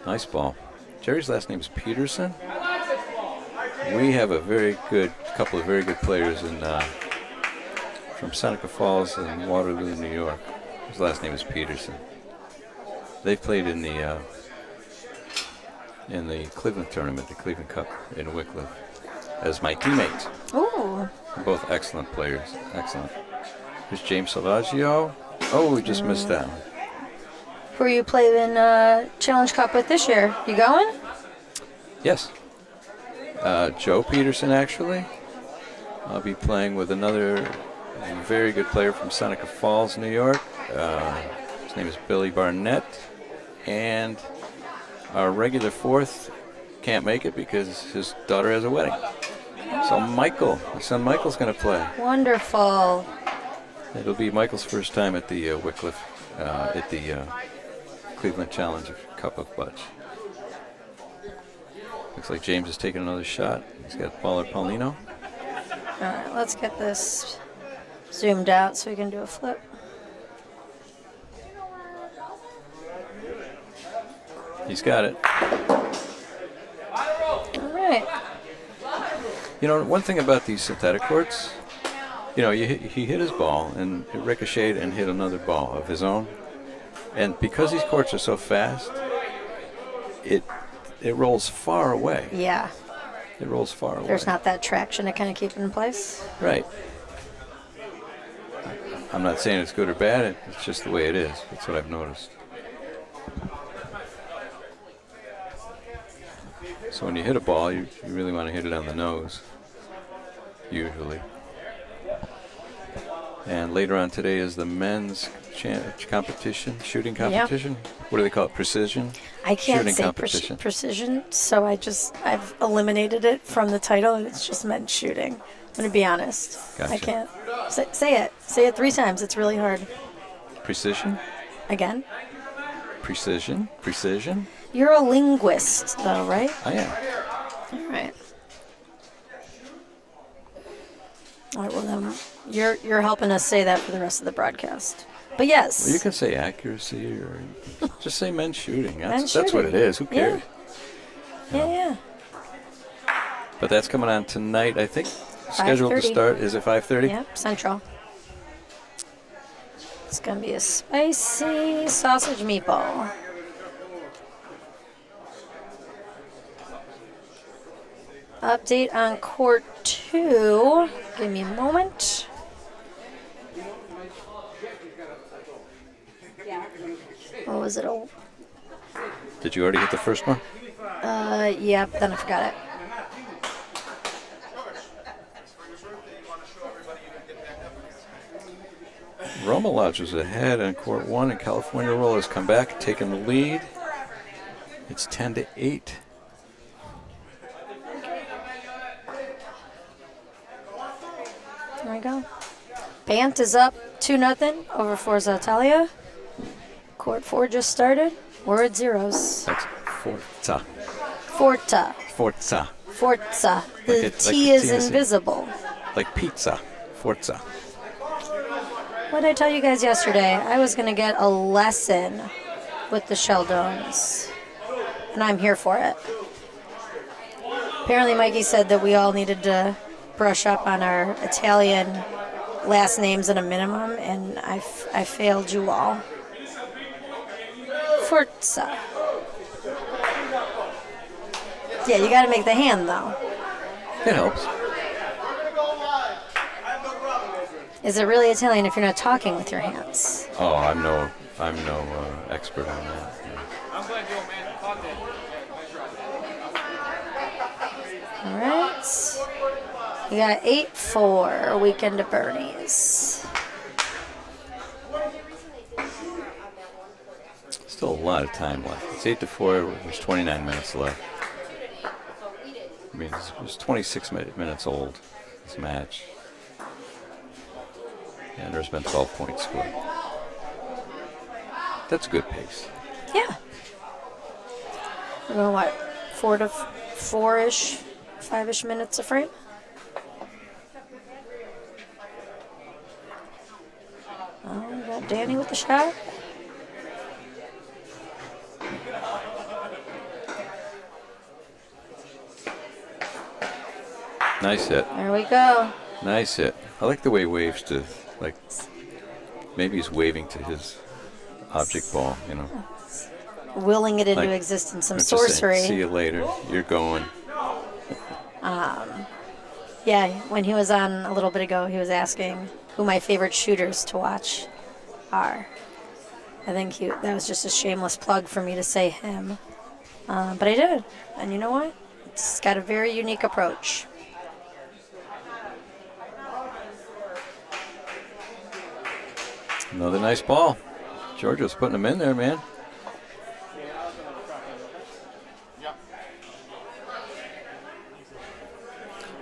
Nice ball. Jerry's last name is Peterson. We have a couple of very good players from Seneca Falls and Waterloo, New York. His last name is Peterson. They've played in the Cleveland tournament, the Cleveland Cup in Wycliffe, as my teammates. Ooh. They're both excellent players. Excellent. Here's James Salvaggio. Oh, we just missed that one. Who are you playing Challenge Cup with this year? You going? Yes. Joe Peterson, actually. I'll be playing with another very good player from Seneca Falls, New York. His name is Billy Barnett. And our regular fourth can't make it because his daughter has a wedding. So Michael, my son Michael's going to play. Wonderful. It'll be Michael's first time at the Wycliffe, at the Cleveland Challenge Cup of Bocce. Looks like James is taking another shot. He's got Baller Paulino. All right, let's get this zoomed out so we can do a flip. He's got it. All right. You know, one thing about these synthetic courts, you know, he hit his ball and it ricocheted and hit another ball of his own. And because these courts are so fast, it rolls far away. Yeah. It rolls far away. There's not that traction to kind of keep it in place. Right. I'm not saying it's good or bad. It's just the way it is. That's what I've noticed. So when you hit a ball, you really want to hit it on the nose, usually. And later on today is the men's competition, shooting competition. Yep. What do they call it? Precision? I can't shooting say competition. Precision, so I've eliminated it from the title. It's just men's shooting. I'm going to be honest. Gotcha. I can't. Say it. Say it 3 times. It's really hard. Precision? Again? Precision? Precision? You're a linguist, though, right? I am. All right. All right, well, then you're helping us say that for the rest of the broadcast. But yes. Well, you can say accuracy or just say men's shooting. Men's That's what shooting. it is. Who cares? Yeah. But that's coming on tonight, I think. Scheduled to start. Is it 5:30? Yeah, Central. It's going to be a spicy sausage meatball. Update on court 2. Give me a moment. What was it? Did you already hit the first one? Yeah, but then I forgot it. Roma Lodge was ahead on court 1, and California Roll has come back, taking the lead. It's 10-8. There we go. Bant is up 2-0 over Forza Italia. Court 4 just started. We're at zeros. That's Forza. Forza. Forza. Forza. The Like it- like T the is T is in- invisible. Like pizza. Forza. What did I tell you guys yesterday? I was going to get a lesson with the Sheldones. And I'm here for it. Apparently Mikey said that we all needed to brush up on our Italian last names at a minimum, and I failed you all. Forza. Yeah, you got to make the hand, though. It helps. Is it really Italian if you're not talking with your hands? Oh, I'm no expert on that. I'm glad the old man caught that. All right. We got 8-4, weekend at Bernie's. Still a lot of time left. It's 8-4. There's 29 minutes left. I mean, it's 26 minutes old, this match. And there's been 12 points scored. That's a good pace. Yeah. We're going, what, 4 to 4-ish, 5-ish minutes a frame? Oh, we got Danny with the shot. Nice hit. There we go. Nice hit. I like the way he waves to, like, maybe he's waving to his object ball, you know. Willing it into Like, existence, some or just saying, sorcery. see you later. You're going. Yeah, when he was on a little bit ago, he was asking who my favorite shooters to watch are. I think that was just a shameless plug for me to say him. But I did. And you know what? It's got a very unique approach. Another nice ball. Georgia's putting them in there, man.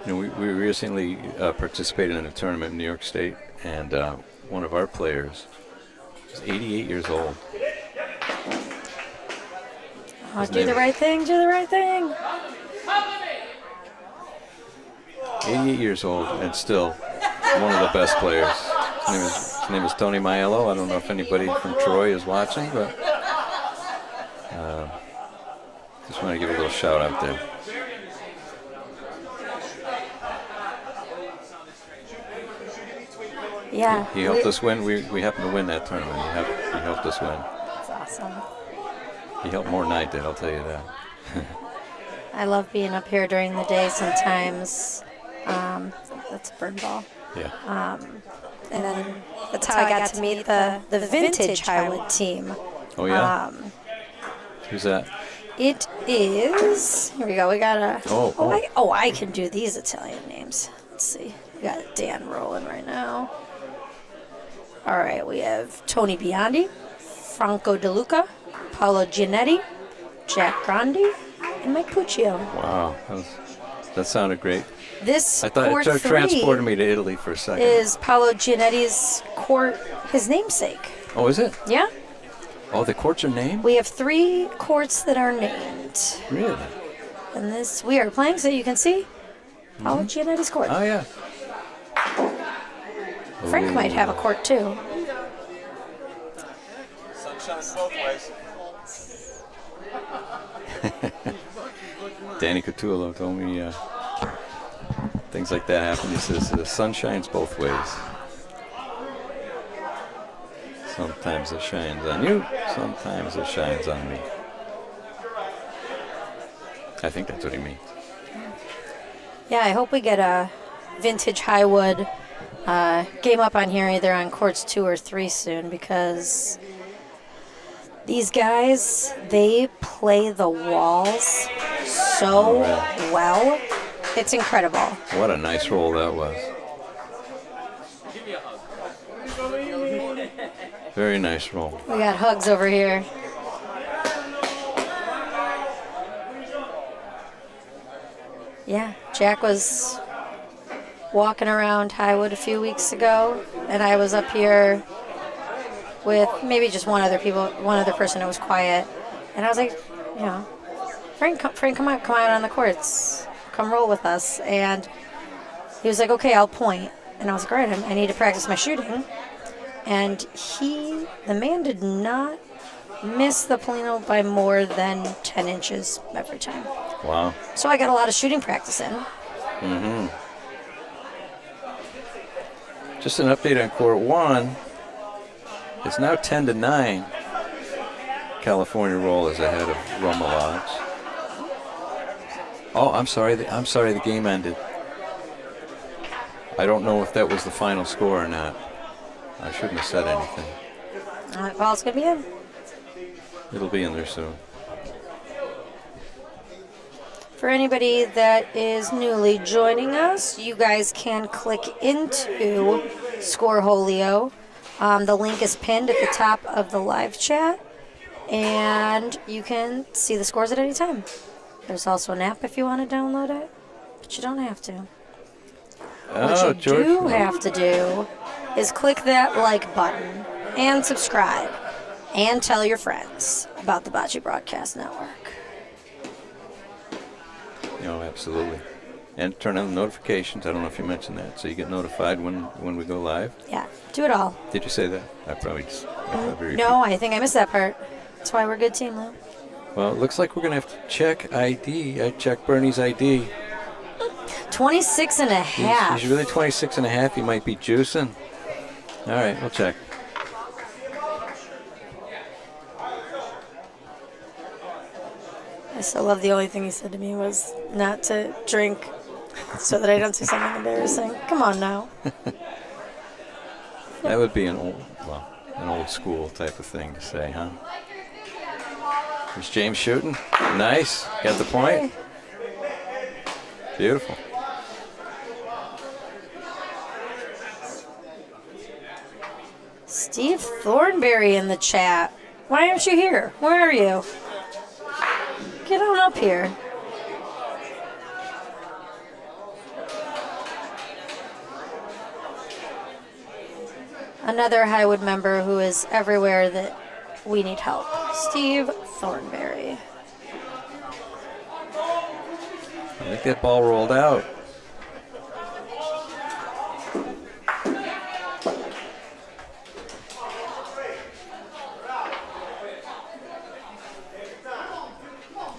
You know, we recently participated in a tournament in New York State, and one of our players was 88 years old. Oh, do the right thing, do the right thing. 88 years old and still one of the best players. His name is Tony Maiello. I don't know if anybody from Troy is watching, but just want to give a little shout out there. Yeah. He helped us win. We happened to win that tournament. He helped us win. That's awesome. He helped more than I did, I'll tell you that. I love being up here during the day sometimes. That's a burn ball. Yeah. And then that's how I got to meet the vintage Highwood team. Oh, yeah? Who's that? It is. Here we go. We got a. Oh. I can do these Italian names. Let's see. We got Dan rolling right now. All right. We have Tony Biondi, Franco De Luca, Paolo Giannetti, Jack Grandi, and Mike Puccio. Wow. That sounded great. This I thought court it three transported me to Italy for a second. is Paolo Giannetti's court, his namesake. Oh, is it? Yeah. Oh, the courts are named? We have 3 courts that are named. Really? And this, we are playing, so you can see Paolo Giannetti's court. Oh, yeah. Frank might have a court too. Sunshine both ways. Danny Catullo told me things like that happen. He says the sun shines both ways. Sometimes it shines on you, sometimes it shines on me. I think that's what he means. Yeah, I hope we get a vintage Highwood game up on here, either on courts 2 or 3 soon, because these guys, they play the walls so well. It's incredible. What a nice roll that was. Give me a hug. Very nice roll. We got hugs over here. Yeah, Jack was walking around Highwood a few weeks ago, and I was up here with maybe just one other person who was quiet, and I was like, Frank, come out on the courts, come roll with us, and he was like, okay, I'll point, and I was like, all right, I need to practice my shooting, and the man did not miss the Polino by more than 10 inches every time. Wow. So I got a lot of shooting practice in. Mm-hmm. Just an update on court 1. It's now 10-9. California Roll is ahead of Roma Lodge. Oh, I'm sorry. The game ended. I don't know if that was the final score or not. I shouldn't have said anything. Well, it's going to be in. It'll be in there soon. For anybody that is newly joining us, you guys can click into Scoreholio. The link is pinned at the top of the live chat, and you can see the scores at any time. There's also an app if you want to download it, but you don't have to. What you do have to do is click that like button and subscribe and tell your friends about the Bocce Broadcast Network. Oh, absolutely. And turn on the notifications. I don't know if you mentioned that, so you get notified when we go live. Yeah, do it all. Did you say that? I probably just... No, I think I missed that part. That's why we're a good team, Lou. Well, it looks like we're going to have to check ID. I checked Bernie's ID. 26 and a half. He's really 26 and a half. He might be juicing. All right, we'll check. I still love the only thing he said to me was not to drink so that I don't say something embarrassing. Come on now. That would be an old school type of thing to say, huh? There's James shooting. Nice. Got the point. Beautiful. Steve Thornberry in the chat. Why aren't you here? Where are you? Get on up here. Another Highwood member who is everywhere that we need help. Steve Thornberry. I think that ball rolled out.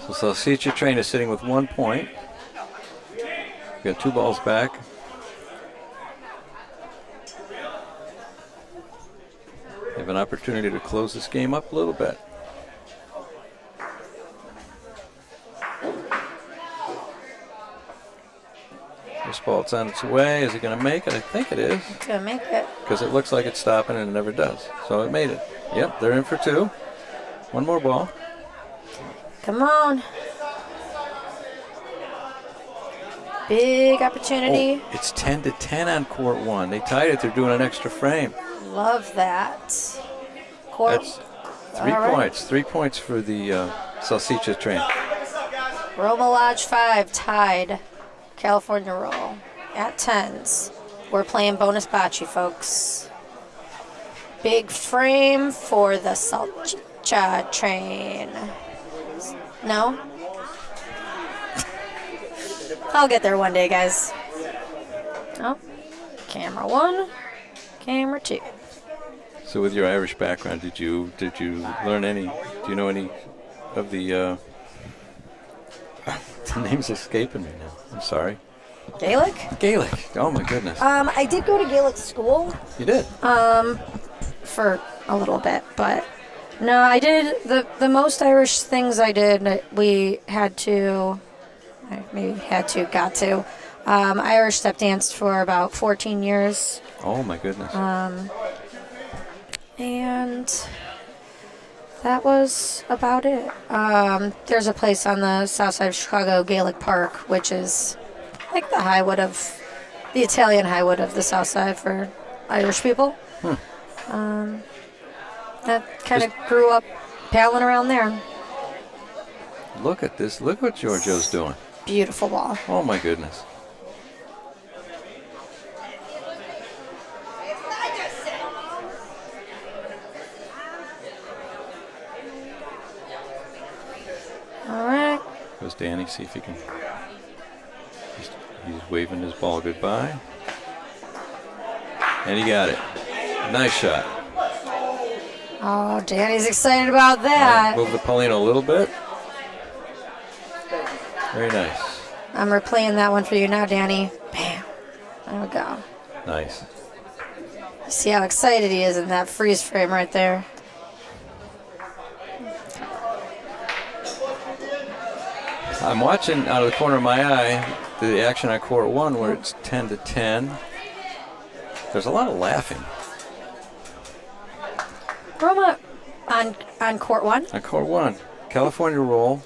So Salsicha Train is sitting with 1 point. We've got 2 balls back. They have an opportunity to close this game up a little bit. This ball, it's on its way. Is it going to make it? I think it is. It's going to make it. Because it looks like it's stopping and it never does. So it made it. Yep, they're in for 2. One more ball. Come on. Big opportunity. Oh, it's 10-10 on court 1. They tied it. They're doing an extra frame. Love that. Court. That's 3 points. 3 points for the Salsicha Train. Roma Lodge 5 tied. California Roll at 10s. We're playing bonus bocce, folks. Big frame for the Salsicha Train. No? I'll get there one day, guys. Oh, camera 1, camera 2. So with your Irish background, did you learn any? Do you know any of the? The name's escaping me now. I'm sorry. Gaelic? Gaelic. Oh my goodness. I did go to Gaelic school. You did? For a little bit, but no, I did the most Irish things I did. We got to. Irish step danced for about 14 years. Oh my goodness. And that was about it. There's a place on the south side of Chicago, Gaelic Park, which is like the Italian Highwood of the south side for Irish people. That kind of grew up palling around there. Look at this. Look what Giorgio's doing. Beautiful ball. Oh my goodness. Goes Danny, see if he can. He's waving his ball goodbye. And he got it. Nice shot. Oh, Danny's excited about All that. right, move the Paulino a little bit. Very nice. I'm replaying that one for you now, Danny. Bam. There we go. Nice. See how excited he is in that freeze frame right there. I'm watching out of the corner of my eye the action on court 1 where it's 10-10. There's a lot of laughing. Roma on court 1. On court 1, California roll.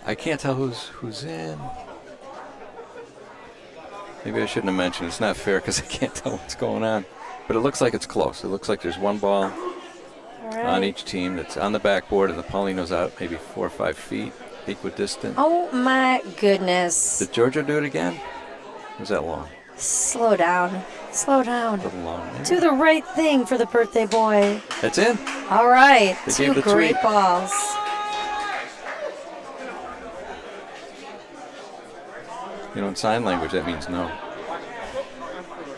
I can't tell who's in. Maybe I shouldn't have mentioned. It's not fair because I can't tell what's going on. But it looks like it's close. It looks like there's one ball on each team that's on the backboard, and the Paulino's out maybe 4 or 5 feet, equidistant. Oh my goodness. Did Giorgio do it again? Was that long? Slow down. Slow down. A little long. Maybe. Do the right thing for the birthday boy. That's in. All right. They 2 gave the great tweet. balls. You know, in sign language, that means no.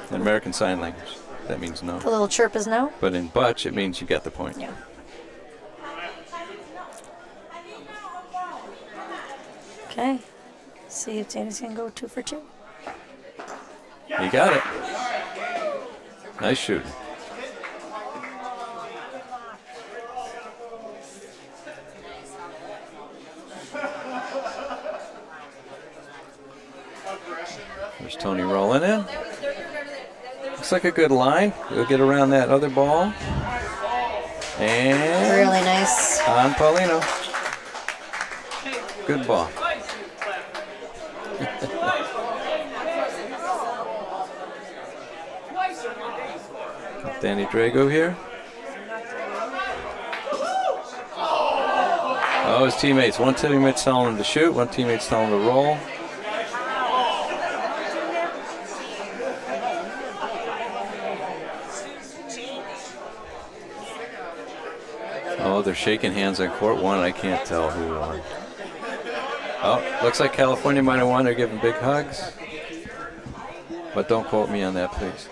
In American Sign Language, that means no. The little chirp is no? But in Butch, it means you get the point. Yeah. Okay. See if Danny's going to go 2 for 2. You got it. Nice shooting. There's Tony rolling in. Looks like a good line. He'll get around that other ball. And Really nice. on Paulino. Good ball. Danny Drago here. Oh, his teammates. One teammate's telling him to shoot, one teammate's telling him to roll. Oh, they're shaking hands on court 1. I can't tell who won. Oh, looks like California might have won. They're giving big hugs. But don't quote me on that, please.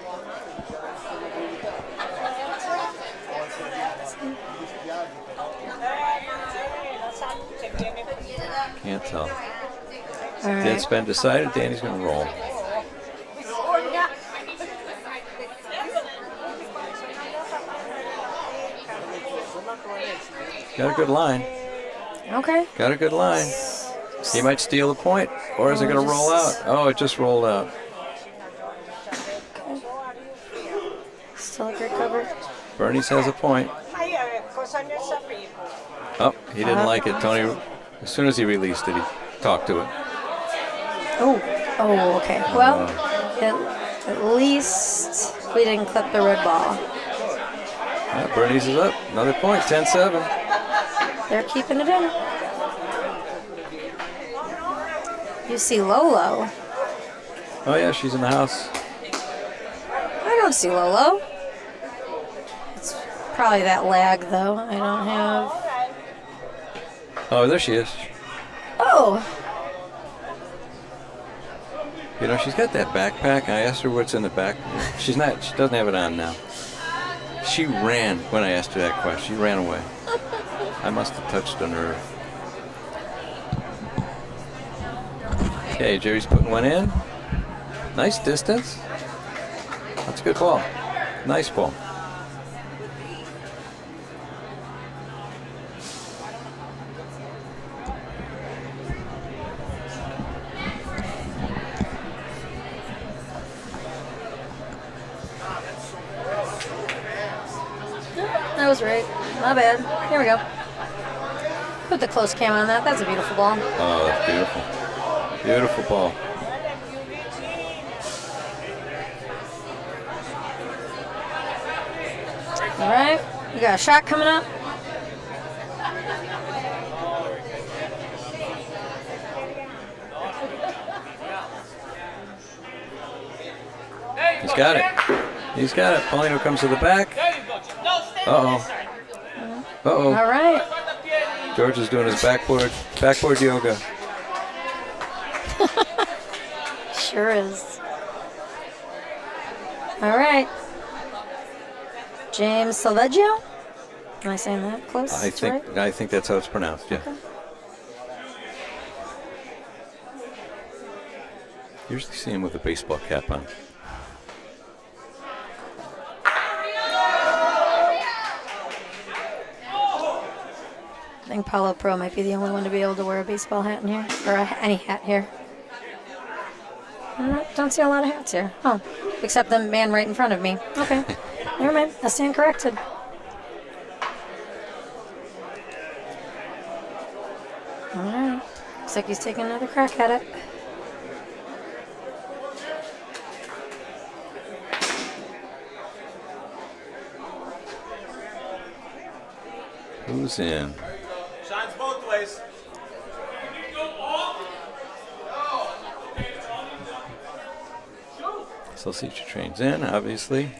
Can't tell. All right. It's been decided. Danny's going to roll. Got a good line. Okay. Got a good line. He might steal the point, or is it going to roll out? Oh, it just rolled out. Still a great cover. Bernice has a point. Oh, he didn't like it. Tony, as soon as he released it, he talked to it. Oh, okay. Well, at least we didn't clip the red ball. Bernice is up. Another point, 10-7. They're keeping it in. You see Lolo. Oh, yeah, she's in the house. I don't see Lolo. It's probably that lag, though. I don't have. Oh, there she is. Oh. You know, she's got that backpack. I asked her what's in the back. She doesn't have it on now. She ran when I asked her that question. She ran away. I must have touched a nerve. Okay, Jerry's putting one in. Nice distance. That's a good ball. Nice ball. That was right. Not bad. Here we go. Put the close cam on that. That's a beautiful ball. Oh, that's beautiful. Beautiful ball. All right. We got a shot coming up. He's got it. He's got it. Paulino comes to the back. Uh-oh. Uh-oh. All right. George is doing his backboard yoga. Sure is. All right. James Saleggio? Am I saying that close? I think that's how it's pronounced. Yeah. Okay. Usually see him with a baseball cap on. I think Paulo Pro might be the only one to be able to wear a baseball hat in here, or any hat here. I don't see a lot of hats here. Oh, except the man right in front of me. Okay, never mind. I stand corrected. All right. Looks like he's taking another crack at it. Who's in? Shines both ways. Salsicha trains in, obviously.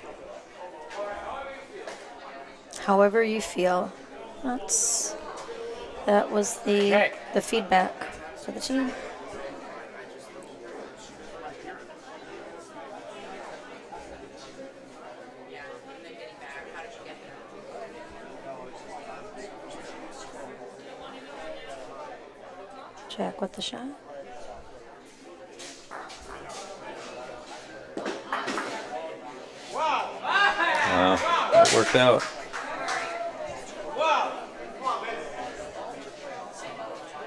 However you feel. That was the feedback for the team. Jack with the shot. Wow, that worked out.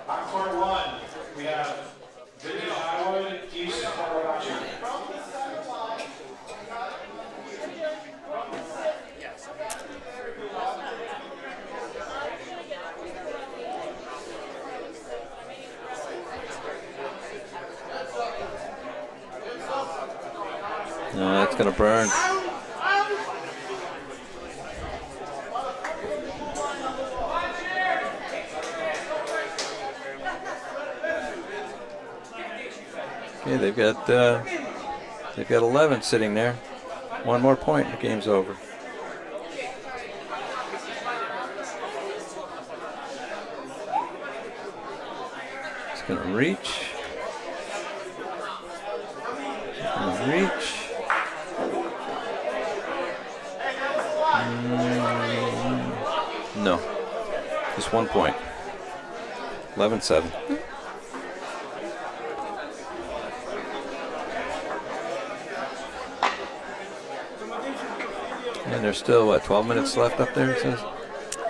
On court one, we have Vintage Highwood, East Bocce. No, that's gonna burn. Okay, they've got 11 sitting there. One more point, and the game's over. It's gonna reach. No. Just 1 point. 11-7. And there's still, 12 minutes left up there, it says?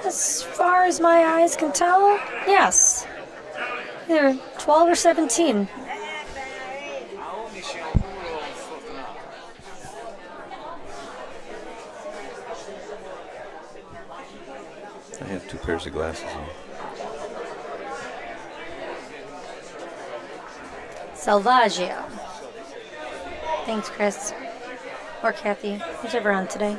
As far as my eyes can tell, yes. Either 12 or 17. I have 2 pairs of glasses on. Salvaggio. Thanks, Chris. Or Kathy. Whichever on today.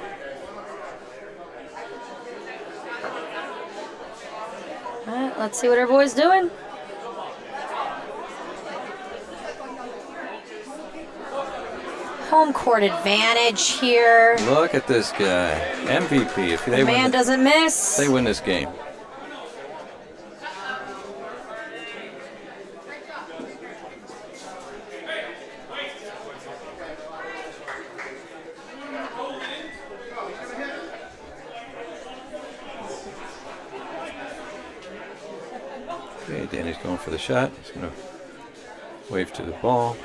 Alright, let's see what our boy's doing. Home court advantage here. Look at this guy. MVP. If they Man doesn't miss. They win this game. Okay, Danny's going for the shot. He's going to wave to the ball.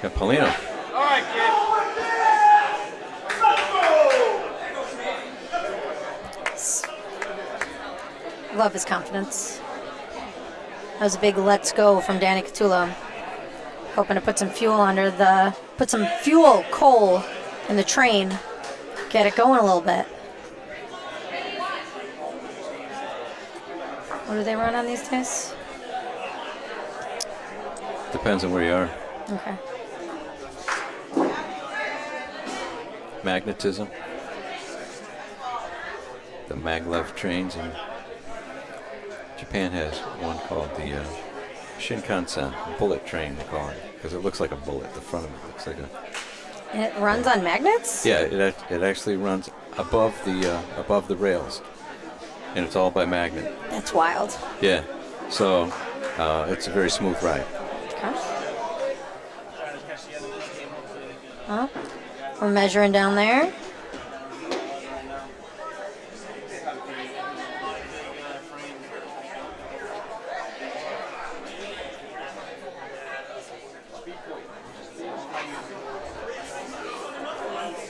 Got Paulino. All right, kid. Love his confidence. That was a big let's go from Danny Catula. Hoping to put some coal in the train. Get it going a little bit. What do they run on these days? Depends on where you are. Okay. Magnetism. The maglev trains in Japan has one called the Shinkansen bullet train, they call it, because it looks like a bullet. The front of it looks like a. And it runs on magnets? Yeah, it actually runs above the rails. and it's all by magnet. That's wild. Yeah. So it's a very smooth ride. Okay. We're measuring down there.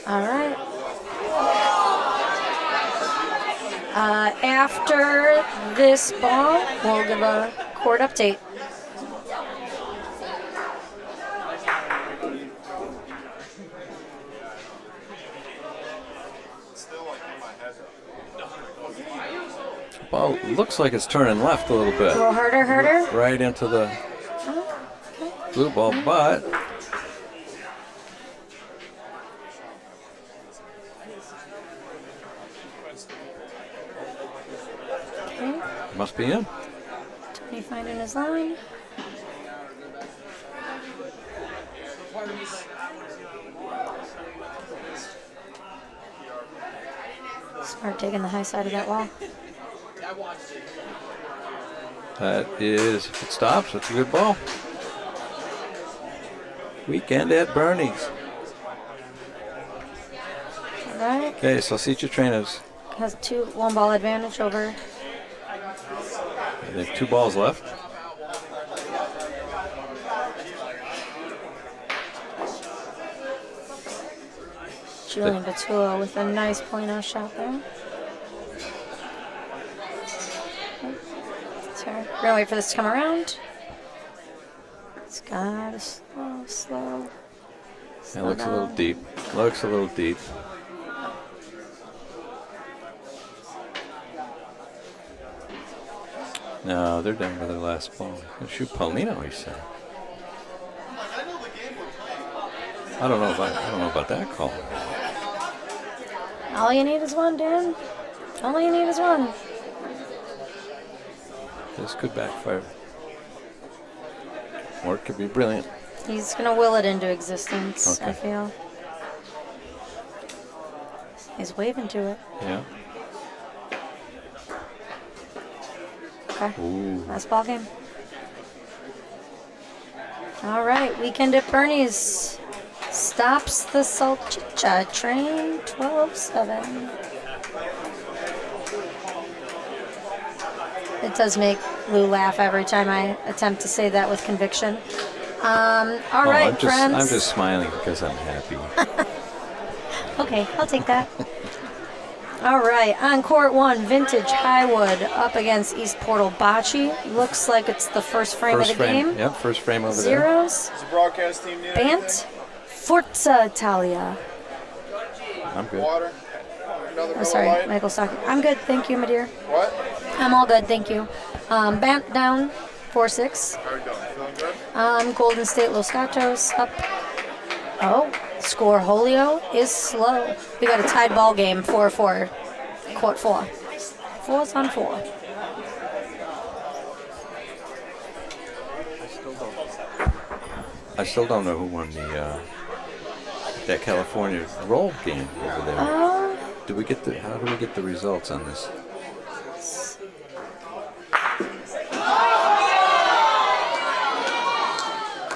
All right. After this ball, we'll give a court update. Ball looks like it's turning left a little bit. A little harder. Right into the blue ball, but Okay. must be in. Tony finding his line. Smart taking the high side of that wall. That is, if it stops, that's a good ball. Weekend at Bernie's. All right. Okay, so Salsicha Trainers. Has 1 ball advantage over. They have 2 balls left. Julian Batua with a nice point-out shot there. So we're gonna wait for this to come around. It's got to slow. It looks a little deep. Looks a little deep. No, they're down to their last ball. Gonna shoot Paulino, he said. I don't know about that call. All you need is one, Dan. All you need is one. This could backfire. Or it could be brilliant. He's gonna will it into existence, Okay. I feel. He's waving to it. Yeah. Okay. Ooh. Last ball game. All right, weekend at Bernie's stops the Salchicha train 12-7. It does make Lou laugh every time I attempt to say that with conviction. All right, friends. I'm just smiling because I'm happy. Okay, I'll take that. All right, on court 1, Vintage Highwood up against East Portal Bocce. Looks like it's the first frame of the game. Yep, first frame over Zeros. Is the broadcast team near? Bant. Forza Italia. there. I'm good. Water. Another Oh, sorry, Light. Michael Stockton. I'm good, thank you, my dear. What? I'm all good, thank you. Bant down 4-6. How are you doing? Feeling good? Golden State Los Gatos up. Oh, score Holio is slow. We got a tied ball game, 4-4. Court 4. 4's on 4. I still don't know who won the that California roll game over there. Oh, How do we get the results on this?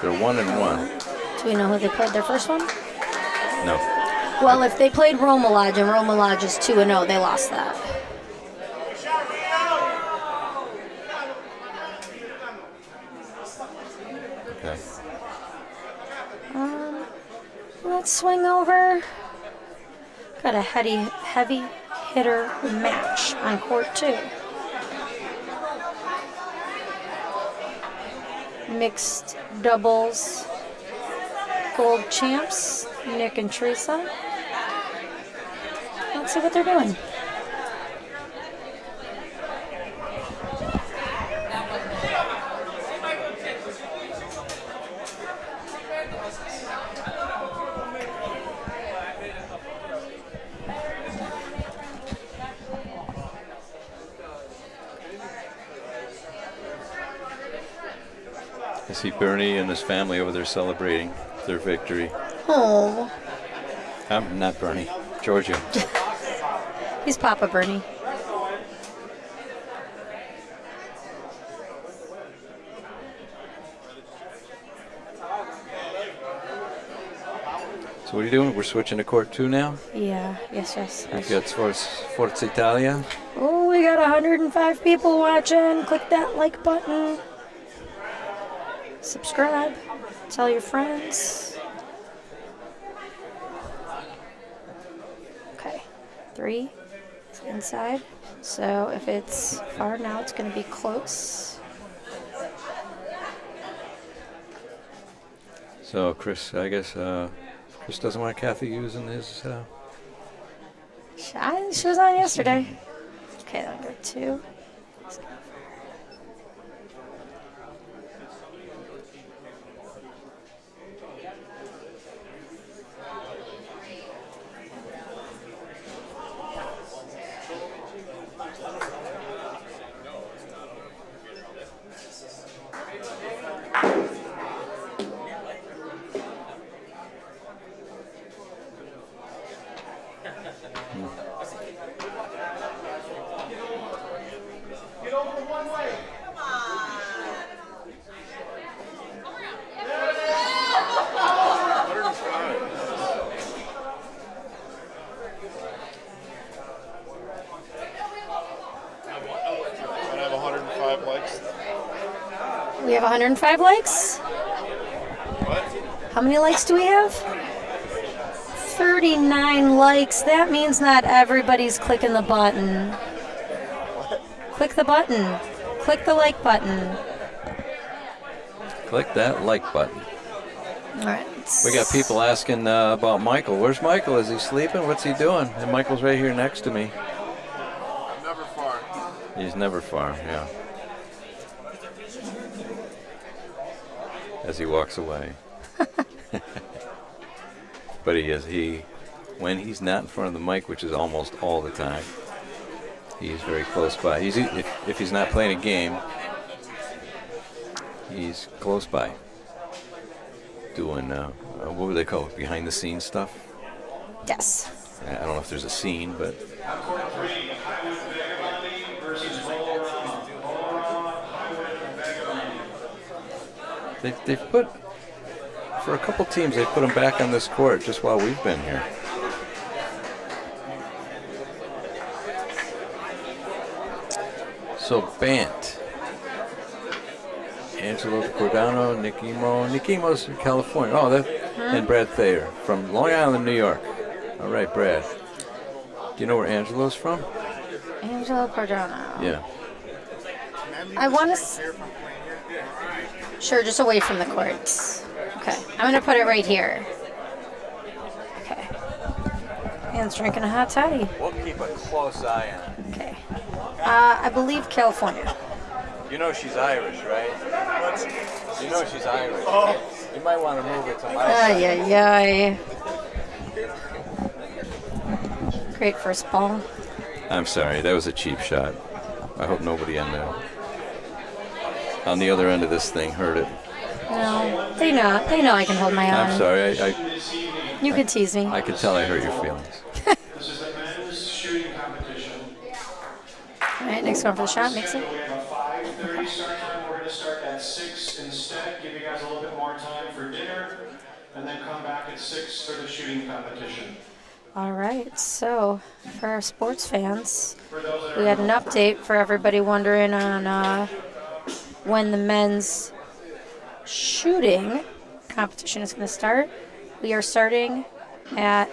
They're 1-1. do we know who they played their first one? No. Well, if they played Roma Lodge and Roma Lodge is 2-0, they lost that. Okay. Let's swing over. Got a heavy hitter match on court 2. Mixed doubles gold champs, Nick and Teresa. Let's see what they're doing. I see Bernie and his family over there celebrating their victory. Oh, Not Bernie, Giorgio. he's Papa Bernie. So what are you doing? We're switching to court 2 now? Yeah, yes. We got Forza Italia. Oh, we got 105 people watching. Click that like button. Subscribe. Tell your friends. Okay, 3 is inside. So if it's far now, it's going to be close. So Chris, I guess Chris doesn't want Kathy using his. She was on yesterday. Okay, then go 2. Get over one way. I have 105 likes. We have 105 likes. How many likes do we have? 39 likes. That means not everybody's clicking the button. Click the button. Click the like button. Click that like button. All right. We got people asking about Michael. Where's Michael? Is he sleeping? What's he doing? And Michael's right here next to me. I'm never far. He's never far, yeah. As he walks away. But when he's not in front of the mic, which is almost all the time, he's very close by. If he's not playing a game, he's close by. Doing, what would they call it, behind the scenes stuff? Yes. I don't know if there's a scene, but... Court 3, Highwood Bocce versus Highwood. They've put, for a couple teams, they've put them back on this court just while we've been here. So Bant, Angelo Cordano, Nick Imo's from California. Oh, and Brad Thayer from Long Island, New York. All right, Brad. Do you know where Angelo's from? Angelo Cardano. Yeah. I want to. Sure, just away from the courts. Okay, I'm gonna put it right here. Okay. Anne's drinking a hot toddy. We'll keep a close eye on it. Okay. I believe California. You know she's Irish, right? You know she's Irish. Right? You might want to move it to my side. Ay. Great first ball. I'm sorry, that was a cheap shot. I hope nobody on the other end of this thing heard it. No, they know I can hold my own. I'm sorry, You could tease me. I could tell I hurt your feelings. This is the men's shooting competition. All right, next one for the shot. Mix it. We have a 5:30 start time. We're going to start at 6 instead. Give you guys a little bit more time for dinner, and then come back at 6 for the shooting competition. All right, so for our sports fans, we had an update for everybody wondering on when the men's shooting competition is going to start. We are starting at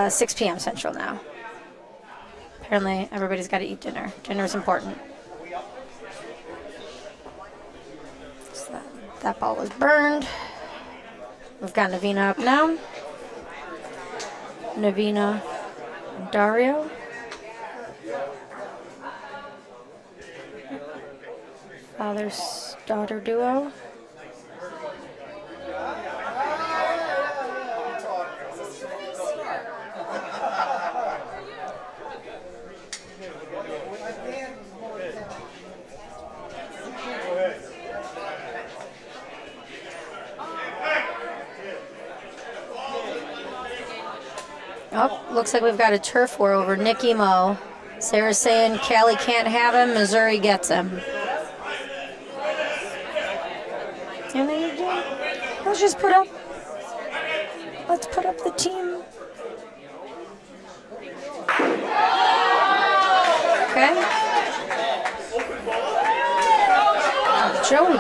6 p.m. Central now. Apparently, everybody's got to eat dinner. Dinner's important. So that ball was burned. We've got Navina up now. Navina and Dario. Father-daughter duo. Oh, looks like we've got a turf war over Nick Imo. Sarah's saying Cali can't have him, Missouri gets him. Let's just put up let's put up the team. Okay. Joey.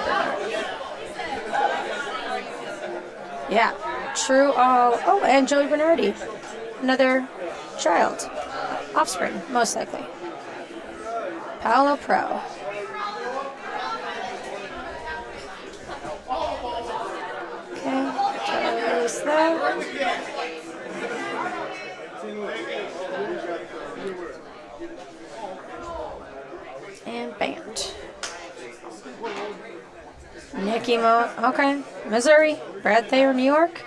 Yeah, true. Oh, and Joey Bernardi, another child, offspring, most likely. Paolo Pro. Okay, close that. And band. Nikki Mo. Okay, Missouri. Brad Thayer, New York.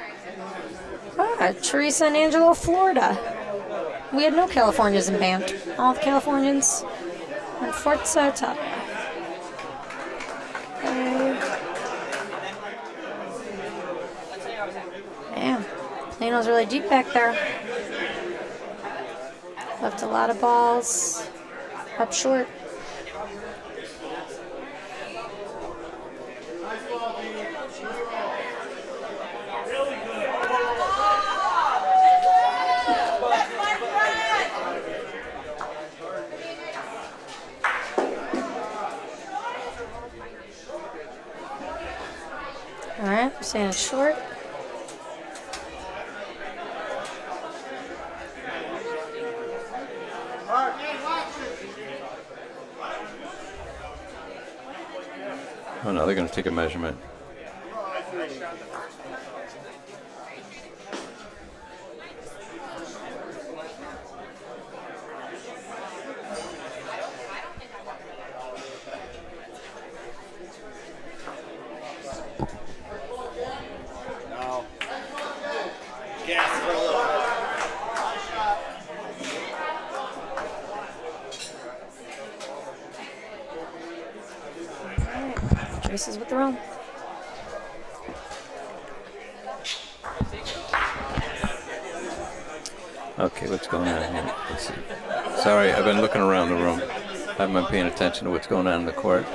Teresa and Angelo, Florida. We had no Californians in band. All the Californians on Forza Italia. Okay. Man, Plano's really deep back there. Left a lot of balls up short. All right, we're saying it's short. Oh no, they're going to take a measurement. No. Gas for a little bit. Traces with the roll. Okay, what's going on here? Let's see. Sorry, I've been looking around the room. I haven't been paying attention to what's going on in the court.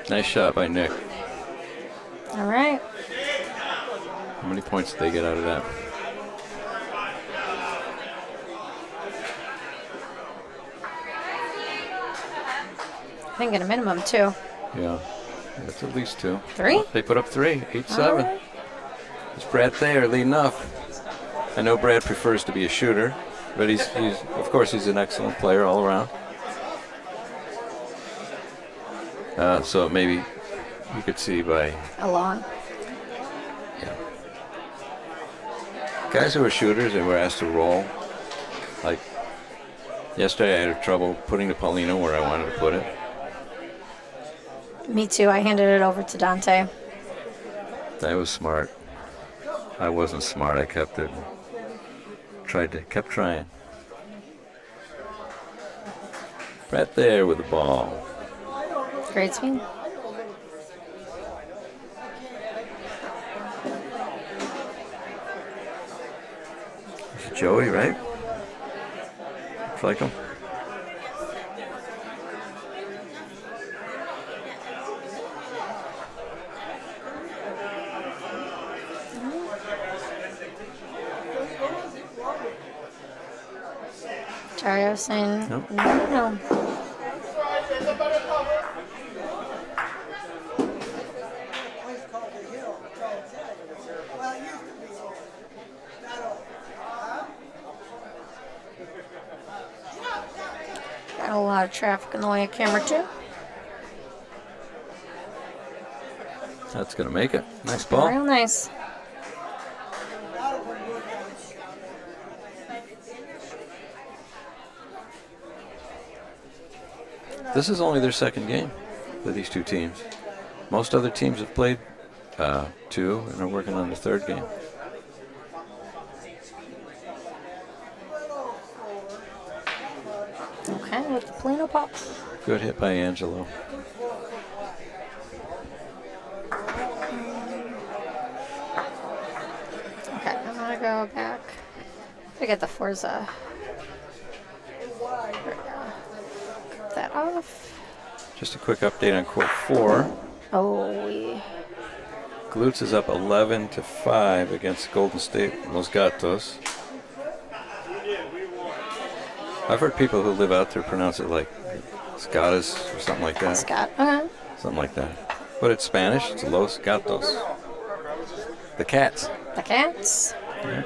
Nice shot by Nick. All right. How many points did they get out of that? I think at a minimum 2. Yeah, that's at least 2. 3? They put up 3, 8-7. Right. It's Brad Thayer leading off. I know Brad prefers to be a shooter, but he's of course he's an excellent player all around. So maybe you could see by Along. guys who are shooters and were asked to roll. Like yesterday, I had trouble putting the Paulino where I wanted to put it. Me too. I handed it over to Dante. I was smart. I wasn't smart. I kept it. Kept trying. Right there with the ball. Great swing. It's Joey, right? Looks like him. Dario saying Nope. no. Got a lot of traffic in the way of camera too. That's gonna make it. Nice ball. Real nice. This is only their second game for these two teams. Most other teams have played 2 and are working on the third game. Okay, with the Polino pop. Good hit by Angelo. to get the Forza. Cut that off. Just a quick update on court 4. Oh, we. Glutz is up 11-5 against Golden State Los Gatos. I've heard people who live out there pronounce it like Scotus or something like that. Scott. Okay. Something like that. But it's Spanish. It's Los Gatos. The cats. The cats. Yeah.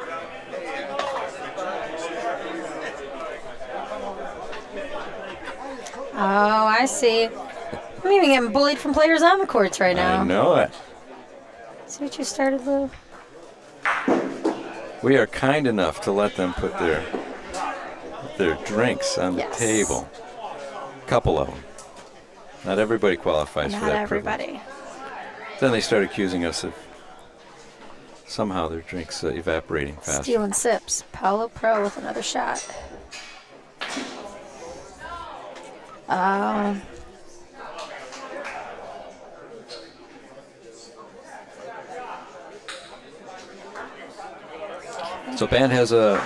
Oh, I see. I'm even getting bullied from players on the courts right now. I know it. See what you started, Lou? We are kind enough to let them put their drinks on the table. A couple of them. Not everybody qualifies for that everybody. privilege. Then they start accusing us of somehow their drinks evaporating faster. Stealing sips. Paulo Pro with another shot. So Band has a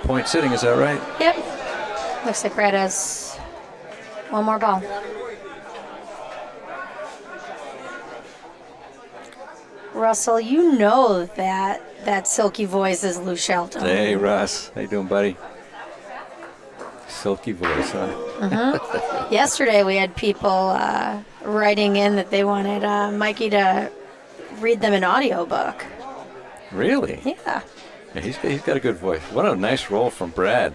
point sitting, is that right? Yep. Looks like Brad has one more ball. Russell, you know that silky voice is Lou Shelton. Hey, Russ. How you doing, buddy? Silky voice, huh? Mm-hmm. Yesterday we had people writing in that they wanted Mikey to read them an audiobook. Really? Yeah. Yeah, he's got a good voice. What a nice roll from Brad.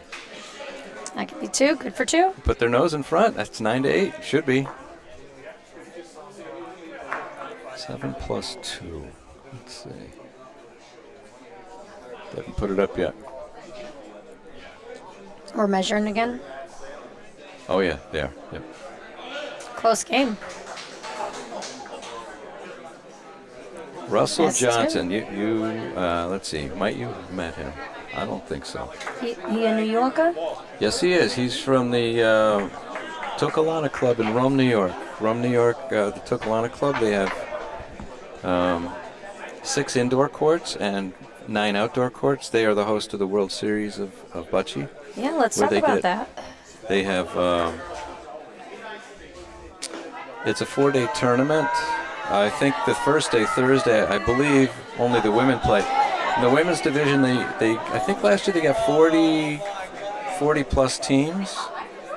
That could be 2. Good for 2. Put their nose in front. That's 9-8. Should be. 7 plus 2. Let's see. They haven't put it up yet. We're measuring again. Oh, yeah, they are. Yep. Close game. Russell Yes, Johnson, you let's see, might you have met him? I don't think so. He a New Yorker? Yes, he is. He's from the Tucalana Club in Rome, New York. Rome, New York, the Tucalana Club, they have 6 indoor courts and 9 outdoor courts. They are the host of the World Series of Bocce. Yeah, let's talk about that. They have, it's a 4-day tournament. I think the first day, Thursday, I believe only the women play. In the women's division, they I think last year they got 40 plus teams.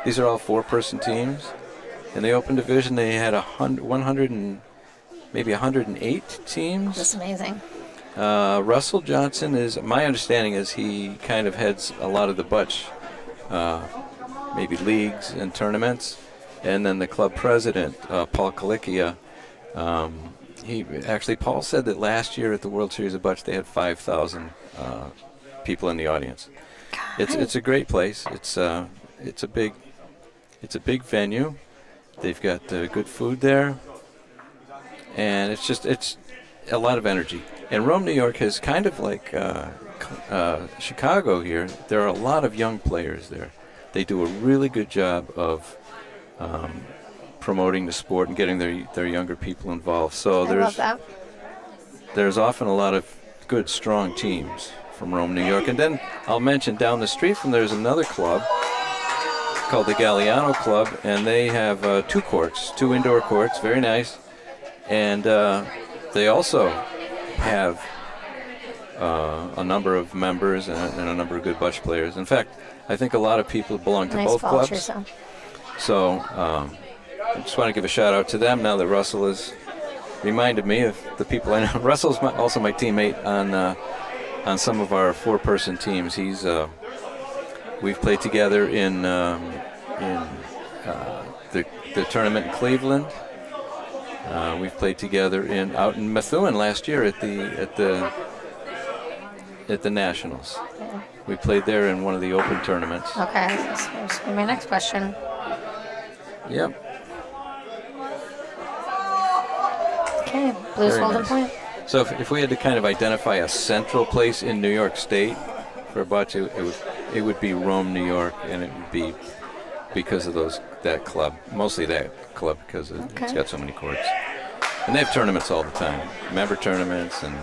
These are all 4-person teams. In the open division, they had 100 and maybe 108 teams. That's amazing. Russell Johnson is, my understanding is he kind of heads a lot of the Butch, maybe leagues and tournaments. And then the club president, Paul Kalickia, Paul said that last year at the World Series of Butch they had 5,000 people in the audience. It's a great place. It's a big venue. They've got good food there, and it's a lot of energy. And Rome, New York is kind of like Chicago here. There are a lot of young players there. They do a really good job of promoting the sport and getting their younger people involved. So there's often a lot of good, strong teams from Rome, New York. And then I'll mention down the street from there's another club called the Galliano Club, and they have 2 courts, 2 indoor courts, very nice. And they also have a number of members and a number of good Butch players. In fact, I think a lot of people belong to both clubs. So I just want to give a shout out to them now that Russell has reminded me of the people I know. Russell's also my teammate on some of our 4-person teams. We've played together in the tournament in Cleveland. We've played together out in Methuen last year at the Nationals. Yeah. We played there in one of the open tournaments. Okay, that's my next question. Yep. Okay, Blues Very holding nice. point. So if we had to kind of identify a central place in New York State for Bocce, it would be Rome, New York, and it would be because of that club, mostly that club because it's got so many courts. And they have tournaments all the time, member tournaments, and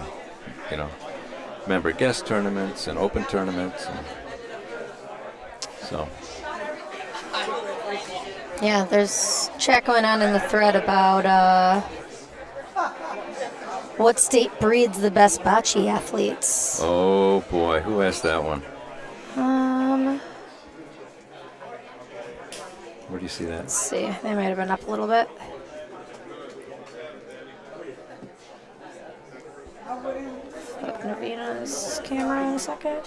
member guest tournaments and open tournaments. And so, Yeah, there's chat going on in the thread about what state breeds the best bocce athletes. oh boy, who asked that one? Where do you see that? Let's see. They might have been up a little bit. Flip Navina's camera in a second.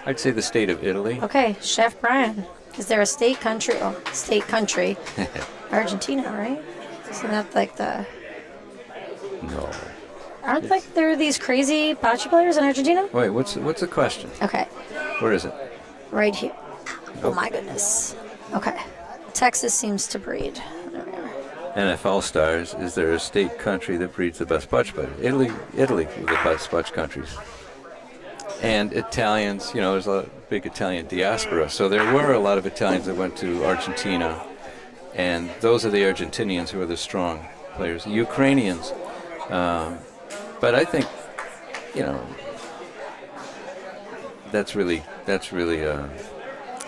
I'd say the state of Italy. Okay, Chef Brian. Is there a state country? Oh, state country. Argentina, right? Isn't that like the... No. Aren't like there these crazy bocce players in Argentina? Wait, what's the question? Okay, Where is it? right here. Oh my goodness. Okay. Texas seems to breed. There we are. NFL stars. Is there a state country that breeds the best bocce players? Italy with the best bocce countries. And Italians, you know, there's a big Italian diaspora. So there were a lot of Italians that went to Argentina, and those are the Argentinians who are the strong players. The Ukrainians, but I think, you know, that's really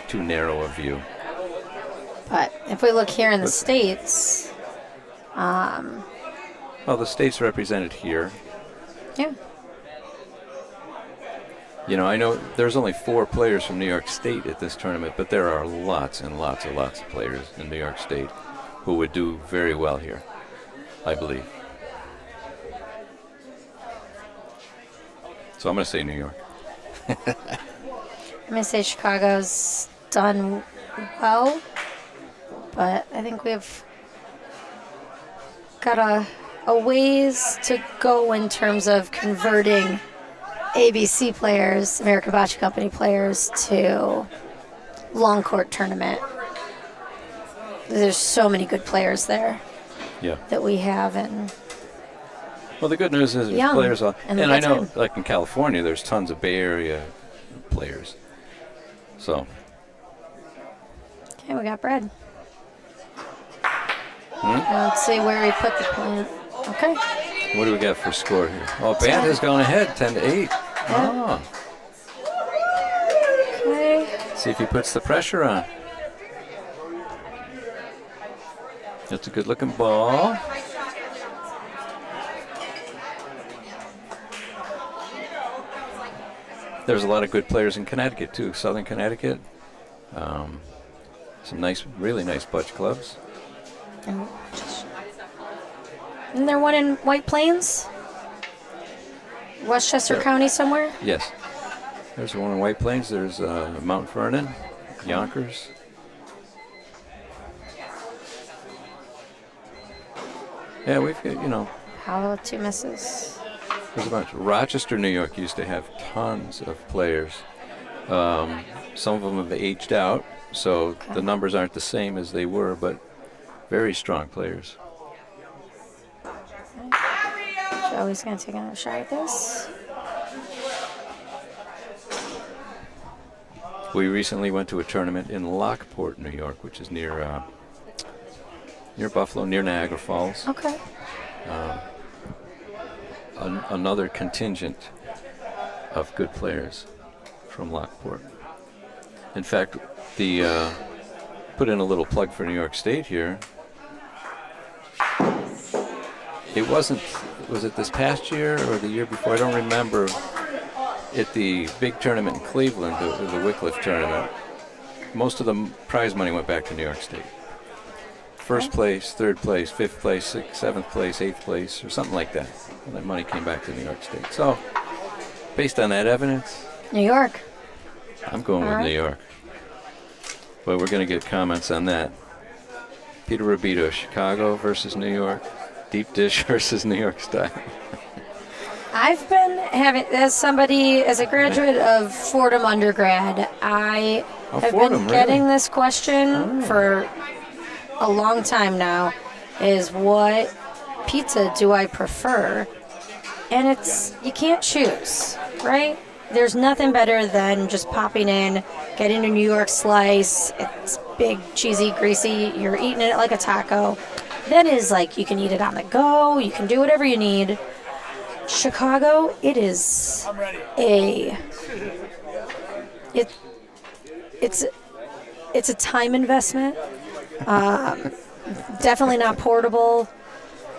too narrow a view. But if we look here in the States, Well, the state's represented here. yeah. You know, I know there's only 4 players from New York State at this tournament, but there are lots and lots and lots of players in New York State who would do very well here, I believe. So I'm going to say New York. I'm going to say Chicago's done well, but I think we've got a ways to go in terms of converting ABC players, American Bocce Company players, to long court tournament. There's so many good players there Yeah. that we have, and Well, the good news is there's Young players on, and and I know, veteran. like in California, there's tons of Bay Area players. So, okay, we got bread. Now let's see where we put the plant. Okay. what do we got for score here? Oh, Band has gone ahead, 10-8. Oh, Okay. see if he puts the pressure on. That's a good-looking ball. There's a lot of good players in Connecticut too. Southern Connecticut, some nice, really nice butch clubs. Isn't there one in White Plains? Westchester Yeah. County somewhere? Yes, there's one in White Plains. There's Mount Vernon, Yonkers. Yeah, we've got, you know, How about 2 misses? there's a bunch. Rochester, New York used to have tons of players. Some of them have aged out, so the numbers aren't the same as they were, but very strong players. Joey's going to take another shot at this. We recently went to a tournament in Lockport, New York, which is near Buffalo, near Niagara Falls. Okay. Another contingent of good players from Lockport. In fact, put in a little plug for New York State here. It was it this past year or the year before? I don't remember. At the big tournament in Cleveland, the Wycliffe tournament, most of the prize money went back to New York State. First place, third place, fifth place, sixth, seventh place, eighth place, or something like that. And that money came back to New York State. So, based on that evidence, New York. I'm going with All right. New York. But we're going to get comments on that. Peter Rubito, Chicago versus New York, deep dish versus New York style. I've been having, as a graduate of Fordham undergrad, I Oh, have Fordham, been getting really? this question for a long time now, is what pizza do I prefer? And you can't choose, right? There's nothing better than just popping in, getting a New York slice. It's big, cheesy, greasy. You're eating it like a taco. Then is like, you can eat it on the go. You can do whatever you need. Chicago, it is it's a time investment. Definitely not portable.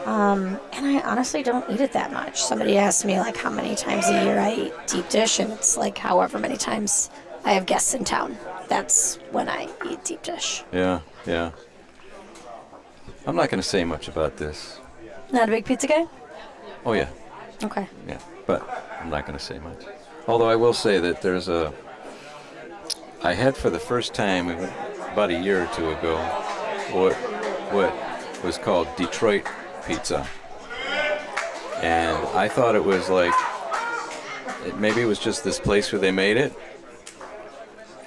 And I honestly don't eat it that much. Somebody asked me like how many times a year I eat deep dish, and it's like however many times I have guests in town. That's when I eat deep dish. Yeah. I'm not going to say much about this. Not a big pizza guy? Oh, yeah. Okay. Yeah, but I'm not going to say much. Although I will say that I had for the first time about a year or two ago what was called Detroit pizza. And I thought it was like, maybe it was just this place where they made it.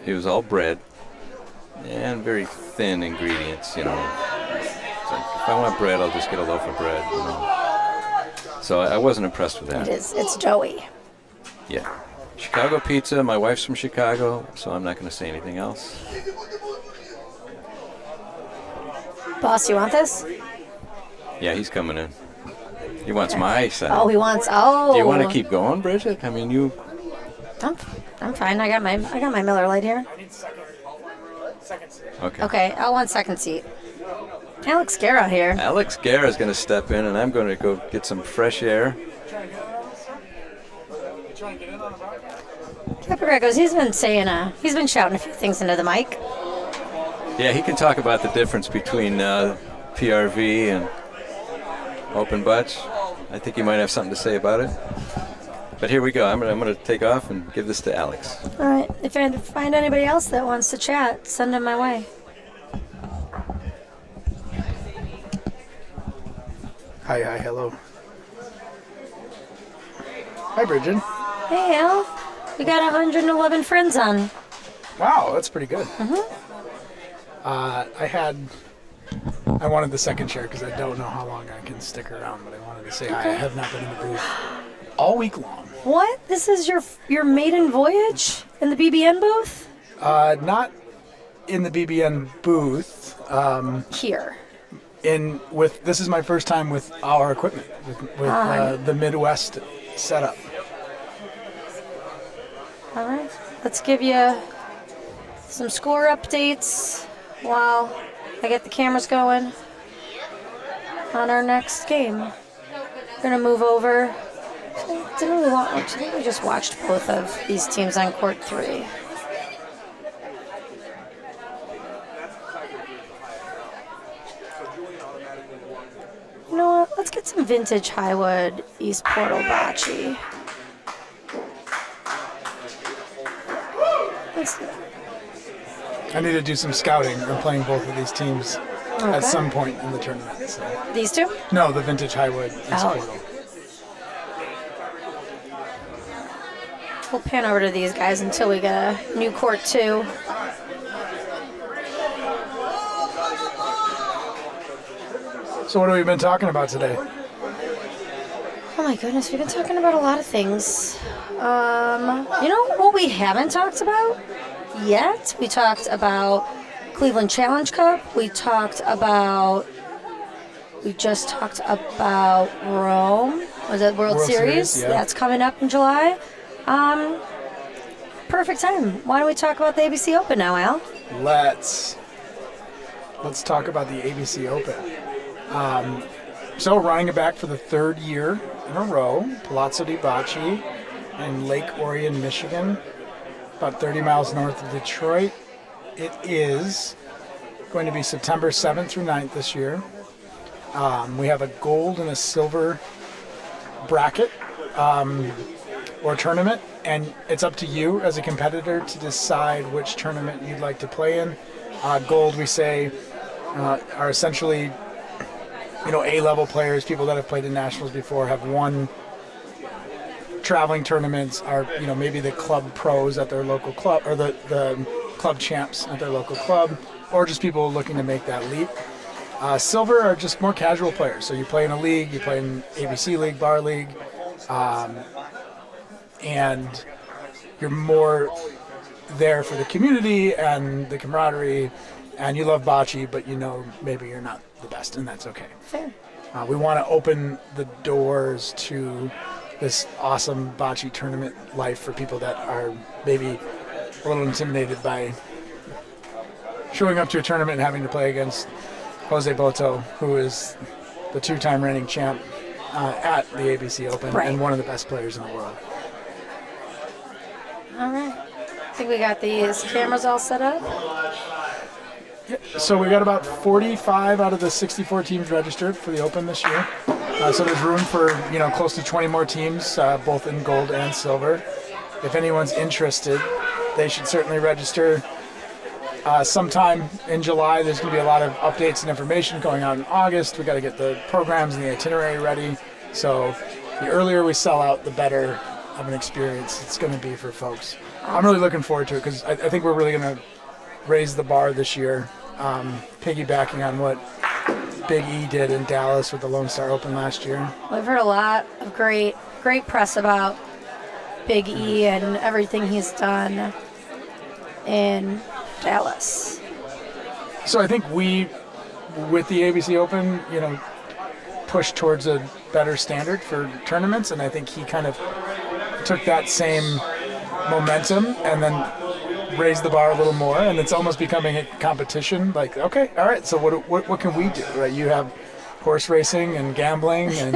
It was all bread and very thin ingredients, you know. So if I want bread, I'll just get a loaf of bread, you know. So I wasn't impressed with that. It is. It's doughy. Yeah. Chicago pizza. My wife's from Chicago, so I'm not going to say anything else. Boss, you want this? Yeah, he's coming in. He wants my side. Oh, he wants. Oh. Do you want to keep going, Bridget? I mean, you. I'm fine. I got my Miller Lite here. Okay. Okay, I'll want second seat. Alex Guerra here. Alex Guerra is going to step in, and I'm going to go get some fresh air. Pepper Grego's, he's been shouting a few things into the mic. Yeah, he can talk about the difference between PRV and open butch. I think he might have something to say about it. But here we go. I'm going to take off and give this to Alex. All right. If I find anybody else that wants to chat, send them my way. Hi, hello. Hi, Bridget. Hey, Al. We got 111 friends on. Wow, that's pretty good. Mm-hmm. I wanted the second chair because I don't know how long I can stick around, but I wanted to say hi. I have not been in the booth all week long. What? This is your maiden voyage in the BBN booth? Not in the BBN booth. Here. This is my first time with our equipment, with the Midwest setup. All right. Let's give you some score updates while I get the cameras going on our next game. We're going to move over. Didn't really want much. I think we just watched both of these teams on court 3. You know what? Let's get some vintage Highwood East Portal Bocce. Let's do that. I need to do some scouting. I'm playing both of these teams at some point in the tournament. So. These two? No, the vintage Highwood East Portal. We'll pan over to these guys until we get a new court 2. So what have we been talking about today? Oh my goodness, we've been talking about a lot of things. You know what we haven't talked about yet? We talked about Cleveland Challenge Cup. We just talked about Rome. Was it World Series? Yeah. That's coming up in July. Perfect time. Why don't we talk about the ABC Open now, Al? Let's talk about the ABC Open. So running it back for the 3rd year in a row, Palazzo di Bocce in Lake Orion, Michigan, about 30 miles north of Detroit. It is going to be September 7th through 9th this year. We have a gold and a silver bracket or tournament, and it's up to you as a competitor to decide which tournament you'd like to play in. Gold, we say, are essentially A-level players, people that have played in nationals before, have won traveling tournaments, are maybe the club pros at their local club, or the club champs at their local club, or just people looking to make that leap. Silver are just more casual players. So you play in a league, you play in ABC League, Bar League, and you're more there for the community and the camaraderie, and you love bocce, but maybe you're not the best, and that's okay. Fair. We want to open the doors to this awesome bocce tournament life for people that are maybe a little intimidated by showing up to a tournament and having to play against Jose Boto, who is the 2-time reigning champ at the ABC Open and one of the best players in the world. All right. I think we got these cameras all set up. So we got about 45 out of the 64 teams registered for the Open this year. So there's room for close to 20 more teams, both in gold and silver. If anyone's interested, they should certainly register. Sometime in July, there's going to be a lot of updates and information going out in August. We got to get the programs and the itinerary ready. So the earlier we sell out, the better of an experience it's going to be for folks. I'm really looking forward to it because I think we're really going to raise the bar this year, piggybacking on what Big E did in Dallas with the Lone Star Open last year. We've heard a lot of great press about Big E and everything he's done in Dallas. So I think we, with the ABC Open, push towards a better standard for tournaments, and I think he kind of took that same momentum and then raised the bar a little more, and it's almost becoming a competition. Like, okay, all right, so what can we do? Right? You have horse racing and gambling and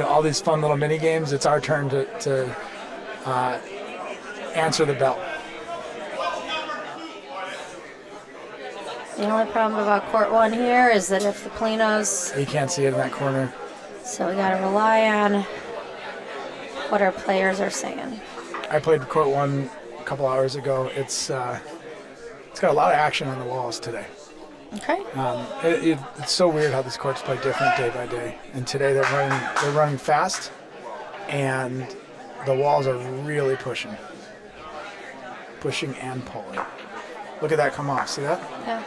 all these fun little mini games. It's our turn to answer the bell. The only problem about court 1 here is that if the Polinos... You can't see it in that corner. So we got to rely on what our players are saying. I played court 1 a couple hours ago. It's got a lot of action on the walls today. Okay. It's so weird how these courts play different day by day. And today they're running fast, and the walls are really pushing and pulling. Look at that come off. See that? Yeah.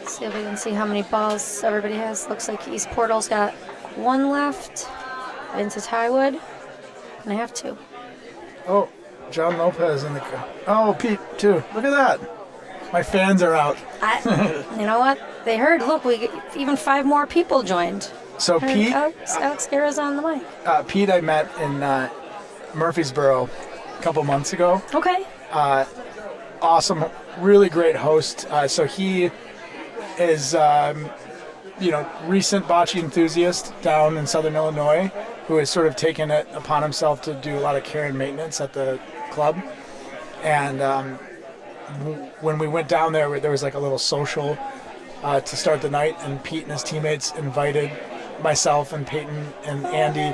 See if we can see how many balls everybody has. Looks like East Portal's got 1 left. Into Highwood, and I have 2. Oh, John Lopez in the... Oh, Pete, too. Look at that. My fans are out. You know what? They heard. Look, even 5 more people joined. So Pete... Alex Guerra's on the mic. Pete I met in Murfreesboro a couple months ago. Okay. Awesome, really great host. So he is, recent bocce enthusiast down in Southern Illinois, who has sort of taken it upon himself to do a lot of care and maintenance at the club. And when we went down there was like a little social to start the night, and Pete and his teammates invited myself and Peyton and Andy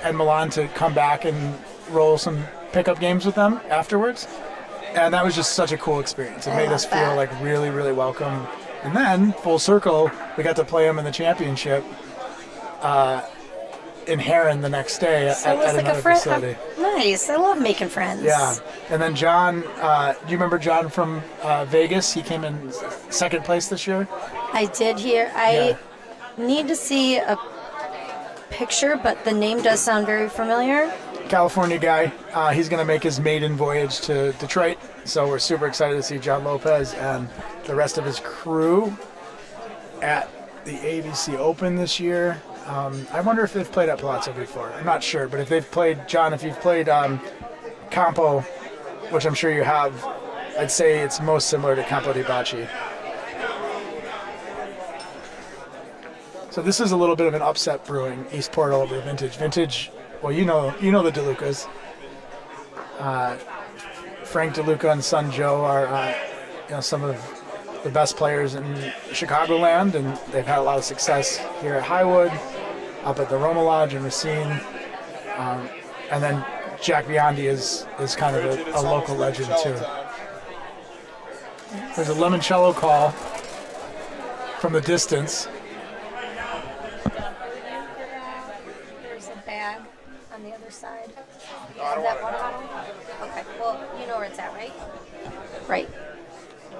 and Milan to come back and roll some pickup games with them afterwards. And that was just such a cool experience. It made us feel like really, really welcome. And then, full circle, we got to play them in the championship in Heron the next day at another facility. Nice. I love making friends. Yeah. And then John, do you remember John from Vegas? He came in second place this year. I did hear. I need to see a picture, but the name does sound very familiar. California guy. He's going to make his maiden voyage to Detroit. So we're super excited to see John Lopez and the rest of his crew at the ABC Open this year. I wonder if they've played at Palazzo before. I'm not sure, but if they've played, John, if you've played Campo, which I'm sure you have, I'd say it's most similar to Campo di Bocce. So this is a little bit of an upset brewing, East Portal over Vintage. Vintage, well, you know the DeLucas. Frank DeLuca and son Joe are some of the best players in Chicagoland, and they've had a lot of success here at Highwood, up at the Roma Lodge in Racine. And then Jack Biondi is kind of a local legend too. There's a limoncello call from the distance. There's a bag on the other side. Of that water bottle? Okay, well, you know where it's at, right? Right.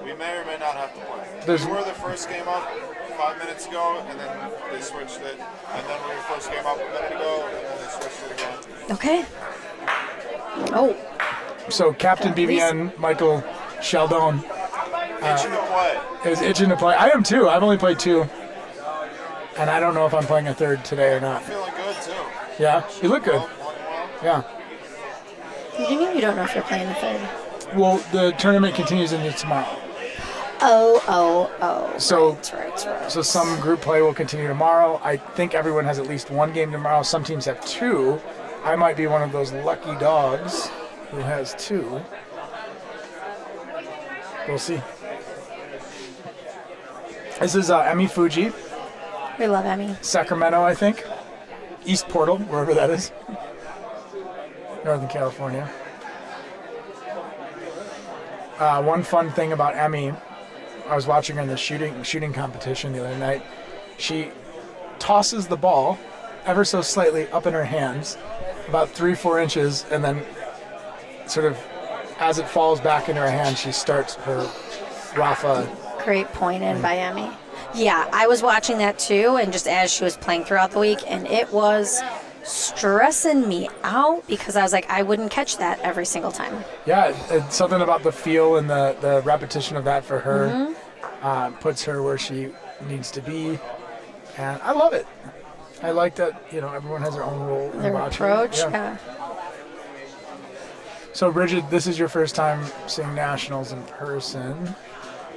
We may or may not have to play. We were the first game up 5 minutes ago, and then they switched it. And then we were first game up a minute ago, and then they switched it again. Okay. Oh. So Captain BBN Michael Sheldon Itching to play. It was itching to play. I am too. I've only played 2. And I don't know if I'm playing a 3rd today or not. Feeling good too. Yeah? You look good. Yeah. What do you mean you don't know if you're playing the 3rd? Well, the tournament continues into tomorrow. Oh. So, Right. So some group play will continue tomorrow. I think everyone has at least 1 game tomorrow. Some teams have 2. I might be one of those lucky dogs who has 2. We'll see. This is Emi Fuji, We love Emmy. Sacramento, I think. East Portal, wherever that is. Northern California. One fun thing about Emmy, I was watching her in the shooting competition the other night. She tosses the ball ever so slightly up in her hands, about 3-4 inches, and then sort of as it falls back into her hand, she starts her Rafa. Great point in by Emmy. Yeah, I was watching that too, and just as she was playing throughout the week, and it was stressing me out because I was like, I wouldn't catch that every single time. Yeah, it's something about the feel and the repetition of that for her puts her where she needs to be, and I love it. I like that, everyone has their own role in Their bocce. approach, yeah. So, Bridget, this is your first time seeing nationals in person.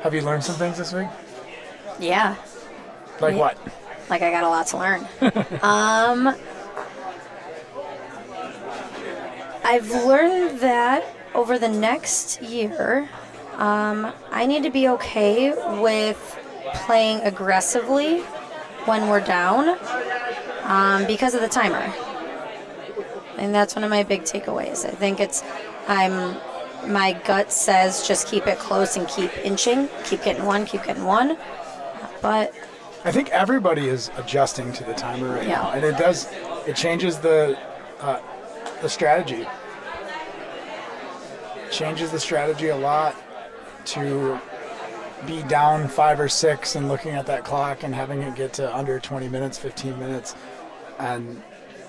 Have you learned some things this week? Yeah. Like what? Like I got a lot to learn. I've learned that over the next year, I need to be okay with playing aggressively when we're down because of the timer. And that's one of my big takeaways. I think my gut says just keep it close and keep inching, keep getting one. But I think everybody is adjusting to the timer right Yeah. now, and it changes the strategy. Changes the strategy a lot to be down 5 or 6 and looking at that clock and having it get to under 20 minutes, 15 minutes. And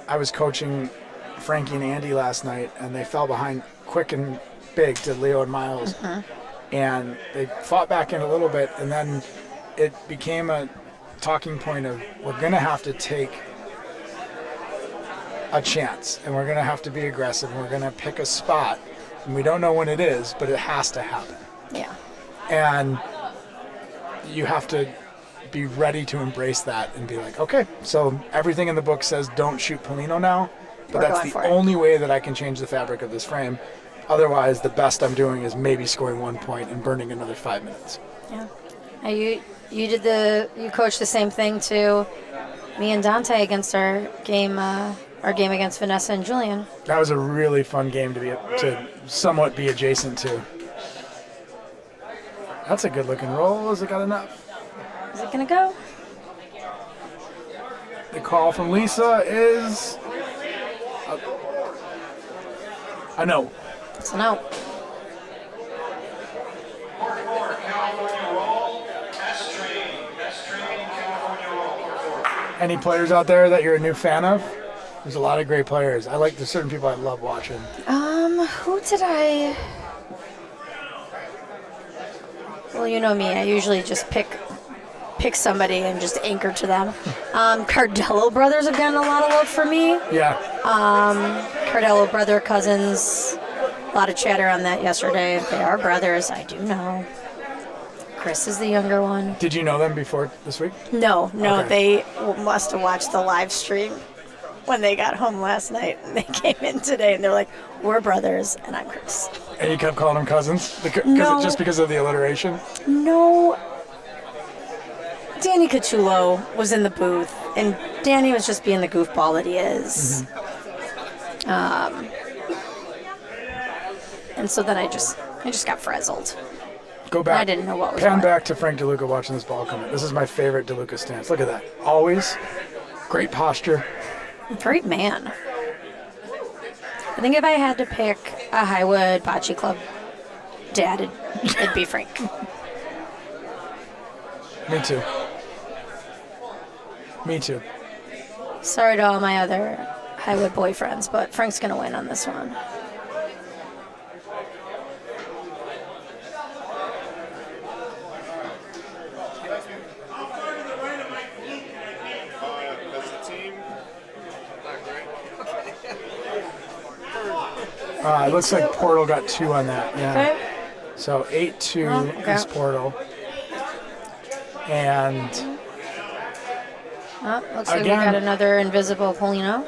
I was coaching Frankie and Andy last night, and they fell behind quick and big to Leo and Miles. And they fought back in a little bit, and then it became a talking point of we're going to have to take a chance, and we're going to have to be aggressive, and we're going to pick a spot, and we don't know when it is, but it has to happen. yeah. And you have to be ready to embrace that and be like, okay, so everything in the book says don't shoot Polino now, but We're that's going the for it. only way that I can change the fabric of this frame. Otherwise, the best I'm doing is maybe scoring 1 point and burning another 5 minutes. Yeah. Now you coached the same thing to me and Dante against our game against Vanessa and Julian. That was a really fun game to somewhat be adjacent to. That's a good looking roll. Has it got enough? Is it gonna go? The call from Lisa is a no. It's a no. Any players out there that you're a new fan of? There's a lot of great players. There's certain people I love watching. Who did I? Well, you know me. I usually just pick somebody and just anchor to them. Cardello brothers have gotten a lot of love from me. Yeah. Cardello brother cousins. A lot of chatter on that yesterday. They are brothers. I do know. Chris is the younger one. Did you know them before this week? No. Okay. They must have watched the live stream when they got home last night. And they came in today and they're like, "We're brothers," and I'm Chris. And you kept calling them cousins? No. Just because of the alliteration? No. Danny Cachullo was in the booth, and Danny was just being the goofball that he is. And so then I just got frazzled. Go back. I didn't know what was Pan what. back to Frank DeLuca watching this ball come in. This is my favorite DeLuca stance. Look at that. Always great posture. Great man. I think if I had to pick a Highwood Bocce Club dad, it'd be Frank. Me too. Me too. Sorry to all my other Highwood boyfriends, but Frank's going to win on this one. It looks like Portal got 2 on that. Yeah. Okay. So 8-2 okay. is Portal. And Looks like we again- got another invisible Polino.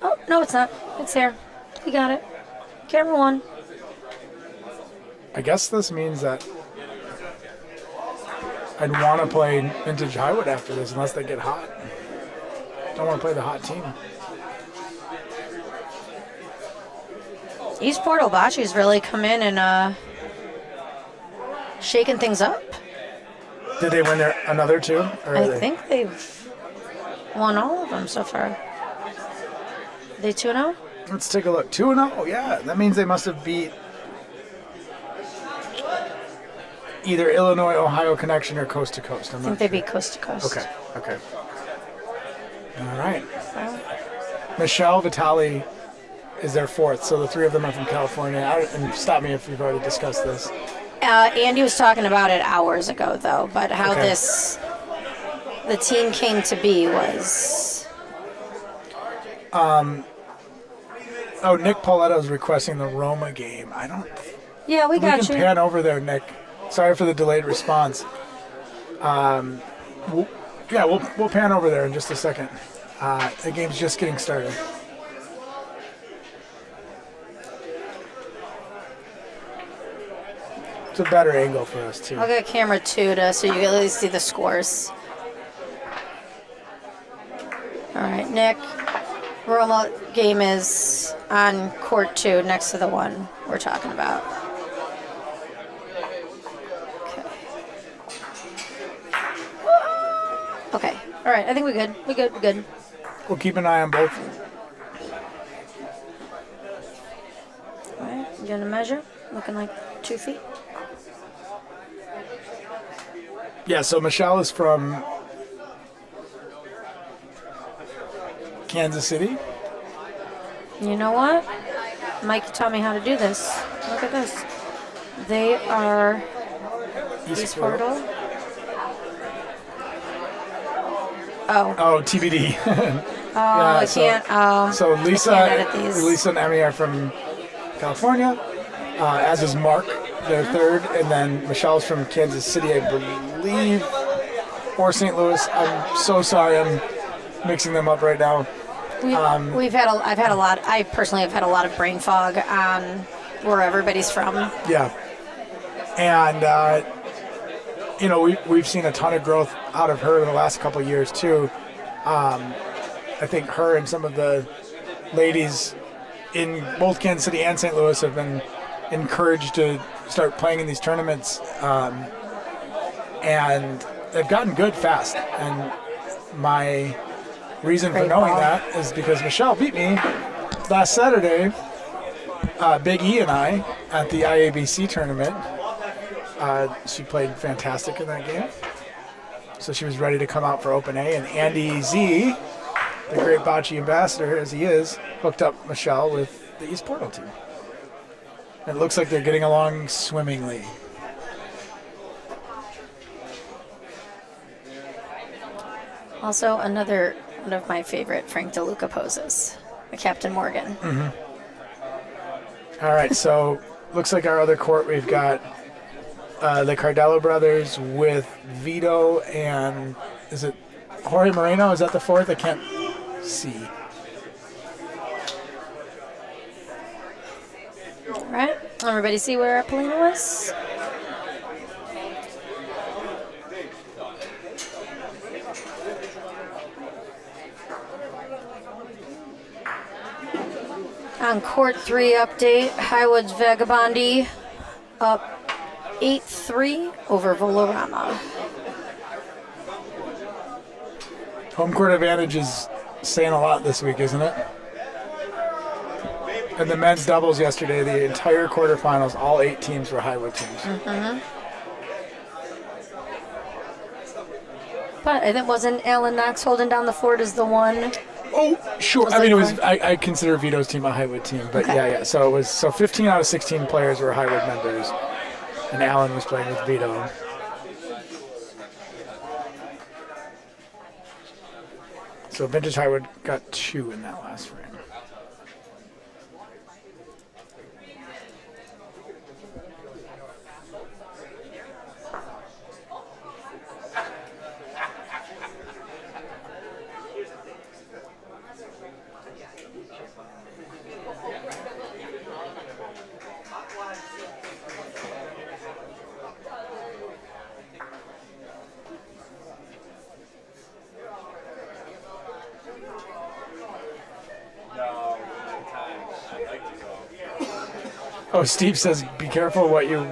Oh, no, it's not. It's there. We got it. Camera 1. I guess this means that I'd want to play Vintage Highwood after this unless they get hot. Don't want to play the hot team. East Portal Bocce's really come in and shaking things up. Did they win their another 2? Or I think they've won all of them so far. They 2-0? Let's take a look. 2-0? Yeah, that means they must have beat either Illinois, Ohio Connection, or Coast to Coast. I think they beat Coast to Coast. Okay. All right. Michelle Vitale is their 4th, so the 3 of them are from California. And stop me if you've already discussed this. Andy was talking about it hours ago, though, but how Okay. the team came to be was... Oh, Nick Pauletto's requesting the Roma game. I don't... Yeah, we got can you. pan over there, Nick. Sorry for the delayed response. We'll pan over there in just a second. The game's just getting started. It's a better angle for us, too. I'll get camera 2 so you can at least see the scores. All right, Nick. Roma game is on court 2 next to the one we're talking about. Okay. All right. I think we're good. We're good. We'll keep an eye on both. All right. You gonna measure? Looking like 2 feet. Yeah, so Michelle is from Kansas City. You know what? Mikey taught me how to do this. Look at this. They are East Portal. Oh, TBD. I can't. So I can't edit these. Lisa and Emmy are from California, as is Mark, their 3rd, and then Michelle's from Kansas City, I believe, or St. Louis. I'm so sorry, I'm mixing them up right now. I personally have had a lot of brain fog on where everybody's from. Yeah, and we've seen a ton of growth out of her in the last couple of years too. I think her and some of the ladies in both Kansas City and St. Louis have been encouraged to start playing in these tournaments, and they've gotten good fast. And my reason for knowing that is because Michelle beat me last Saturday, Big E and I, at the IABC tournament. She played fantastic in that game. So she was ready to come out for Open A. And Andy Z, the great bocce ambassador as he is, hooked up Michelle with the East Portal team. And it looks like they're getting along swimmingly. Also, another one of my favorite Frank DeLuca poses, the Captain Morgan. Mm-hmm. All right, so looks like our other court, we've got the Cardello brothers with Vito and, is it Jorge Moreno? Is that the 4th? I can't see. All right, everybody see where our Polino is? On court 3 update, Highwood's Vagabondi up 8-3 over Volorama. Home court advantage is saying a lot this week, isn't it? And the men's doubles yesterday, the entire quarterfinals, all 8 teams were Highwood teams. Mm-hmm. But I think wasn't Alan Knox holding down the fort as the one? Oh, sure. I mean, it was. I consider Vito's team a Highwood team, but Okay. yeah. So it was. So 15 out of 16 players were Highwood members, and Alan was playing with Vito. So Vintage Highwood got 2 in that last frame. Oh, Steve says, be careful what you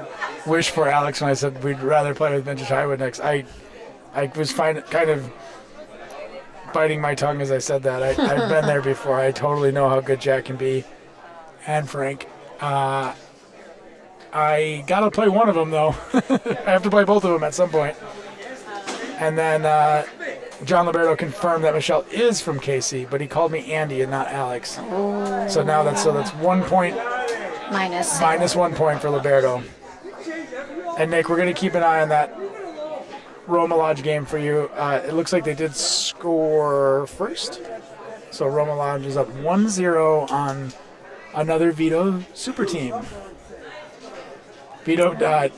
wish for, Alex, when I said we'd rather play with Vintage Highwood next. I was kind of biting my tongue as I said that. I've been there before. I totally know how good Jack can be, and Frank. I got to play one of them, though. I have to play both of them at some point. And then John Liberto confirmed that Michelle is from KC, but he called me Andy and not Alex. So now that's 1 point. Minus 1 point for Liberto. And Nick, we're going to keep an eye on that Roma Lodge game for you. It looks like they did score first. So Roma Lodge is up 1-0 on another Vito super team. Vito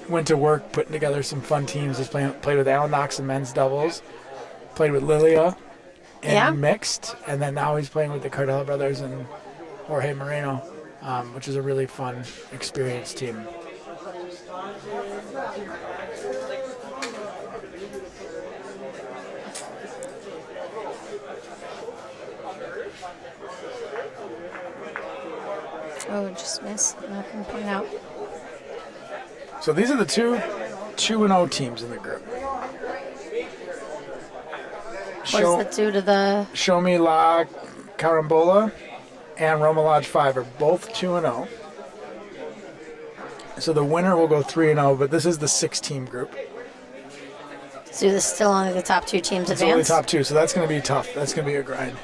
went to work putting together some fun teams. He's played with Alan Knox in men's doubles, played with Lilia in mixed, and then now he's playing with the Cardella brothers and Jorge Moreno, which is a really fun, experienced team. Oh, just missed. I'm not going to point out. So these are the 2-0 teams in the group. What does that do to the... Show Me La Carambola and Roma Lodge 5 are both 2-0. So the winner will go 3-0, but this is the 6-team group. So this is still only the top 2 teams It's advance? only top 2, so that's going to be tough. That's going to be a grind.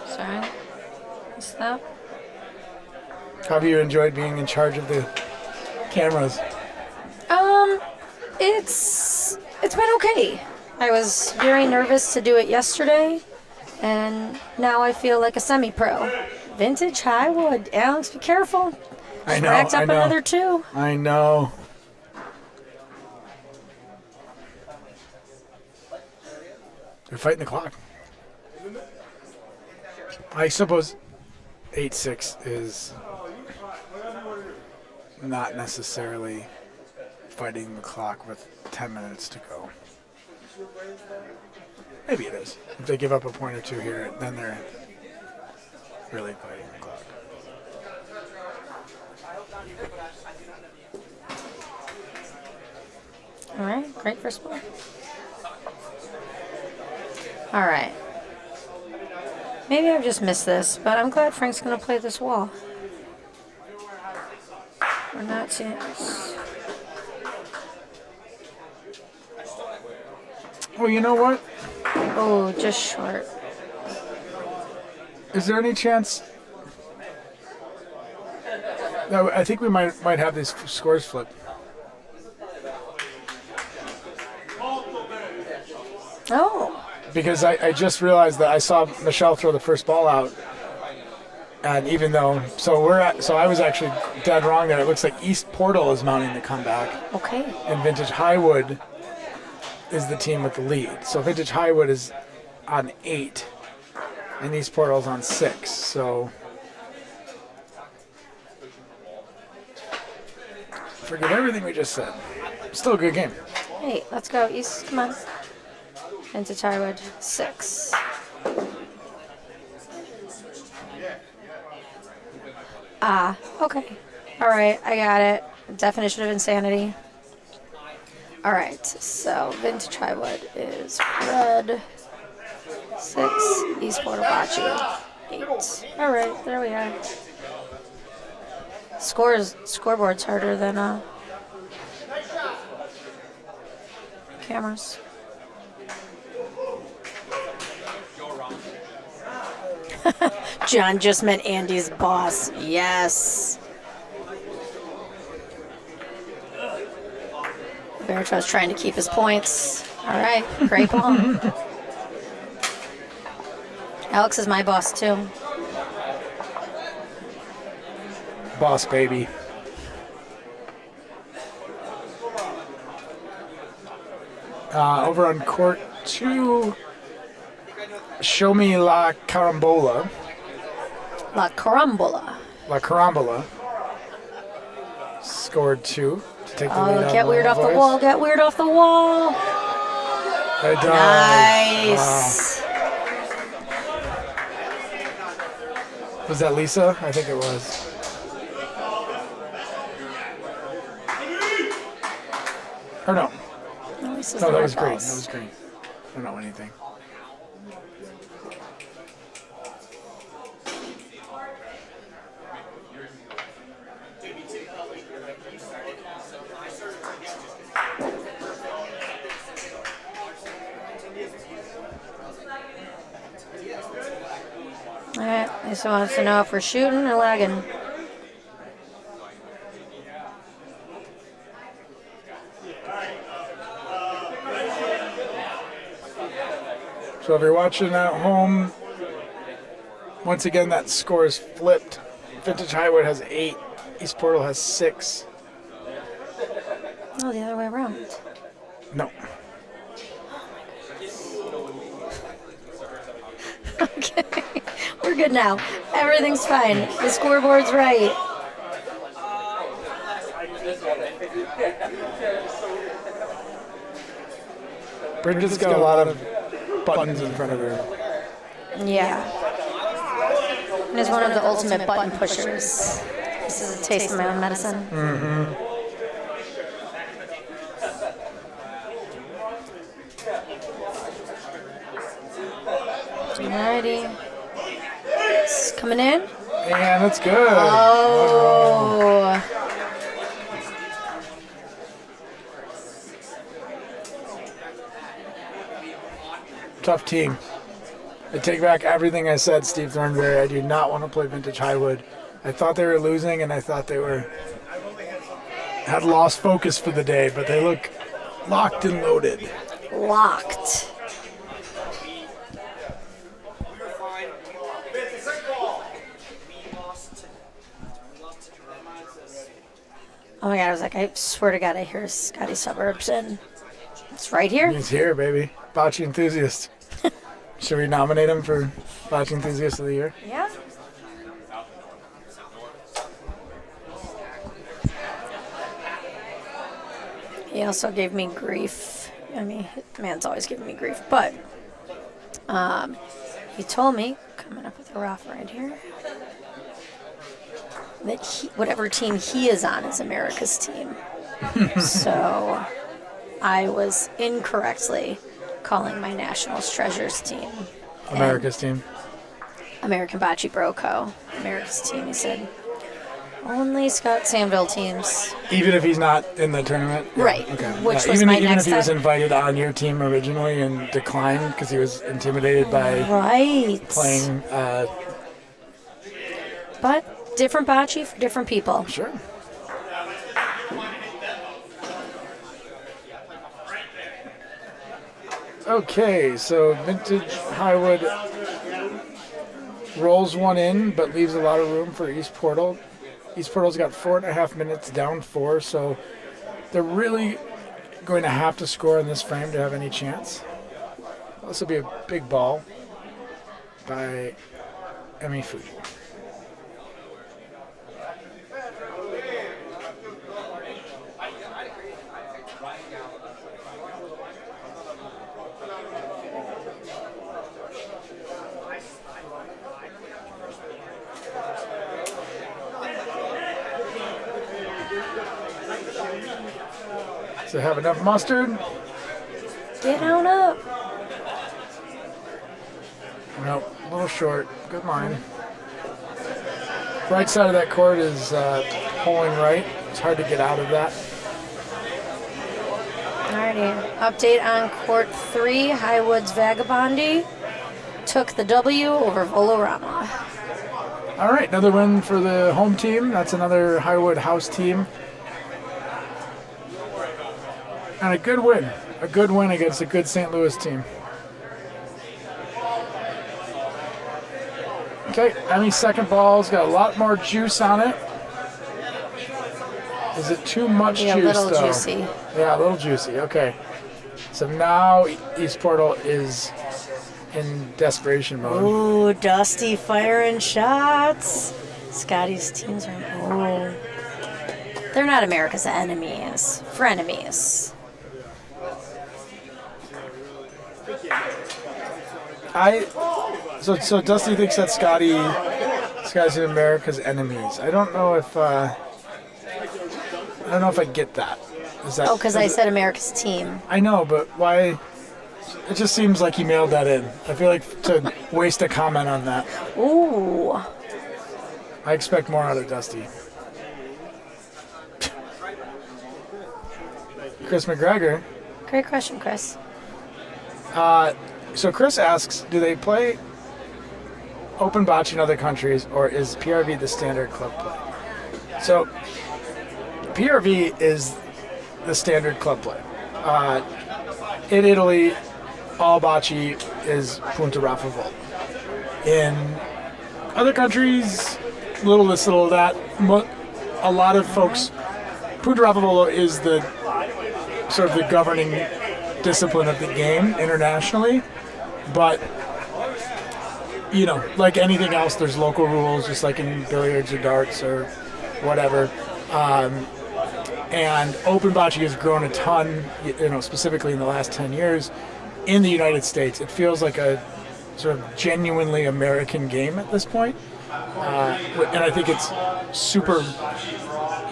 Sorry. What's that? How have you enjoyed being in charge of the cameras? It's been okay. I was very nervous to do it yesterday, and now I feel like a semi-pro. Vintage Highwood. Alex, be careful. I know. Racked up I know. another 2. I know. They're fighting the clock. I suppose 8-6 is not necessarily fighting the clock with 10 minutes to go. Maybe it is. If they give up a point or 2 here, then they're really fighting the clock. All right, great first ball. All right. Maybe I've just missed this, but I'm glad Frank's going to play this wall. We're not seeing this. Well, you know what? Oh, just short. Is there any chance? No, I think we might have these scores flipped. Oh. Because I just realized that I saw Michelle throw the first ball out, and even though I was actually dead wrong there. It looks like East Portal is mounting the comeback. Okay. And Vintage Highwood is the team with the lead. So Vintage Highwood is on 8, and East Portal's on 6. So forget everything we just said. Still a good game. Hey, let's go East. Come on. Vintage Highwood 6. Okay. All right, I got it. Definition of insanity. All right, so Vintage Highwood is red 6, East Highwood Bocce 8. All right, there we are. Scoreboard's harder than cameras. John just met Andy's boss. Yes. Bertrand's trying to keep his points. All right, great ball. Alex is my boss too. Boss baby. Over on court 2, show me La Carambola. La Carambola. La Carambola scored 2 to take the lead. Oh, get weird off the wall. Get weird off the wall. It does. Nice. Wow. Was that Lisa? I think it was. Or no. No, this is No, the that red was green. balls. That was green. I don't know anything. All right, this wants to know if we're shooting or lagging. So if you're watching at home, once again that score is flipped. Vintage Highwood has 8, East Portal has 6. Oh, the other way around. No. Okay, we're good now. Everything's fine. The scoreboard's right. Bridget's got a lot of buttons in front of her. Yeah. And is one of the ultimate button pushers. This is a taste of my own medicine. Mm-hmm. Alrighty. It's coming in. And it's good. Oh. Tough team. I take back everything I said, Steve Thornberry. I do not want to play Vintage Highwood. I thought they were losing, and I thought they had lost focus for the day, but they look locked and loaded. Locked. Oh my god, I was like, I swear to god, I hear Scotty Suburbs, and it's right here. He's here, baby. Bocce enthusiast. Should we nominate him for Bocce Enthusiast of the Year? Yeah. He also gave me grief. I mean, man's always giving me grief, but he told me, coming up with a rough right here, that whatever team he is on is America's team. So I was incorrectly calling my Nationals Treasures team America's team. American Bocce Bro Co. America's team, he said. Only Scott Samville teams. Even if he's not in the tournament? Yeah, Right. Okay. Which Yeah, was even my even next if he was step. invited on your team originally and declined because he was intimidated by Right. playing. But different bocce for different people. Sure. Okay, so Vintage Highwood rolls one in, but leaves a lot of room for East Portal. East Portal's got 4.5 minutes, down 4, so they're really going to have to score in this frame to have any chance. This will be a big ball by Emi Fuji. So have enough mustard? Get on up. Nope, a little short. Good line. Right side of that court is pulling right. It's hard to get out of that. Alrighty. Update on court 3. Highwood's Vagabondy took the W over Volorama. All right, another win for the home team. That's another Highwood house team. And a good win. A good win against a good St. Louis team. Okay, Emmy's second ball's got a lot more juice on it. Is it too much Yeah, juice, a little though? juicy. Yeah, a little juicy. Okay. So now East Portal is in desperation mode. Ooh, Dusty firing shots. Scotty's teams are. Oh. They're not America's enemies. Frenemies. So Dusty thinks that Scotty's in America's enemies. I don't know if I get that. Is that? Oh, because I said America's team. I know, but why? It just seems like he mailed that in. I feel like to waste a comment on that. Ooh. I expect more out of Dusty. Chris McGregor. Great question, Chris. So Chris asks, do they play open bocce in other countries, or is PRV the standard club play? So PRV is the standard club play. In Italy, all bocce is punta raffa vol. In other countries, little this, little that. A lot of folks, punta raffa vol is the sort of the governing discipline of the game internationally, but like anything else, there's local rules, just like in billiards or darts or whatever. And open bocce has grown a ton, specifically in the last 10 years in the United States. It feels like a sort of genuinely American game at this point, and I think it's super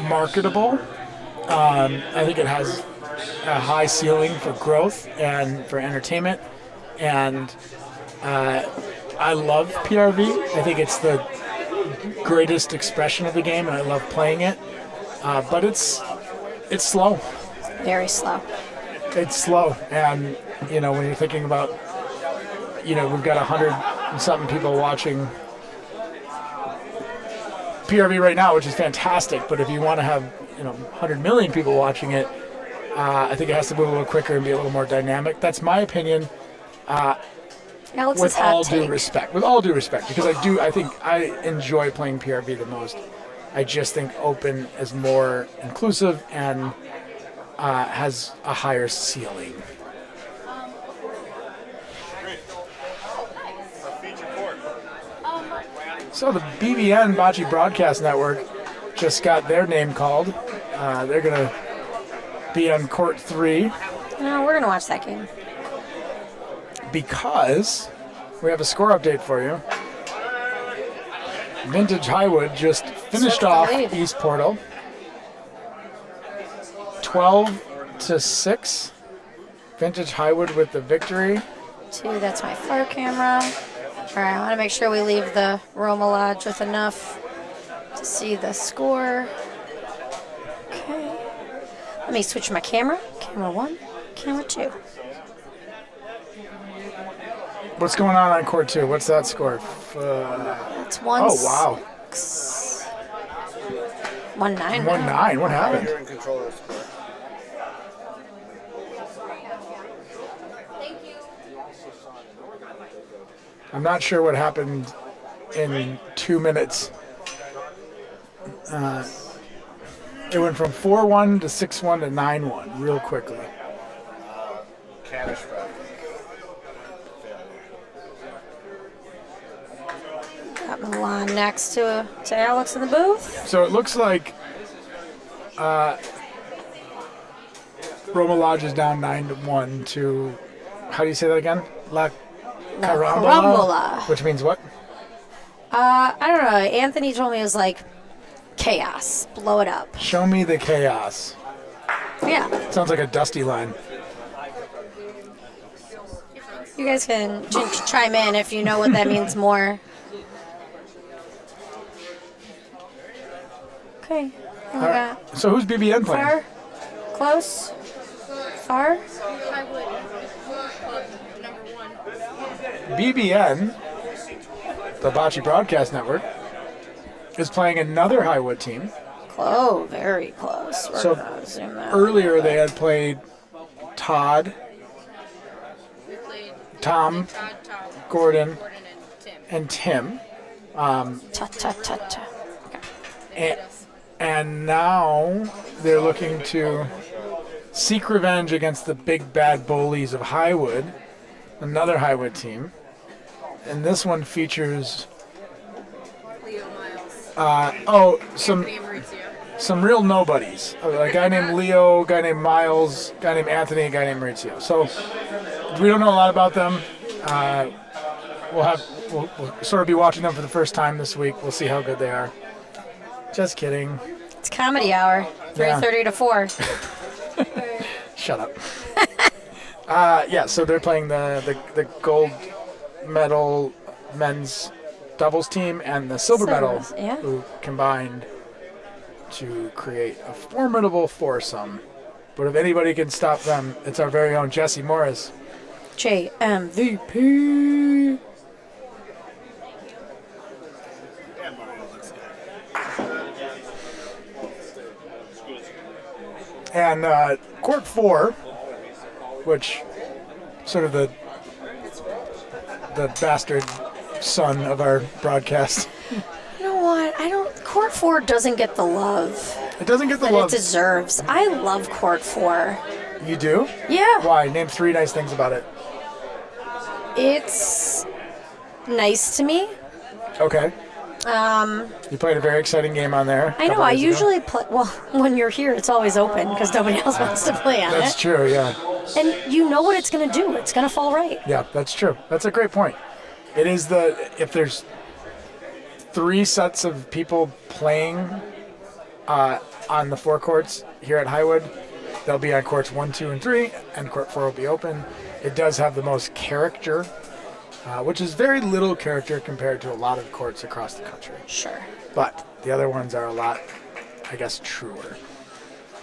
marketable. I think it has a high ceiling for growth and for entertainment, and I love PRV. I think it's the greatest expression of the game, and I love playing it. But it's slow. Very slow. It's slow, and when you're thinking about, we've got 100 and something people watching PRV right now, which is fantastic. But if you want to have 100 million people watching it, I think it has to move a little quicker and be a little more dynamic. That's my opinion. Alex's with hot all take. due respect, because I think I enjoy playing PRV the most. I just think open is more inclusive and has a higher ceiling. So the BBN Bocce Broadcast Network just got their name called. They're going to be on court 3. No, we're going to watch that game. Because we have a score update for you. Vintage Highwood just finished off East Portal. 12-6. Vintage Highwood with the victory. 2, that's my far camera. All right, I want to make sure we leave the Roma Lodge with enough to see the score. Okay. Let me switch my camera. Camera 1, camera 2. What's going on court 2? What's that score? That's 1. Oh, wow. 1-9. 1-9. What happened? You're in control of the score. I'm not sure what happened in 2 minutes. It went from 4-1 to 6-1 to 9-1 real quickly. Catastrophic. Got Milan next to Alex in the booth. So it looks like Roma Lodge is down 9-1 to, how do you say that again? La Carambola. Which means what? I don't know. Anthony told me it was like chaos. Blow it up. Show me the chaos. Yeah. Sounds like a Dusty line. You guys can chime in if you know what that means more. Okay. All right. So who's BBN playing? Far? Close? Far? Highwood. Number 1. BBN, the Bocce Broadcast Network, is playing another Highwood team. Oh, very close. We're So gonna zoom out. earlier they had played Todd, Tom, Gordon, and Tim. Ta ta ta ta. And now they're looking to seek revenge against the big bad bullies of Highwood, another Highwood team. And this one features some real nobodies. A guy named Leo, a guy named Miles, a guy named Anthony, a guy named Maurizio. So we don't know a lot about them. We'll sort of be watching them for the first time this week. We'll see how good they are. Just kidding. It's comedy hour, 3:30 to 4. Shut up. So they're playing the gold medal men's doubles team and the silver medal, yeah. who combined to create a formidable foursome. But if anybody can stop them, it's our very own Jesse Morris. JMVP. And Court 4, which sort of the bastard son of our broadcast. You know what? Court 4 doesn't get the love It doesn't get the that love it deserves. I love Court 4. You do? Yeah. Why? Name 3 nice things about it. It's nice to me. Okay. You played a very exciting game on there. I know. I usually play. Well, when you're here, it's always open because nobody else wants to play on it. That's true, yeah. And you know what it's going to do. It's going to fall right. Yeah, that's true. That's a great point. It is if there's 3 sets of people playing on the 4 courts here at Highwood, they'll be on courts 1, 2, and 3, and court 4 will be open. It does have the most character, which is very little character compared to a lot of courts across the country. Sure. But the other ones are a lot, I guess, truer.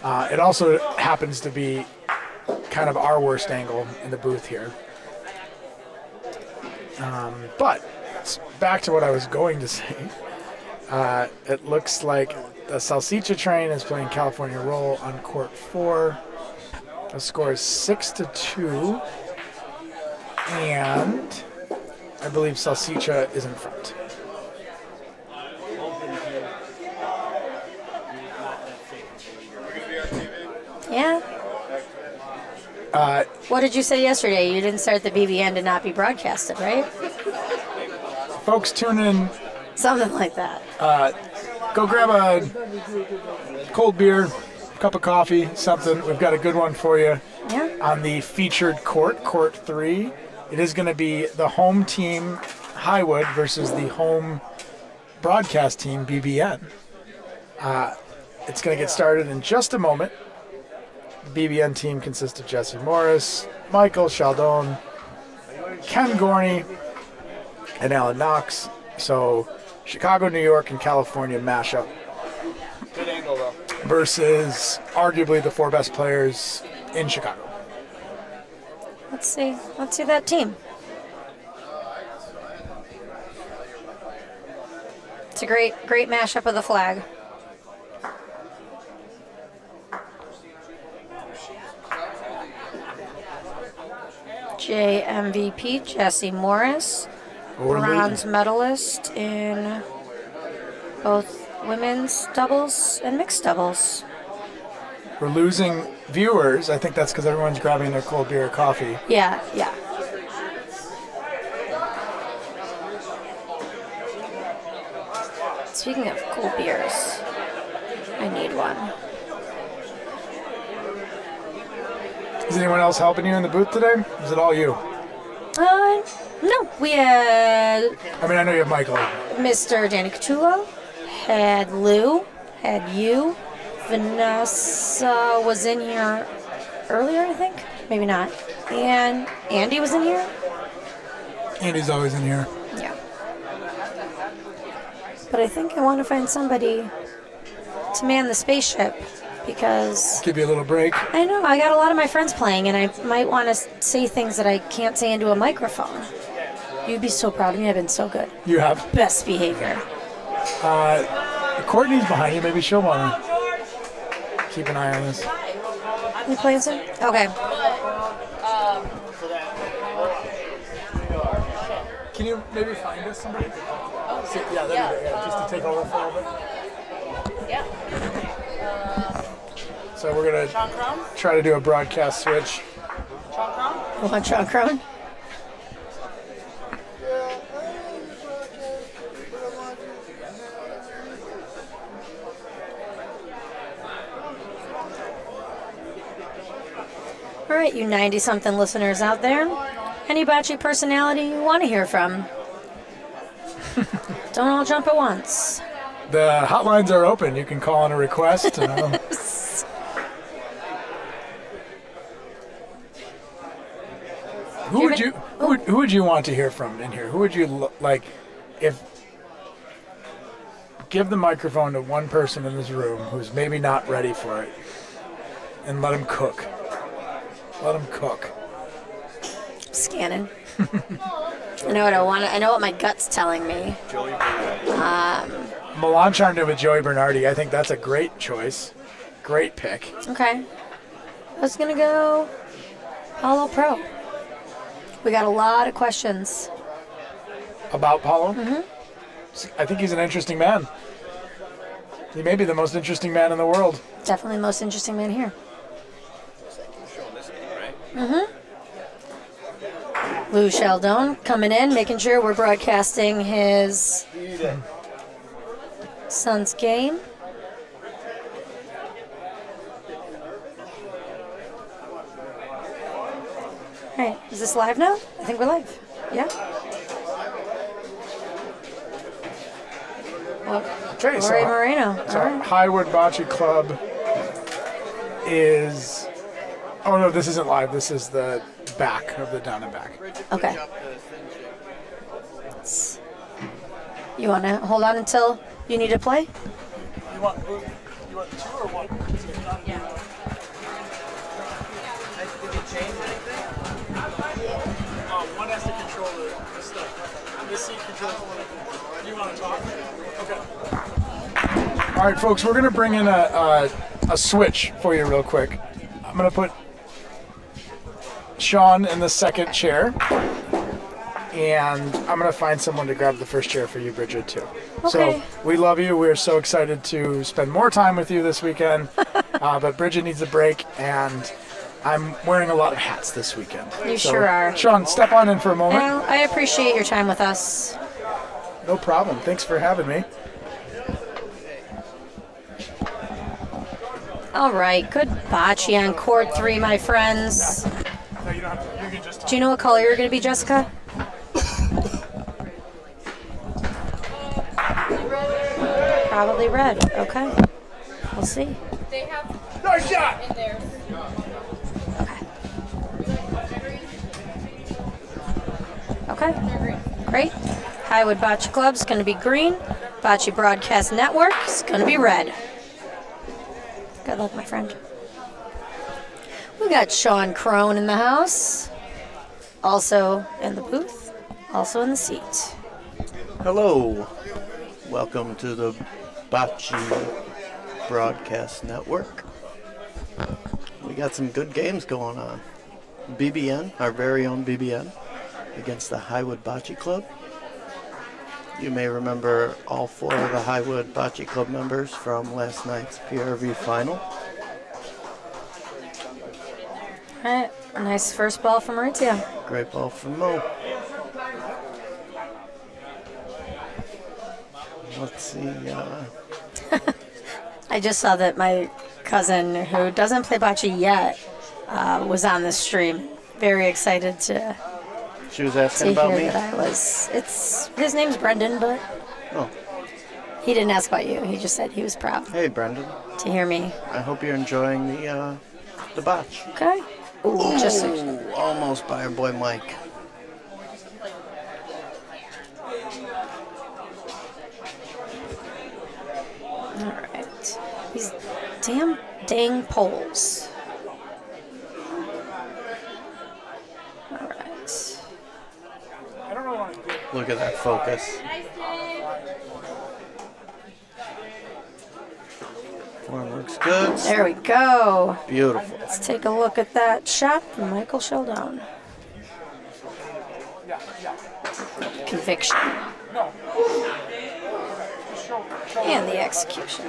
It also happens to be kind of our worst angle in the booth here. But back to what I was going to say. It looks like the Salsicha train is playing California Roll on court 4. The score is 6-2. And I believe Salsicha is in front. Yeah. What did you say yesterday? You didn't start the BBN to not be broadcasted, right? Folks, tune in. Something like that. Go grab a cold beer, cup of coffee, something. We've got a good one for you. Yeah. On the featured court, court 3. It is going to be the home team, Highwood, versus the home broadcast team, BBN. It's going to get started in just a moment. The BBN team consists of Jesse Morris, Michael Chaldon, Ken Gorney, and Alan Knox. So Chicago, New York, and California mashup. Good angle, though. Versus arguably the 4 best players in Chicago. Let's see that team. It's a great mashup of the flag. JMVP, Jesse Morris, bronze medalist in both women's doubles and mixed doubles. We're losing viewers. I think that's because everyone's grabbing their cold beer or coffee. Yeah. Speaking of cold beers, I need one. Is anyone else helping you in the booth today? Is it all you? No. We had I mean, I know you have Michael. Mr. Danny Catulo, had Lou, had you. Vanessa was in here earlier, I think. Maybe not. And Andy was in here. Andy's always in here. Yeah. But I think I want to find somebody to man the spaceship because... Give you a little break. I know. I got a lot of my friends playing, and I might want to say things that I can't say into a microphone. You'd be so proud of me. I've been so good. You have. Best behavior. Courtney's behind you. Maybe she'll want to keep an eye on this. You playing soon? Okay. Can you maybe find us somebody? Yeah, that'd be great. Yeah, just to take over for a little bit. Yeah. So we're gonna try to do a broadcast switch. You want Sean Crone? All right, you 90-something listeners out there. Any bocce personality you want to hear from? Don't all jump at once. The hotlines are open. You can call in a request. Who would you want to hear from in here? Who would you like if give the microphone to one person in this room who's maybe not ready for it and let him cook. Let him cook. Scanning. I know what I want. I know what my gut's telling me. Milan chimed in with Joey Bernardi. I think that's a great choice. Great pick. Okay. I was gonna go Paulo Pro. We got a lot of questions. About Paulo? Mm-hmm. I think he's an interesting man. He may be the most interesting man in the world. Definitely the most interesting man here. Mm-hmm. Lou Sheldon coming in, making sure we're broadcasting his son's game. All right, is this live now? I think we're live. Yeah. Well, Okay, Jorge Moreno. So All right. Highwood Bocce Club is. Oh no, this isn't live. This is the back of the down and back. Okay. You want to hold on until you need to play? You want two or one? Yeah. Did you change anything? One has to control the stuff. This seat controls one. You want to talk? Okay. All right, folks, we're gonna bring in a switch for you real quick. I'm gonna put Sean in the second chair, and I'm gonna find someone to grab the first chair for you, Bridget, too. Okay. So we love you. We're so excited to spend more time with you this weekend. But Bridget needs a break, and I'm wearing a lot of hats this weekend. You sure are. Sean, step on in for a moment. Well, I appreciate your time with us. No problem. Thanks for having me. All right, good bocce on court 3, my friends. No, you don't have to. You can just. Do you know what color you're going to be, Jessica? Probably red. Okay. We'll see. They have Nice shot! in there. Okay. Great. Highwood Bocce Club's going to be green. Bocce Broadcast Network is going to be red. Good luck, my friend. We got Sean Crone in the house. Also in the booth. Also in the seat. Hello. Welcome to the Bocce Broadcast Network. We got some good games going on. BBN, our very own BBN, against the Highwood Bocce Club. You may remember all 4 of the Highwood Bocce Club members from last night's PRV final. All right. Nice first ball from Maurizio. Great ball from Mo. Let's see. I just saw that my cousin, who doesn't play bocce yet, was on the stream. Very excited to She was asking about hear me. that I was. His name's Brendan, but Oh, he didn't ask about you. He just said he was proud hey Brendan. to hear me. I hope you're enjoying the botch. Okay. Ooh, just Ooh, almost by our boy Mike. all right. These dang poles. All right. I don't know what I'm doing. Look at that focus. One looks good. There we go. Beautiful. Let's take a look at that shot from Michael Sheldon. Conviction. And the execution.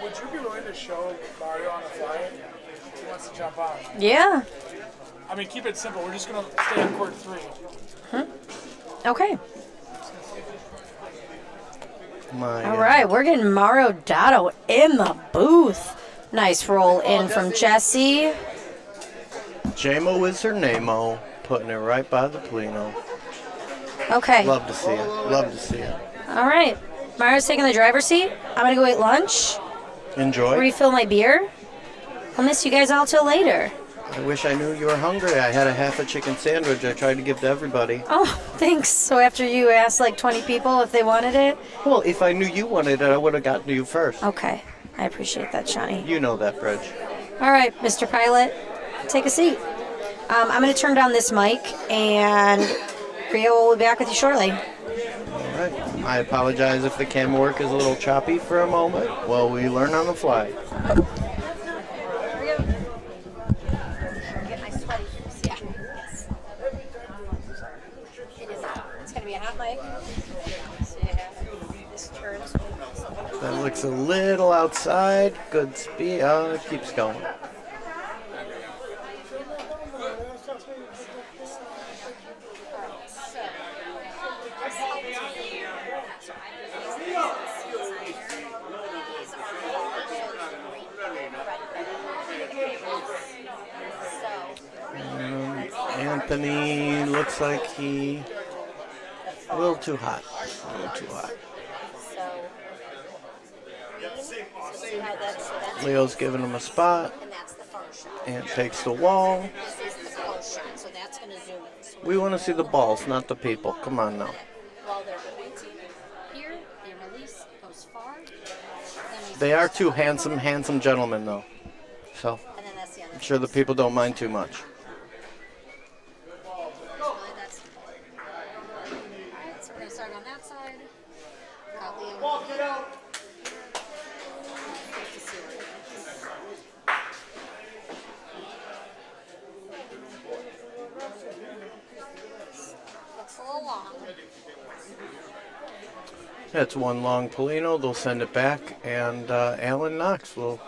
Would you be willing to show Mario on the fly? He wants to jump on. Yeah. I mean, keep it simple. We're just going to stay on court 3. Okay. My, All right, we're getting Mario Dotto in the booth. Nice roll in from Jesse. J-Mo is her name-o, putting it right by the Polino. Okay. Love to see it. Love to see it. All right. Mario's taking the driver's seat. I'm going to go eat lunch. Enjoy. Refill my beer. I'll miss you guys all till later. I wish I knew you were hungry. I had a half a chicken sandwich I tried to give to everybody. Oh, thanks. So after you asked like 20 people if they wanted it? Well, if I knew you wanted it, I would have gotten to you first. Okay. I appreciate that, Shawnee. You know that, Bridge. All right, Mr. Pilot, take a seat. I'm going to turn down this mic, and Rio will be back with you shortly. All right. I apologize if the camera work is a little choppy for a moment. Well, we learn on the fly. That looks a little outside. Good speed. Oh, it keeps going. Anthony looks like he a little too hot. A little too hot. Leo's giving him a spot and takes the wall. We want to see the balls, not the people. Come on now. They are two handsome, handsome gentlemen, though. So I'm sure the people don't mind too much. That's one long Polino. They'll send it back, and Alan Knox will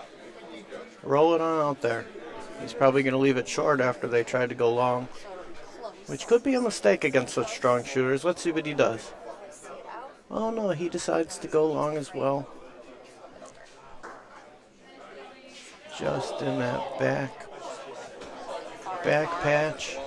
roll it on out there. He's probably going to leave it short after they tried to go long, which could be a mistake against such strong shooters. Let's see what he does. Oh, no, he decides to go long as well. Just in that back patch.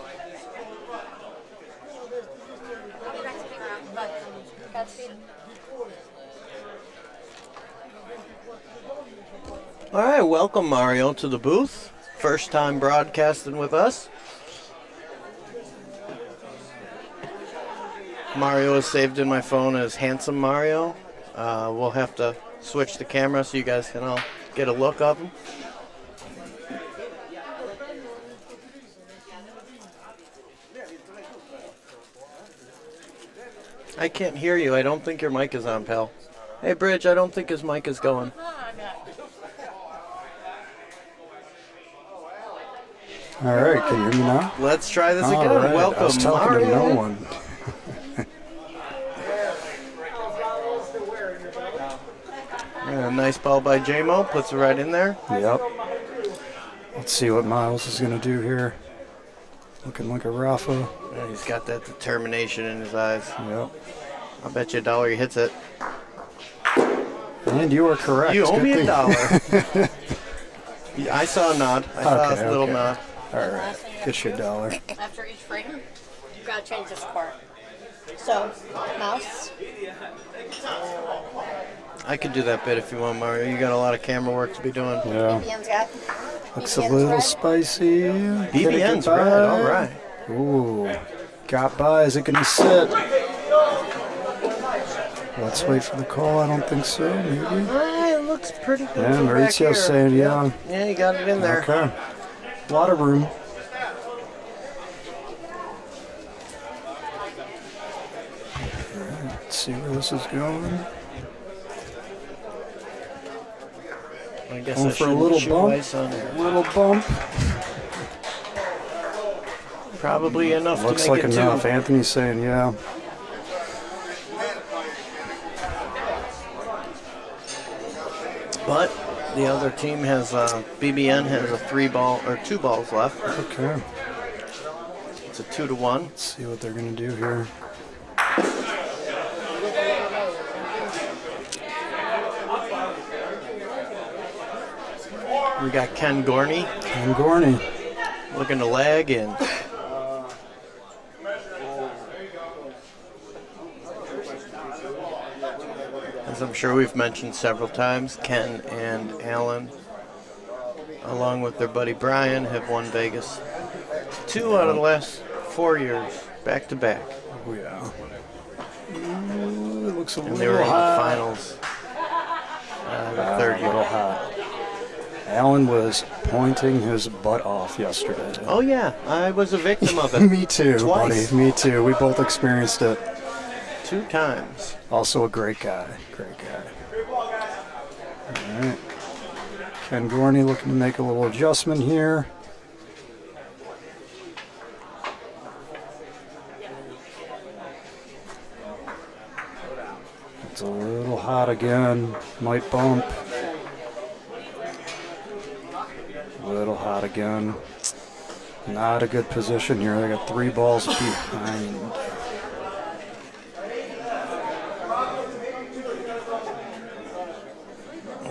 All right, welcome Mario to the booth. First time broadcasting with us. Mario is saved in my phone as Handsome Mario. We'll have to switch the camera so you guys can all get a look of him. I can't hear you. I don't think your mic is on, pal. Hey, Bridge, I don't think his mic is going. All right, can you hear me now? Let's try this All again. right. Welcome, I was talking Mario. to no one. A nice ball by J-Mo. Puts it right in there. Yep. Let's see what Miles is going to do here. Looking like a Rafa. Yeah, he's got that determination in his eyes. Yep. I'll bet you $1 he hits it. And you are correct. You owe Good me thing. $1. Yeah, I saw a nod. I saw a little nod. All right. Get you $1. After each frame, you've got to change the score. So, mouse. I could do that bit if you want, Mario. You got a lot of camera work to be doing. Yeah. BBN's got. Looks a little spicy. BBN's red. All right. Ooh. Got by. Is it going to sit? Let's wait for the call. I don't think so. Maybe. It looks pretty good. Yeah, from back here. Mauricio's saying yeah. Yeah, you got it in there. Okay. A lot of room. Let's see where this is going. I guess Going I for a shouldn't little chew bump. ice on there. Little bump. Probably enough Looks to make like it enough. two. Anthony's saying, yeah. But the other team has BBN has a 2 balls left. Okay. It's a 2-1. Let's see what they're going to do here. We got Ken Gorney. Ken Gorney. Looking to lag in. As I'm sure we've mentioned several times, Ken and Alan, along with their buddy Brian, have won Vegas 2 out of the last 4 years, back to back. Oh, yeah. Ooh, it looks a And little they were in the hot. finals. The third A year. little hot. Alan was pointing his butt off yesterday. Oh yeah, I was a victim of it. Me too, Twice. buddy. Me too. We both experienced it. 2 times. Also a great guy. Great guy. All right. Ken Gorney looking to make a little adjustment here. It's a little hot again. Might bump. A little hot again. Not a good position here. They got 3 balls behind.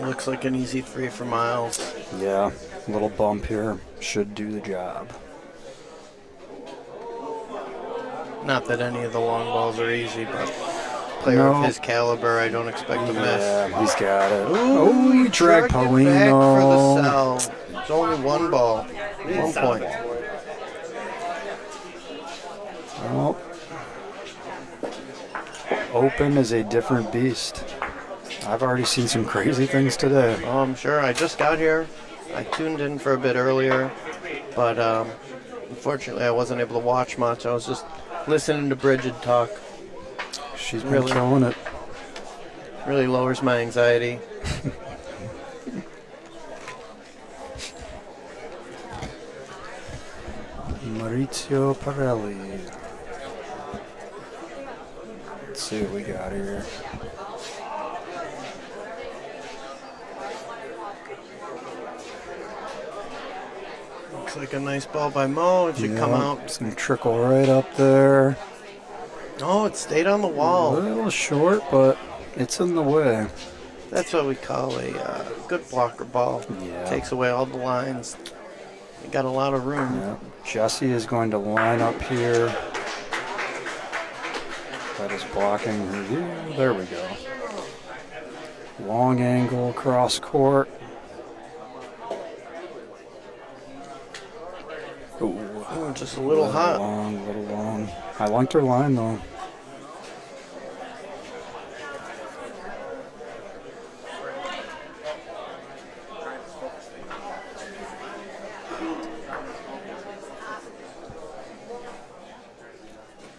Looks like an easy 3 for Miles. Yeah, a little bump here. Should do the job. Not that any of the long balls are easy, but player of his caliber, I don't expect to miss. Yeah, he's got it. Ooh, he dragged back Paulino. for the cell. It's only 1 ball, 1 point. Well, Open is a different beast. I've already seen some crazy things today. Oh, I'm sure. I just got here. I tuned in for a bit earlier, but unfortunately I wasn't able to watch much. I was just listening to Bridget talk. She's been killing it. Really lowers my anxiety. Maurizio Pirelli. Let's see what we got here. Looks like a nice ball by Mo. It should come out. It's going to trickle right up there. Oh, it stayed on the wall. A little short, but it's in the way. That's what we call a good blocker ball. Yeah. Takes away all the lines. You got a lot of room. Yeah. Jesse is going to line up here. That is blocking review. There we go. Long angle, cross court. Ooh, just a little hot. Long, little long. I liked her line though.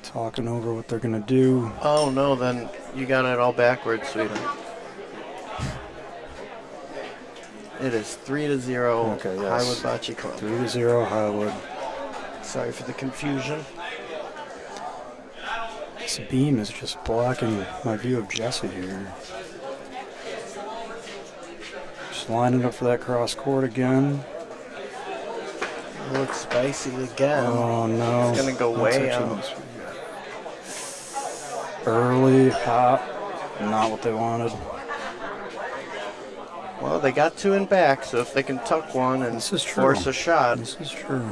Talking over what they're gonna do. Oh no, then you got it all backwards, sweetheart. It is 3-0. Okay, yes. Highwood Bocce Club. 3-0 Highwood. Sorry for the confusion. This beam is just blocking my view of Jesse here. Just lining up for that cross court again. It looks spicy again. Oh no. It's gonna go That's way actually out. nice. Early, hot, not what they wanted. Well, they got 2 in back, so if they can tuck one and This is true. force a shot. This is true.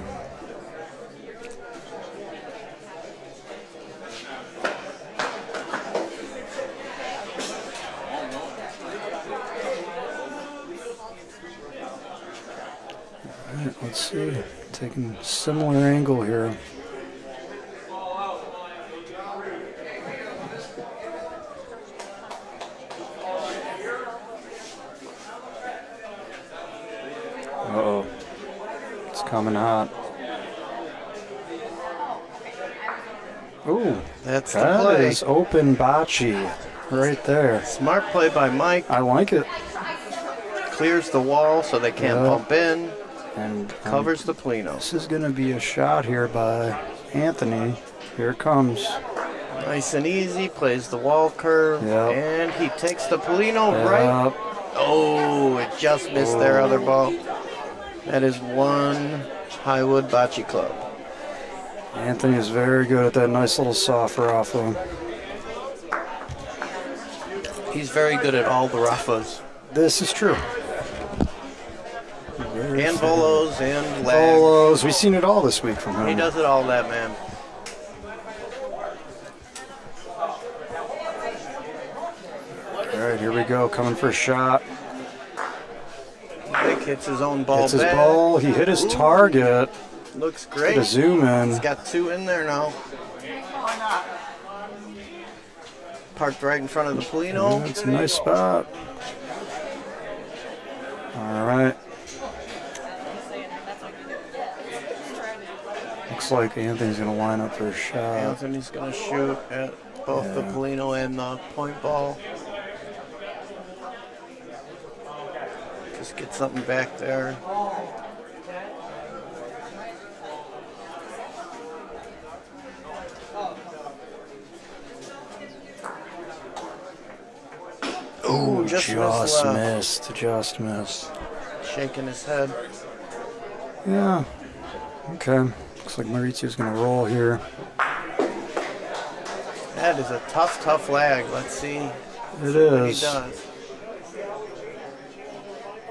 Alright, let's see. Taking a similar angle here. Uh-oh. It's coming hot. Ooh, That's the that play. is open bocce right there. Smart play by Mike. I like it. Clears the wall so they can't Yep. bump in. And Covers the Polino. This is going to be a shot here by Anthony. Here it comes. Nice and easy. Plays the wall curve. Yep. And he takes the Polino Yep. right. Oh, it just missed their other ball. That is one Highwood Bocce Club. Anthony is very good at that nice little soft rafa. He's very good at all the rafas. This is true. And bolos and lag. Bolos. We've seen it all this week from him. He does it all, that man. All right, here we go. Coming for a shot. Mike hits his own ball Hits his back. ball. He hit his target. Looks Get great. a zoom in. He's got two in there now. Parked right in front of the Polino. Yeah, it's a nice spot. All right. Looks like Anthony's going to line up for a shot. Anthony's going to shoot at both the Polino and the point ball. Just get something back there. Ooh, just just missed. Just missed. Shaking his head. Yeah. Okay. Looks like Maurizio's going to roll here. That is a tough lag. Let's see It what he is. does.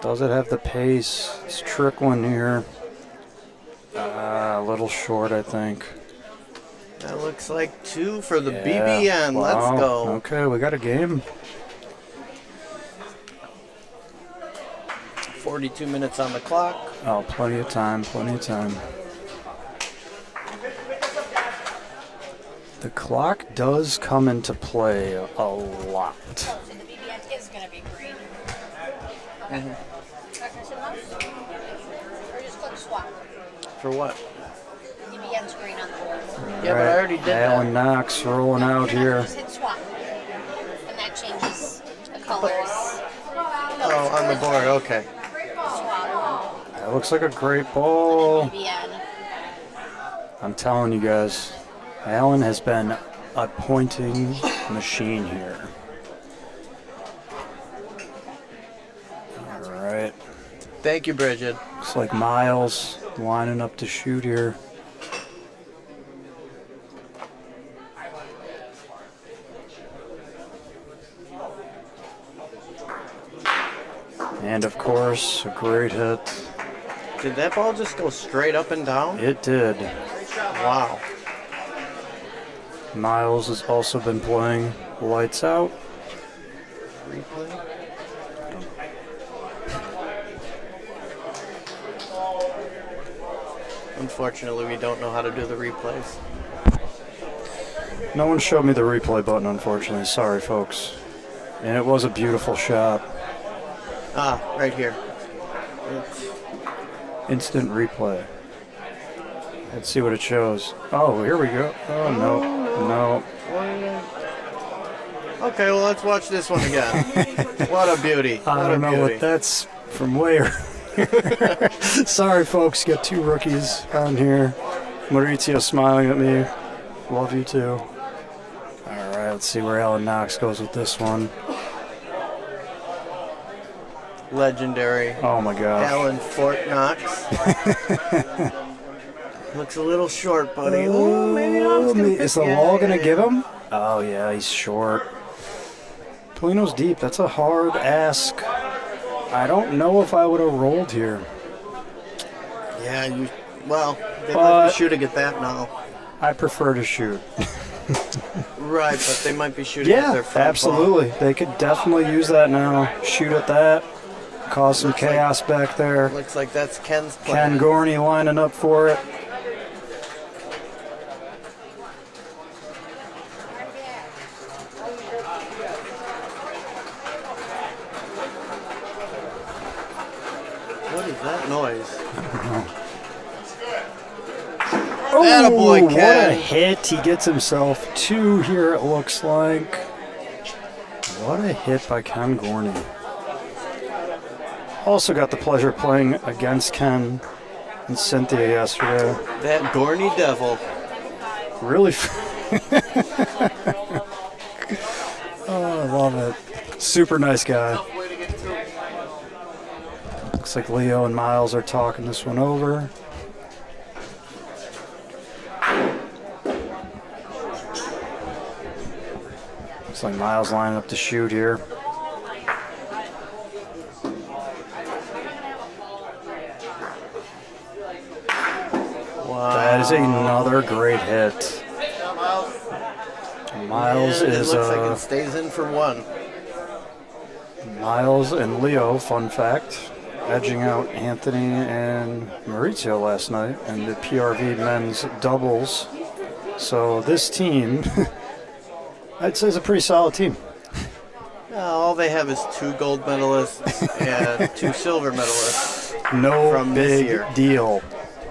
Does it have the pace? It's trickling here. A little short, I think. That looks like two for the Yeah. BBN. Wow. Let's go. Okay, we got a game. 42 minutes on the clock. Oh, plenty of time, plenty of time. The clock does come into play a lot. So the BBN is going to be green. Mhm. Or just click swap. For what? BBN's green on the board. Yeah, but I already did that. Alan Knox rolling out here. Just hit swap. And that changes the colors. Oh, on the board. Okay. Swap. That looks like a great ball. BBN. I'm telling you guys, Alan has been a pointing machine here. All right. Thank you, Bridget. Looks like Miles lining up to shoot here. And of course, a great hit. Did that ball just go straight up and down? It did. Wow. Miles has also been playing lights out. Replay. Unfortunately, we don't know how to do the replays. No one showed me the replay button, unfortunately. Sorry, folks. And it was a beautiful shot. Ah, right here. It's Instant replay. Let's see what it shows. Oh, here we go. Oh, no. No. okay, well, let's watch this one again. What a beauty. I What a don't know beauty. what that's from where. Sorry, folks. Got two rookies on here. Maurizio smiling at me. Love you, too. All right, let's see where Alan Knox goes with this one. Legendary. Oh, my gosh. Alan Fort Knox. Looks a little short, buddy. Oh, maybe Knox gonna Is the pick- wall yeah, going to yeah, give him? Oh, yeah, he's short. Polino's deep. That's a hard ask. I don't know if I would have rolled here. Yeah, you. Well, they might But- be shooting at that now. I prefer to shoot. Right, but they might be shooting at Yeah, their front absolutely. They could definitely use that now. Shoot at that. Cause some chaos back there. ball. Looks like that's Ken's Ken plan. Gorney lining up for it. What is that noise? Attaboy, what a Ken. hit. He gets himself 2 here, it looks like. What a hit by Ken Gorney. Also got the pleasure of playing against Ken and Cynthia yesterday. That Gorney devil. Really? Oh, I love it. Super nice guy. Looks like Leo and Miles are talking this one over. Looks like Miles lining up to shoot here. Wow. That is another great hit. Miles And is it looks like it stays in for 1. Miles and Leo, fun fact, edging out Anthony and Maurizio last night in the PRV men's doubles. So this team, I'd say, is a pretty solid team. All they have is 2 gold medalists and 2 silver medalists. No from this big year. deal.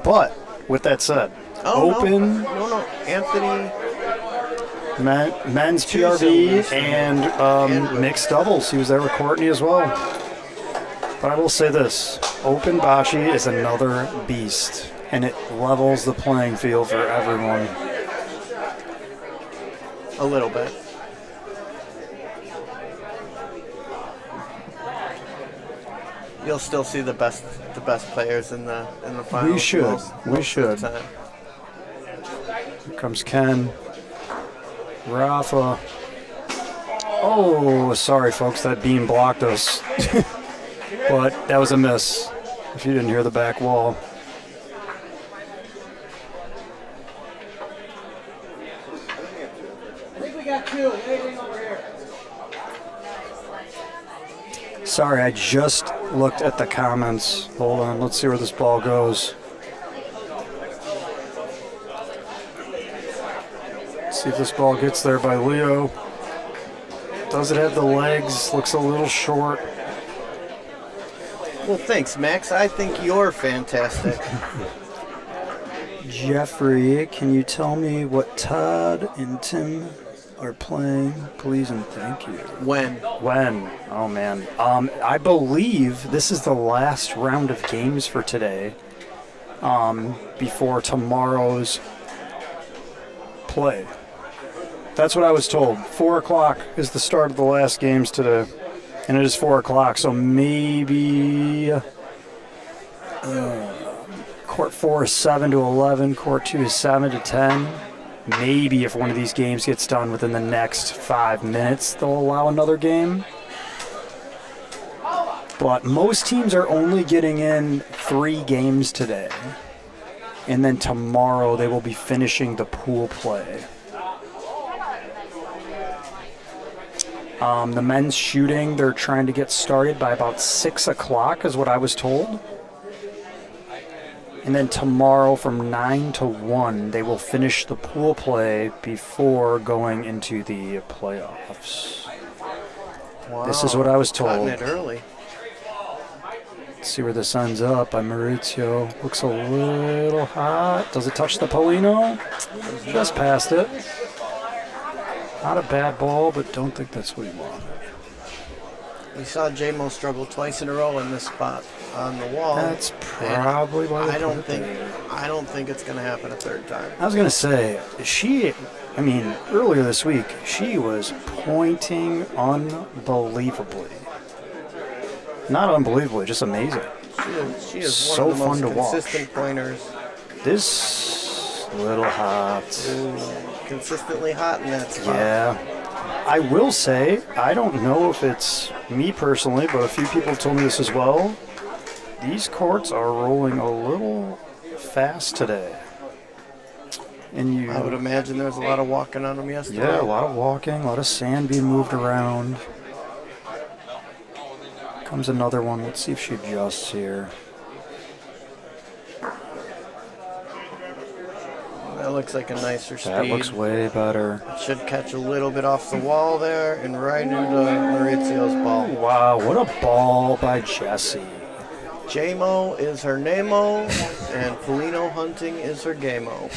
But with that said, open No, Anthony. Men's 2 PRV silvers and with- mixed doubles. He was there with Courtney as well. But I will say this, Open Bocce is another beast, and it levels the playing field for everyone. A little bit. You'll still see the best players in the finals. We should. most We of should. the time. Here comes Ken. Rafa. Oh, sorry, folks. That beam blocked us. But that was a miss, if you didn't hear the back wall. I think we got 2. Anything over here? Sorry, I just looked at the comments. Hold on. Let's see where this ball goes. See if this ball gets there by Leo. Does it have the legs? Looks a little short. Well, thanks, Max. I think you're fantastic. Jeffrey, can you tell me what Todd and Tim are playing, please and thank you? When? Oh, man. I believe this is the last round of games for today before tomorrow's play. That's what I was told. 4 o'clock is the start of the last games today. And it is 4 o'clock, so maybe Court 4 is 7 to 11, Court 2 is 7 to 10. Maybe if one of these games gets done within the next 5 minutes, they'll allow another game. But most teams are only getting in 3 games today. And then tomorrow they will be finishing the pool play. The men's shooting, they're trying to get started by about 6 o'clock is what I was told. And then tomorrow from 9 to 1, they will finish the pool play before going into the playoffs. Wow. This is what I was told. Cutting it early. Let's see where this ends up by Maurizio. Looks a little hot. Does it touch the Polino? Just past it. Not a bad ball, but don't think that's what he wanted. We saw J-Mo struggle twice in a row in this spot on the wall. That's probably why they I don't put it think there. I don't think it's going to happen a third time. I was going to say, earlier this week, she was pointing unbelievably. Not unbelievably, just amazing. She is So one of the fun most to watch. consistent pointers. This little hot. Ooh, consistently hot in that spot. Yeah. I will say, I don't know if it's me personally, but a few people told me this as well. These courts are rolling a little fast today. And I would imagine there was a lot of walking on them yesterday. Yeah, a lot of walking, a lot of sand being moved around. Comes another one. Let's see if she adjusts here. That looks like a nicer speed. That looks way better. It should catch a little bit off the wall there and right into Maurizio's ball. Wow, what a ball by Jessie. J-Mo is her name-o. and Polino hunting is her game-o.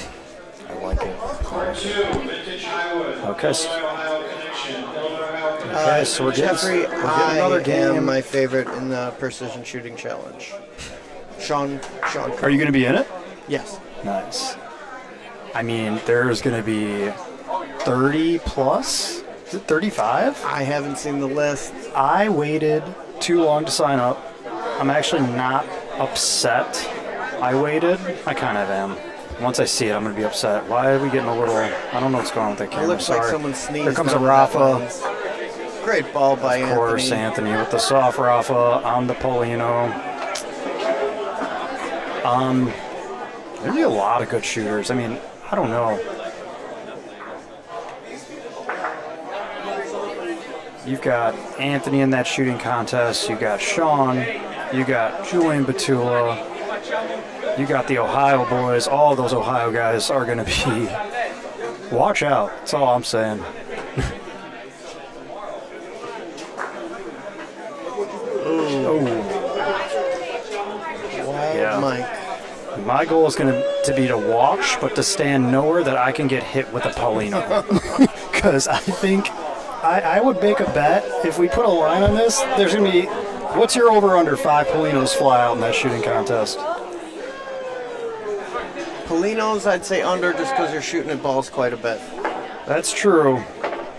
I like it. Court 2, Vintage Highwood. Okay. Illinois, Ohio Connection. Illinois, Ohio Connection. Okay, so we're getting Jeffrey, another I game. am my favorite in the precision shooting challenge. Sean. Are you going to be in it? Yes. Nice. I mean, there's going to be 30 plus? Is it 35? I haven't seen the list. I waited too long to sign up. I'm actually not upset I waited. I kind of am. Once I see it, I'm going to be upset. Why are we getting a little... I don't know what's going on with that camera. It looks Sorry. like someone sneezed. Here comes a on that Rafa. lens. Great ball by Anthony. Of course, Anthony with the soft Rafa on the Polino. There's a lot of good shooters. I mean, I don't know. You've got Anthony in that shooting contest. You got Sean. You got Julian Batula. You got the Ohio boys. All those Ohio guys are going to be... Watch out. That's all I'm saying. Wild Mike. My goal is going to be to watch, but to stand nowhere that I can get hit with a Paulino. Because I think I would make a bet if we put a line on this. There's going to be, what's your over under 5 Paulinos fly out in that shooting contest? Paulinos, I'd say under, just because you're shooting at balls quite a bit. That's true.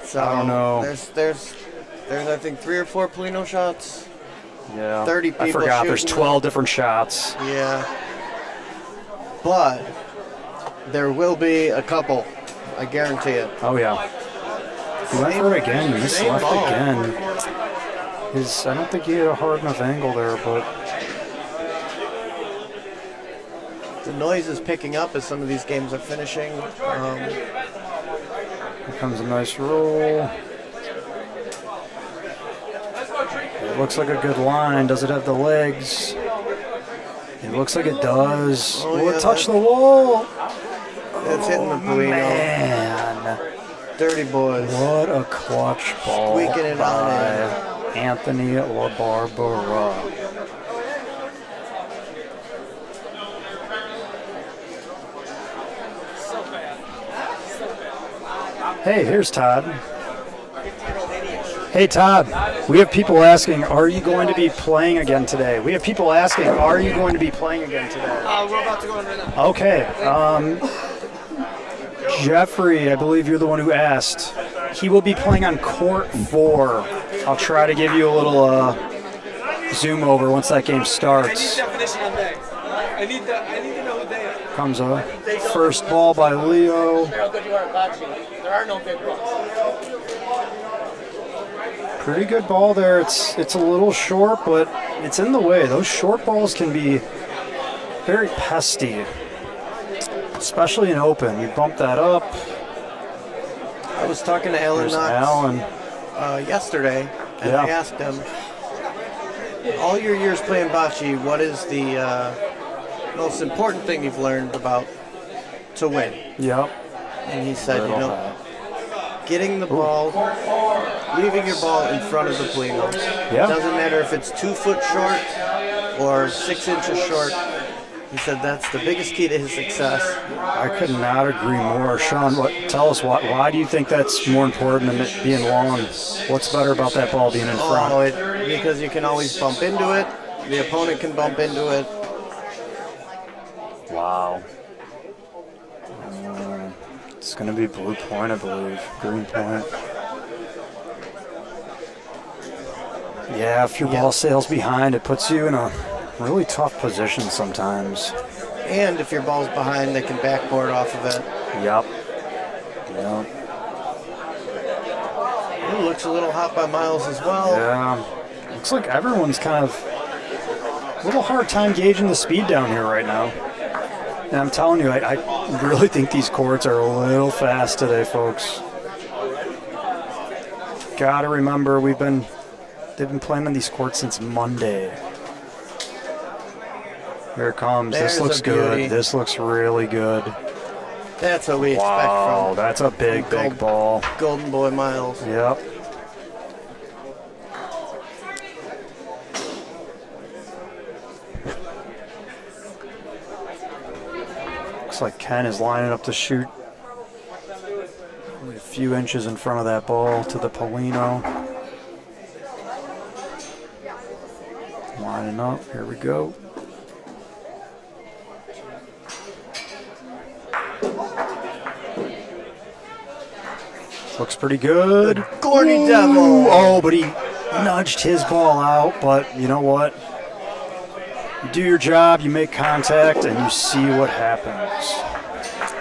So I don't know. There's I think 3 or 4 Polino shots. Yeah. 30 people. I forgot. There's shooting 12 different shots. Yeah. But there will be a couple. I guarantee it. Oh yeah. He went for it again. He missed left ball. again. I don't think he had a hard enough angle there, but the noise is picking up as some of these games are finishing. Here comes a nice roll. It looks like a good line. Does it have the legs? It looks like it does. Oh, Will yeah, it touch the wall? That's hitting the Polino. Man. Dirty boys. What a clutch ball Squeaking it on by Anthony LaBarbera. Hey, here's Todd. Hey, Todd, we have people asking, are you going to be playing again today? We have people asking, are you going to be playing again today? We're about to go in right now. Okay. Jeffrey, I believe you're the one who asked. He will be playing on court 4. I'll try to give you a little zoom over once that game starts. I need definition on day. I need to know who they are. Comes a first ball by Leo. How good you are at bocce. There are no big balls. Pretty good ball there. It's a little short, but it's in the way. Those short balls can be very pesty, especially in open. You bump that up. I was talking to Alan There's Knox Alan. Yesterday, and Yeah. I asked him, all your years playing bocce, what is the most important thing you've learned about to win? Yep. And he said, Little getting the ball, leaving your ball in front of the Polino. Yeah. Doesn't matter if it's 2 foot short or 6 inches short. He said that's the biggest key to his success. I could not agree more. Sean, tell us why do you think that's more important than it being long? What's better about that ball being in front? Because you can always bump into it. The opponent can bump into it. Wow. It's going to be blue point, I believe. Green point. Yeah, if your ball sails behind, it puts you in a really tough position sometimes. And if your ball's behind, they can backboard off of it. Yep. It looks a little hot by Miles as well. Yeah. Looks like everyone's kind of a little hard time gauging the speed down here right now. And I'm telling you, I really think these courts are a little fast today, folks. Gotta remember, they've been playing on these courts since Monday. Here it comes. There's This looks a beauty. good. This looks really good. That's what we expect from. Wow, that's a big ball. Golden Boy Miles. Yep. Looks like Ken is lining up to shoot only a few inches in front of that ball to the Polino. Lining up. Here we go. Looks pretty good. Gordy Devil. Oh, but he nudged his ball out. But you know what? You do your job, you make contact, and you see what happens.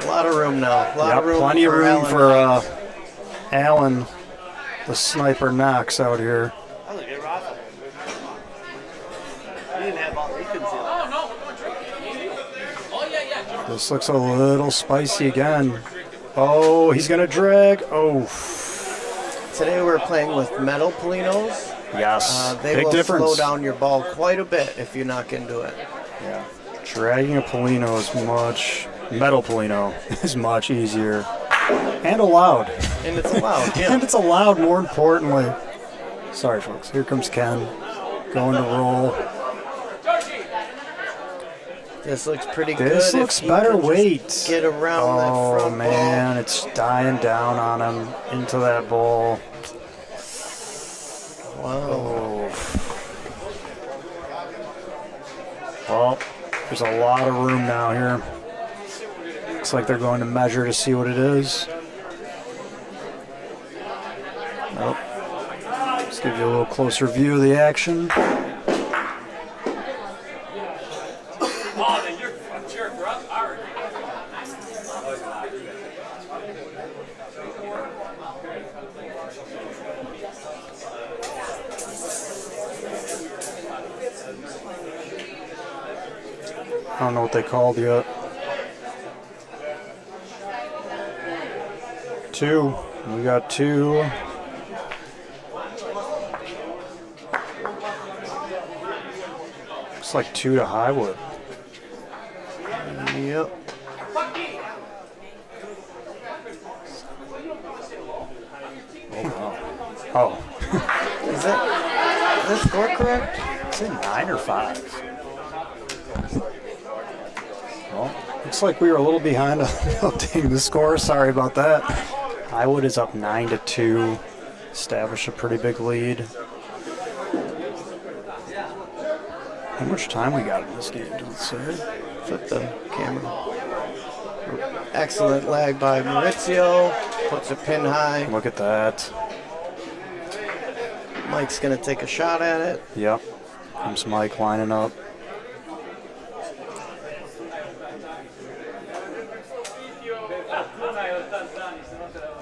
A lot of room now. A lot of room plenty of for room Alan. for Alan, the sniper Knox out here. That was a good rifle. He didn't have all. He couldn't see it. Oh no, we're going Oh yeah. This looks a little spicy again. Oh, he's gonna drag. Oh. Today we're playing with metal Polinos. Yes, they big will difference. slow down your ball quite a bit if you knock into it. Yeah, dragging a Polino is much, metal Polino is much easier. And allowed. And it's allowed, yeah. And it's allowed, more importantly. Sorry, folks. Here comes Ken. Going to roll. This looks pretty good. This looks if he better can just weight. Get around that Oh, front man. It's dying down on him into that ball. Wow. Oh. Well, there's a lot of room now here. Looks like they're going to measure to see what it is. Nope. Let's give you a little closer view of the action. Oh, then you're a jerk, bro. All right. I don't know what they called yet. 2. We got 2. Looks like 2 to Highwood. Yep. Oh. Is that score correct? Is it 9 or 5? Well, looks like we were a little behind on updating the score. Sorry about that. Highwood is up 9-2. Established a pretty big lead. How much time we got in this game? Does it say? Flip the camera. Excellent lag by Maurizio. Puts a pin high. Look at that. Mike's going to take a shot at it. Yep. Comes Mike lining up.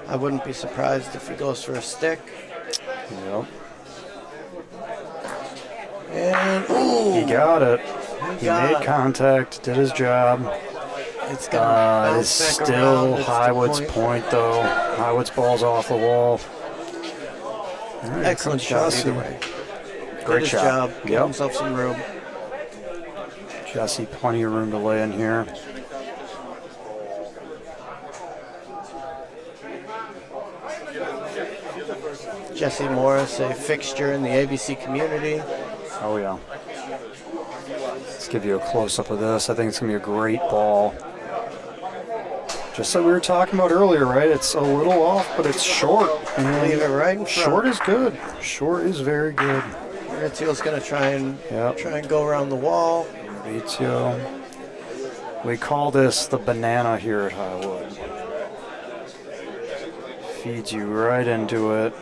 I wouldn't be surprised if he goes for a stick. Yep. And, ooh! He got it. He got made contact, did his job. It's gonna It's bounce back still around. It's the Highwood's point. point, though. Highwood's ball's off the wall. All right, Excellent comes shot Jesse. either way. Great Did his shot. job. Give Yep. himself some room. Jesse, plenty of room to lay in here. Jesse Morris, a fixture in the ABC community. Oh, yeah. Let's give you a close-up of this. I think it's going to be a great ball. Just like we were talking about earlier, right? It's a little off, but it's short. And Leave it right in front. short is good. Short is very good. Maurizio's going to try and go around the wall. Maurizio. We call this the banana here at Highwood. Feeds you right into it.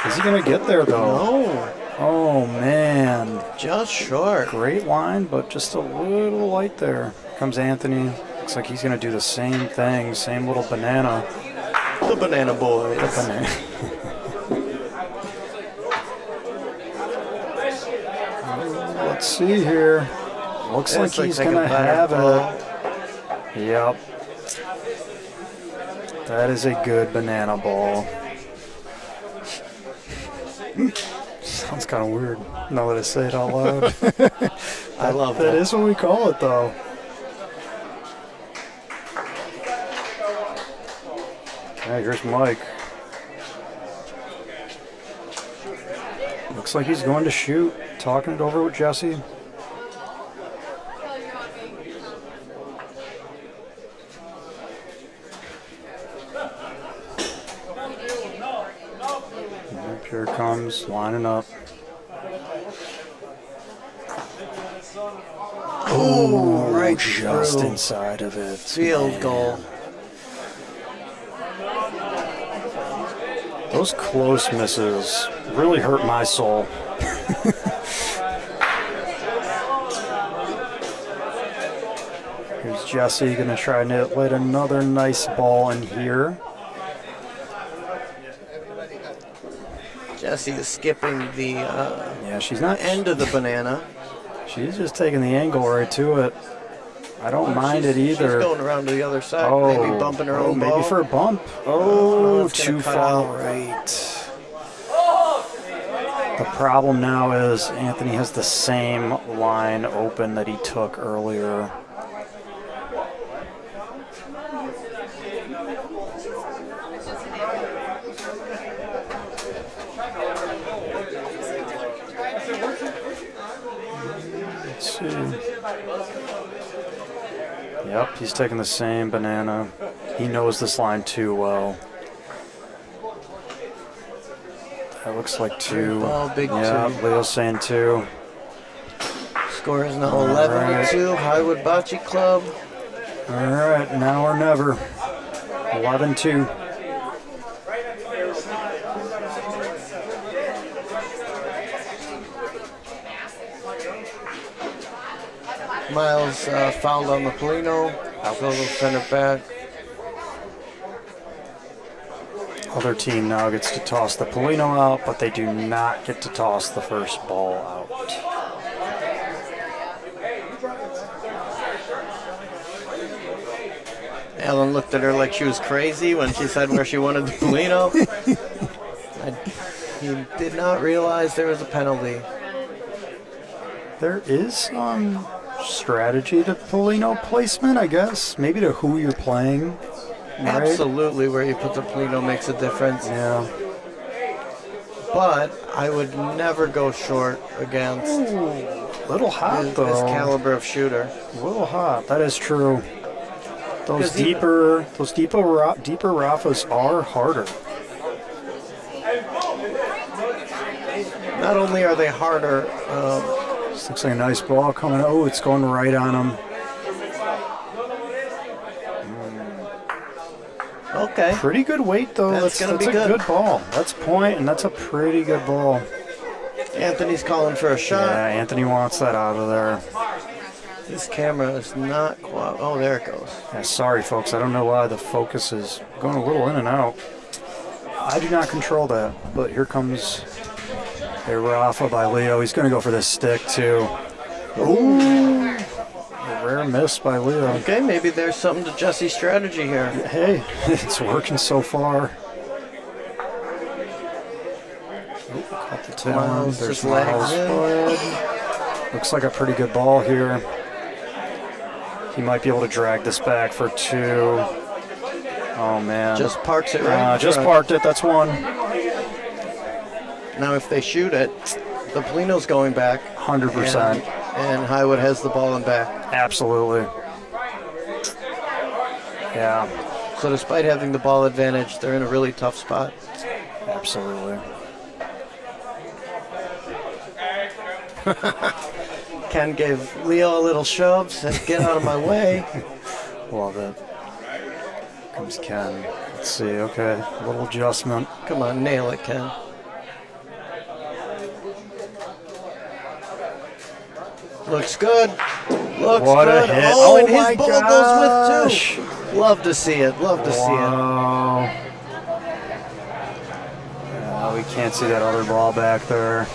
Is he going to get there, though? No. Oh, man. Just short. Great line, but just a little light there. Comes Anthony. Looks like he's going to do the same thing. Same little banana. The Banana Boys. The banana. Let's see here. Looks like This looks he's like a going to better have ball. it. Yep. That is a good banana ball. Sounds kind of weird now that I say it out loud. I love that. That is what we call it, though. Hey, here's Mike. Looks like he's going to shoot. Talking it over with Jesse. Here it comes, lining up. Oh, right just through. inside of it. Field goal. Those close misses really hurt my soul. Here's Jesse going to try to let another nice ball in here. Jessie is skipping the she's not end of the banana. She's just taking the angle right to it. I don't mind it either. She's going around to the other side, Oh, maybe bumping her own maybe ball. for a bump. No, Oh, it's gonna too cut far out. right. The problem now is Anthony has the same line open that he took earlier. Let's see. Yep, he's taking the same banana. He knows this line too well. That looks like two. Ball, big yeah, two. Leo's saying two. Score is now All 11-2. Highwood Bocce Club. All right, now or never. 11-2. Miles fouled on the Polino. Go center back. Other team now gets to toss the Polino out, but they do not get to toss the first ball out. Ellen looked at her like she was crazy when she said where she wanted the Polino. He did not realize there was a penalty. There is some strategy to Polino placement, I guess. Maybe to who you're playing. Right? Absolutely, where you put the Polino makes a difference. Yeah. But I would never go short against Little hot his though. caliber of shooter. A little hot. That is true. Those 'Cause he- deeper Rafas are harder. Not only are they harder, This looks like a nice ball coming. Oh, it's going right on him. okay. Pretty good weight though. That's gonna be a good. good ball. That's point, and that's a pretty good ball. Anthony's calling for a shot. Yeah, Anthony wants that out of there. This camera is not quite. Oh, there it goes. Yeah, sorry, folks. I don't know why the focus is going a little in and out. I do not control that, but here comes a Rafa by Leo. He's going to go for this stick, too. Ooh. A rare miss by Leo. Okay, maybe there's something to Jesse's strategy here. Hey, it's working so far. Cut the tail end. Miles There's just lags Miles. in. Looks like a pretty good ball here. He might be able to drag this back for two. Oh, man. Just parks it right in just front. parked it. That's one. Now, if they shoot it, the Polino's going back. 100%. And Highwood has the ball in back. Absolutely. Yeah. So despite having the ball advantage, they're in a really tough spot. Absolutely. Ken gave Leo a little shove, said, get out of my way. Love it. Comes Ken. Let's see. Okay. A little adjustment. Come on, nail it, Ken. Looks good. Looks What good. a hit. Oh, and my his ball gosh. goes with two. Love to see it. Love to see it. Wow. Yeah, we can't see that other ball back there.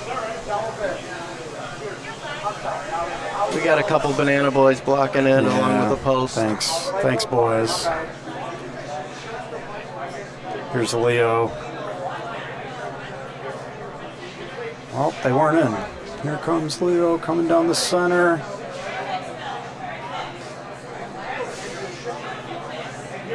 We got a couple Banana Boys blocking in along with the post. Thanks. Thanks, boys. Here's Leo. Well, they weren't in. Here comes Leo coming down the center.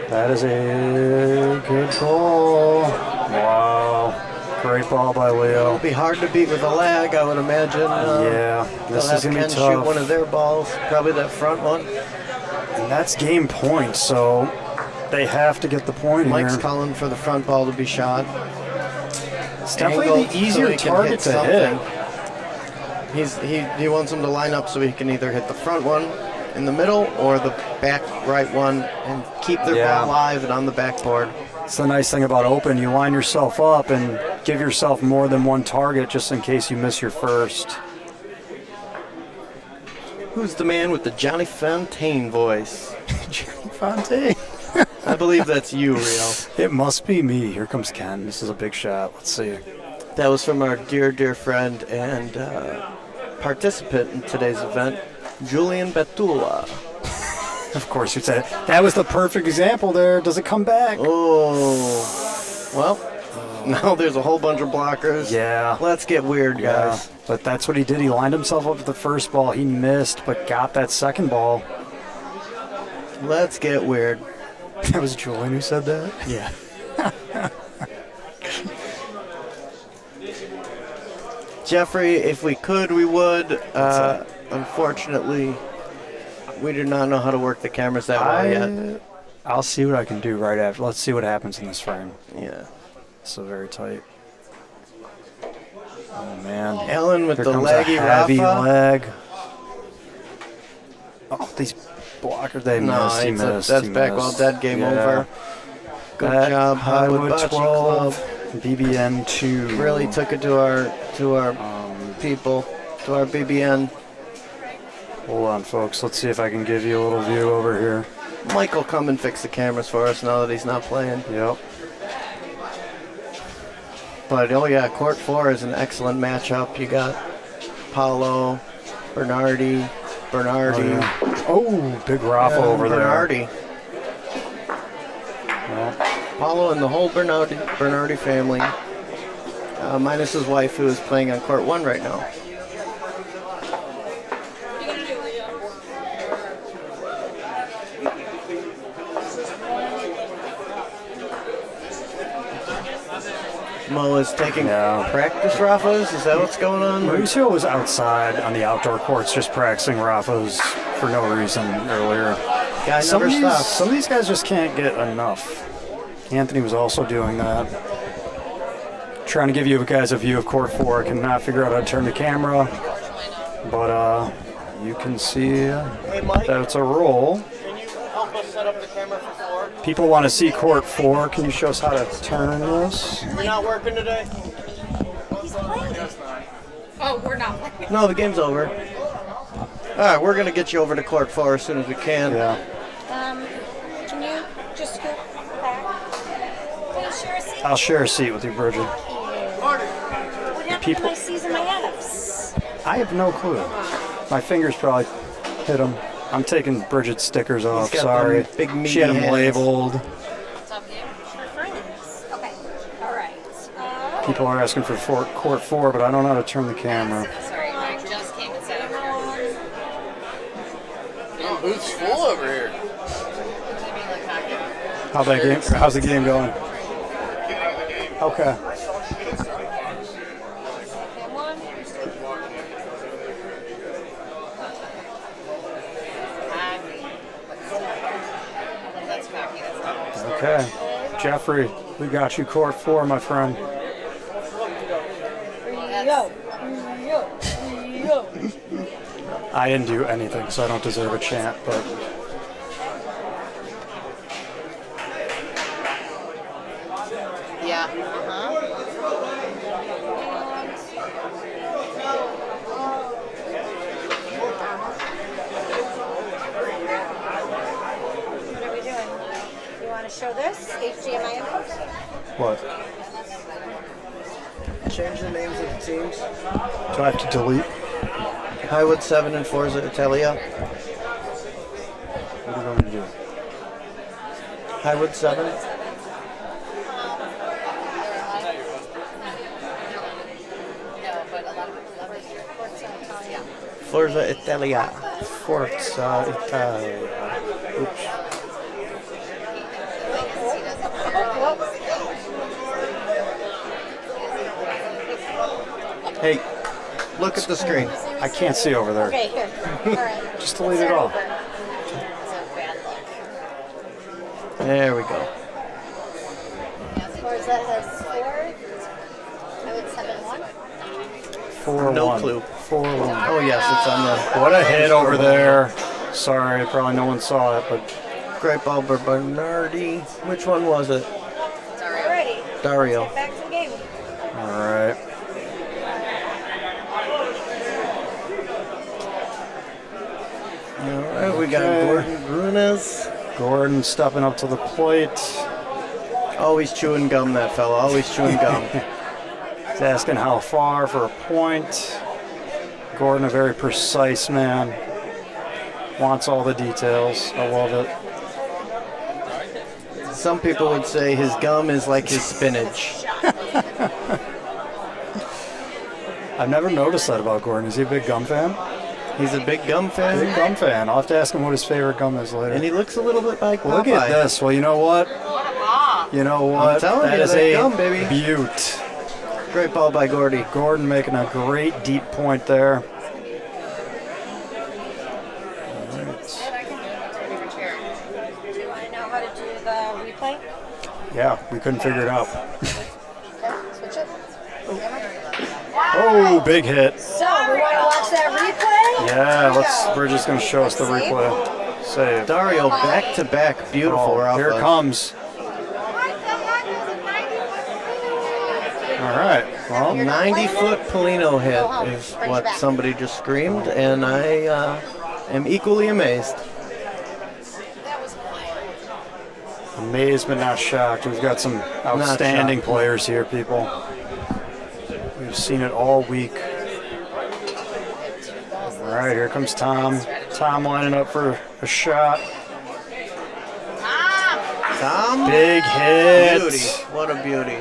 That is a good ball. Wow. Great ball by Leo. It'll be hard to beat with a lag, I would imagine. Yeah, this they'll is have going to Ken be tough. shoot one of their balls, probably that front one. And that's game point, so they have to get the point Mike's here. calling for the front ball to be shot. It's definitely the easier target to hit. He wants him to line up so he can either hit the front one in the middle or the back right one and keep their ball live and on the backboard. It's the nice thing about open. You line yourself up and give yourself more than one target just in case you miss your first. Who's the man with the Johnny Fontaine voice? Johnny Fontaine. I believe that's you, Rio. It must be me. Here comes Ken. This is a big shot. Let's see. That was from our dear, dear friend and participant in today's event, Julian Betula. Of course, you said it. That was the perfect example there. Does it come back? Oh. Well, now there's a whole bunch of blockers. Yeah. Let's get weird, guys. But that's what he did. He lined himself up with the first ball. He missed, but got that second ball. Let's get weird. That was Julian who said that? Yeah. Jeffrey, if we could, we would. Unfortunately, we do not know how to work the cameras that well yet. I'll see what I can do right after. Let's see what happens in this frame. Yeah. So very tight. Oh, man. Alan with Here the comes leggy a heavy Rafa. leg. Oh, these blockers, they missed. He missed. That's he back missed. well dead. Game over. Good That job, Highwood Bocce 12, Club. BBN 2. Really took it to our people, to our BBN. Hold on, folks. Let's see if I can give you a little view over here. Mike will come and fix the cameras for us now that he's not playing. Yep. But, oh yeah, Court 4 is an excellent matchup. You got Paolo, Bernardi. Oh, big Rafa over there. Bernardi. Well, Paolo and the whole Bernardi family, minus his wife, who is playing on Court 1 right now. Mo is taking practice Rafas? Is that what's going on? Mauricio was outside on the outdoor courts just practicing Rafas for no reason earlier. Guy never stops. Some of these guys just can't get enough. Anthony was also doing that. Trying to give you guys a view of Court 4. I cannot figure out how to turn the camera. But you can see that it's a roll. Can you help us set up the camera for 4? People want to see Court 4. Can you show us how to turn this? You're not working today? Oh, we're not playing. No, the game's over. All right, we're going to get you over to Court 4 as soon as we can. Yeah. Can you just scoot back? Can you share a seat? I'll share a seat with you, Bridget. What happened to my C's and my F's? I have no clue. My fingers probably hit them. I'm taking Bridget's stickers off. got Sorry. them big meaty She had them hands. labeled. For friends. Okay. All right. People are asking for Court 4, but I don't know how to turn the camera. Sorry, I just came and set up here. Booth's full over here. How's the game going? Okay. Okay. Jeffrey, we got you Court 4, my friend. I didn't do anything, so I don't deserve a chant, but... Yeah. What are we doing? You want to show this? HDMI input? What? Change the names of the teams. Do I have to delete? Highwood 7 and Forza Italia. What are you going to do? Highwood 7. Forza Italia. Forza Italia. Oops. Hey, look at the screen. I can't see over there. Okay, here. All right. Just delete it all. There we go. Forza has 4. 4-1. No clue. 4-1. Oh yes, it's on the. What a hit over there. Sorry, probably no one saw it, but Great ball, Bernardi. Which one was it? Alrighty. Dario. Let's get back to the game. all right. All right, we got Okay. Gordon Grunes. Gordon stepping up to the plate. Always chewing gum, that fella. Always chewing gum. He's asking how far for a point. Gordon, a very precise man. Wants all the details. I love it. Some people would say his gum is like his spinach. I've never noticed that about Gordon. Is he a big gum fan? He's a big gum fan. Big gum fan. I'll have to ask him what his favorite gum is later. And he looks a little bit like Popeye. Look at this. Well, you know what? You know what? I'm telling That you, is that a gum, baby. beaut. Great ball by Gordy. Gordon making a great deep point there. Do you want to know how to do the replay? Yeah, we couldn't figure it out. Okay, switch it. Oh, big hit. So, we want to watch that replay? Yeah, Bridget's going to show us the replay. Save. Dario back to back. Beautiful, Oh, Rafa. here it comes. All right. Well, 90-foot Polino hit is what somebody just screamed, and I am equally amazed. amazed but not shocked. We've got some outstanding players here, people. We've seen it all week. All right, here comes Tom. Tom lining up for a shot. Tom? Big hit. Beauty. What a beauty.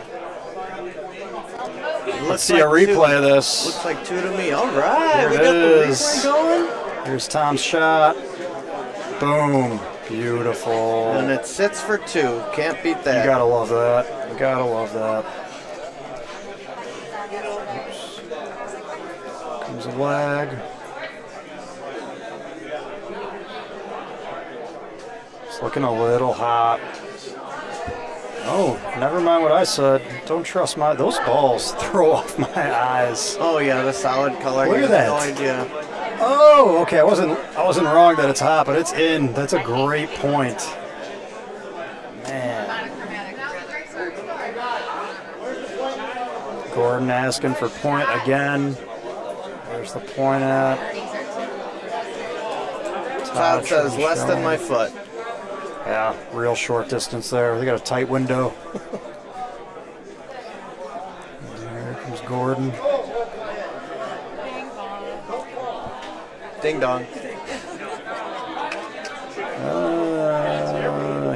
Let's see a replay of this. Looks like two to me. All right, Here we it got the is. replay going. Here's Tom's shot. Boom. Beautiful. And it sits for two. Can't beat that. You gotta love that. You gotta love that. Oops. Comes a lag. It's looking a little hot. Oh, never mind what I said. Don't trust those balls throw off my eyes. Oh yeah, the solid color. Look He at has that. No idea. Oh, okay. I wasn't wrong that it's hot, but it's in. That's a great point. Man. Gordon asking for point again. Where's the point at? Todd says less than my foot. Yeah, real short distance there. They got a tight window. There comes Gordon. Ding dong.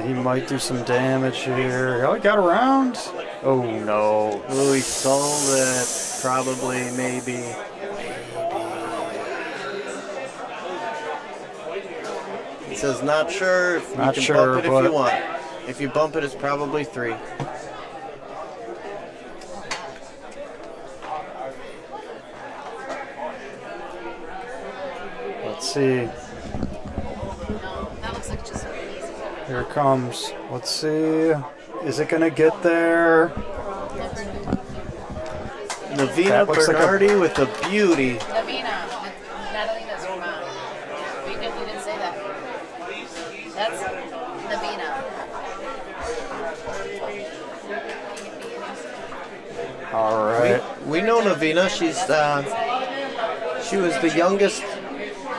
He might do some damage here. Oh, he got around. Oh, no. Oh, he sold it. Probably, maybe. He says not sure. If Not you can sure, bump it if but- you want. If you bump it, it's probably 3. Let's see. That looks like just easy. Here it comes. Let's see. Is it going to get there? Navina That looks like a- Bernardi with a beauty. Navina. Natalina's her mom. You didn't say that. That's Navina. All right. We know Navina. She was the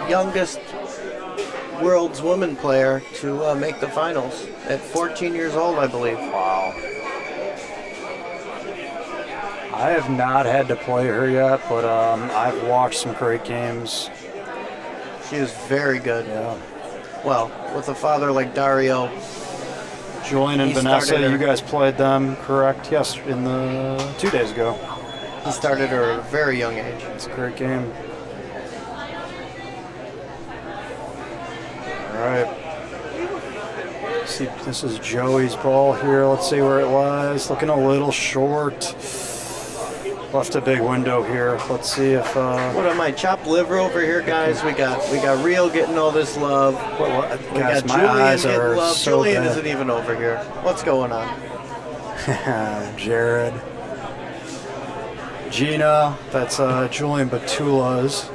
youngest world's woman player to make the finals at 14 years old, I believe. Wow. I have not had to play her yet, but I've watched some great games. She is very good. Yeah. Well, with a father like Dario. Julian and He Vanessa, started her- you guys played them, correct? Yes, in the 2 days ago. He started her at a very young age. It's a great game. All right. See, this is Joey's ball here. Let's see where it lies. Looking a little short. Left a big window here. Let's see if. What am I, chopped liver over here, guys? We got Rio getting all this love. We guys, got my Julian eyes getting are love. so Julian bad. isn't even over here. What's going on? Jared. Gina, that's Julian Batula's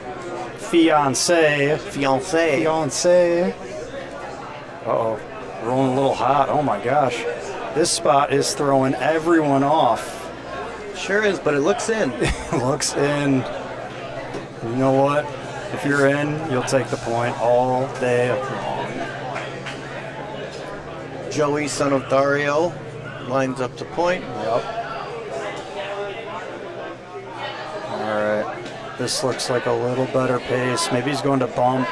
fiance. Uh-oh, rolling a little hot. Oh my gosh. This spot is throwing everyone off. Sure is, but it looks in. It looks in. You know what? If you're in, you'll take the point all day long. Joey, son of Dario, lines up to point. Yep. All right. This looks like a little better pace. Maybe he's going to bump.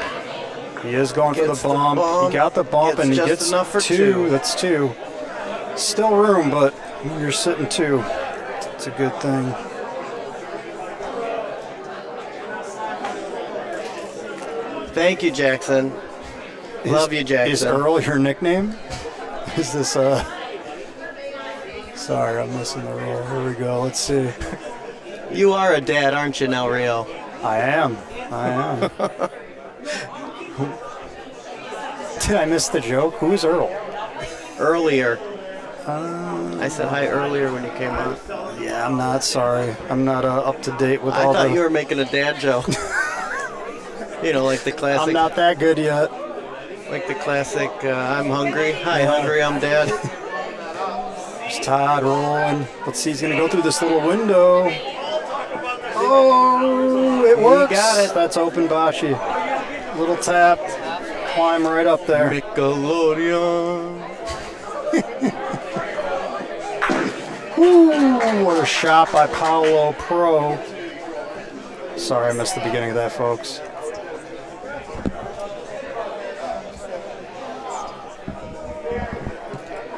He is going for the bump. He got the bump, and he gets enough for two. That's two. Still room, but you're sitting two. It's a good thing. Thank you, Jackson. Love you, Jackson. Is Earl your nickname? Is this Sorry, I'm missing the roll. Here we go. Let's see. You are a dad, aren't you now, Rio? I am. Did I miss the joke? Who's Earl? Earlier. I said hi earlier when you came on. Yeah, I'm not sorry. I'm not up to date with all I thought the... you were making a dad joke. You know, like the classic. I'm not that good yet. Like the classic, I'm hungry. Hi, hungry, I'm dad. There's Todd rolling. Let's see, he's going to go through this little window. Oh, it works. He got it. That's open Bocce. Little tap. Climb right up there. Nickelodeon. Ooh, what a shot by Paolo Pro. Sorry, I missed the beginning of that, folks.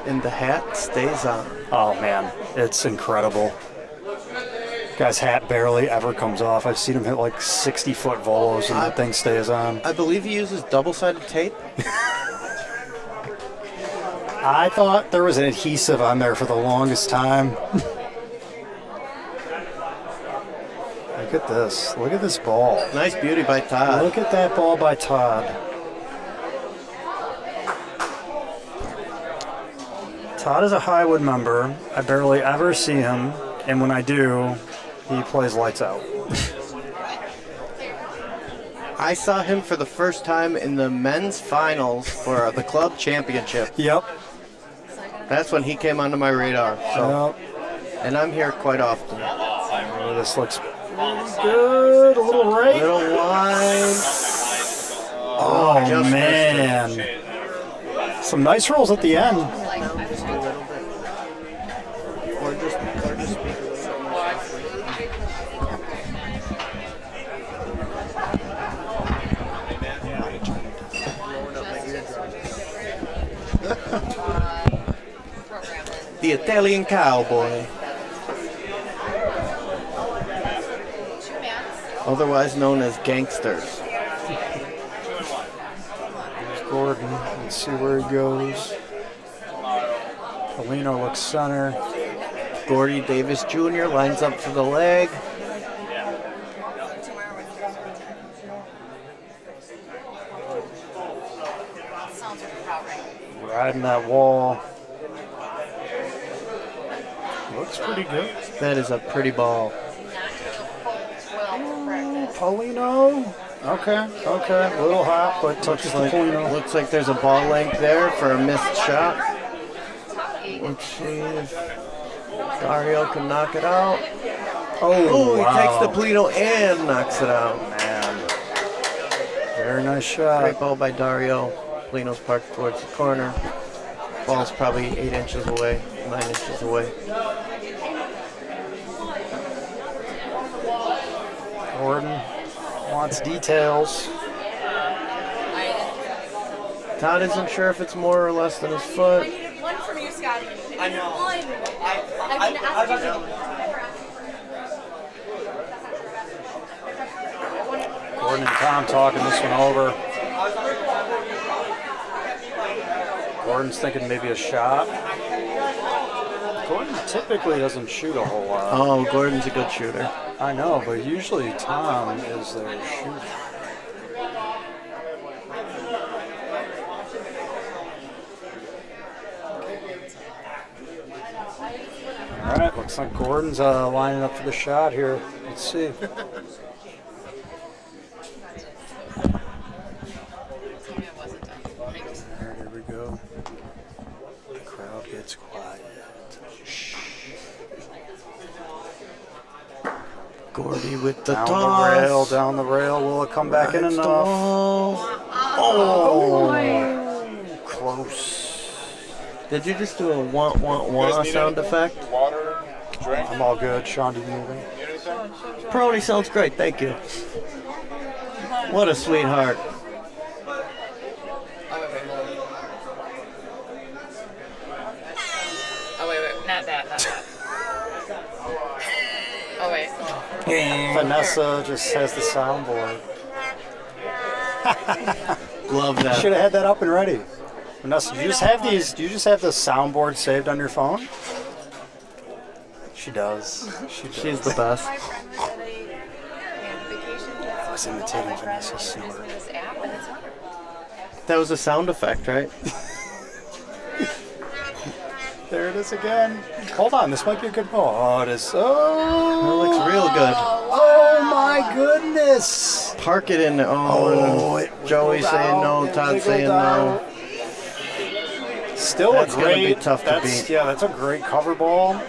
And the hat stays on. Oh, man. It's incredible. Guy's hat barely ever comes off. I've seen him hit like 60-foot volos and that thing stays on. I believe he uses double-sided tape. I thought there was an adhesive on there for the longest time. Look at this. Look at this ball. Nice beauty by Todd. Look at that ball by Todd. Todd is a Highwood member. I barely ever see him, and when I do, he plays lights out. I saw him for the first time in the men's finals for the club championship. Yep. That's when he came onto my radar. So, Yep. And I'm here quite often. Oh, this looks good. A little right. Little wide. Oh, just man. Some nice rolls at the end. Or just speak. The Italian cowboy. Otherwise known as gangsters. There's Gordon. Let's see where he goes. Polino looks center. Gordy Davis Jr. lines up for the leg. Riding that wall. Looks pretty good. That is a pretty ball. Paulino. Okay. A little hot, but touches the Paulino. Looks like there's a ball length there for a missed shot. Let's see if Dario can knock it out. Oh, He wow. takes the Polino and knocks it out. Man. Very nice shot. Great ball by Dario. Polino's parked towards the corner. Ball's probably 8 inches away, 9 inches away. Gordon wants details. Todd isn't sure if it's more or less than his foot. I needed one from you, Scotty. I know. One. I've been asking. Gordon and Tom talking this one over. Gordon's thinking maybe a shot. Gordon typically doesn't shoot a whole lot. Oh, Gordon's a good shooter. I know, but usually Tom is their shooter. All right, Looks like Gordon's lining up for the shot here. Let's see. Here we go. The crowd gets quiet. Shh. Gordy with the down toss. the rail, down the rail. Will it come back in Rides the enough? wall. Oh, close. Did you just do a wah sound effect? Water, drink. I'm all good. Sean, do you need anything? Prody sounds great, thank you. What a sweetheart. Oh, wait, not that. Oh, wait. Vanessa just has the soundboard. Love that. Should have had that up and ready. Vanessa, do you just have these? Do you just have the soundboard saved on your phone? She does. She's the best. I was imitating Vanessa's snort. That was a sound effect, right? There it is again. Hold on, this might be a good ball. Oh, it is. Oh, That looks real good. Oh my goodness! Park it in there. Oh, Joey saying no, Todd saying no. Still That's a great. gonna be tough to that's- beat. Yeah, that's a great cover ball.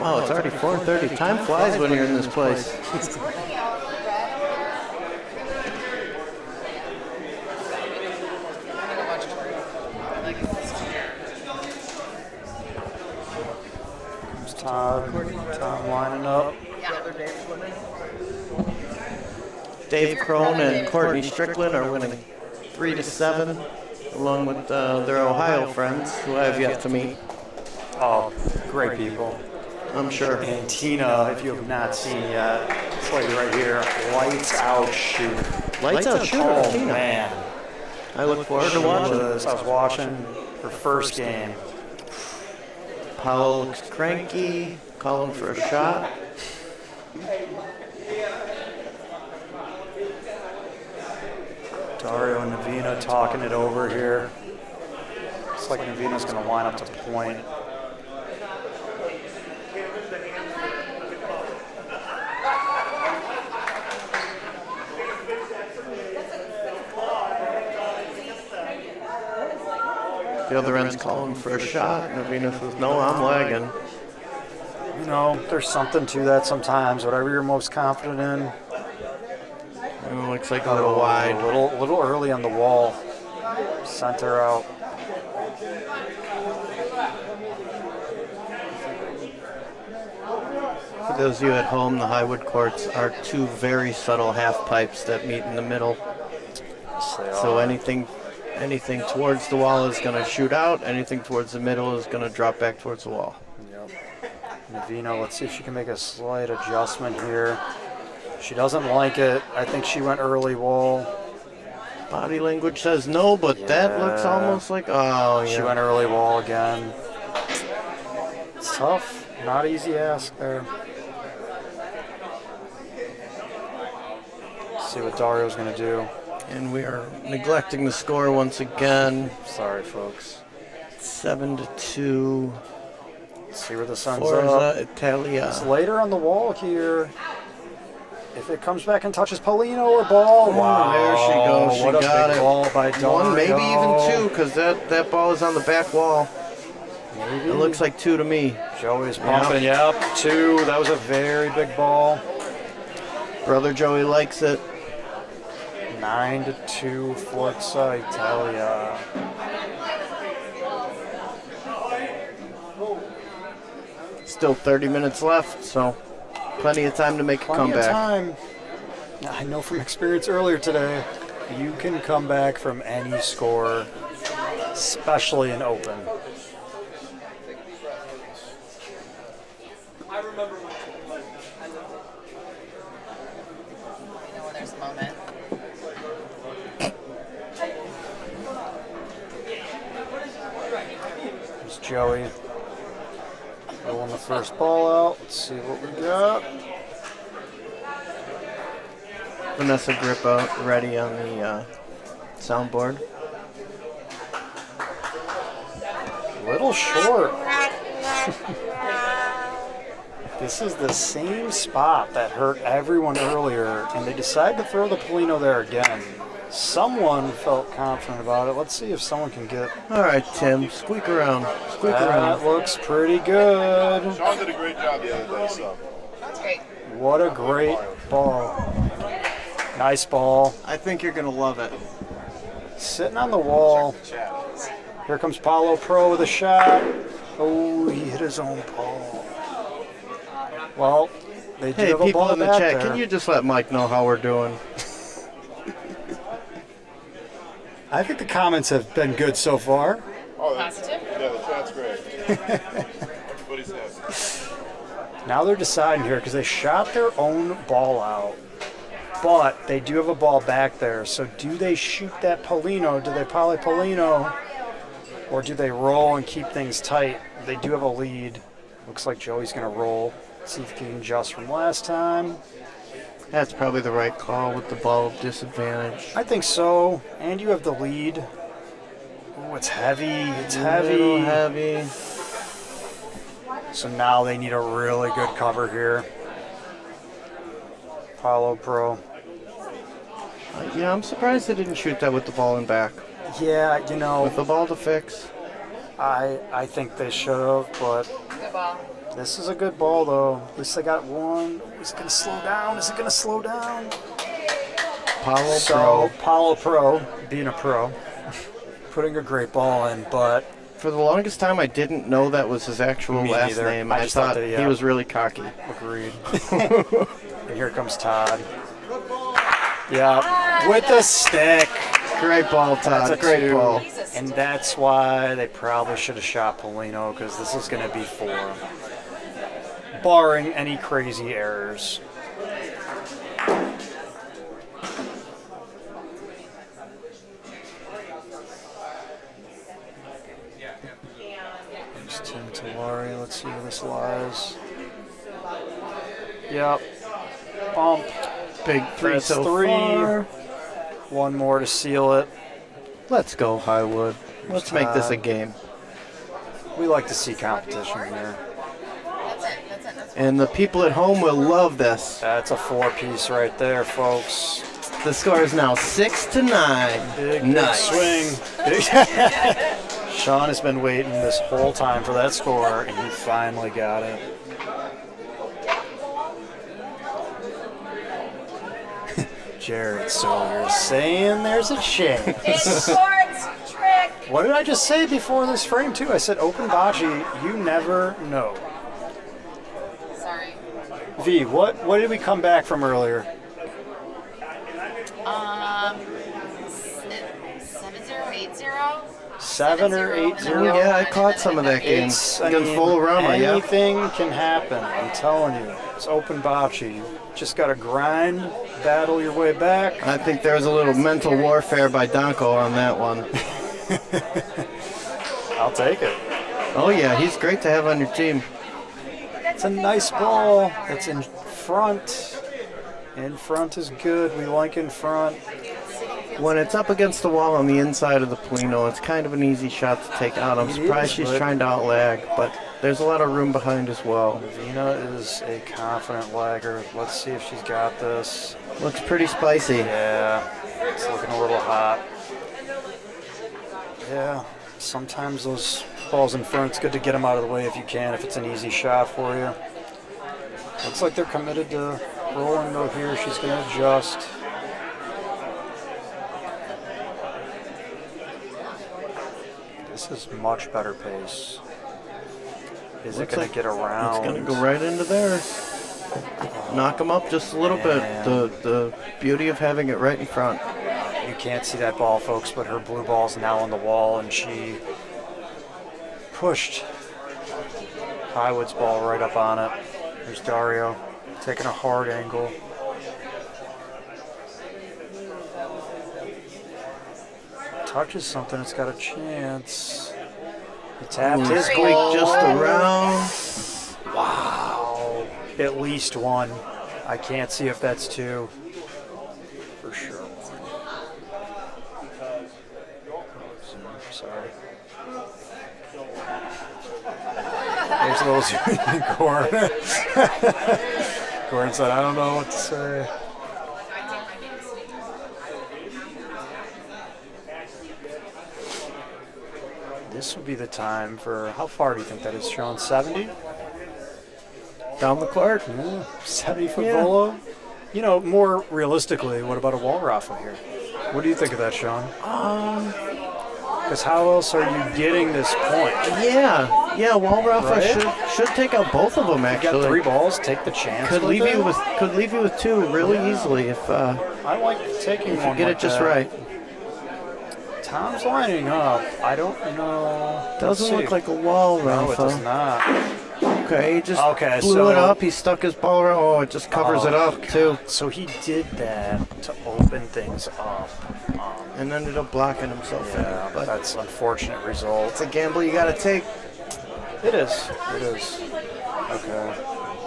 Wow, it's already 4:30. Time flies when you're in this place. Tom lining up. Dave Crone and Courtney Strickland are winning 3-7, along with their Ohio friends, who I have yet to meet. Oh, great people. I'm sure. And Tina, if you have not seen yet, it's like right here, lights out shoot. Lights out shoot. Oh Tina. man, I look forward to watching. I was watching her first game. Paolo looks cranky, calling for a shot. Dario and Navina talking it over here. Looks like Navina's going to line up to point. The other end's calling for a shot. Navina says, no, I'm lagging. You know, there's something to that sometimes. Whatever you're most confident in. Oh, looks like a little wide. A little early on the wall. Center out. For those of you at home, the Highwood courts are two very subtle half pipes that meet in the middle. So anything towards the wall is going to shoot out. Anything towards the middle is going to drop back towards the wall. Yep. Navina, let's see if she can make a slight adjustment here. She doesn't like it. I think she went early wall. Body language says no, but that looks almost like, oh, yeah. She went early wall again. It's tough. Not easy ask there. Let's see what Dario's going to do. And we are neglecting the score once again. Sorry, folks. 7-2. Let's see where the sun's Forza up. Italia. It's later on the wall here. If it comes back and touches Polino or ball, wow. There she goes. She What a got big it. ball by Dario. One, maybe even two, because that ball is on the back wall. Maybe. It looks like two to me. Joey's pumping. Yep, two. That was a very big ball. Brother Joey likes it. 9-2 Forza Italia. Still 30 minutes left, so plenty of time to make a Plenty comeback. of time. I know from experience earlier today, you can come back from any score, especially in open. I remember when there's a moment. There's Joey rolling the first ball out. Let's see what we got. Vanessa Grippa ready on the soundboard. Little short. This is the same spot that hurt everyone earlier, and they decided to throw the Polino there again. Someone felt confident about it. Let's see if someone can get... All right, Tim, squeak around. Squeak around. That looks pretty good. Sean did a great job the other day, so. That's great. What a great ball. Nice ball. I think you're going to love it. Sitting on the wall. Here comes Paulo Pro with a shot. Oh, he hit his own ball. Well, they do Hey, have a people ball in the back chat, there. can you just let Mike know how we're doing? I think the comments have been good so far. Oh, positive? Yeah, the chat's great. Everybody's happy. Now they're deciding here because they shot their own ball out. But they do have a ball back there. So do they shoot that Polino? Do they poly Polino? Or do they roll and keep things tight? They do have a lead. Looks like Joey's going to roll. See if he can adjust from last time. That's probably the right call with the ball disadvantage. I think so. And you have the lead. Oh, it's heavy. It's heavy. Little heavy. So now they need a really good cover here. Paulo Pro. Yeah, I'm surprised they didn't shoot that with the ball in back. Yeah, you know. With the ball to fix. I think they should have, but Good ball. this is a good ball, though. At least they got one. Is it going to slow down? Is it going to slow down? Paulo Pro, being a pro, putting a great ball in, but... For the longest time, I didn't know that was his actual Me last neither. name. I I just thought thought that, he yeah. was really cocky. Agreed. And here comes Todd. Yeah, with the stick. Great ball, Todd. That's a Great 2. ball. And that's why they probably should have shot Polino, because this is going to be 4. Barring any crazy errors. There's Tim Tillari. Let's see where this lies. Yep. Bump. Big 3 That's so 3. far. One more to seal it. Let's go, Highwood. Let's make this a game. We like to see competition here. And the people at home will love this. That's a 4-piece right there, folks. The score is now 6-9. Big Nice. swing. Big Sean has been waiting this whole time for that score, and he finally got it. Jared, so you're saying there's a chance. It's sports trick. What did I just say before this frame, too? I said open bocce, you never know. Sorry. V, what did we come back from earlier? 7080. 7 or 8-0? Yeah, I caught some of that game It's, against Volorama, yeah. anything can happen, I'm telling you. It's open bocce. You just got to grind, battle your way back. I think there was a little mental warfare by Donko on that one. I'll take it. Oh, yeah, he's great to have on your team. It's a nice ball. It's in front. In front is good. We like in front. When it's up against the wall on the inside of the Polino, it's kind of an easy shot to take out. I'm surprised she's trying to outlag, but there's a lot of room behind as well. Vina is a confident lagger. Let's see if she's got this. Looks pretty spicy. Yeah, it's looking a little hot. Yeah, sometimes those balls in front, it's good to get them out of the way if you can, if it's an easy shot for you. Looks like they're committed to rolling though here. She's going to adjust. This is much better pace. Is it going to get around? It's going to go right into there. Knock them up just a little bit. The beauty of having it right in front. You can't see that ball, folks, but her blue ball's now on the wall, and she pushed Highwood's ball right up on it. There's Dario taking a hard angle. Touches something, it's got a chance. He tapped his Squeak ball. just around. Wow. At least one. I can't see if that's 2. for sure. Sorry. There's a little zooming Gordon. Gordon said, I don't know what to say. This would be the time for, how far do you think that is, Sean? 70? Down the court? Yeah, 70-foot volo. You know, more realistically, what about a wall raffle here? What do you think of that, Sean? Because how else are you getting this point? Yeah, wall raffle Right? should take out both of them. You Actually, got 3 balls. Take the chance. could with leave it. you with 2 really easily if I like taking if one. you get like it just that. right. Tom's lining up. I don't know. Doesn't Let's look see. like a wall No, it raffle. does not. Okay, he just Okay, blew so- it up. He stuck his ball around. Oh, it just covers it up too, So he did that to open things up. and ended up blocking himself in. Yeah, But that's an unfortunate result. it's a gamble you got to take. It is. It is. Okay.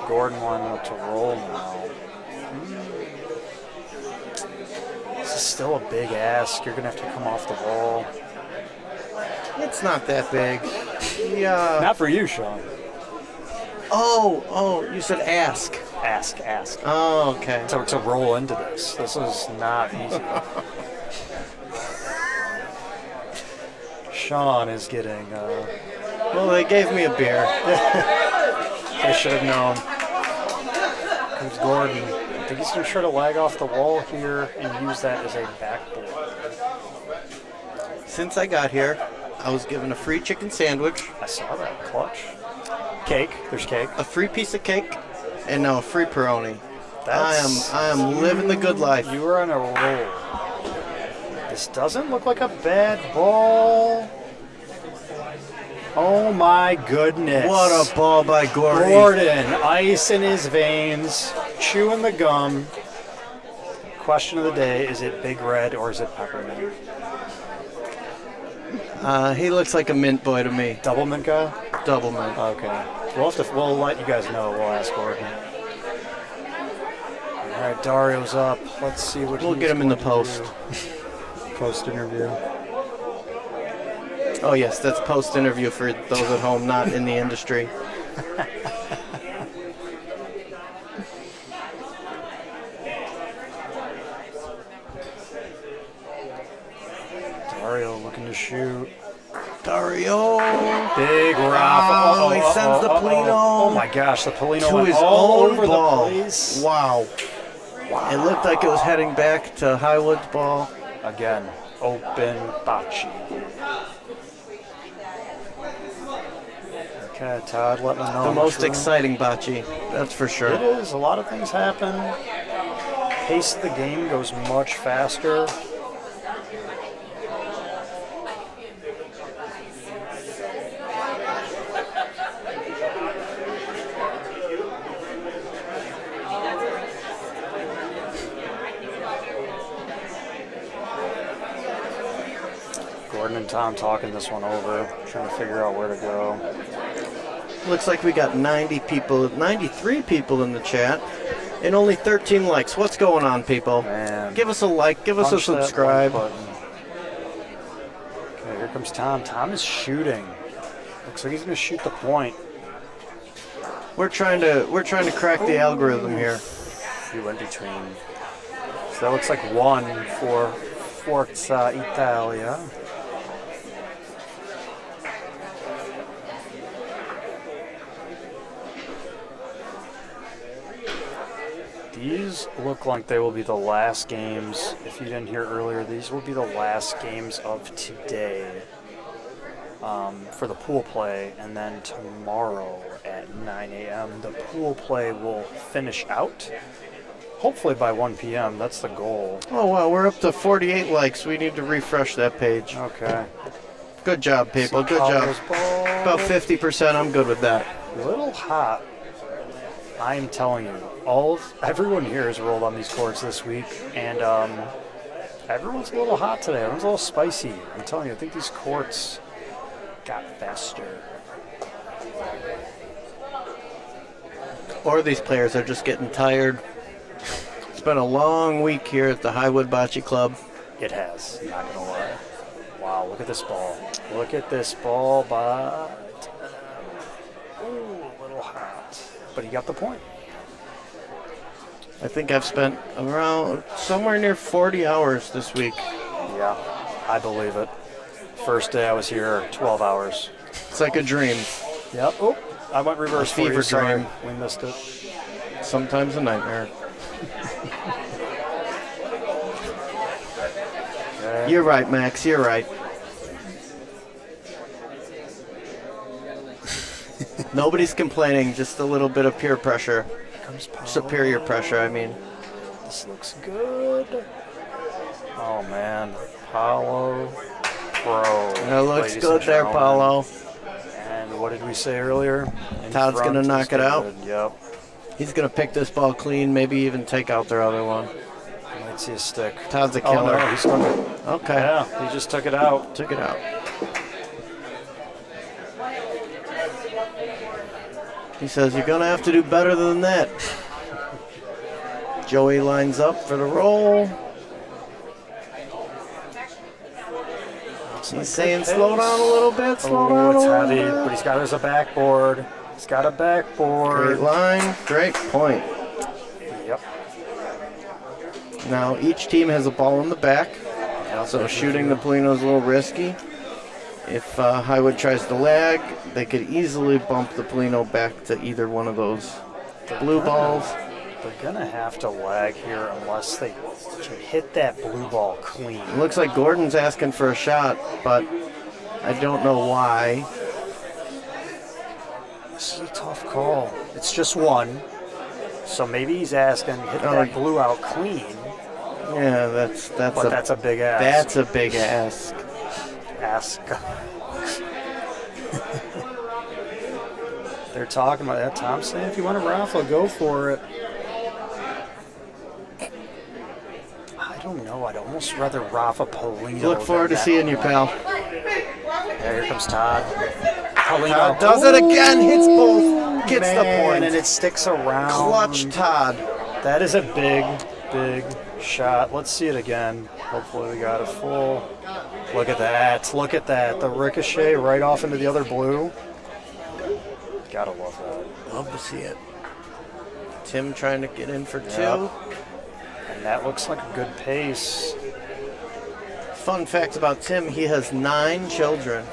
Gordon lining up to roll now. This is still a big ask. You're going to have to come off the wall. It's not that big. Yeah. Not for you, Sean. Oh, you said ask. Ask. Oh, okay. To roll into this. This is not easy. Sean is getting... Well, they gave me a beer. They should have known. Comes Gordon. I think he's going to try to lag off the wall here and use that as a backboard. Since I got here, I was given a free chicken sandwich, I saw that. Clutch. Cake. There's cake. a free piece of cake, and now a free Peroni. That's, I am living the good life. You are on a roll. This doesn't look like a bad ball. Oh my goodness. What a ball by Gordon. Gordon, ice in his veins, chewing the gum. Question of the day, is it Big Red or is it peppermint? He looks like a mint boy to me. Double mint guy? Double mint. Okay. We'll let you guys know. We'll ask Gordon. All right, Dario's up. Let's see what We'll he's get him in the going to post. do. Post interview. Oh, yes, that's post interview for those at home not in the industry. Dario looking to shoot. Dario. Big raffle. Oh, he sends the Polino. Oh my gosh, the Polino To went his all own over ball. the place. Wow. It looked like it was heading back to Highwood's ball. Again, open bocce. Okay, Todd letting them know. The most true. exciting bocce, that's for sure. It is. A lot of things happen. Pace of the game goes much faster. Gordon and Tom talking this one over, trying to figure out where to go. Looks like we got 93 people in the chat, and only 13 likes. What's going on, people? Man. Give us a like, give us a Punch that subscribe. like button. Okay, here comes Tom. Tom is shooting. Looks like he's going to shoot the point. We're trying to crack the algorithm here. Few in between. So that looks like one for Forza Italia. These look like they will be the last games. If you didn't hear earlier, these will be the last games of today for the pool play. And then tomorrow at 9 a.m., the pool play will finish out. Hopefully by 1 p.m. That's the goal. Oh, wow, we're up to 48 likes. We need to refresh that page. Okay. Good job, people. Good job. About 50%. I'm good with that. A little hot. I'm telling you, everyone here has rolled on these courts this week, and everyone's a little hot today. Everyone's a little spicy. I'm telling you, I think these courts got faster. Or these players are just getting tired. It's been a long week here at the Highwood Bocce Club. It has, not going to lie. Wow, look at this ball. Look at this ball, but a little hot. But he got the point. I think I've spent around somewhere near 40 hours this week. Yeah, I believe it. First day I was here, 12 hours. It's like a dream. Yep. Oh, I went reverse A for you. fever Sorry, dream. we missed it. Sometimes a nightmare. You're right, Max. You're right. Nobody's complaining. Just a little bit of peer pressure. Superior pressure, I mean. This looks good. Oh, man. Paulo Pro. That looks ladies good and there, gentlemen. Paulo. And what did we say earlier? In Todd's front going to is knock it out. good. Yep. He's going to pick this ball clean, maybe even take out their other one. Might see a stick. Todd's a Oh, killer. no, he's gonna, Okay. yeah, he just took it out. Took it out. He says, you're going to have to do better than that. Joey lines up for the roll. He's saying slow down a little bit, slow down a it's little heavy, bit. but he's got it as a backboard. He's got a backboard. Great line, great point. Yep. Now each team has a ball in the back, so shooting the Polino is a little risky. If Highwood tries to lag, they could easily bump the Polino back to either one of those blue balls. They're going to have to lag here unless they can hit that blue ball clean. It looks like Gordon's asking for a shot, but I don't know why. This is a tough call. It's just one, so maybe he's asking hit that blue out clean. Yeah, that's a big ask. That's a big ask. Ask. They're talking about that. Tom's saying if you want a raffle, go for it. I don't know. I'd almost rather Rafa Polino. Look forward to seeing you, pal. Yeah, here comes Todd. Polino Todd does it again. Hits both. Gets the point. and it sticks around. Clutch Todd. That is a big, big shot. Let's see it again. Hopefully we got it full. Look at that. Look at that. The ricochet right off into the other blue. Gotta love that. Love to see it. Tim trying to get in for two. Yep. And that looks like a good pace. Fun fact about Tim, he has 9 children.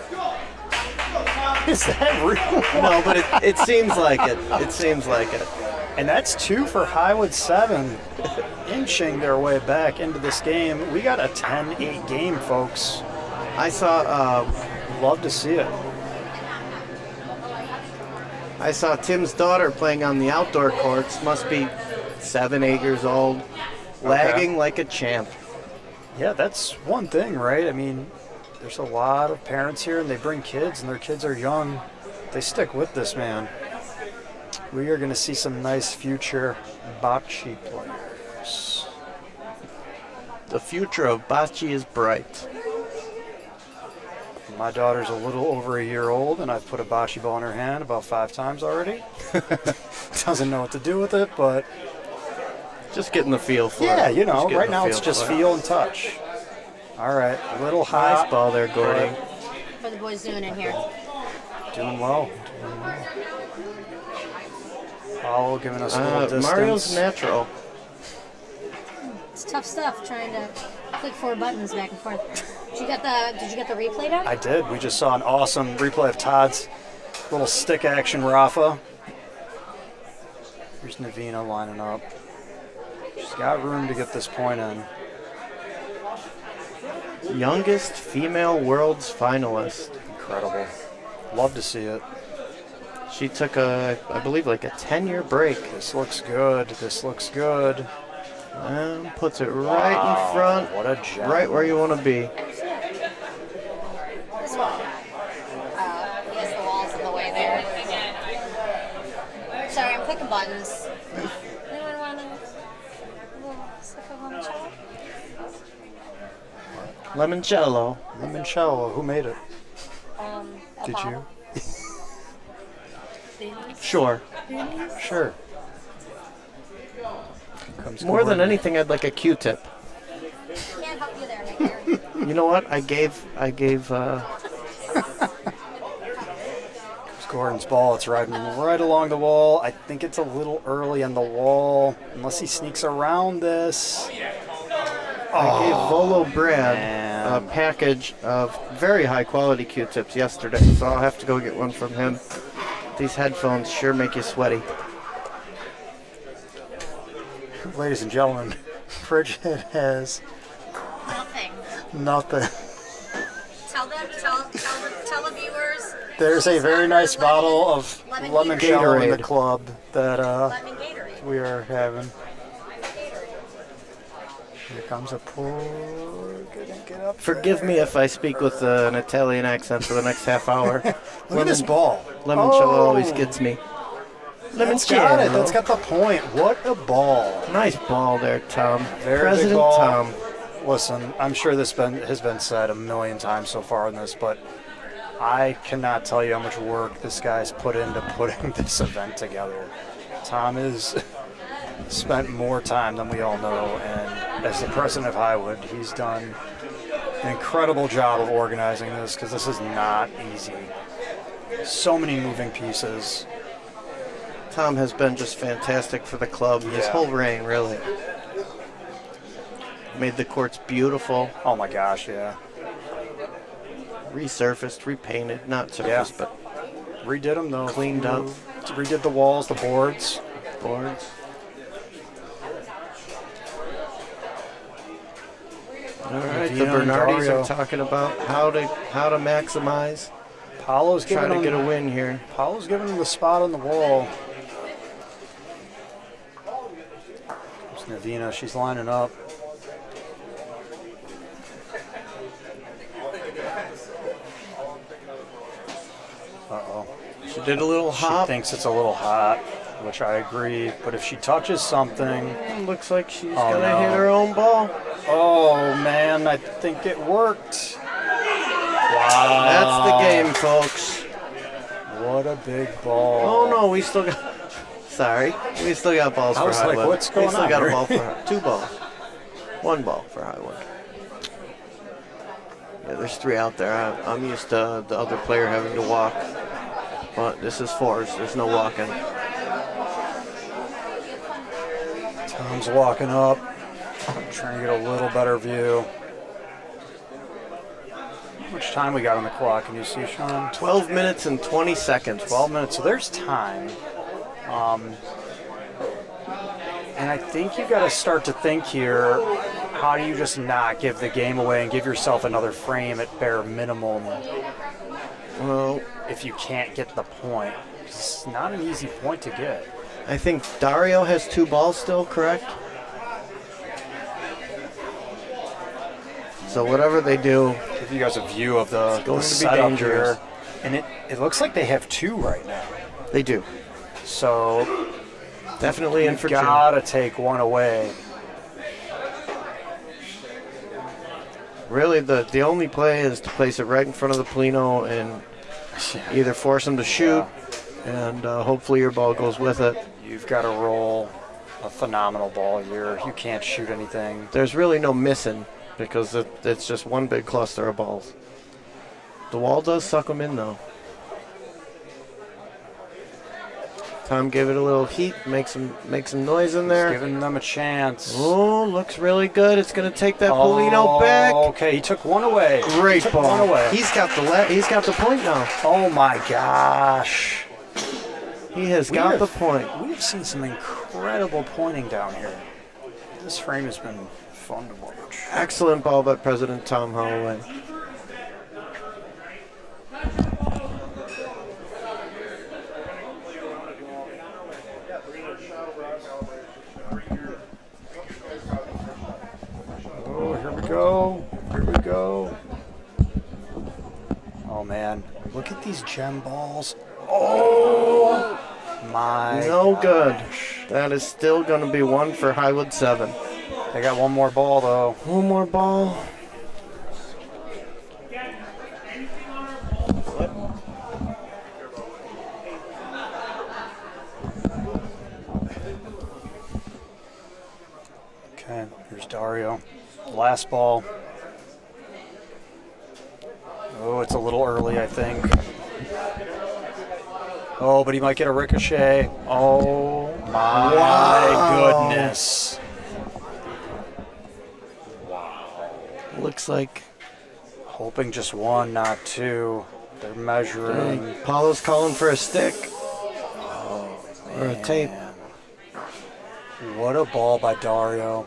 Is that real? No, but it seems like it. It seems like it. And that's 2 for Highwood 7. Inching their way back into this game. We got a 10-8 game, folks. I saw... love to see it. I saw Tim's daughter playing on the outdoor courts. Must be 7, 8 years old. Lagging like a champ. Yeah, that's one thing, right? I mean, there's a lot of parents here, and they bring kids, and their kids are young. They stick with this, man. We are going to see some nice future bocce players. The future of bocce is bright. My daughter's a little over a year old, and I've put a bocce ball in her hand about 5 times already. Doesn't know what to do with it, but... Just getting the feel for it. Yeah, you know, Just getting right the now it's feel just for it. feel and touch. All right, a little hot. Nice ball there, Gordy. What are the boys doing in here? Doing well. Paulo giving us a little distance. Mario's natural. It's tough stuff trying to click 4 buttons back and forth. Did you get the replay down? I did. We just saw an awesome replay of Todd's little stick action Rafa. Here's Navina lining up. She's got room to get this point in. Youngest female world's finalist. Incredible. Love to see it. She took I believe, like a 10-year break. This looks good. This looks good. And puts it right in front. What a gem. Right where you want to be. This one. He has the walls in the way there. Sorry, I'm clicking buttons. Anyone want a little sip of limoncello? Limoncello. Limoncello. Who made it? Did you? Sure. Sure. comes More than Gordon. anything, I'd like a Q-tip. Can't help you there, my dear. You know what? I gave. It's Gordon's ball. It's riding right along the wall. I think it's a little early on the wall, unless he sneaks around this. I gave Volo Brad man. a package of very high quality Q-tips yesterday, so I'll have to go get one from him. These headphones sure make you sweaty. Ladies and gentlemen, Bridget has nothing. Tell the viewers. There's a very nice bottle of lemon Gatorade in the Gatorade. club that Lemon Gatorade. we are having. Here comes a pour. Get up. Forgive me if I speak with an Italian accent for the next half hour. Look at this ball. Limoncello always gets me. That's got it. That's got the point. What a ball. Nice ball there, Tom. Very President big ball. Tom. Listen, I'm sure this has been said a million times so far in this, but I cannot tell you how much work this guy's put into putting this event together. Tom has spent more time than we all know, and as the president of Highwood, he's done an incredible job of organizing this, because this is not easy. So many moving pieces. Tom has been just fantastic for the club his whole reign, really. Made the courts beautiful. Oh my gosh, yeah. Resurfaced, repainted, not surfaced, but redid them though. Cleaned up. Redid the walls, the boards. Boards. All right, the Vino and Bernardis Dario. are talking about how to maximize. Paulo's trying to giving get him- a win here. Paulo's giving him the spot on the wall. There's Navina, she's lining up. Uh-oh. She did a little hop. She thinks it's a little hot, which I agree. But if she touches something... Looks like she's Oh, going to no. hit her own ball. Oh, man, I think it worked. Wow. That's the game, folks. What a big ball. Oh, no, we still got... Sorry. We still got balls I for was like, Highwood. what's going we still on got here? a ball for two balls. One ball for Highwood. Yeah, there's three out there. I'm used to the other player having to walk. But this is fours. There's no walking. Tom's walking up, trying to get a little better view. How much time we got on the clock? Can you see, Sean? 12 minutes and 20 seconds. 12 minutes. So there's time. And I think you got to start to think here, how do you just not give the game away and give yourself another frame at bare minimum? Well, if you can't get the point. It's not an easy point to get. I think Dario has two balls still, correct? So whatever they do, give you guys a view of the going to be setup dangerous. here. And it looks like they have two right now. They do. So definitely in for two. Gotta take one away. Really, the only play is to place it right in front of the Polino and either force them to shoot, and hopefully your ball goes with it. You've got to roll a phenomenal ball here. You can't shoot anything. There's really no missing because it's just one big cluster of balls. The wall does suck them in, though. Tom gave it a little heat, make some noise in there. He's giving them a chance. Oh, looks really good. It's going to take that Polino back. Okay, he took one away. Great Took ball. one away. He's got the point now. Oh my gosh. He has got the point. We've seen some incredible pointing down here. This frame has been fun to watch. Excellent ball by President Tom Holloway. Oh, here we go. Here we go. Oh man, look at these gem balls. Oh my. No good. That is still going to be one for Highwood 7. They got one more ball though. One more ball. Okay, here's Dario. Last ball. Oh, it's a little early, I think. Oh, but he might get a ricochet. Oh, my goodness. Looks like. Hoping just one, not two. They're measuring. Paulo's calling for a stick. Or a tape. What a ball by Dario.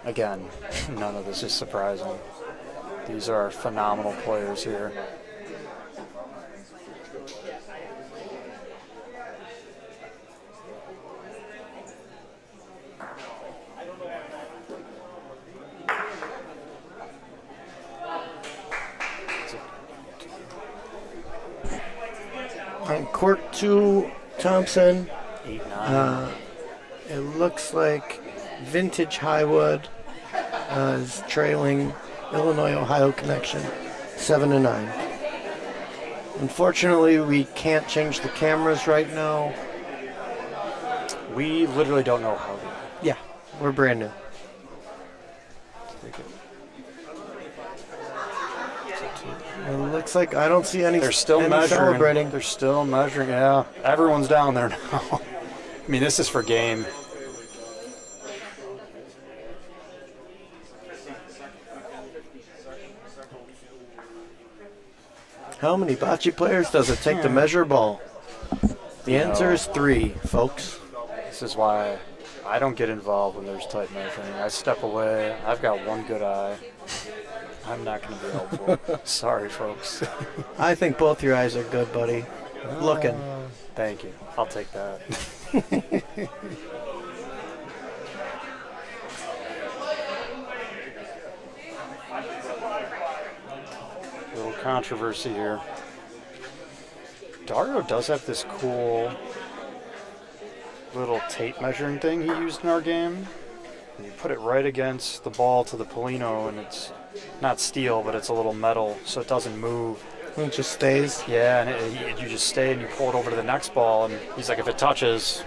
Again, none of this is surprising. These are phenomenal players here. On court 2, Thompson. 8-9. It looks like Vintage Highwood is trailing Illinois-Ohio Connection 7-9. Unfortunately, we can't change the cameras right now. We literally don't know how to. Yeah, we're brand new. It looks like I don't see any. They're still any measuring. celebrating. They're still measuring. Yeah, everyone's down there now. I mean, this is for game. How many bocce players does it take to measure ball? The answer is 3, folks. This is why I don't get involved when there's tight measuring. I step away. I've got one good eye. I'm not going to be helpful. Sorry, folks. I think both your eyes are good, buddy. Looking. Thank you. I'll take that. Little controversy here. Dario does have this cool little tape measuring thing he used in our game. And you put it right against the ball to the Polino, and it's not steel, but it's a little metal, so it doesn't move. It just stays? Yeah, and you just stay and you pull it over to the next ball, and he's like, if it touches,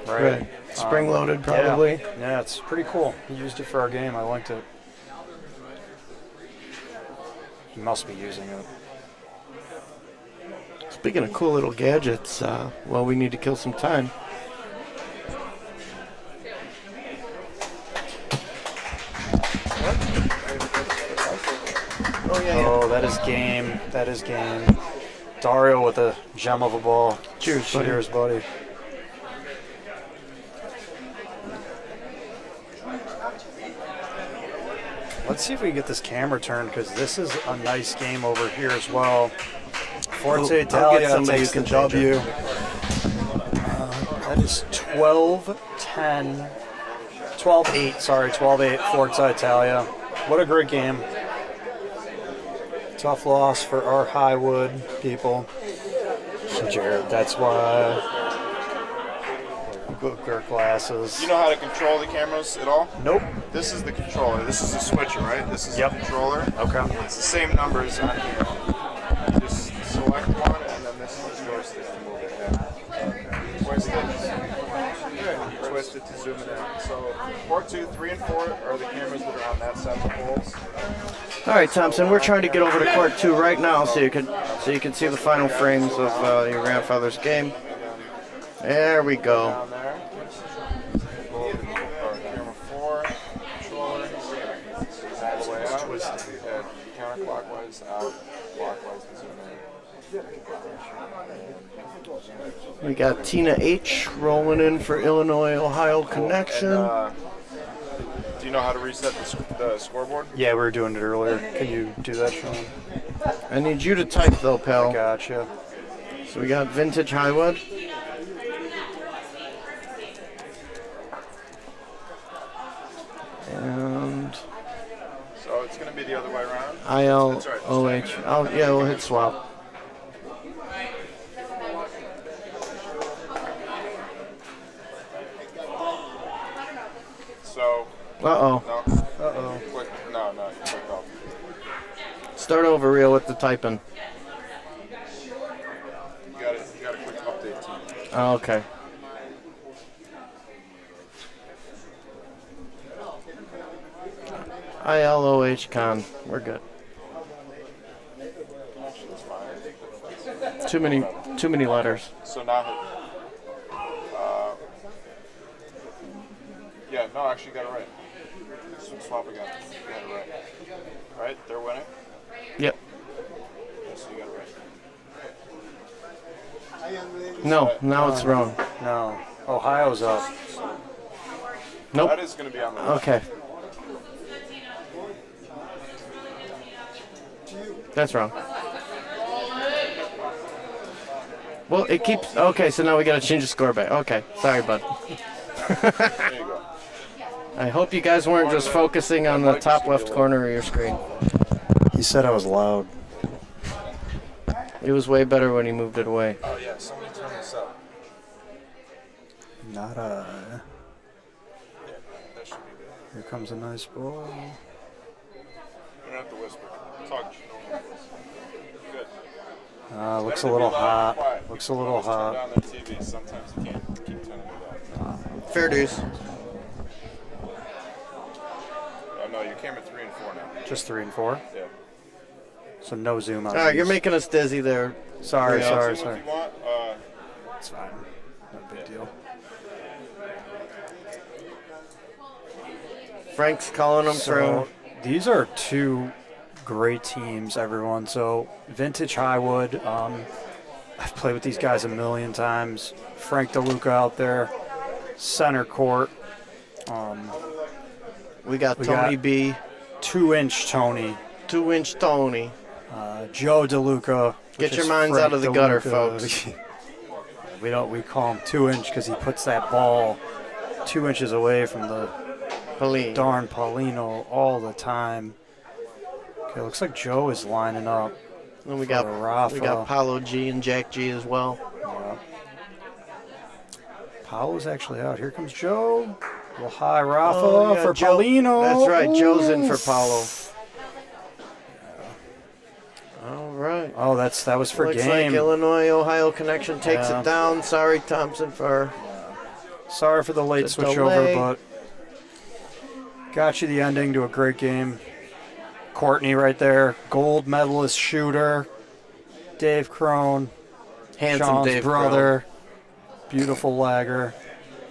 right? Spring-loaded, probably. Yeah, it's pretty cool. He used it for our game. I liked it. He must be using it. Speaking of cool little gadgets, well, we need to kill some time. Oh, that is game. That is game. Dario with a gem of a ball. Cheers, buddy. Cheers, buddy. Let's see if we can get this camera turned, because this is a nice game over here as well. Forza Italia takes the W. That is 12-10. 12-8, sorry, 12-8, Forza Italia. What a great game. Tough loss for our Highwood people. Jared, that's why. Our glasses. You know how to control the cameras at all? Nope. This is the controller. This is the switcher, right? This is the controller. Okay. It's the same numbers on here. Just select one, and then this is the joystick to move it. Yeah. Twist it. Twist it to zoom it in. So port 2, 3, and 4 are the cameras that are on that side of the poles. All right, Thompson, we're trying to get over to court 2 right now, so you can see the final frames of your grandfather's game. There we go. Down there. Camera 4, controller, all the way out. And counterclockwise, out, clockwise, and zoom in. We got Tina H rolling in for Illinois-Ohio Connection. And, do you know how to reset the scoreboard? Yeah, we were doing it earlier. Can you do that, Sean? I need you to type, though, pal. Gotcha. So we got Vintage Highwood. And so it's going to be the other way around? ILOH. Oh, yeah, we'll hit swap. So. Uh-oh. No. Uh-oh. Click. No, you clicked off. Start over real with the typing. You gotta click update team. Oh, okay. ILOH Con. We're good. Too many letters. So now, yeah, no, actually you got it right. Swap again. You got it right. Right, they're winning? Yep. Yes, you got it right. No, now it's wrong. No. Ohio's up. Nope. That is going to be on the list. Okay. That's wrong. Well, it keeps... Okay, so now we got to change the score back. Okay, sorry, bud. There you go. I hope you guys weren't just focusing on the top left corner of your screen. He said I was loud. It was way better when he moved it away. Oh, yeah, somebody turn this up. Not a. Yeah, that should be good. Here comes a nice ball. You don't have to whisper. Talk. Good. Looks a little hot. Quiet. Looks a little Turn hot. down their TV. Sometimes you can't keep turning it up. Fair dues. No, you're camera 3 and 4 now. Just 3 and 4? Yeah. So no zoom on All right, these. you're making us dizzy there. Sorry. If you want, It's fine. No big deal. Frank's calling them So through. these are two great teams, everyone. So Vintage Highwood. I've played with these guys a million times. Frank DeLuca out there, center court. We got Tony B. 2-inch Tony. 2-inch Tony. Joe DeLuca. Get your minds out of the gutter, folks. We call him 2-inch because he puts that ball 2 inches away from the darn Paulino all the time. Okay, looks like Joe is lining up. And we for Rafa. got Paulo G and Jack G as well. Yeah. Paolo's actually out. Here comes Joe. A little high Rafa for Joe. Paulino. That's right. Joe's in for Oof. Paulo. All right. Oh, that was for Looks game. like Illinois-Ohio connection takes Yeah. it down. Sorry, Thompson, for Sorry for the late the switch delay. over, but got you the ending to a great game. Courtney right there, gold medalist shooter. Dave Crone, Handsome Sean's Dave brother, beautiful lagger.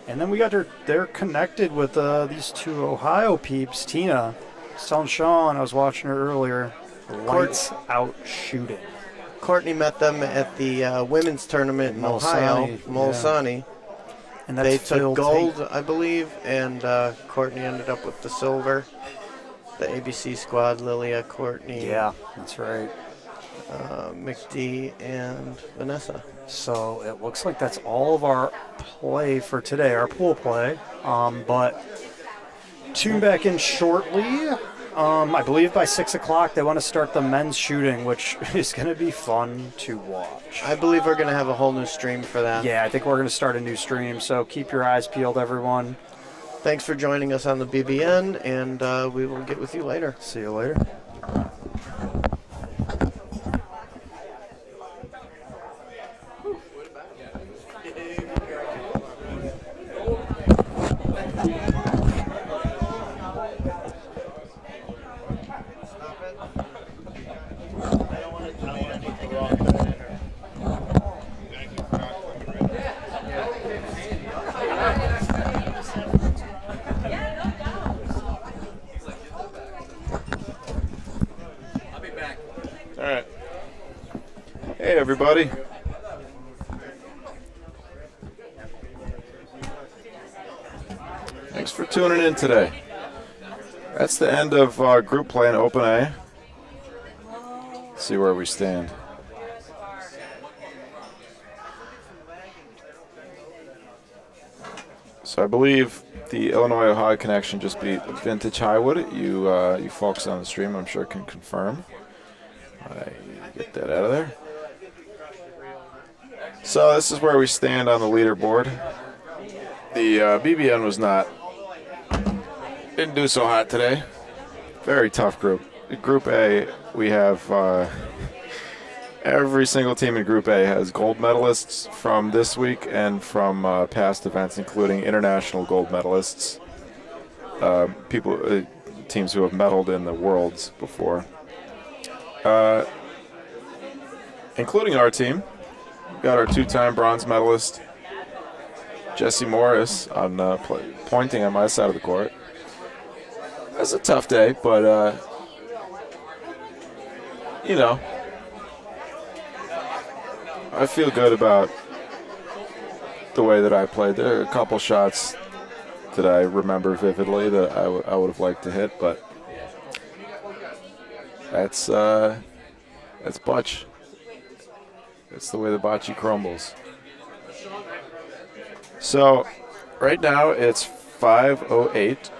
And then we got they're connected with these two Ohio peeps. Tina, I was telling Sean, I was watching her earlier, lights out shooting. Courtney met them at the women's tournament in Ohio, Molisani. And that's they Phil took gold, Tate. I believe, and Courtney ended up with the silver. The ABC squad, Lilia, Courtney. Yeah, that's right. McD and Vanessa. So it looks like that's all of our play for today, our pool play. But tune back in shortly. I believe by 6 o'clock they want to start the men's shooting, which is going to be fun to watch. I believe we're going to have a whole new stream for that. Yeah, I think we're going to start a new stream, so keep your eyes peeled, everyone. Thanks for joining us on the BBN, and we will get with you later. See you later. All right. Hey, everybody. Thanks for tuning in today. That's the end of group play in Open A. Let's see where we stand. So I believe the Illinois-Ohio connection just beat Vintage Highwood. You folks on the stream, I'm sure, can confirm. Get that out of there. So this is where we stand on the leaderboard. The BBN was didn't do so hot today. Very tough group. Group A, we have every single team in Group A has gold medalists from this week and from past events, including international gold medalists. teams who have medaled in the Worlds before, including our team. We've got our 2-time bronze medalist, Jesse Morris, on pointing on my side of the court. That's a tough day, but, you know, I feel good about the way that I played. There are a couple shots that I remember vividly that I would have liked to hit, but that's bocce. That's the way the bocce crumbles. So right now it's 5:08.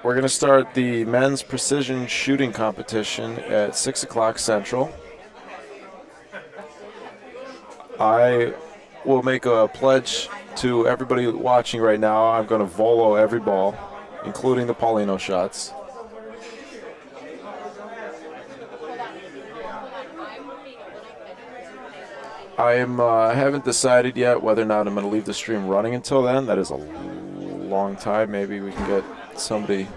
We're going to start the men's precision shooting competition at 6 o'clock Central. I will make a pledge to everybody watching right now. I'm going to volo every ball, including the Paulino shots. I haven't decided yet whether or not I'm going to leave the stream running until then. That is a long time. Maybe we can get somebody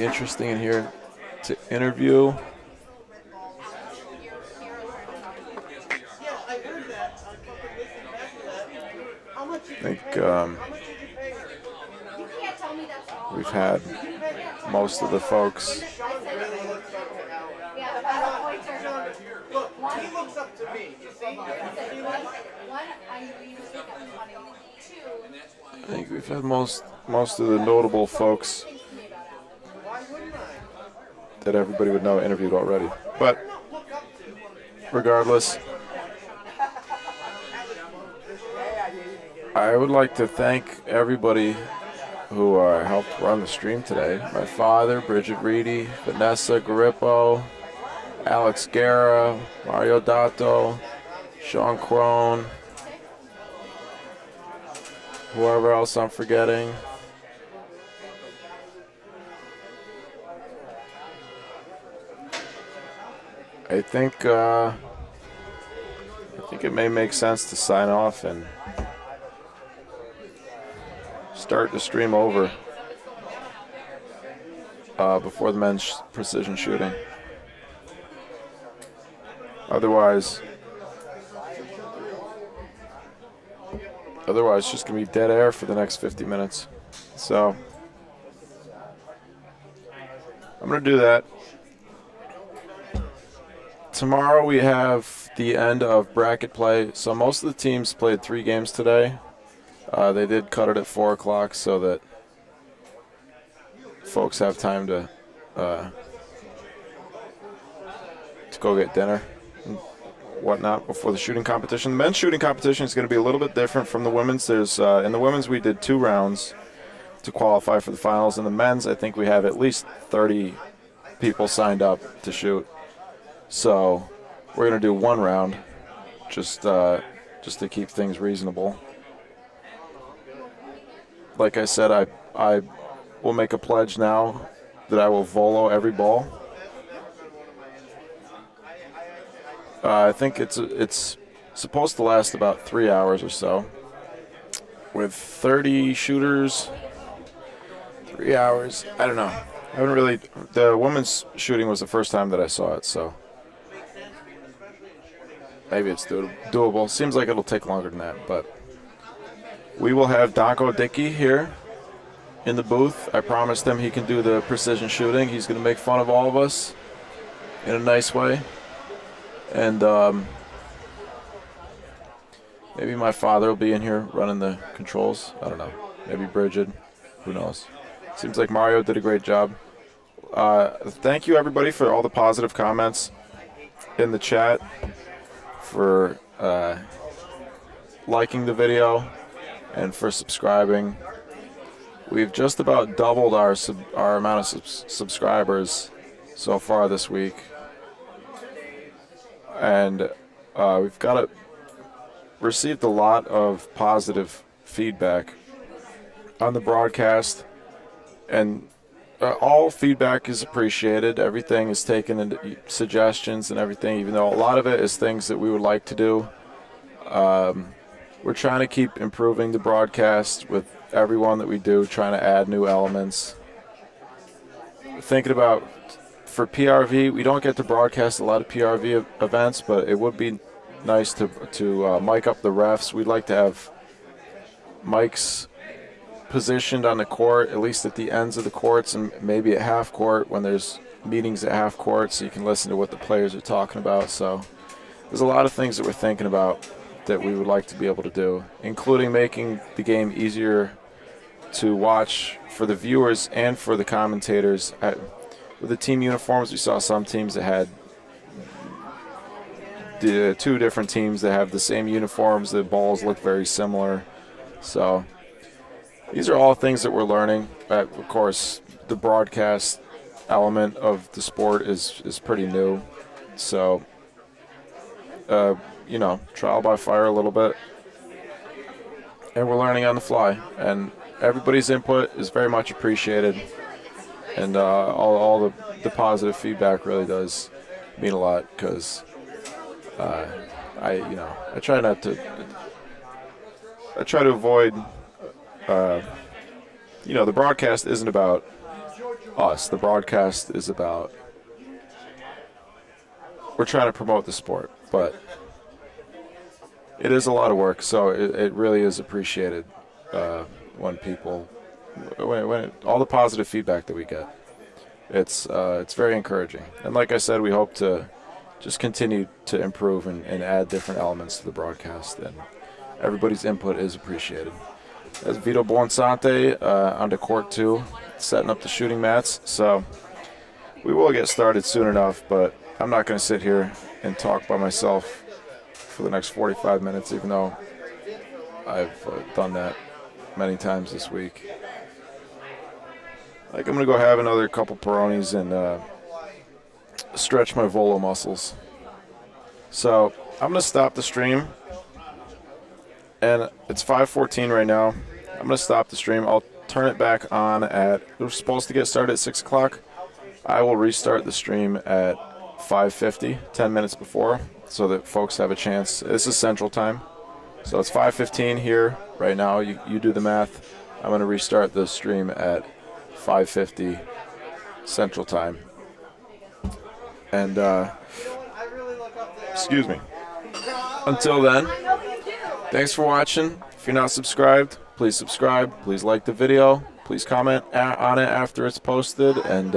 interesting in here to interview. I think we've had most of the folks. He looks up to me. You see? I think we've had most of the notable folks that everybody would know interviewed already. But regardless, I would like to thank everybody who helped run the stream today. My father, Bridget Reedy, Vanessa Garippo, Alex Guerra, Mario Dato, Sean Crone, whoever else I'm forgetting. I think it may make sense to sign off and start the stream over before the men's precision shooting. Otherwise, it's just going to be dead air for the next 50 minutes. So, I'm going to do that. Tomorrow we have the end of bracket play. So most of the teams played 3 games today. They did cut it at 4 o'clock so that folks have time to go get dinner and whatnot before the shooting competition. The men's shooting competition is going to be a little bit different from the women's. There's in the women's we did 2 rounds to qualify for the finals. In the men's, I think we have at least 30 people signed up to shoot. So we're going to do 1 round just to keep things reasonable. Like I said, I will make a pledge now that I will volo every ball. I think it's supposed to last about 3 hours or so. With 30 shooters, 3 hours. I don't know. I haven't really. The women's shooting was the first time that I saw it, so maybe it's doable. Seems like it'll take longer than that, but we will have Donko Dickey here in the booth. I promised him he can do the precision shooting. He's going to make fun of all of us in a nice way. And maybe my father will be in here running the controls. I don't know. Maybe Bridget. Who knows? Seems like Mario did a great job. Thank you, everybody, for all the positive comments in the chat, for liking the video, and for subscribing. We've just about doubled our amount of subscribers so far this week, and we've received a lot of positive feedback on the broadcast, and all feedback is appreciated. Everything is taken into suggestions and everything, even though a lot of it is things that we would like to do. We're trying to keep improving the broadcast with everyone that we do, trying to add new elements. thinking about for PRV, we don't get to broadcast a lot of PRV events, but it would be nice to mic up the refs. We'd like to have mics positioned on the court, at least at the ends of the courts and maybe at half court when there's meetings at half court, so you can listen to what the players are talking about. So there's a lot of things that we're thinking about that we would like to be able to do, including making the game easier to watch for the viewers and for the commentators. With the team uniforms, we saw some teams that had the two different teams that have the same uniforms. The balls look very similar. So these are all things that we're learning. Of course, the broadcast element of the sport is pretty new. So, trial by fire a little bit. And we're learning on the fly. And everybody's input is very much appreciated. And all the positive feedback really does mean a lot, because I try to avoid, the broadcast isn't about us. The broadcast is about, we're trying to promote the sport, but it is a lot of work, so it really is appreciated when all the positive feedback that we get. It's very encouraging. And like I said, we hope to just continue to improve and add different elements to the broadcast, and everybody's input is appreciated. That's Vito Buonsante onto court 2, setting up the shooting mats. So we will get started soon enough, but I'm not going to sit here and talk by myself for the next 45 minutes, even though I've done that many times this week. I'm going to go have another couple Peronis and stretch my volo muscles. So I'm going to stop the stream. And it's 5:14 right now. I'm going to stop the stream. I'll turn it back on we're supposed to get started at 6 o'clock. I will restart the stream at 5:50, 10 minutes before, so that folks have a chance. This is Central Time. So it's 5:15 here right now. You do the math. I'm going to restart the stream at 5:50 Central Time. And, excuse me. Until then, thanks for watching. If you're not subscribed, please subscribe. Please like the video. Please comment on it after it's posted. And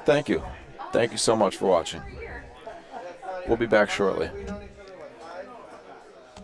thank you. Thank you so much for watching. We'll be back shortly.